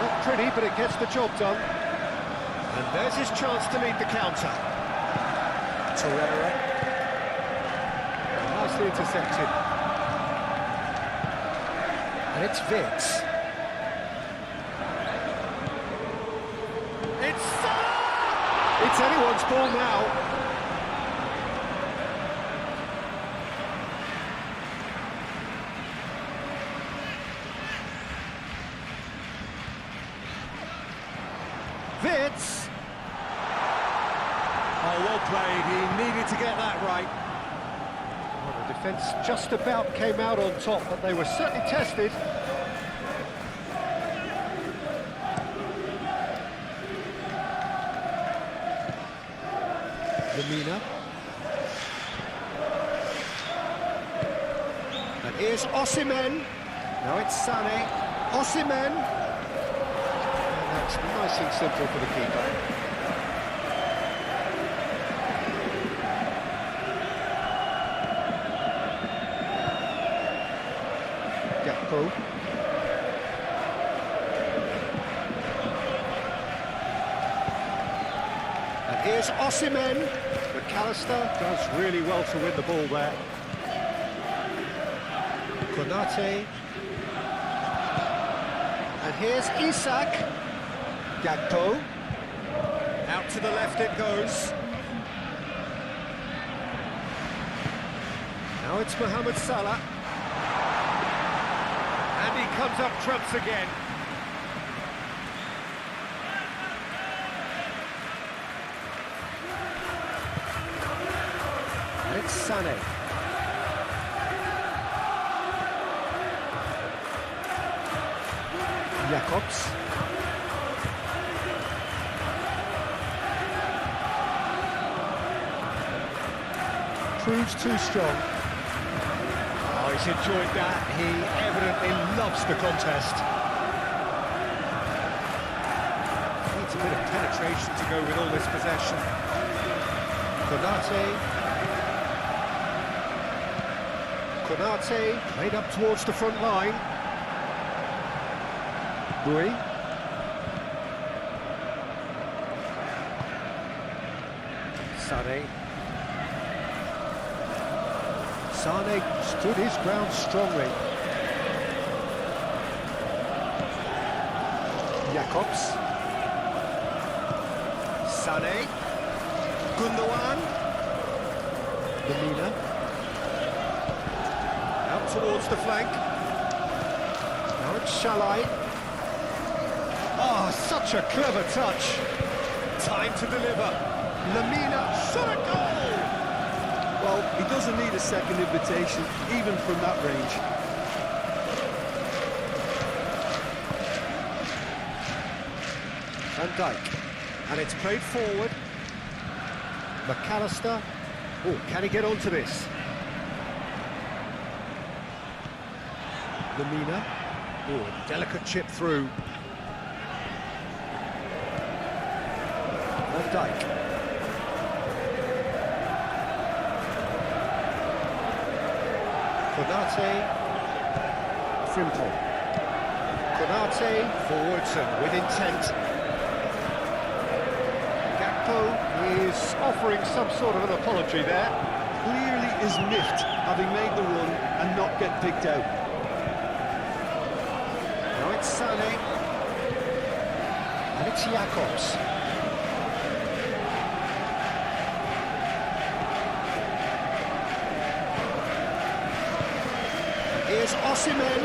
Not pretty, but it gets the job done. And there's his chance to lead the counter. Torreira. Nicely intercepted. And it's Vitz. It's Salah! It's anyone's ball now. Vitz. Oh, well played. He needed to get that right. Well, the defence just about came out on top, but they were certainly tested. Lemina. And here's Osimhen. Now it's Sané. Osimhen. And that's nice and simple for the keeper. Gakpo. And here's Osimhen. McAllister does really well to win the ball there. Konate. And here's Isak. Gakpo. Out to the left it goes. Now it's Mohamed Salah. And he comes up trumps again. And it's Sané. Jacobs. Proves too strong. Oh, he's enjoyed that. He evidently loves the contest. Needs a bit of penetration to go with all this possession. Konate played up towards the front line. Bui. Sané. Sané stood his ground strongly. Jacobs. Sané. Gundogan. Lemina. Out towards the flank. Now it's Shalai. Oh, such a clever touch. Time to deliver. Lemina, shot a goal! Well, he doesn't need a second invitation, even from that range. Van Dijk. And it's played forward. McAllister. Oh, can he get onto this? Lemina. Oh, delicate chip through. Van Dijk. Konate. Frimpong. Konate forwards and with intent. Gakpo is offering some sort of an apology there. Clearly is miffed, having made the run and not get picked out. Now it's Sané. And it's Jacobs. Here's Osimhen.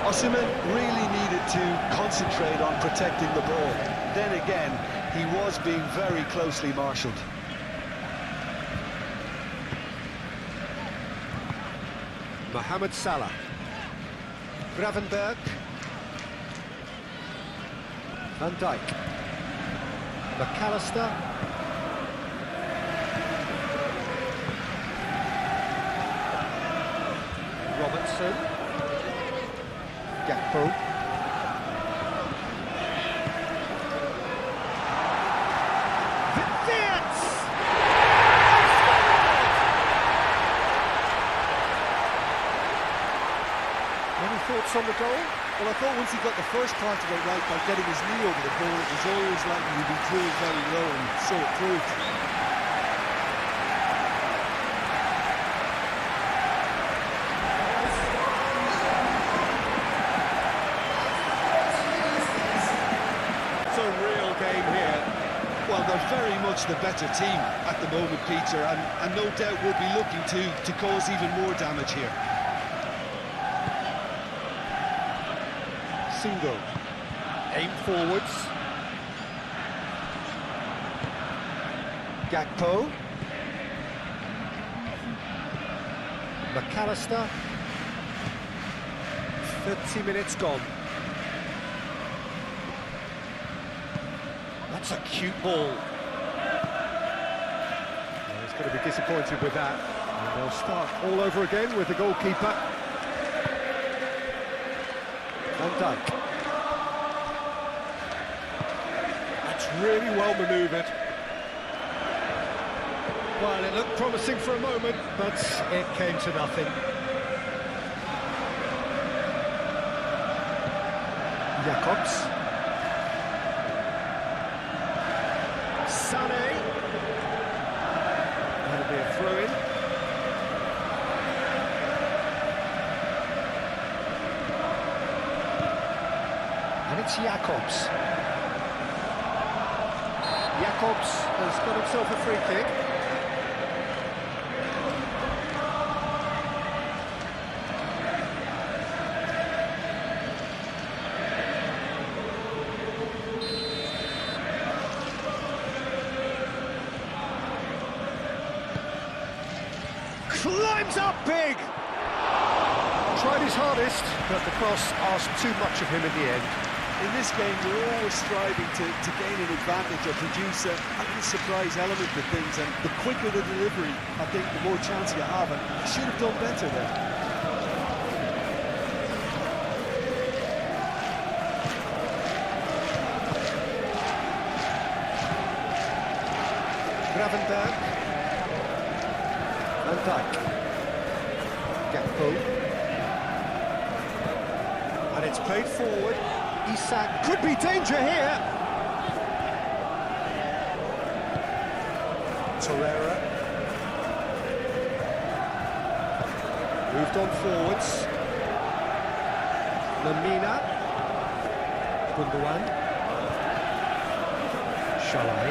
Osimhen really needed to concentrate on protecting the ball. Then again, he was being very closely marshalled. Mohamed Salah. Gravenberg. Van Dijk. McAllister. Robertson. Gakpo. Any thoughts on the goal? Well, I thought once he got the first part of it right by getting his knee over the ball, it was always likely to be drilled very low, and so it proved. It's a real game here. Well, they're very much the better team at the moment, Peter, and no doubt will be looking to cause even more damage here. Single. Aim forwards. Gakpo. McAllister. 30 minutes gone. That's a cute ball. Well, he's going to be disappointed with that. And they'll start all over again with the goalkeeper. Van Dijk. That's really well manoeuvred. Well, it looked promising for a moment, but it came to nothing. Jacobs. Sané. That'll be a throw-in. And it's Jacobs. Jacobs has got himself a free kick. Climbs up big! Tried his hardest, but the cross asked too much of him in the end. In this game, you're always striving to gain an advantage or produce a little surprise element to things, and the quicker the delivery, I think, the more chance you have, and you should have done better there. Gravenberg. Van Dijk. Gakpo. And it's played forward. Isak could be danger here. Torreira. Moved on forwards. Lamina. Gundogan. Shalai.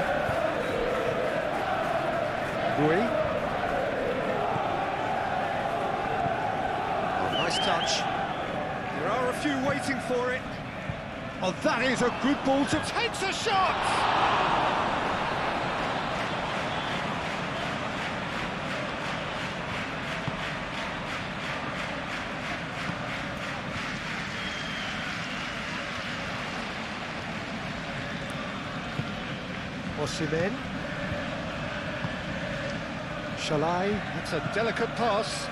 Rui. Oh, nice touch. There are a few waiting for it. Oh, that is a good ball to takes a shot! Osimhen. Shalai. It's a delicate pass.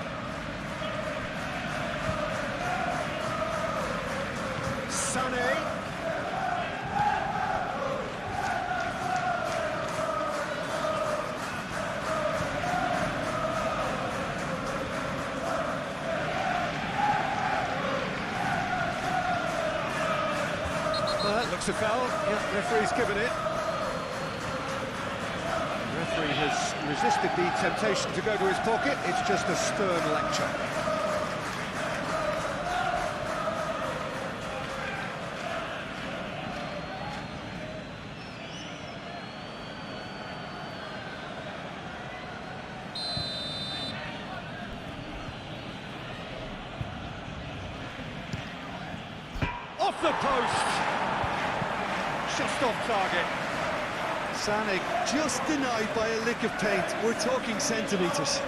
Sané. Well, that looks a foul. Yeah, referee's given it. The referee has resisted the temptation to go to his pocket. It's just a stern lecture. Off the post! Just off target. Sané just denied by a lick of paint. We're talking centimetres.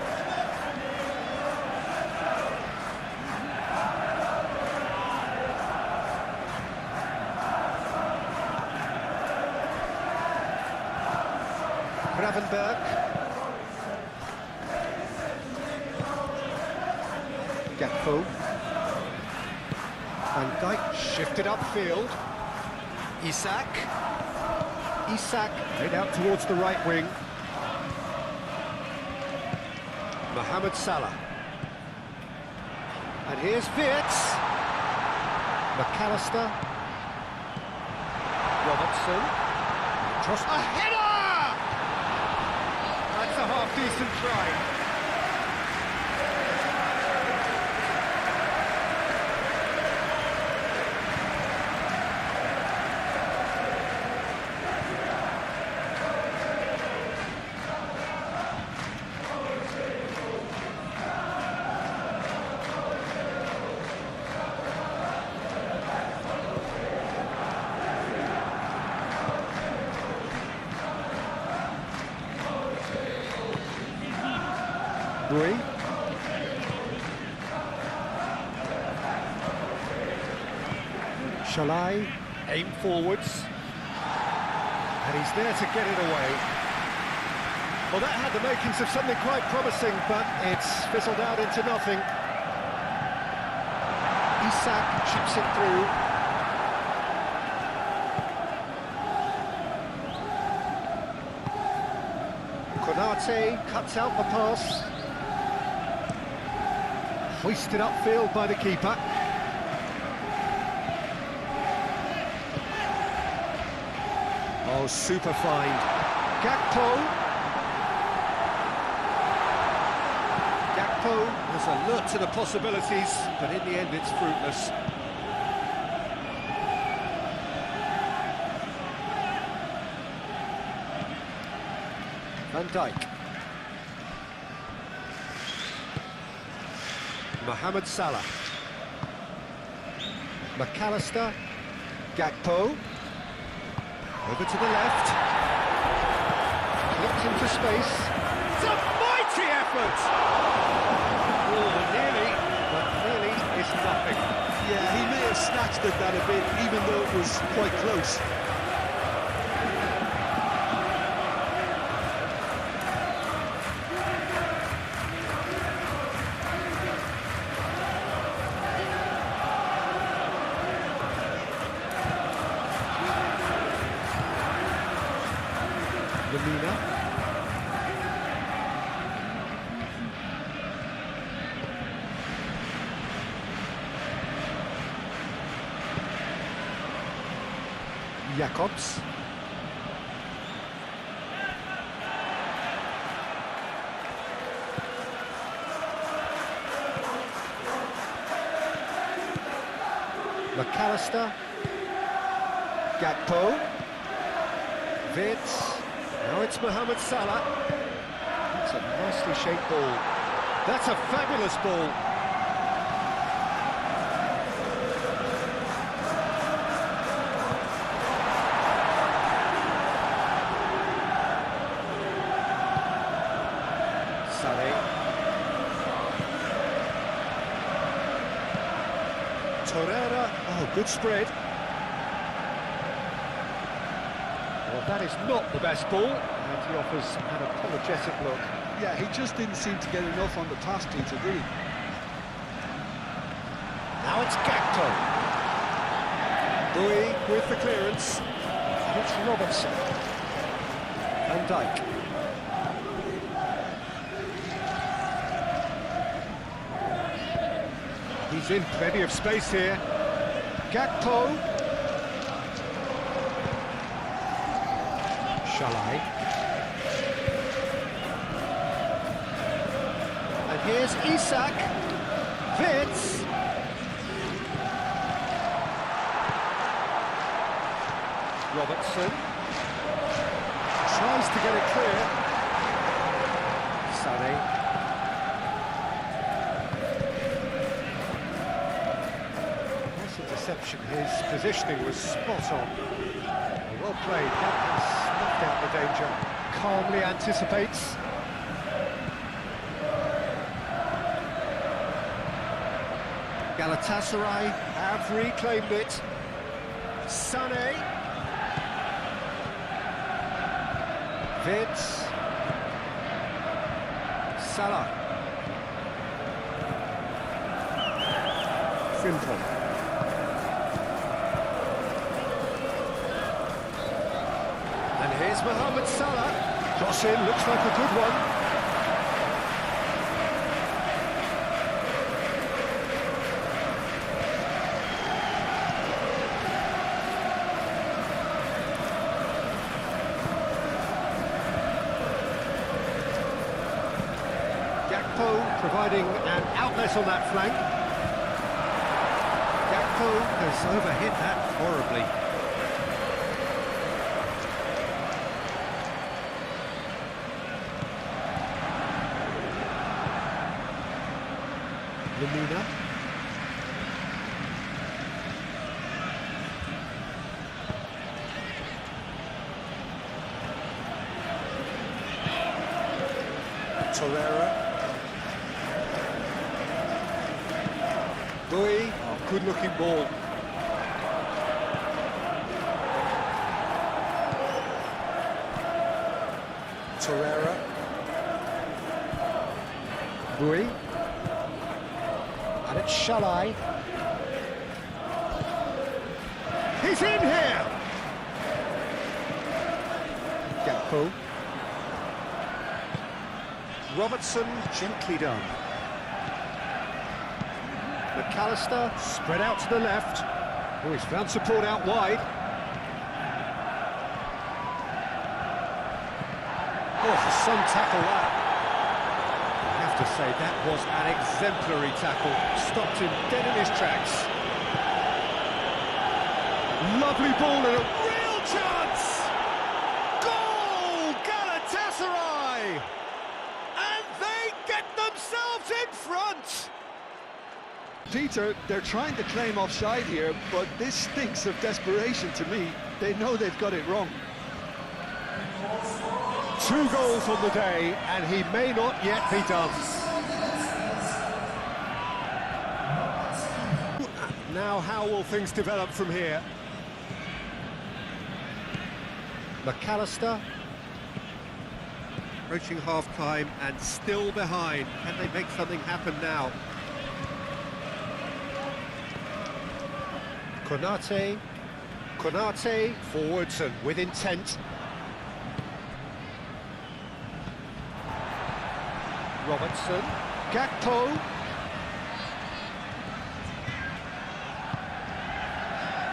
Gravenberg. Gakpo. Van Dijk shifted upfield. Isak. Isak made out towards the right wing. Mohamed Salah. And here's Wirtz. McAllister. Robertson. A header! That's a half-decent try. Rui. Shalai, aim forwards. And he's there to get it away. Well, that had the makings of something quite promising, but it's fizzled out into nothing. Isak chips it through. Konate cuts out the pass. Hoisted upfield by the keeper. Oh, super find. Gakpo. Gakpo was alert to the possibilities, but in the end it's fruitless. Van Dijk. Mohamed Salah. McAllister. Gakpo. Over to the left. Clipped into space. It's a mighty effort! Oh, nearly, but nearly is nothing. Yeah, he may have snatched at that a bit, even though it was quite close. Lamina. Jacobs. McAllister. Gakpo. Wirtz. Now it's Mohamed Salah. That's a nicely shaped ball. That's a fabulous ball. Sané. Torreira. Oh, good spread. Well, that is not the best ball, and he offers an apologetic look. Yeah, he just didn't seem to get enough on the pass, Peter, did he? Now it's Gakpo. Rui with the clearance. And it's Robertson. Van Dijk. He's in plenty of space here. Gakpo. Shalai. And here's Isak. Wirtz. Robertson. Tries to get it clear. Sané. That's a deception. His positioning was spot on. Well played. That has snuffed out the danger. Calmly anticipates. Galatasaray have reclaimed it. Sané. Wirtz. Salah. Frimpong. And here's Mohamed Salah. Cross in, looks like a good one. Providing an outlet on that flank. Gakpo has overhit that horribly. Lemina. Torreira. Bui, good-looking ball. Torreira. Bui. And it's Shalai. He's in here! Gakpo. Robertson, gently done. McAllister, spread out to the left. Oh, he's found support out wide. Oh, some tackle that. I have to say, that was an exemplary tackle. Stopped him dead in his tracks. Lovely ball and a real chance! Goal! Galatasaray! And they get themselves in front! Peter, they're trying to claim offside here, but this stinks of desperation to me. They know they've got it wrong. 2 goals on the day, and he may not yet be done. Now, how will things develop from here? McAllister. Approaching half-time and still behind. Can they make something happen now? Konate, forwards and with intent. Robertson, Gakpo.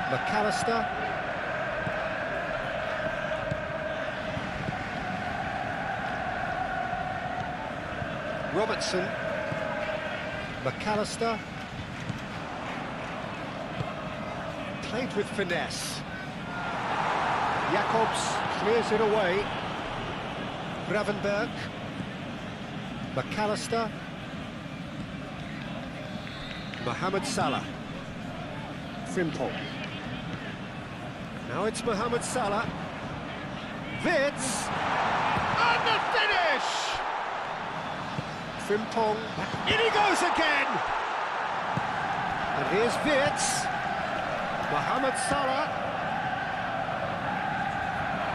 McAllister. Robertson. McAllister. Played with finesse. Jacobs clears it away. Gravenberg. McAllister. Mohamed Salah. Frimpong. Now it's Mohamed Salah. Wits. And the finish! Frimpong. In he goes again! And here's Wits. Mohamed Salah.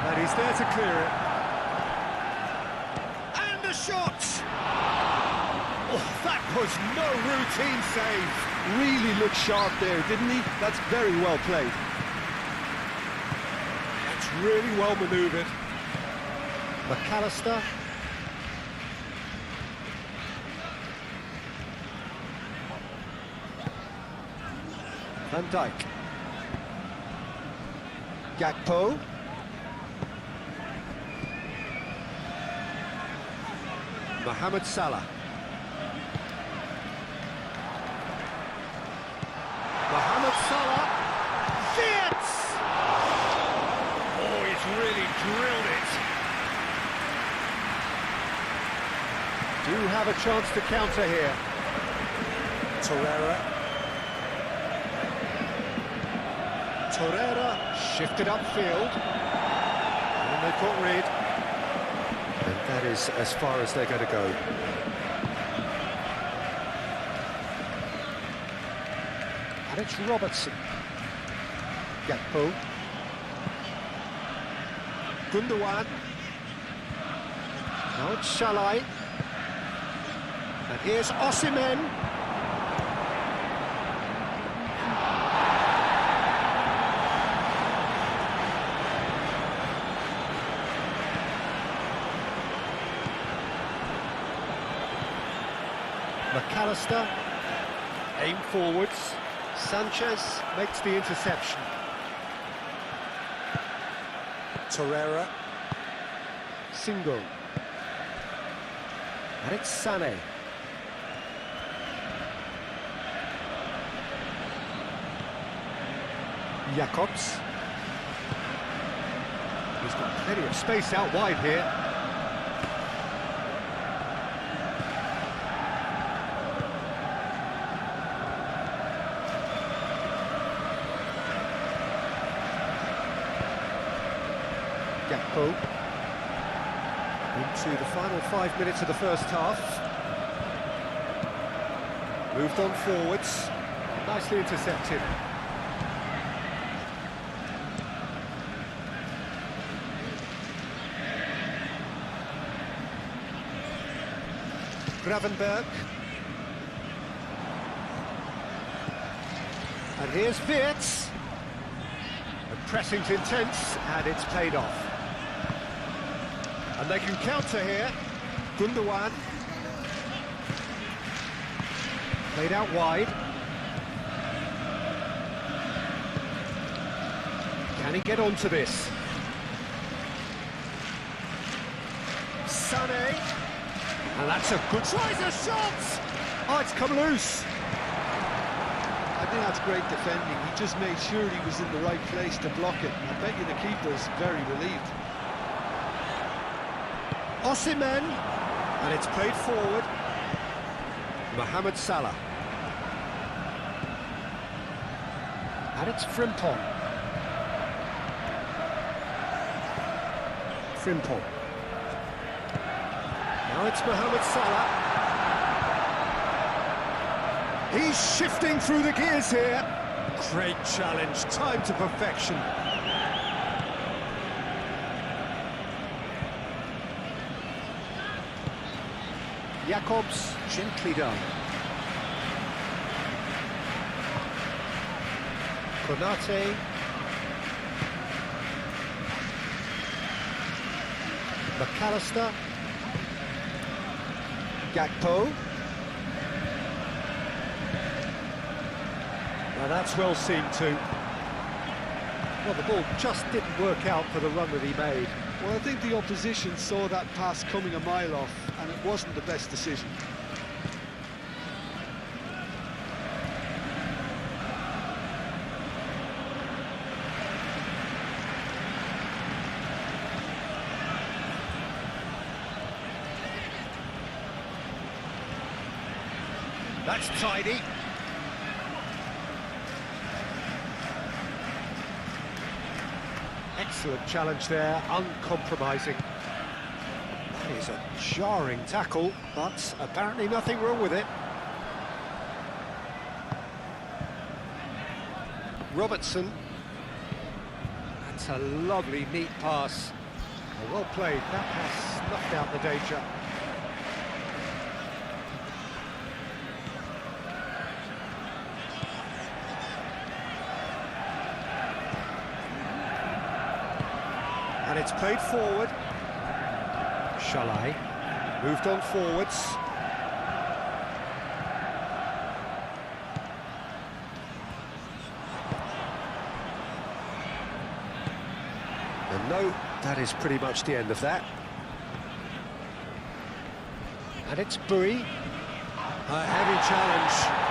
And he's there to clear it. And the shot! Oh, that was no routine save. Really looked sharp there, didn't he? That's very well played. That's really well manoeuvred. McAllister. Van Dijk. Gakpo. Mohamed Salah. Mohamed Salah. Fits! Oh, he's really drilled it. Do have a chance to counter here. Torreira. Torreira shifted upfield. And they caught Reed. And that is as far as they're going to go. And it's Robertson. Gakpo. Gundogan. Now it's Shalai. And here's Osimhen. McAllister. Aim forwards. Sanchez makes the interception. Torreira. Single. And it's Sané. Jacobs. He's got plenty of space out wide here. Gakpo. Into the final 5 minutes of the first half. Moved on forwards. Nicely intercepted. Gravenberg. And here's Wirtz. The pressing's intense, and it's paid off. And they can counter here. Gundogan. Played out wide. Can he get onto this? Sané. And that's a good tries a shot! Oh, it's come loose. I think that's great defending. He just made sure he was in the right place to block it. I bet you the keeper's very relieved. Osimhen, and it's played forward. Mohamed Salah. And it's Frimpong. Frimpong. Now it's Mohamed Salah. He's shifting through the gears here. Great challenge, time to perfection. Jacobs, gently done. Konate. McAllister. Gakpo. Now that's well seen too. Well, the ball just didn't work out for the run that he made. Well, I think the opposition saw that pass coming a mile off, and it wasn't the best decision. That's tidy. Excellent challenge there, uncompromising. That is a jarring tackle, but apparently nothing wrong with it. Robertson. That's a lovely, neat pass. Well played, that pass snuffed out the danger. And it's played forward. Shalai moved on forwards. And no, that is pretty much the end of that. And it's Bui. A heavy challenge.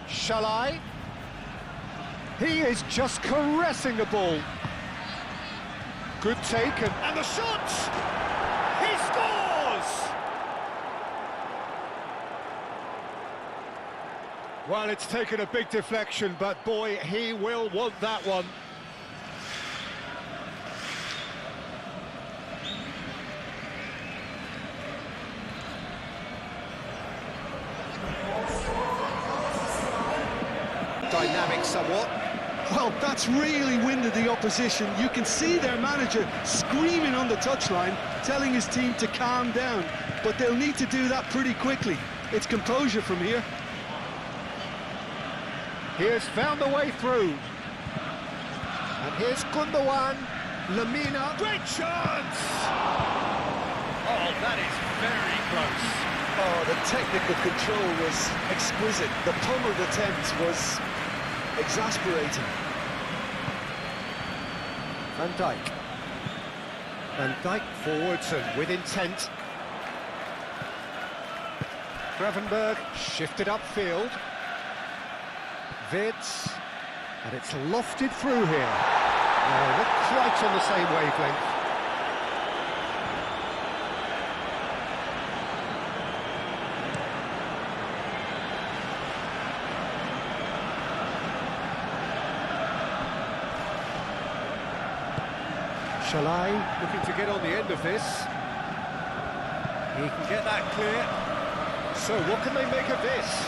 Shalai. He is just caressing the ball. Good take and the shot! He scores! Well, it's taken a big deflection, but boy, he will want that one. Dynamic somewhat. Well, that's really winded the opposition. You can see their manager screaming on the touchline, telling his team to calm down. But they'll need to do that pretty quickly. It's composure from here. He has found a way through. And here's Gundogan, Lamina. Great chance! Oh, that is very close. Oh, the technical control was exquisite. The pummeled attempt was exasperating. Van Dijk. Van Dijk forwards and with intent. Gravenberg shifted upfield. Wirtz, and it's lofted through here. Oh, they're quite on the same wavelength. Shalai Looking to get on the end of this. He can get that clear. So what can they make of this?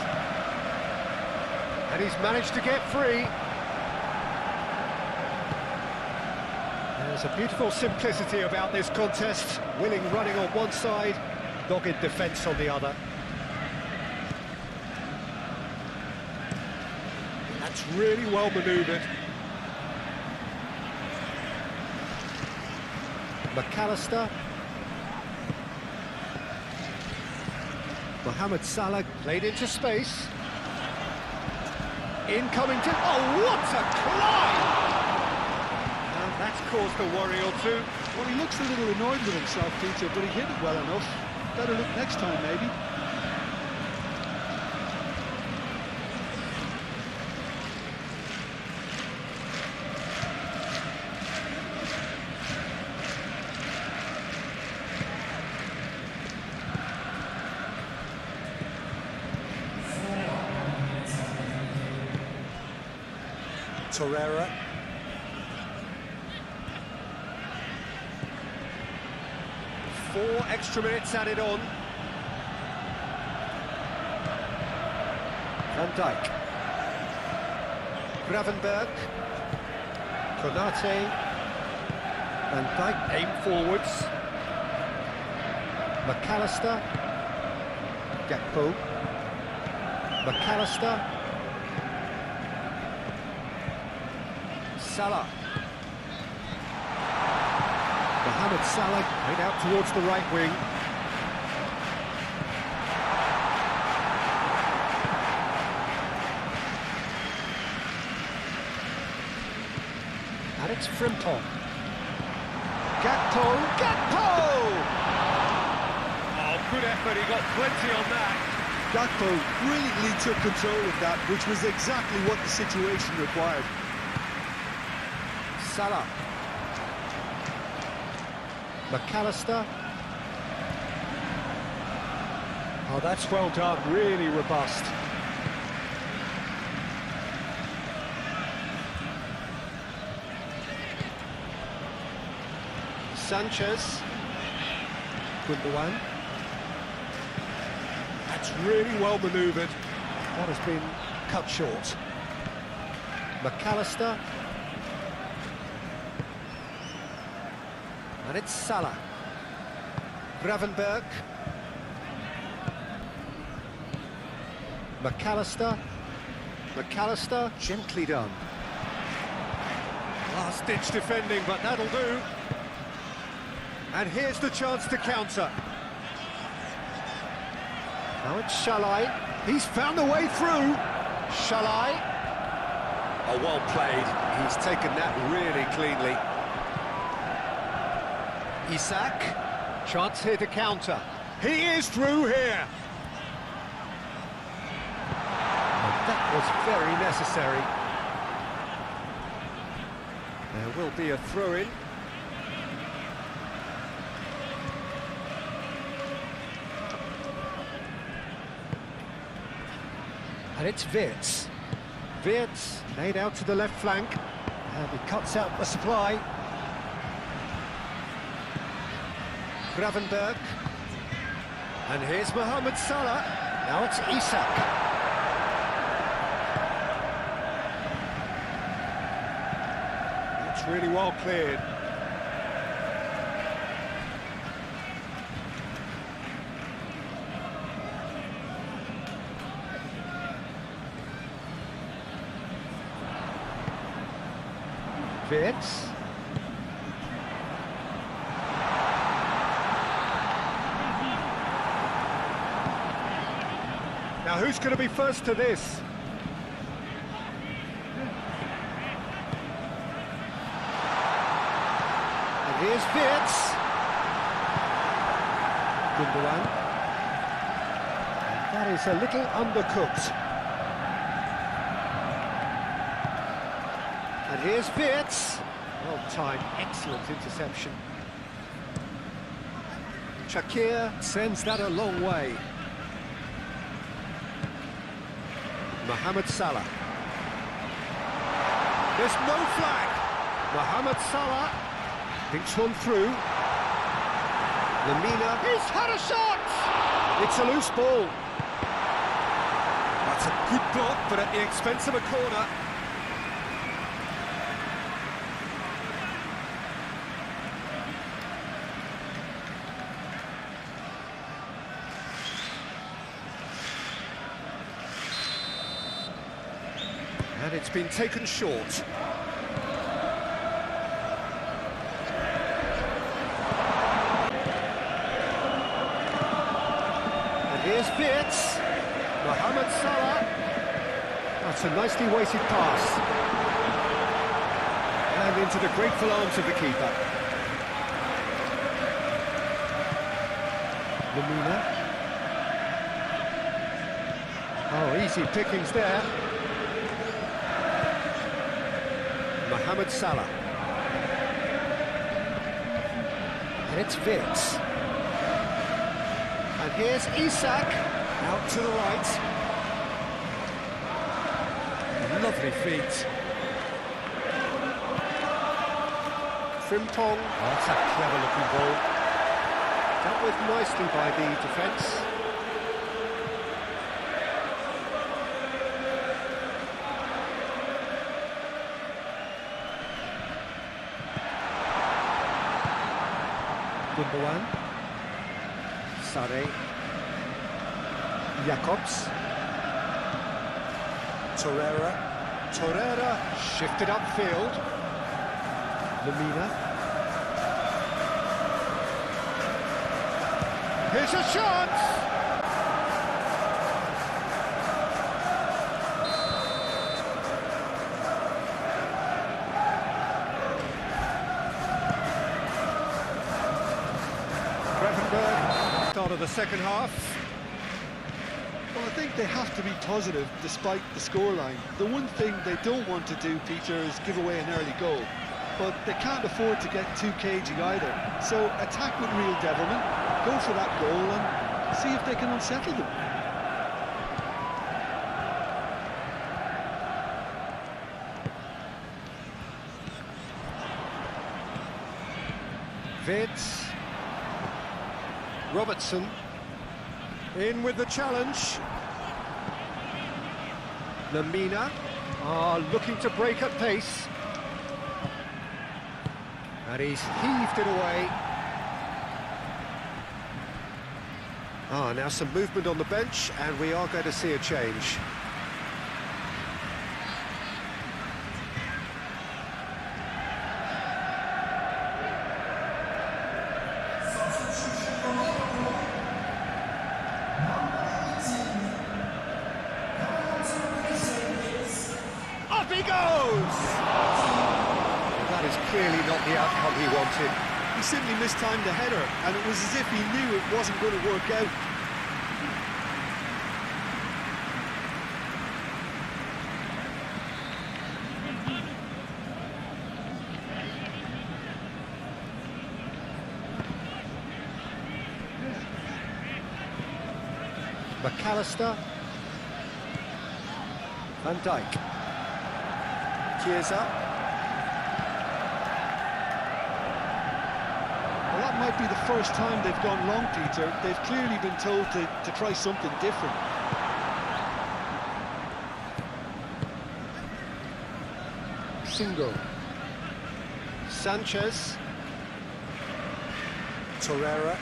And he's managed to get free. There's a beautiful simplicity about this contest. Willing running on one side, dogged defence on the other. That's really well manoeuvred. McAllister. Mohamed Salah played into space. Incoming to... Oh, what a climb! And that's caused a worry or two. Well, he looks a little annoyed with himself, Peter, but he hit it well enough. Better look next time, maybe. Torreira. Four extra minutes added on. Van Dijk. Gravenberg. Konate. Van Dijk aim forwards. McAllister. Gakpo. McAllister. Salah. Mohamed Salah played out towards the right wing. And it's Frimpong. Gakpo! Oh, good effort, he got plenty on that. Gakpo brilliantly took control of that, which was exactly what the situation required. Salah. McAllister. Oh, that's well done, really robust. Sanchez. Gundogan. That's really well manoeuvred. That has been cut short. McAllister. And it's Salah. Gravenberg. McAllister. McAllister, gently done. Last-ditch defending, but that'll do. And here's the chance to counter. Now it's Shalai. He's found a way through. Shalai. Oh, well played. He's taken that really cleanly. Isak. Chance here to counter. He is through here. And that was very necessary. There will be a throw-in. And it's Wirtz. Wirtz laid out to the left flank. And he cuts out the supply. Gravenberg. And here's Mohamed Salah. Now it's Isak. It's really well cleared. Wirtz. Now who's going to be first to this? And here's Wirtz. Gundogan. That is a little undercooked. And here's Wirtz. Well timed, excellent interception. Shakir sends that a long way. Mohamed Salah. There's no flag. Mohamed Salah thinks one through. Lamina. He's had a shot! It's a loose ball. That's a good block, but at the expense of a corner. And it's been taken short. And here's Wirtz. Mohamed Salah. That's a nicely weighted pass. And into the grateful arms of the keeper. Lamina. Oh, easy pickings there. Mohamed Salah. And it's Wirtz. And here's Isak. Out to the right. Lovely feet. Frimpong. Oh, that's a clever looking ball. Dealt with nicely by the defence. Gundogan. Sare. Jacobs. Torreira. Torreira shifted upfield. Lamina. Here's a shot! Start of the second half. Well, I think they have to be positive despite the scoreline. The one thing they don't want to do, Peter, is give away an early goal. But they can't afford to get too cagey either. So attack with real devilment, go for that goal and see if they can unsettle them. Wirtz. Robertson. In with the challenge. Lamina are looking to break at pace. And he's heaved it away. Now some movement on the bench, and we are going to see a change. Up he goes! That is clearly not the outcome he wanted. He simply mistimed the header, and it was as if he knew it wasn't going to work out. McAllister. Van Dijk. Chiesa. Well, that might be the first time they've gone long, Peter. They've clearly been told to try something different. Single. Sanchez. Torreira.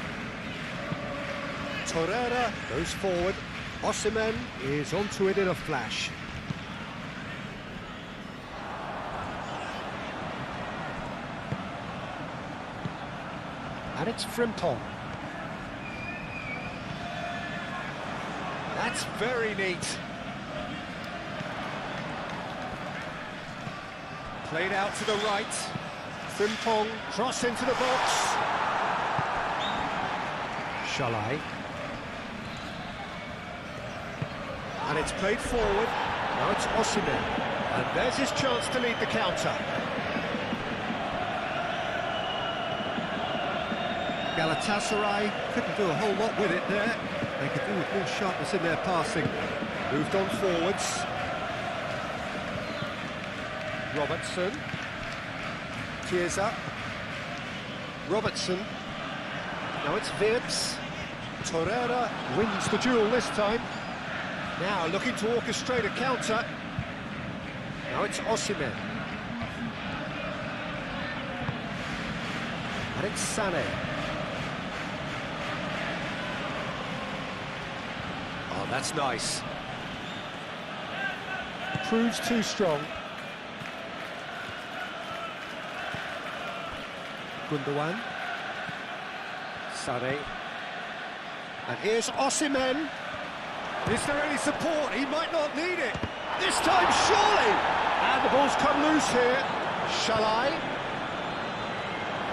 Torreira goes forward. Osimhen is onto it in a flash. And it's Frimpong. That's very neat. Played out to the right. Frimpong, cross into the box. Shalai. And it's played forward. Now it's Osimhen. And there's his chance to lead the counter. Galatasaray couldn't do a whole lot with it there. They could do with more sharpness in their passing. Moved on forwards. Robertson. Chiesa. Robertson. Now it's Wirtz. Torreira wins the duel this time. Now looking to orchestrate a counter. Now it's Osimhen. And it's Sané. Oh, that's nice. Proves too strong. Gundogan. Sané. And here's Osimhen. Is there any support? He might not need it. This time, surely! And the ball's come loose here. Shalai.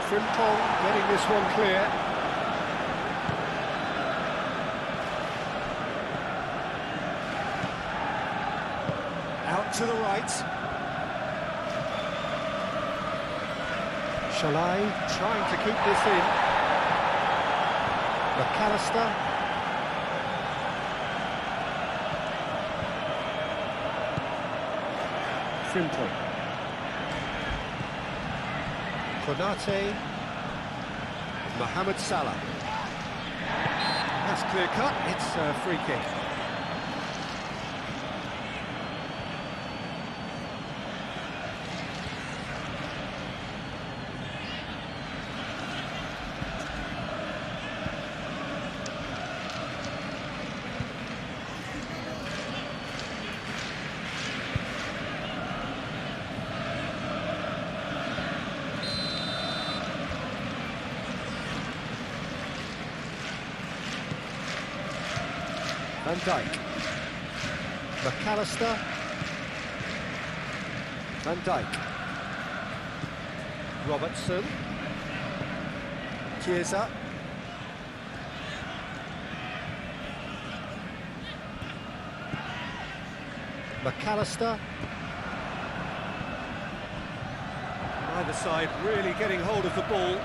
Frimpong getting this one clear. Out to the right. Shalai trying to keep this in. McAllister. Frimpong. Konate. Mohamed Salah. That's clear cut. It's a free kick. Van Dijk. McAllister. Van Dijk. Robertson. Chiesa. McAllister. Either side really getting hold of the ball.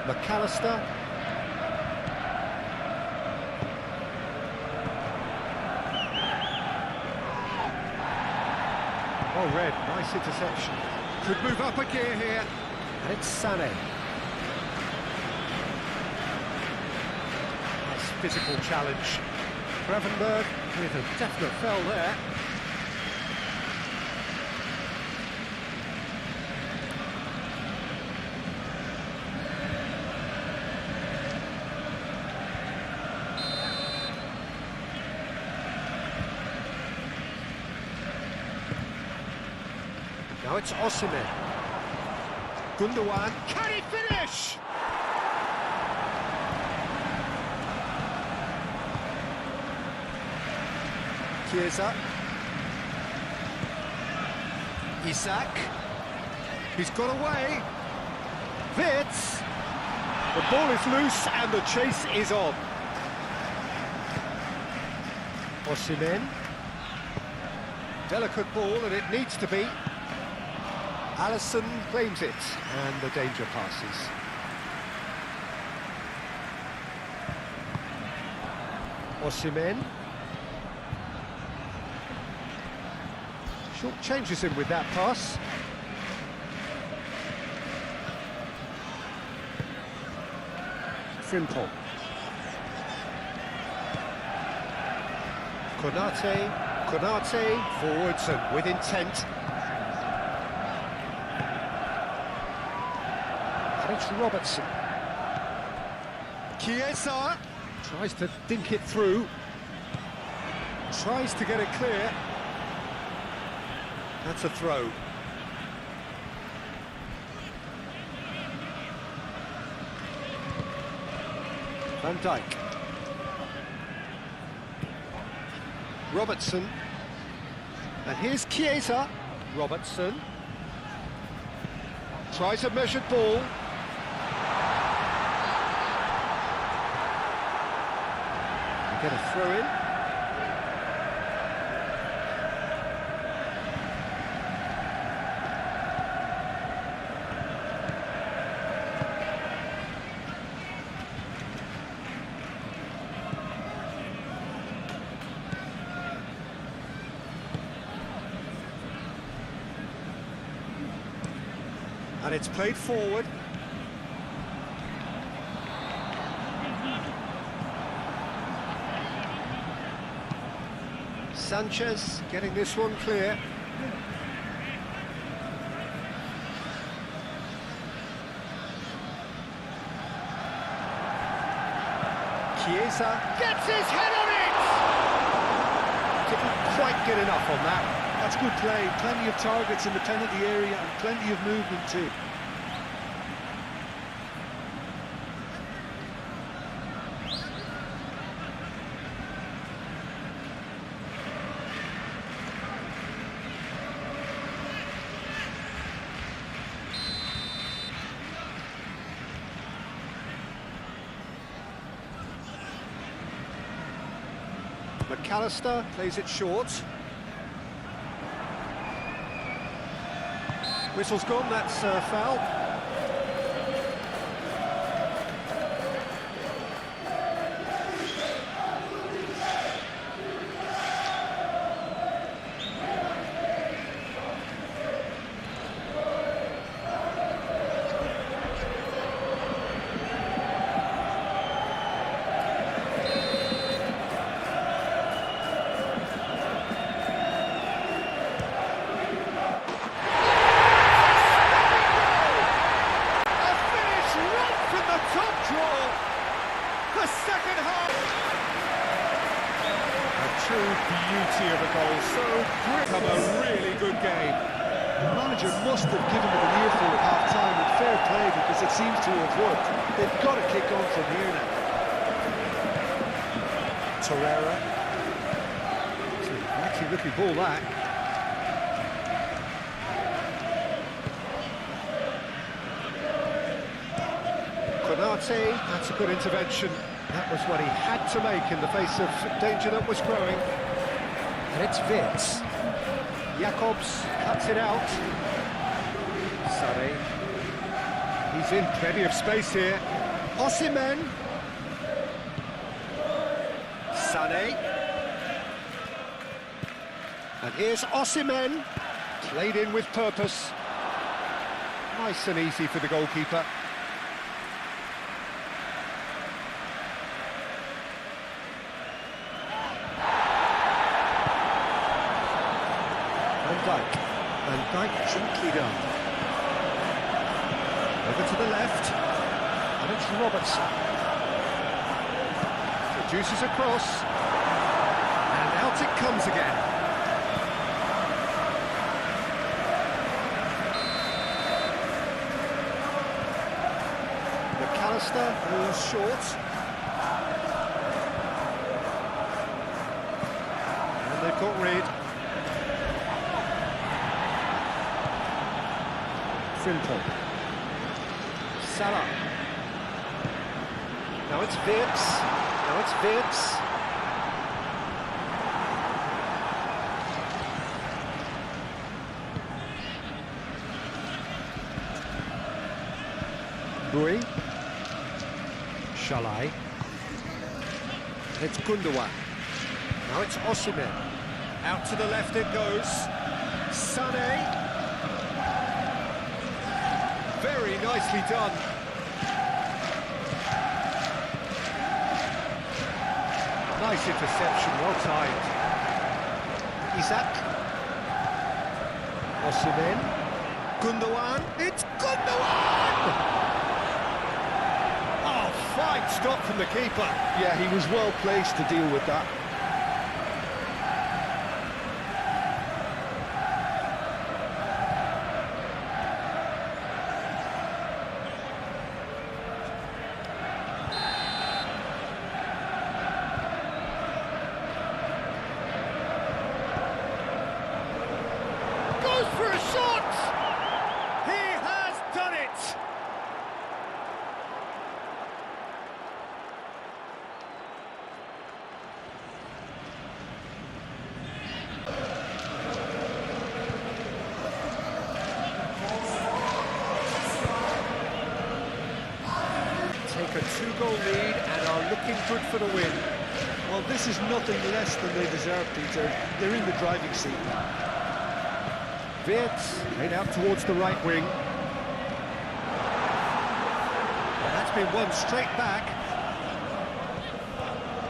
McAllister. Oh, Red, nice interception. Could move up a gear here. And it's Sané. Nice physical challenge. Gravenberg with a definite foul there. Now it's Osimhen. Gundogan, can he finish? Chiesa. Isak. He's got away. Wirtz. The ball is loose and the chase is on. Osimhen. Delicate ball and it needs to be. Alisson claims it, and the danger passes. Osimhen. Short changes him with that pass. Frimpong. Konate, forwards and with intent. And it's Robertson. Chiesa tries to dink it through. Tries to get it clear. That's a throw. Van Dijk. Robertson. And here's Chiesa. Robertson. Tries a measured ball. Get a throw in. And it's played forward. Sanchez getting this one clear. Chiesa gets his head on it! Didn't quite get enough on that. That's good play, plenty of targets in the penalty area and plenty of movement too. McAllister plays it short. Whistle's gone, that's foul. Beauty of a goal, so become a really good game. The manager must have given them an earful at half-time, and fair play because it seems to have worked. They've got to kick on from here now. Torreira. It's a wacky looking ball, that. Konate, that's a good intervention. That was what he had to make in the face of danger that was growing. And it's Wirtz. Jacobs cuts it out. Sané. He's in plenty of space here. Osimhen. Sané. And here's Osimhen. Played in with purpose. Nice and easy for the goalkeeper. Van Dijk gently done. Over to the left, and it's Robertson. Produces a cross, and out it comes again. McAllister moves short. And they've got rid. Salah. Now it's Wirtz. Now it's Wirtz. Bui. Shalai. It's Gundogan. Now it's Osimhen. Out to the left it goes. Sané. Very nicely done. Nice interception, well timed. Isak. Osimhen. Gundogan. It's Gundogan! Oh, fine stop from the keeper. Yeah, he was well placed to deal with that. Goes for a shot! He has done it! Take a 2-goal lead and are looking good for the win. Well, this is nothing less than they deserve, Peter. They're in the driving seat. Wirtz laid out towards the right wing. And that's been won straight back.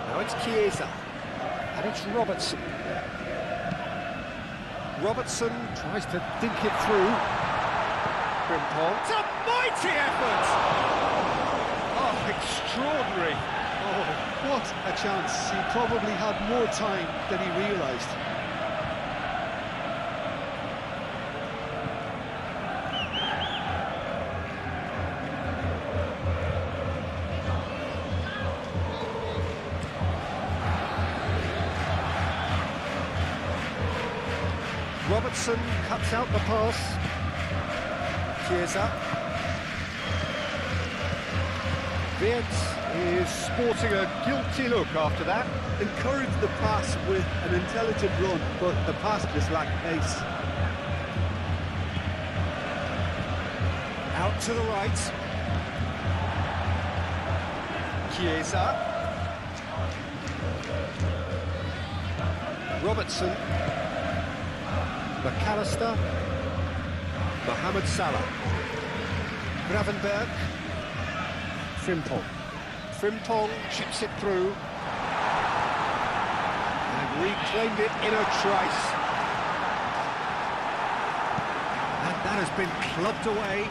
Now it's Chiesa. And it's Robertson. Robertson tries to think it through. Frimpong. It's a mighty effort! Oh, extraordinary. Oh, what a chance. He probably had more time than he realised. Robertson cuts out the pass. Chiesa. Wirtz is sporting a guilty look after that. Encouraged the pass with an intelligent run, but the pass just lacked pace. Out to the right. Chiesa. Robertson. McAllister. Mohamed Salah. Gravenberg. Frimpong. Frimpong chips it through. And reclaimed it in a trice. And that has been clubbed away.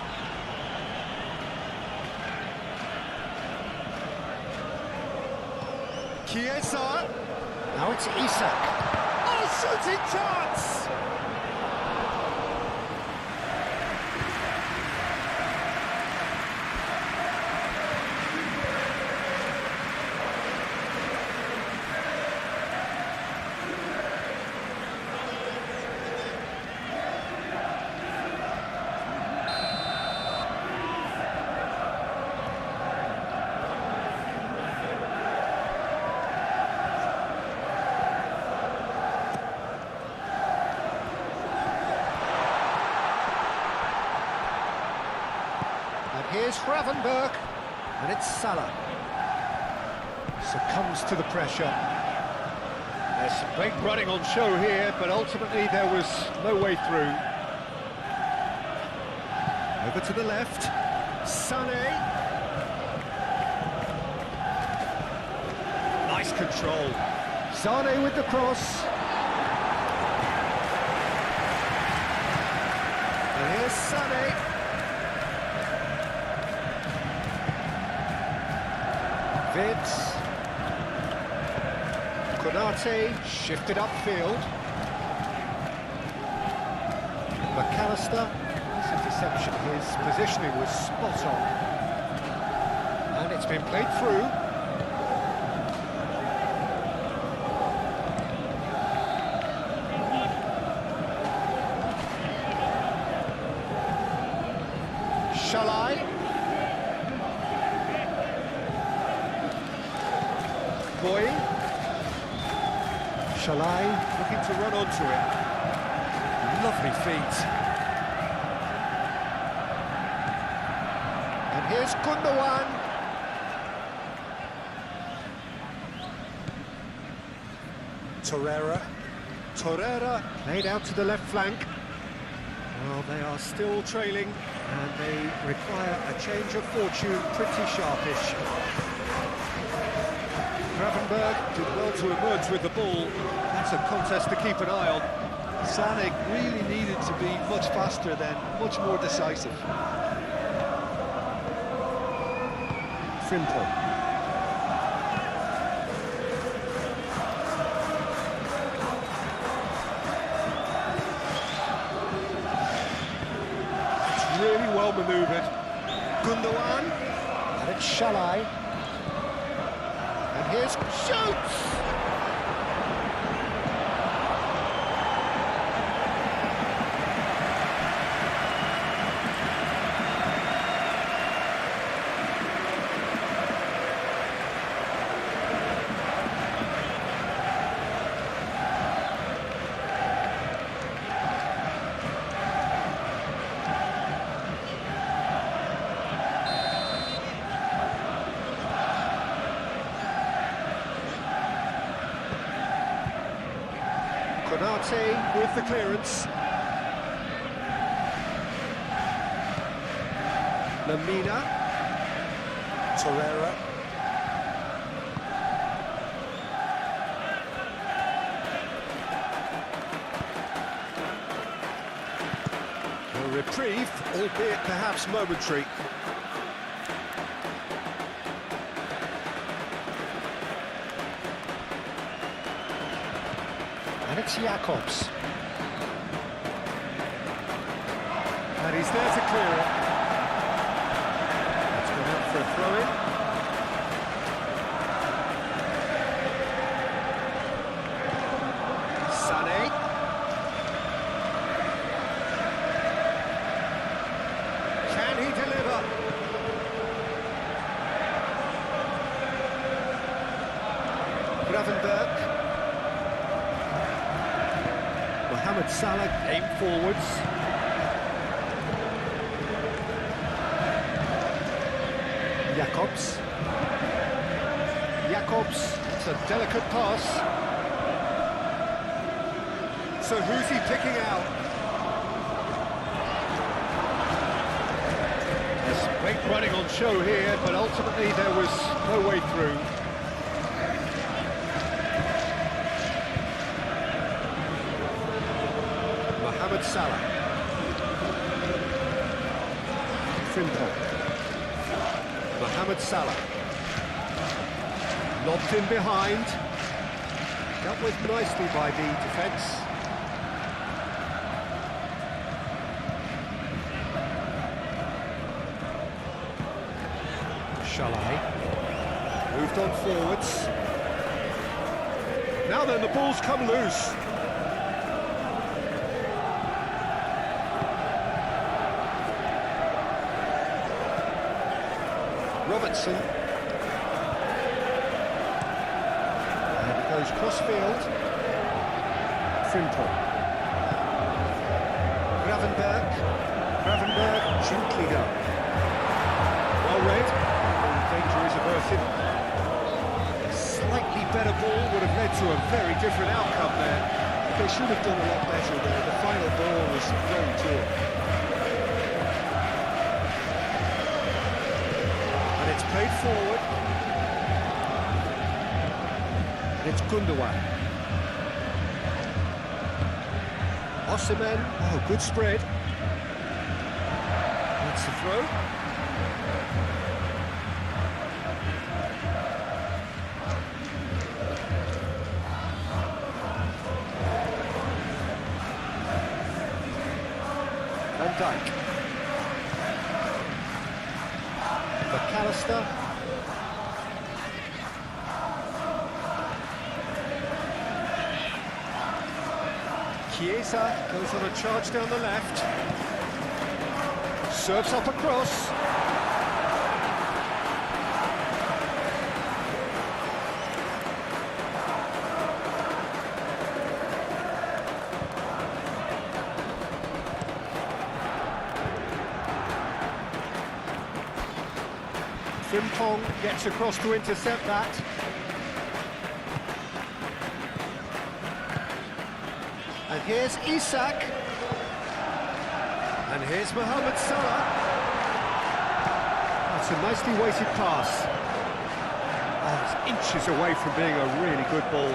Chiesa. Now it's Isak. Oh, shooting chance! Here's Gravenberg, and it's Salah. Succumbs to the pressure. There's some big running on show here, but ultimately there was no way through. Over to the left, Sané. Nice control. Sané with the cross. And here's Sané. Wirtz. Konate shifted upfield. McAllister. This interception, his positioning was spot on. And it's been played through. Shalai. Boyle. Shalai looking to run onto it. Lovely feet. And here's Gundogan. Torreira played out to the left flank. Well, they are still trailing, and they require a change of fortune pretty sharpish. Gravenberg did well to emerge with the ball. That's a contest to keep an eye on. Sanek really needed to be much faster then, much more decisive. Frimpong. It's really well manoeuvred. Gundogan. And it's Shalai. And here's shoots! Konate with the clearance. Lamina. Torreira. A reprieve, albeit perhaps momentary. And it's Jacobs. And he's there to clear it. It's gone out for a throw-in. Sané. Can he deliver? Gravenberg. Mohamed Salah aim forwards. Jacobs. Jacobs, it's a delicate pass. So who's he picking out? There's great running on show here, but ultimately there was no way through. Mohamed Salah. Frimpong. Mohamed Salah. Lobbed in behind. Dealt with nicely by the defence. Shalai. Moved on forwards. Now then, the ball's come loose. Robertson. And it goes cross-field. Frimpong. Gravenberg. Gravenberg, gently done. Well read. All danger is averted. A slightly better ball would have led to a very different outcome there. They should have done a lot better there. The final ball was very poor. It's played forward. And it's Gundogan. Osimhen. Oh, good spread. That's the throw. Van Dijk. McAllister. Chiesa goes on a charge down the left. Serves up across. Frimpong gets across to intercept that. And here's Isak. And here's Mohamed Salah. That's a nicely weighted pass. Oh, It's inches away from being a really good ball.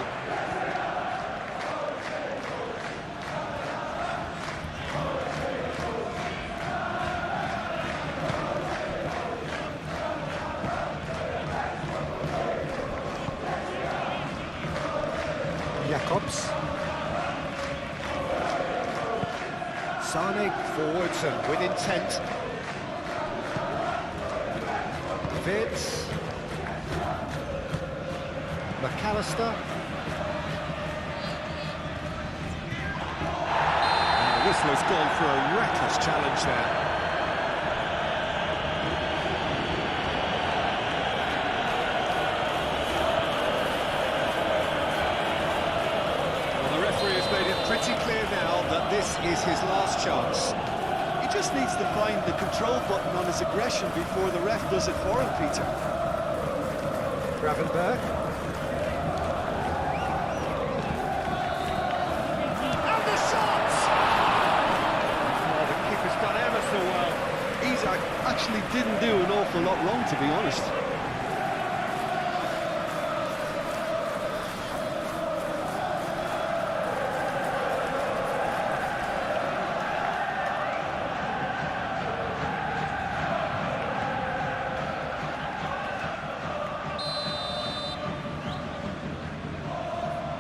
Jacobs. Sane forwards and with intent. Fitz. McAllister. And the whistle has gone for a reckless challenge there. Pretty clear now that this is his last chance. He just needs to find the control button on his aggression before the ref does it for him, Peter. Gravenberg. And the shot! Oh, the keeper's done ever so well. Isak actually didn't do an awful lot wrong, to be honest.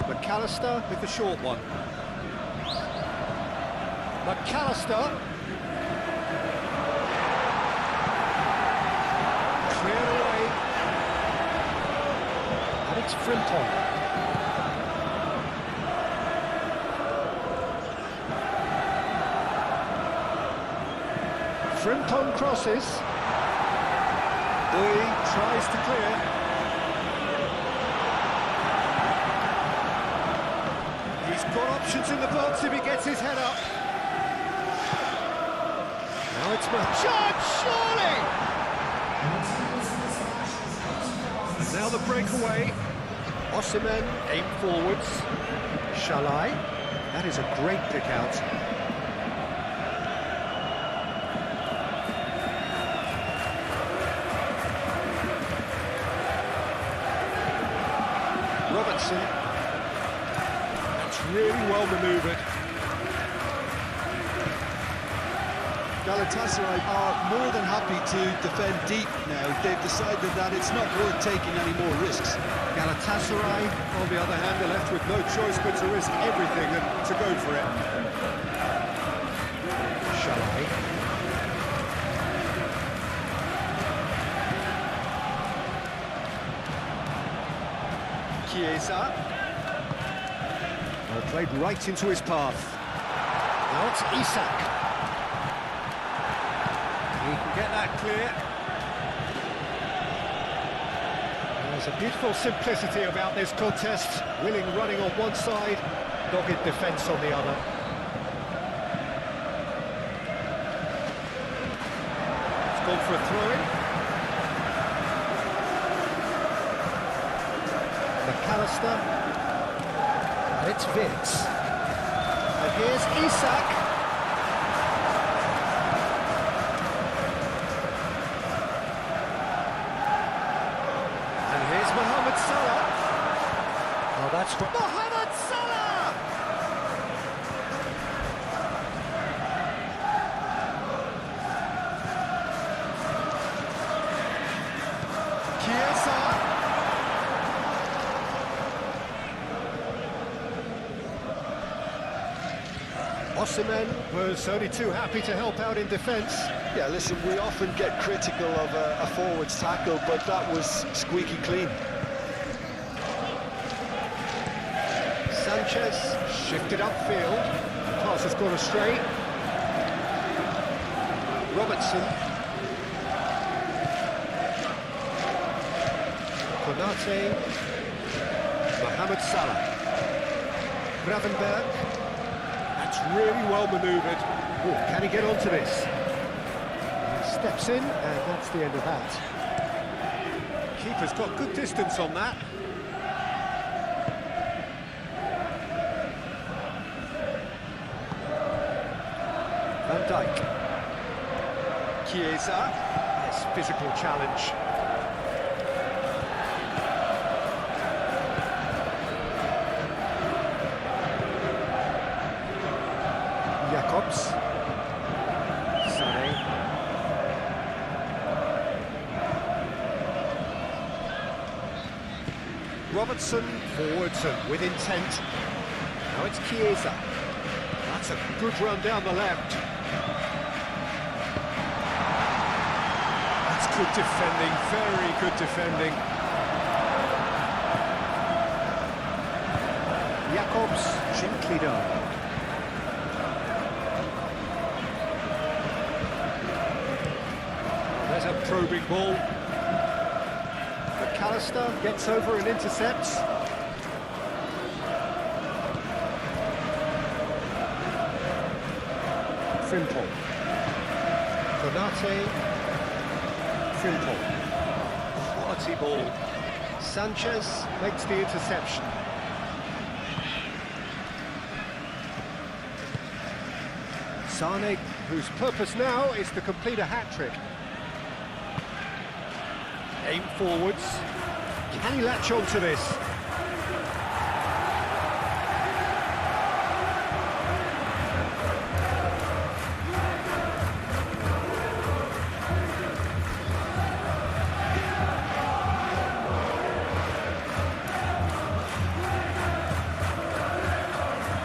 McAllister with the short one. McAllister. Cleared away. And it's Frimpong. Frimpong crosses. Boy tries to clear. He's got options in the box if he gets his head up. Now it's Machad, surely! And now the breakaway. Osimhen aim forwards. Shalai. That is a great pick out. Robertson. Really well manoeuvred. Galatasaray are more than happy to defend deep now. They've decided that it's not worth taking any more risks. Galatasaray, on the other hand, are left with no choice but to risk everything and to go for it. Shalai. Chiesa. Well, played right into his path. Now it's Isak. He can get that clear. There's a beautiful simplicity about this contest. Willing running on one side, dogged defence on the other. It's gone for a throw-in. McAllister. And it's Vince. And here's Isak. And here's Mohamed Salah. Oh, that's what... Mohamed Salah! Chiesa. Osimhen was only too happy to help out in defence. Yeah, listen, we often get critical of a forward's tackle, but that was squeaky clean. Sanchez shifted upfield. The pass has gone astray. Robertson. Konate. Mohamed Salah. Gravenberg. Really well manoeuvred. Oh, can he get onto this? He steps in, and that's the end of that. Keeper's got good distance on that. Van Dijk. Chiesa. Yes, physical challenge. Jacobs. Sané. Robertson forwards and with intent. Now it's Chiesa. That's a good run down the left. That's good defending, very good defending. Jacobs, gently done. There's a probing ball. McAllister gets over and intercepts. Frimpong. Konate. Frimpong. Quality ball. Sanchez makes the interception. Sane, whose purpose now is to complete a hat-trick. Aim forwards. Can he latch on to this?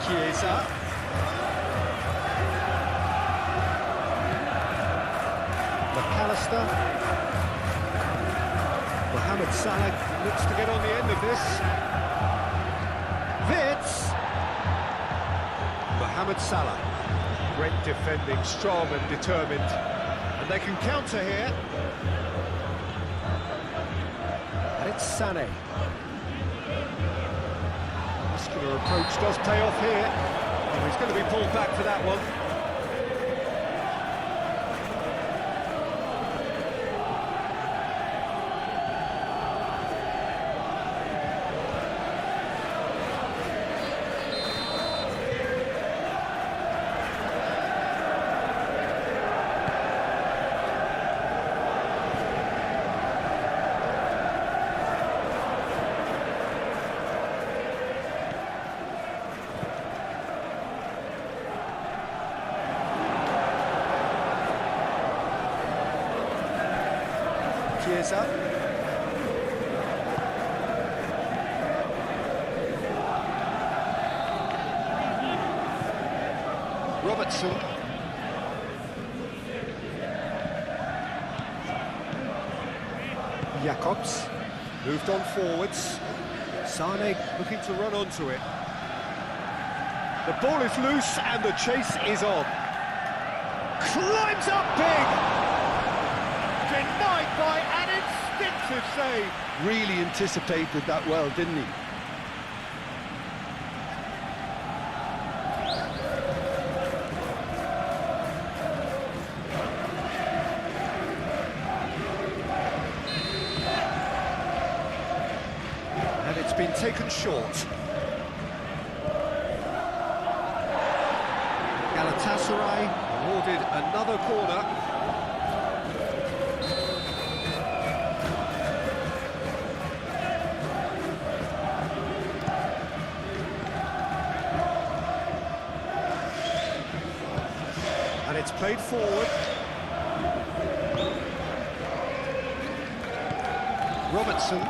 Chiesa. McAllister. Mohamed Salah looks to get on the end of this. Wits. Mohamed Salah. Great defending, strong and determined. And they can counter here. And it's Sané. Muscular approach does pay off here. Oh, he's going to be pulled back for that one. Chiesa. Robertson. Jacobs. Moved on forwards. Sane looking to run onto it. The ball is loose and the chase is on. Climbs up big! Denied by an instinctive save. Really anticipated that well, didn't he? And it's been taken short. Galatasaray awarded another corner. And it's played forward. Robertson.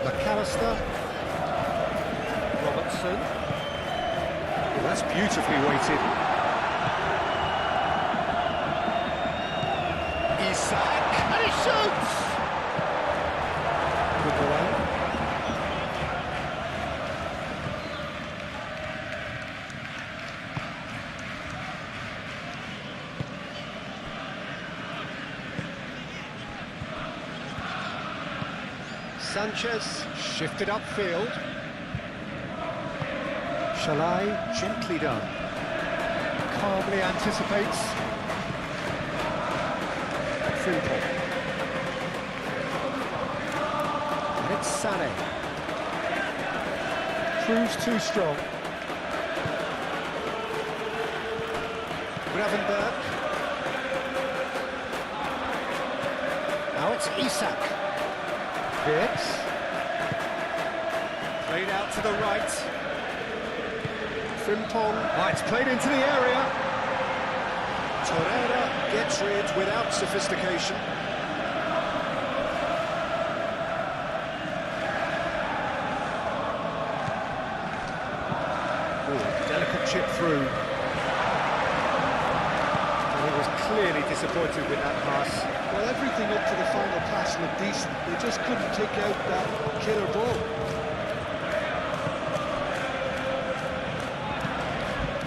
McAllister. Robertson. Oh, that's beautifully weighted. Isak. And he shoots! Good ball. Sanchez shifted upfield. Shalai, gently done. Calmly anticipates. Frimpong. And it's Sané. Proves too strong. Gravenberg. Now it's Isak. Wits. Played out to the right. Frimpong. Oh, it's played into the area. Torreira gets rid without sophistication. Ooh, delicate chip through. And he was clearly disappointed with that pass. Well, everything up to the final pass looked decent. They just couldn't take out that killer ball.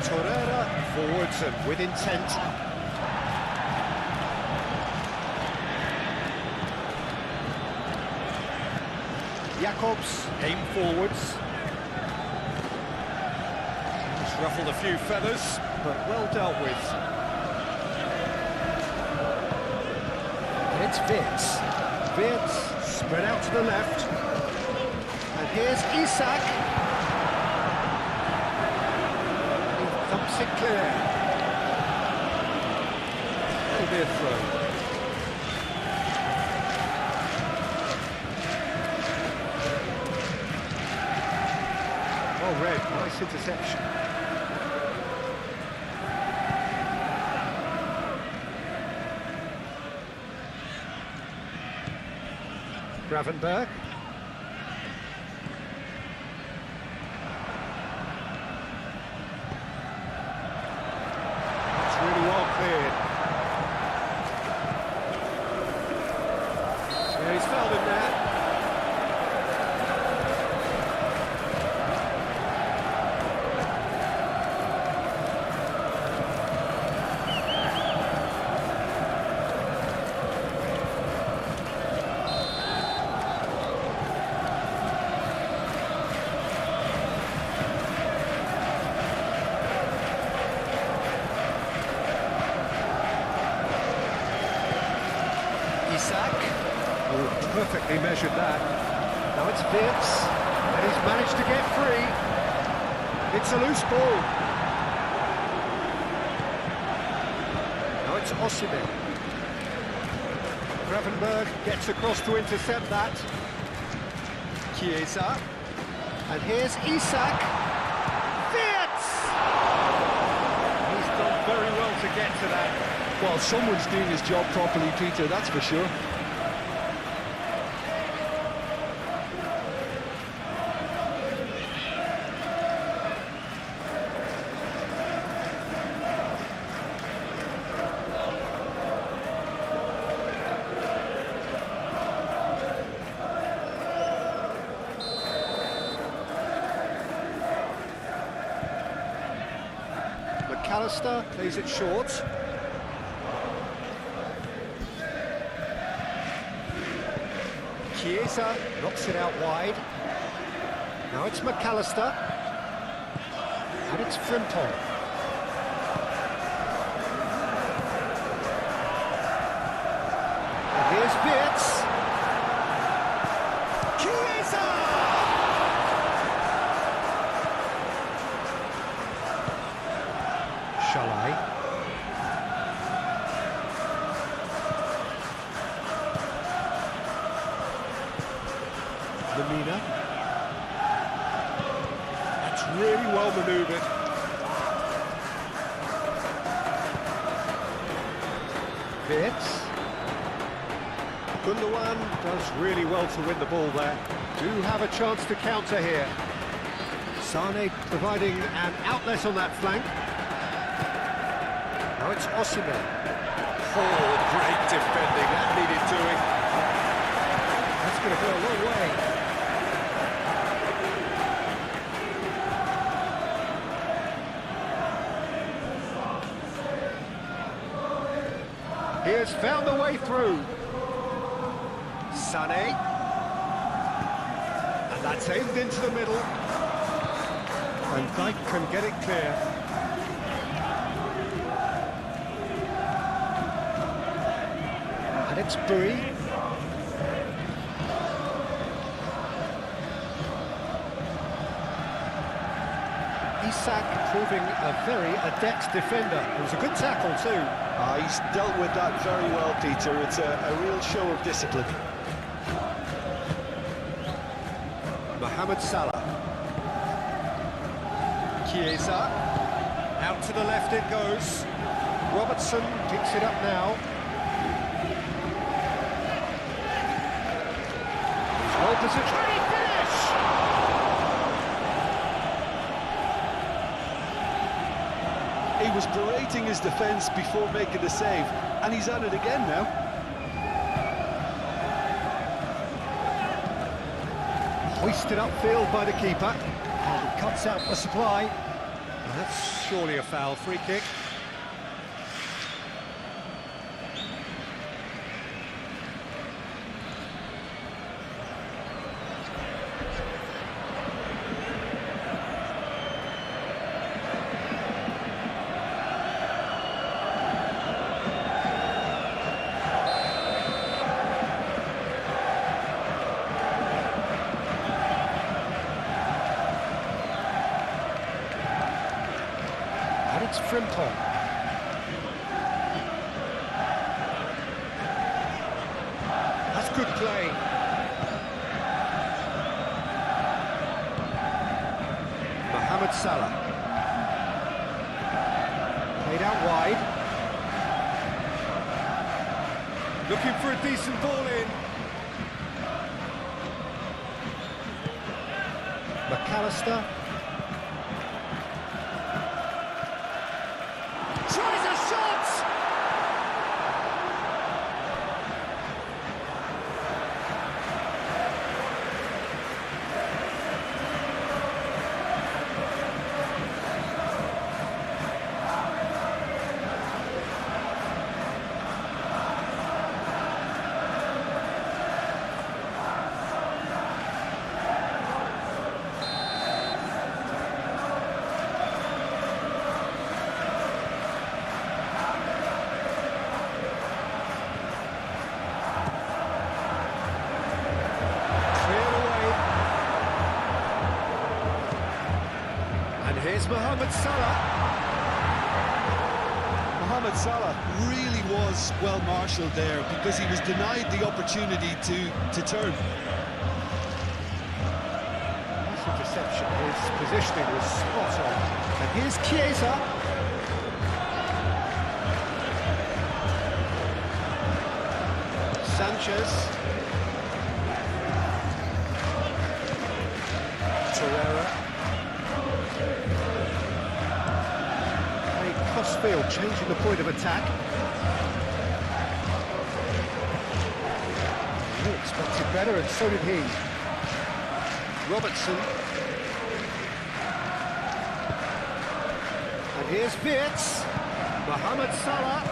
Torreira forwards and with intent. Jacobs aim forwards. Just ruffled a few feathers, but well dealt with. And it's Wirtz. Wirtz spread out to the left. And here's Isak. He thumps it clear. It'll be a throw. Well read, nice interception. Gravenberg. It's really well cleared. Yeah, he's fouled him there. Isak. Oh, perfectly measured that. Now it's Wirtz, and he's managed to get free. It's a loose ball. Now it's Osimhen. Gravenberg gets across to intercept that. Chiesa. And here's Isak. Wirtz! He's done very well to get to that. Well, someone's doing his job properly, Peter, that's for sure. McAllister plays it short. Chiesa knocks it out wide. Now it's McAllister. And it's Frimpong. And here's Wirtz. Chiesa! Shalai. Lemina. That's really well manoeuvred. Wirtz. Gundogan does really well to win the ball there. Do have a chance to counter here. Sane providing an outlet on that flank. Now it's Osimhen. Oh, great defending. That needed doing. That's going to go a long way. He has found a way through. Sané. And that's aimed into the middle. And Dijk can get it clear. And it's Bui. Isak proving a very adept defender. It was a good tackle too. He's dealt with that very well, Peter. It's a real show of discipline. Mohamed Salah. Chiesa. Out to the left it goes. Robertson picks it up now. He's well positioned. Can he finish? He was berating his defence before making the save, and he's at it again now. Hoisted upfield by the keeper. And he cuts out the supply. And that's surely a foul. Free kick. It's Frimpong. That's good play. Mohamed Salah. Played out wide. Looking for a decent ball in. McAllister. Tries a shot! Here's Mohamed Salah. Mohamed Salah really was well marshalled there because he was denied the opportunity to turn. Nice interception. His positioning was spot on. And here's Chiesa. Sanchez. Torreira. Crossfield changing the point of attack. He expected better, and so did he. Robertson. And here's Wirtz. Mohamed Salah.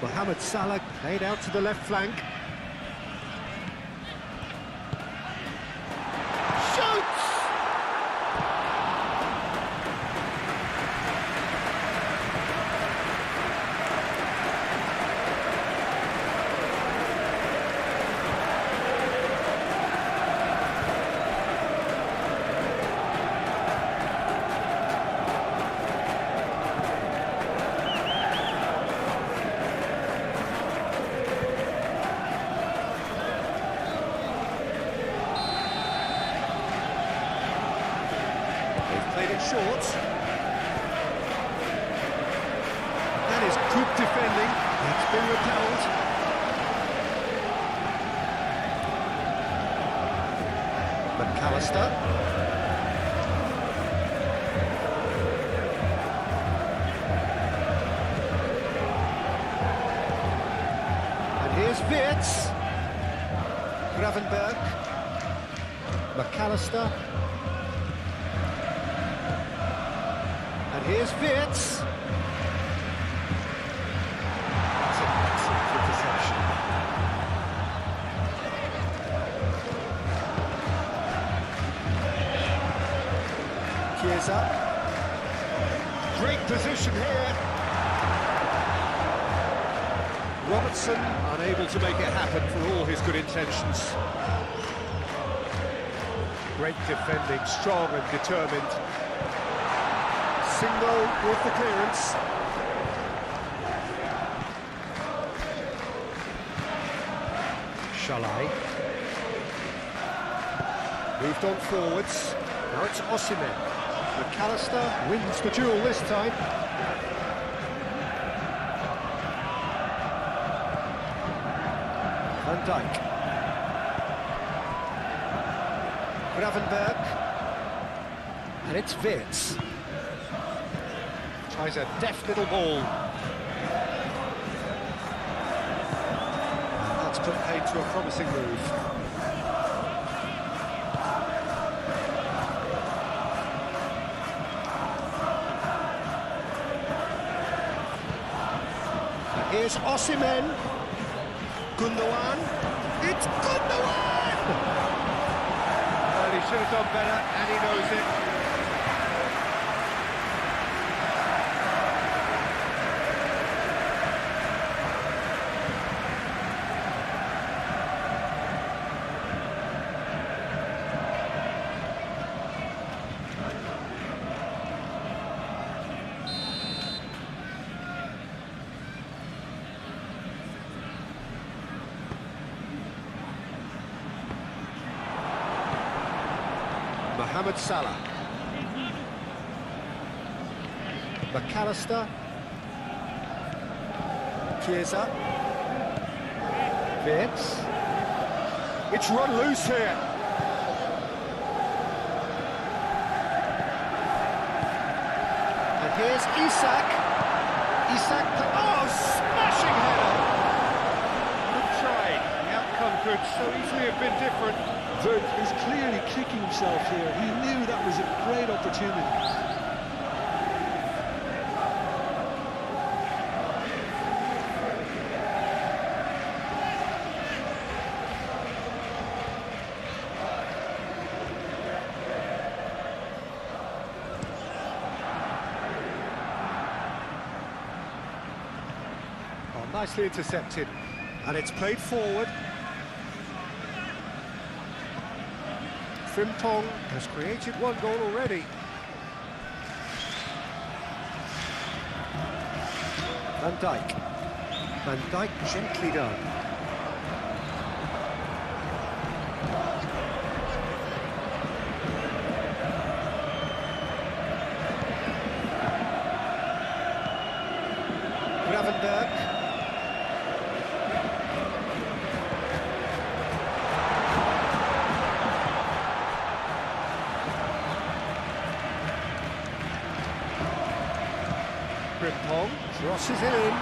Mohamed Salah played out to the left flank. Played it short. That is good defending. It's been repelled. McAllister. And here's Wirtz. Gravenberg. McAllister. And here's Wirtz. That's an excellent interception. Chiesa. Great position here. Robertson unable to make it happen for all his good intentions. Great defending, strong and determined. Single with the clearance. Shalai. Moved on forwards. Now it's Osimhen. McAllister wins the duel this time. Van Dijk. Gravenberg. And it's Wirtz. Tries a deft little ball. That's put paid to a promising move. Here's Osimhen. Gundogan. It's Gundogan! Well, he should have done better, and he knows it. Mohamed Salah. McAllister. Chiesa. Wirtz. It's run loose here. And here's Isak. Isak. Oh, smashing header! Good try. The outcome could so easily have been different. Wirtz is clearly kicking himself here. He knew that was a great opportunity. Oh, nicely intercepted. And it's played forward. Frimpong has created one goal already. Van Dijk. Van Dijk gently done. Gravenberg. Frimpong crosses it in.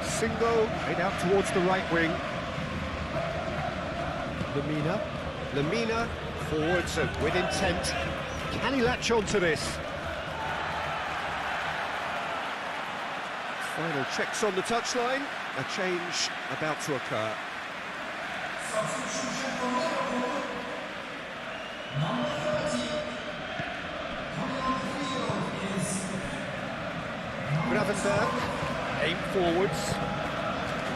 Singo made out towards the right wing. Lemina forwards and with intent. Can he latch on to this? Final checks on the touchline. A change about to occur. Gravenberg, aim forwards,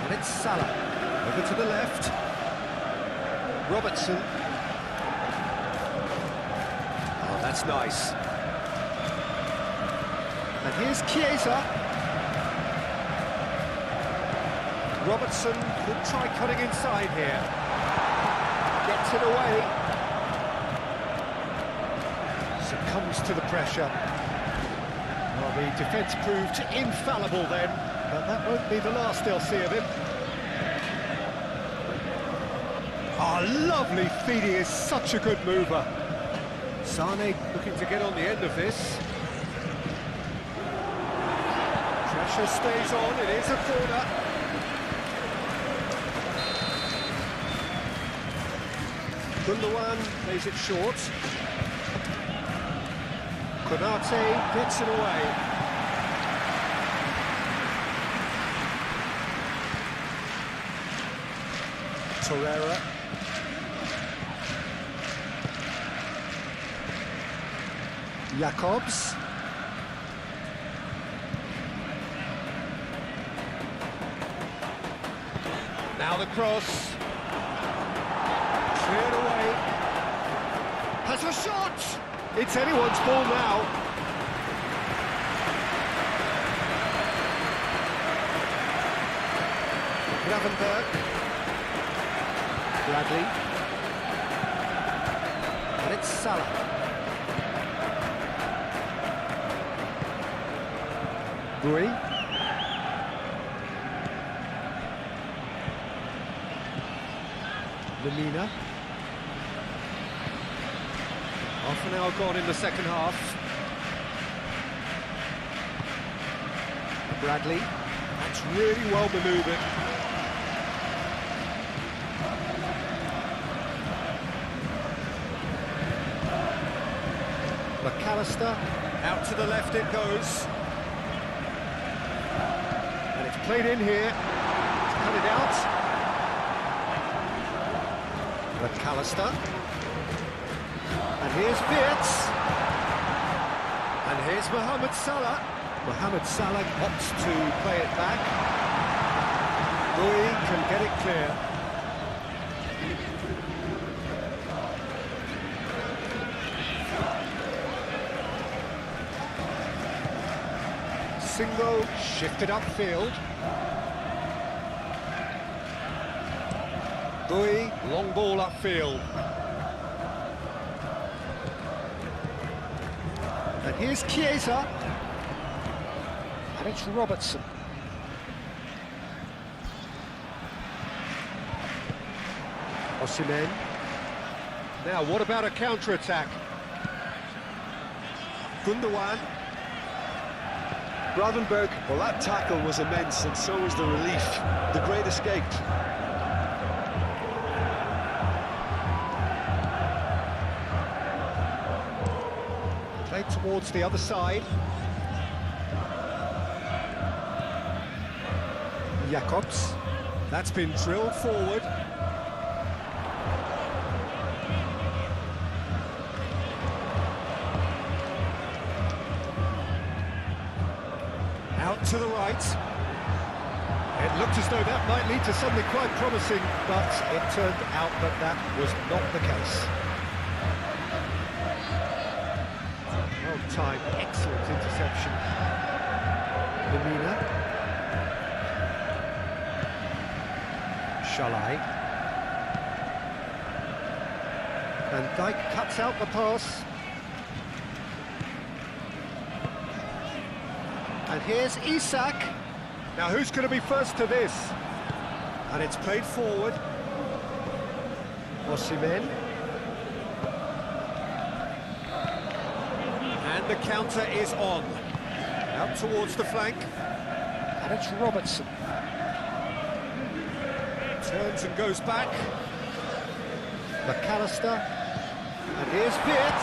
and it's Salah. Over to the left. Robertson. Oh, that's nice. And here's Chiesa. Robertson could try cutting inside here. Gets it away. Succumbs to the pressure. Well, the defence proved infallible then, but that won't be the last they'll see of him. Oh, lovely feed, he is such a good mover. Sane looking to get on the end of this. Pressure stays on, it is a corner. Gundogan plays it short. Konate gets it away. Torreira. Jacobs. Now the cross. Cleared away. Has a shot! It's anyone's ball now. Gravenberg. Bradley. And it's Salah. Bui. Lemina. Half an hour gone in the second half. Bradley. That's really well manoeuvred. McAllister. Out to the left it goes. And it's played in here. It's cut it out. McAllister. And here's Wirtz. And here's Mohamed Salah. Mohamed Salah Opts to play it back. Bui can get it clear. Singo shifted upfield. Bui, long ball upfield. And here's Chiesa. And it's Robertson. Osimhen. Now, what about a counter-attack? Gundogan. Gravenberg, well, that tackle was immense, and so was the relief. The great escape. Played towards the other side. Jacobs. That's been drilled forward. Out to the right. It looked as though that might lead to something quite promising, But it turned out that that was not the case. well-timed, excellent interception. Lemina. Shalai. And Dijk cuts out the pass. And here's Isak. Now, who's going to be first to this? And it's played forward. Osimhen. And the counter is on. Out towards the flank. And it's Robertson. Turns and goes back. McAllister. And here's Wirtz.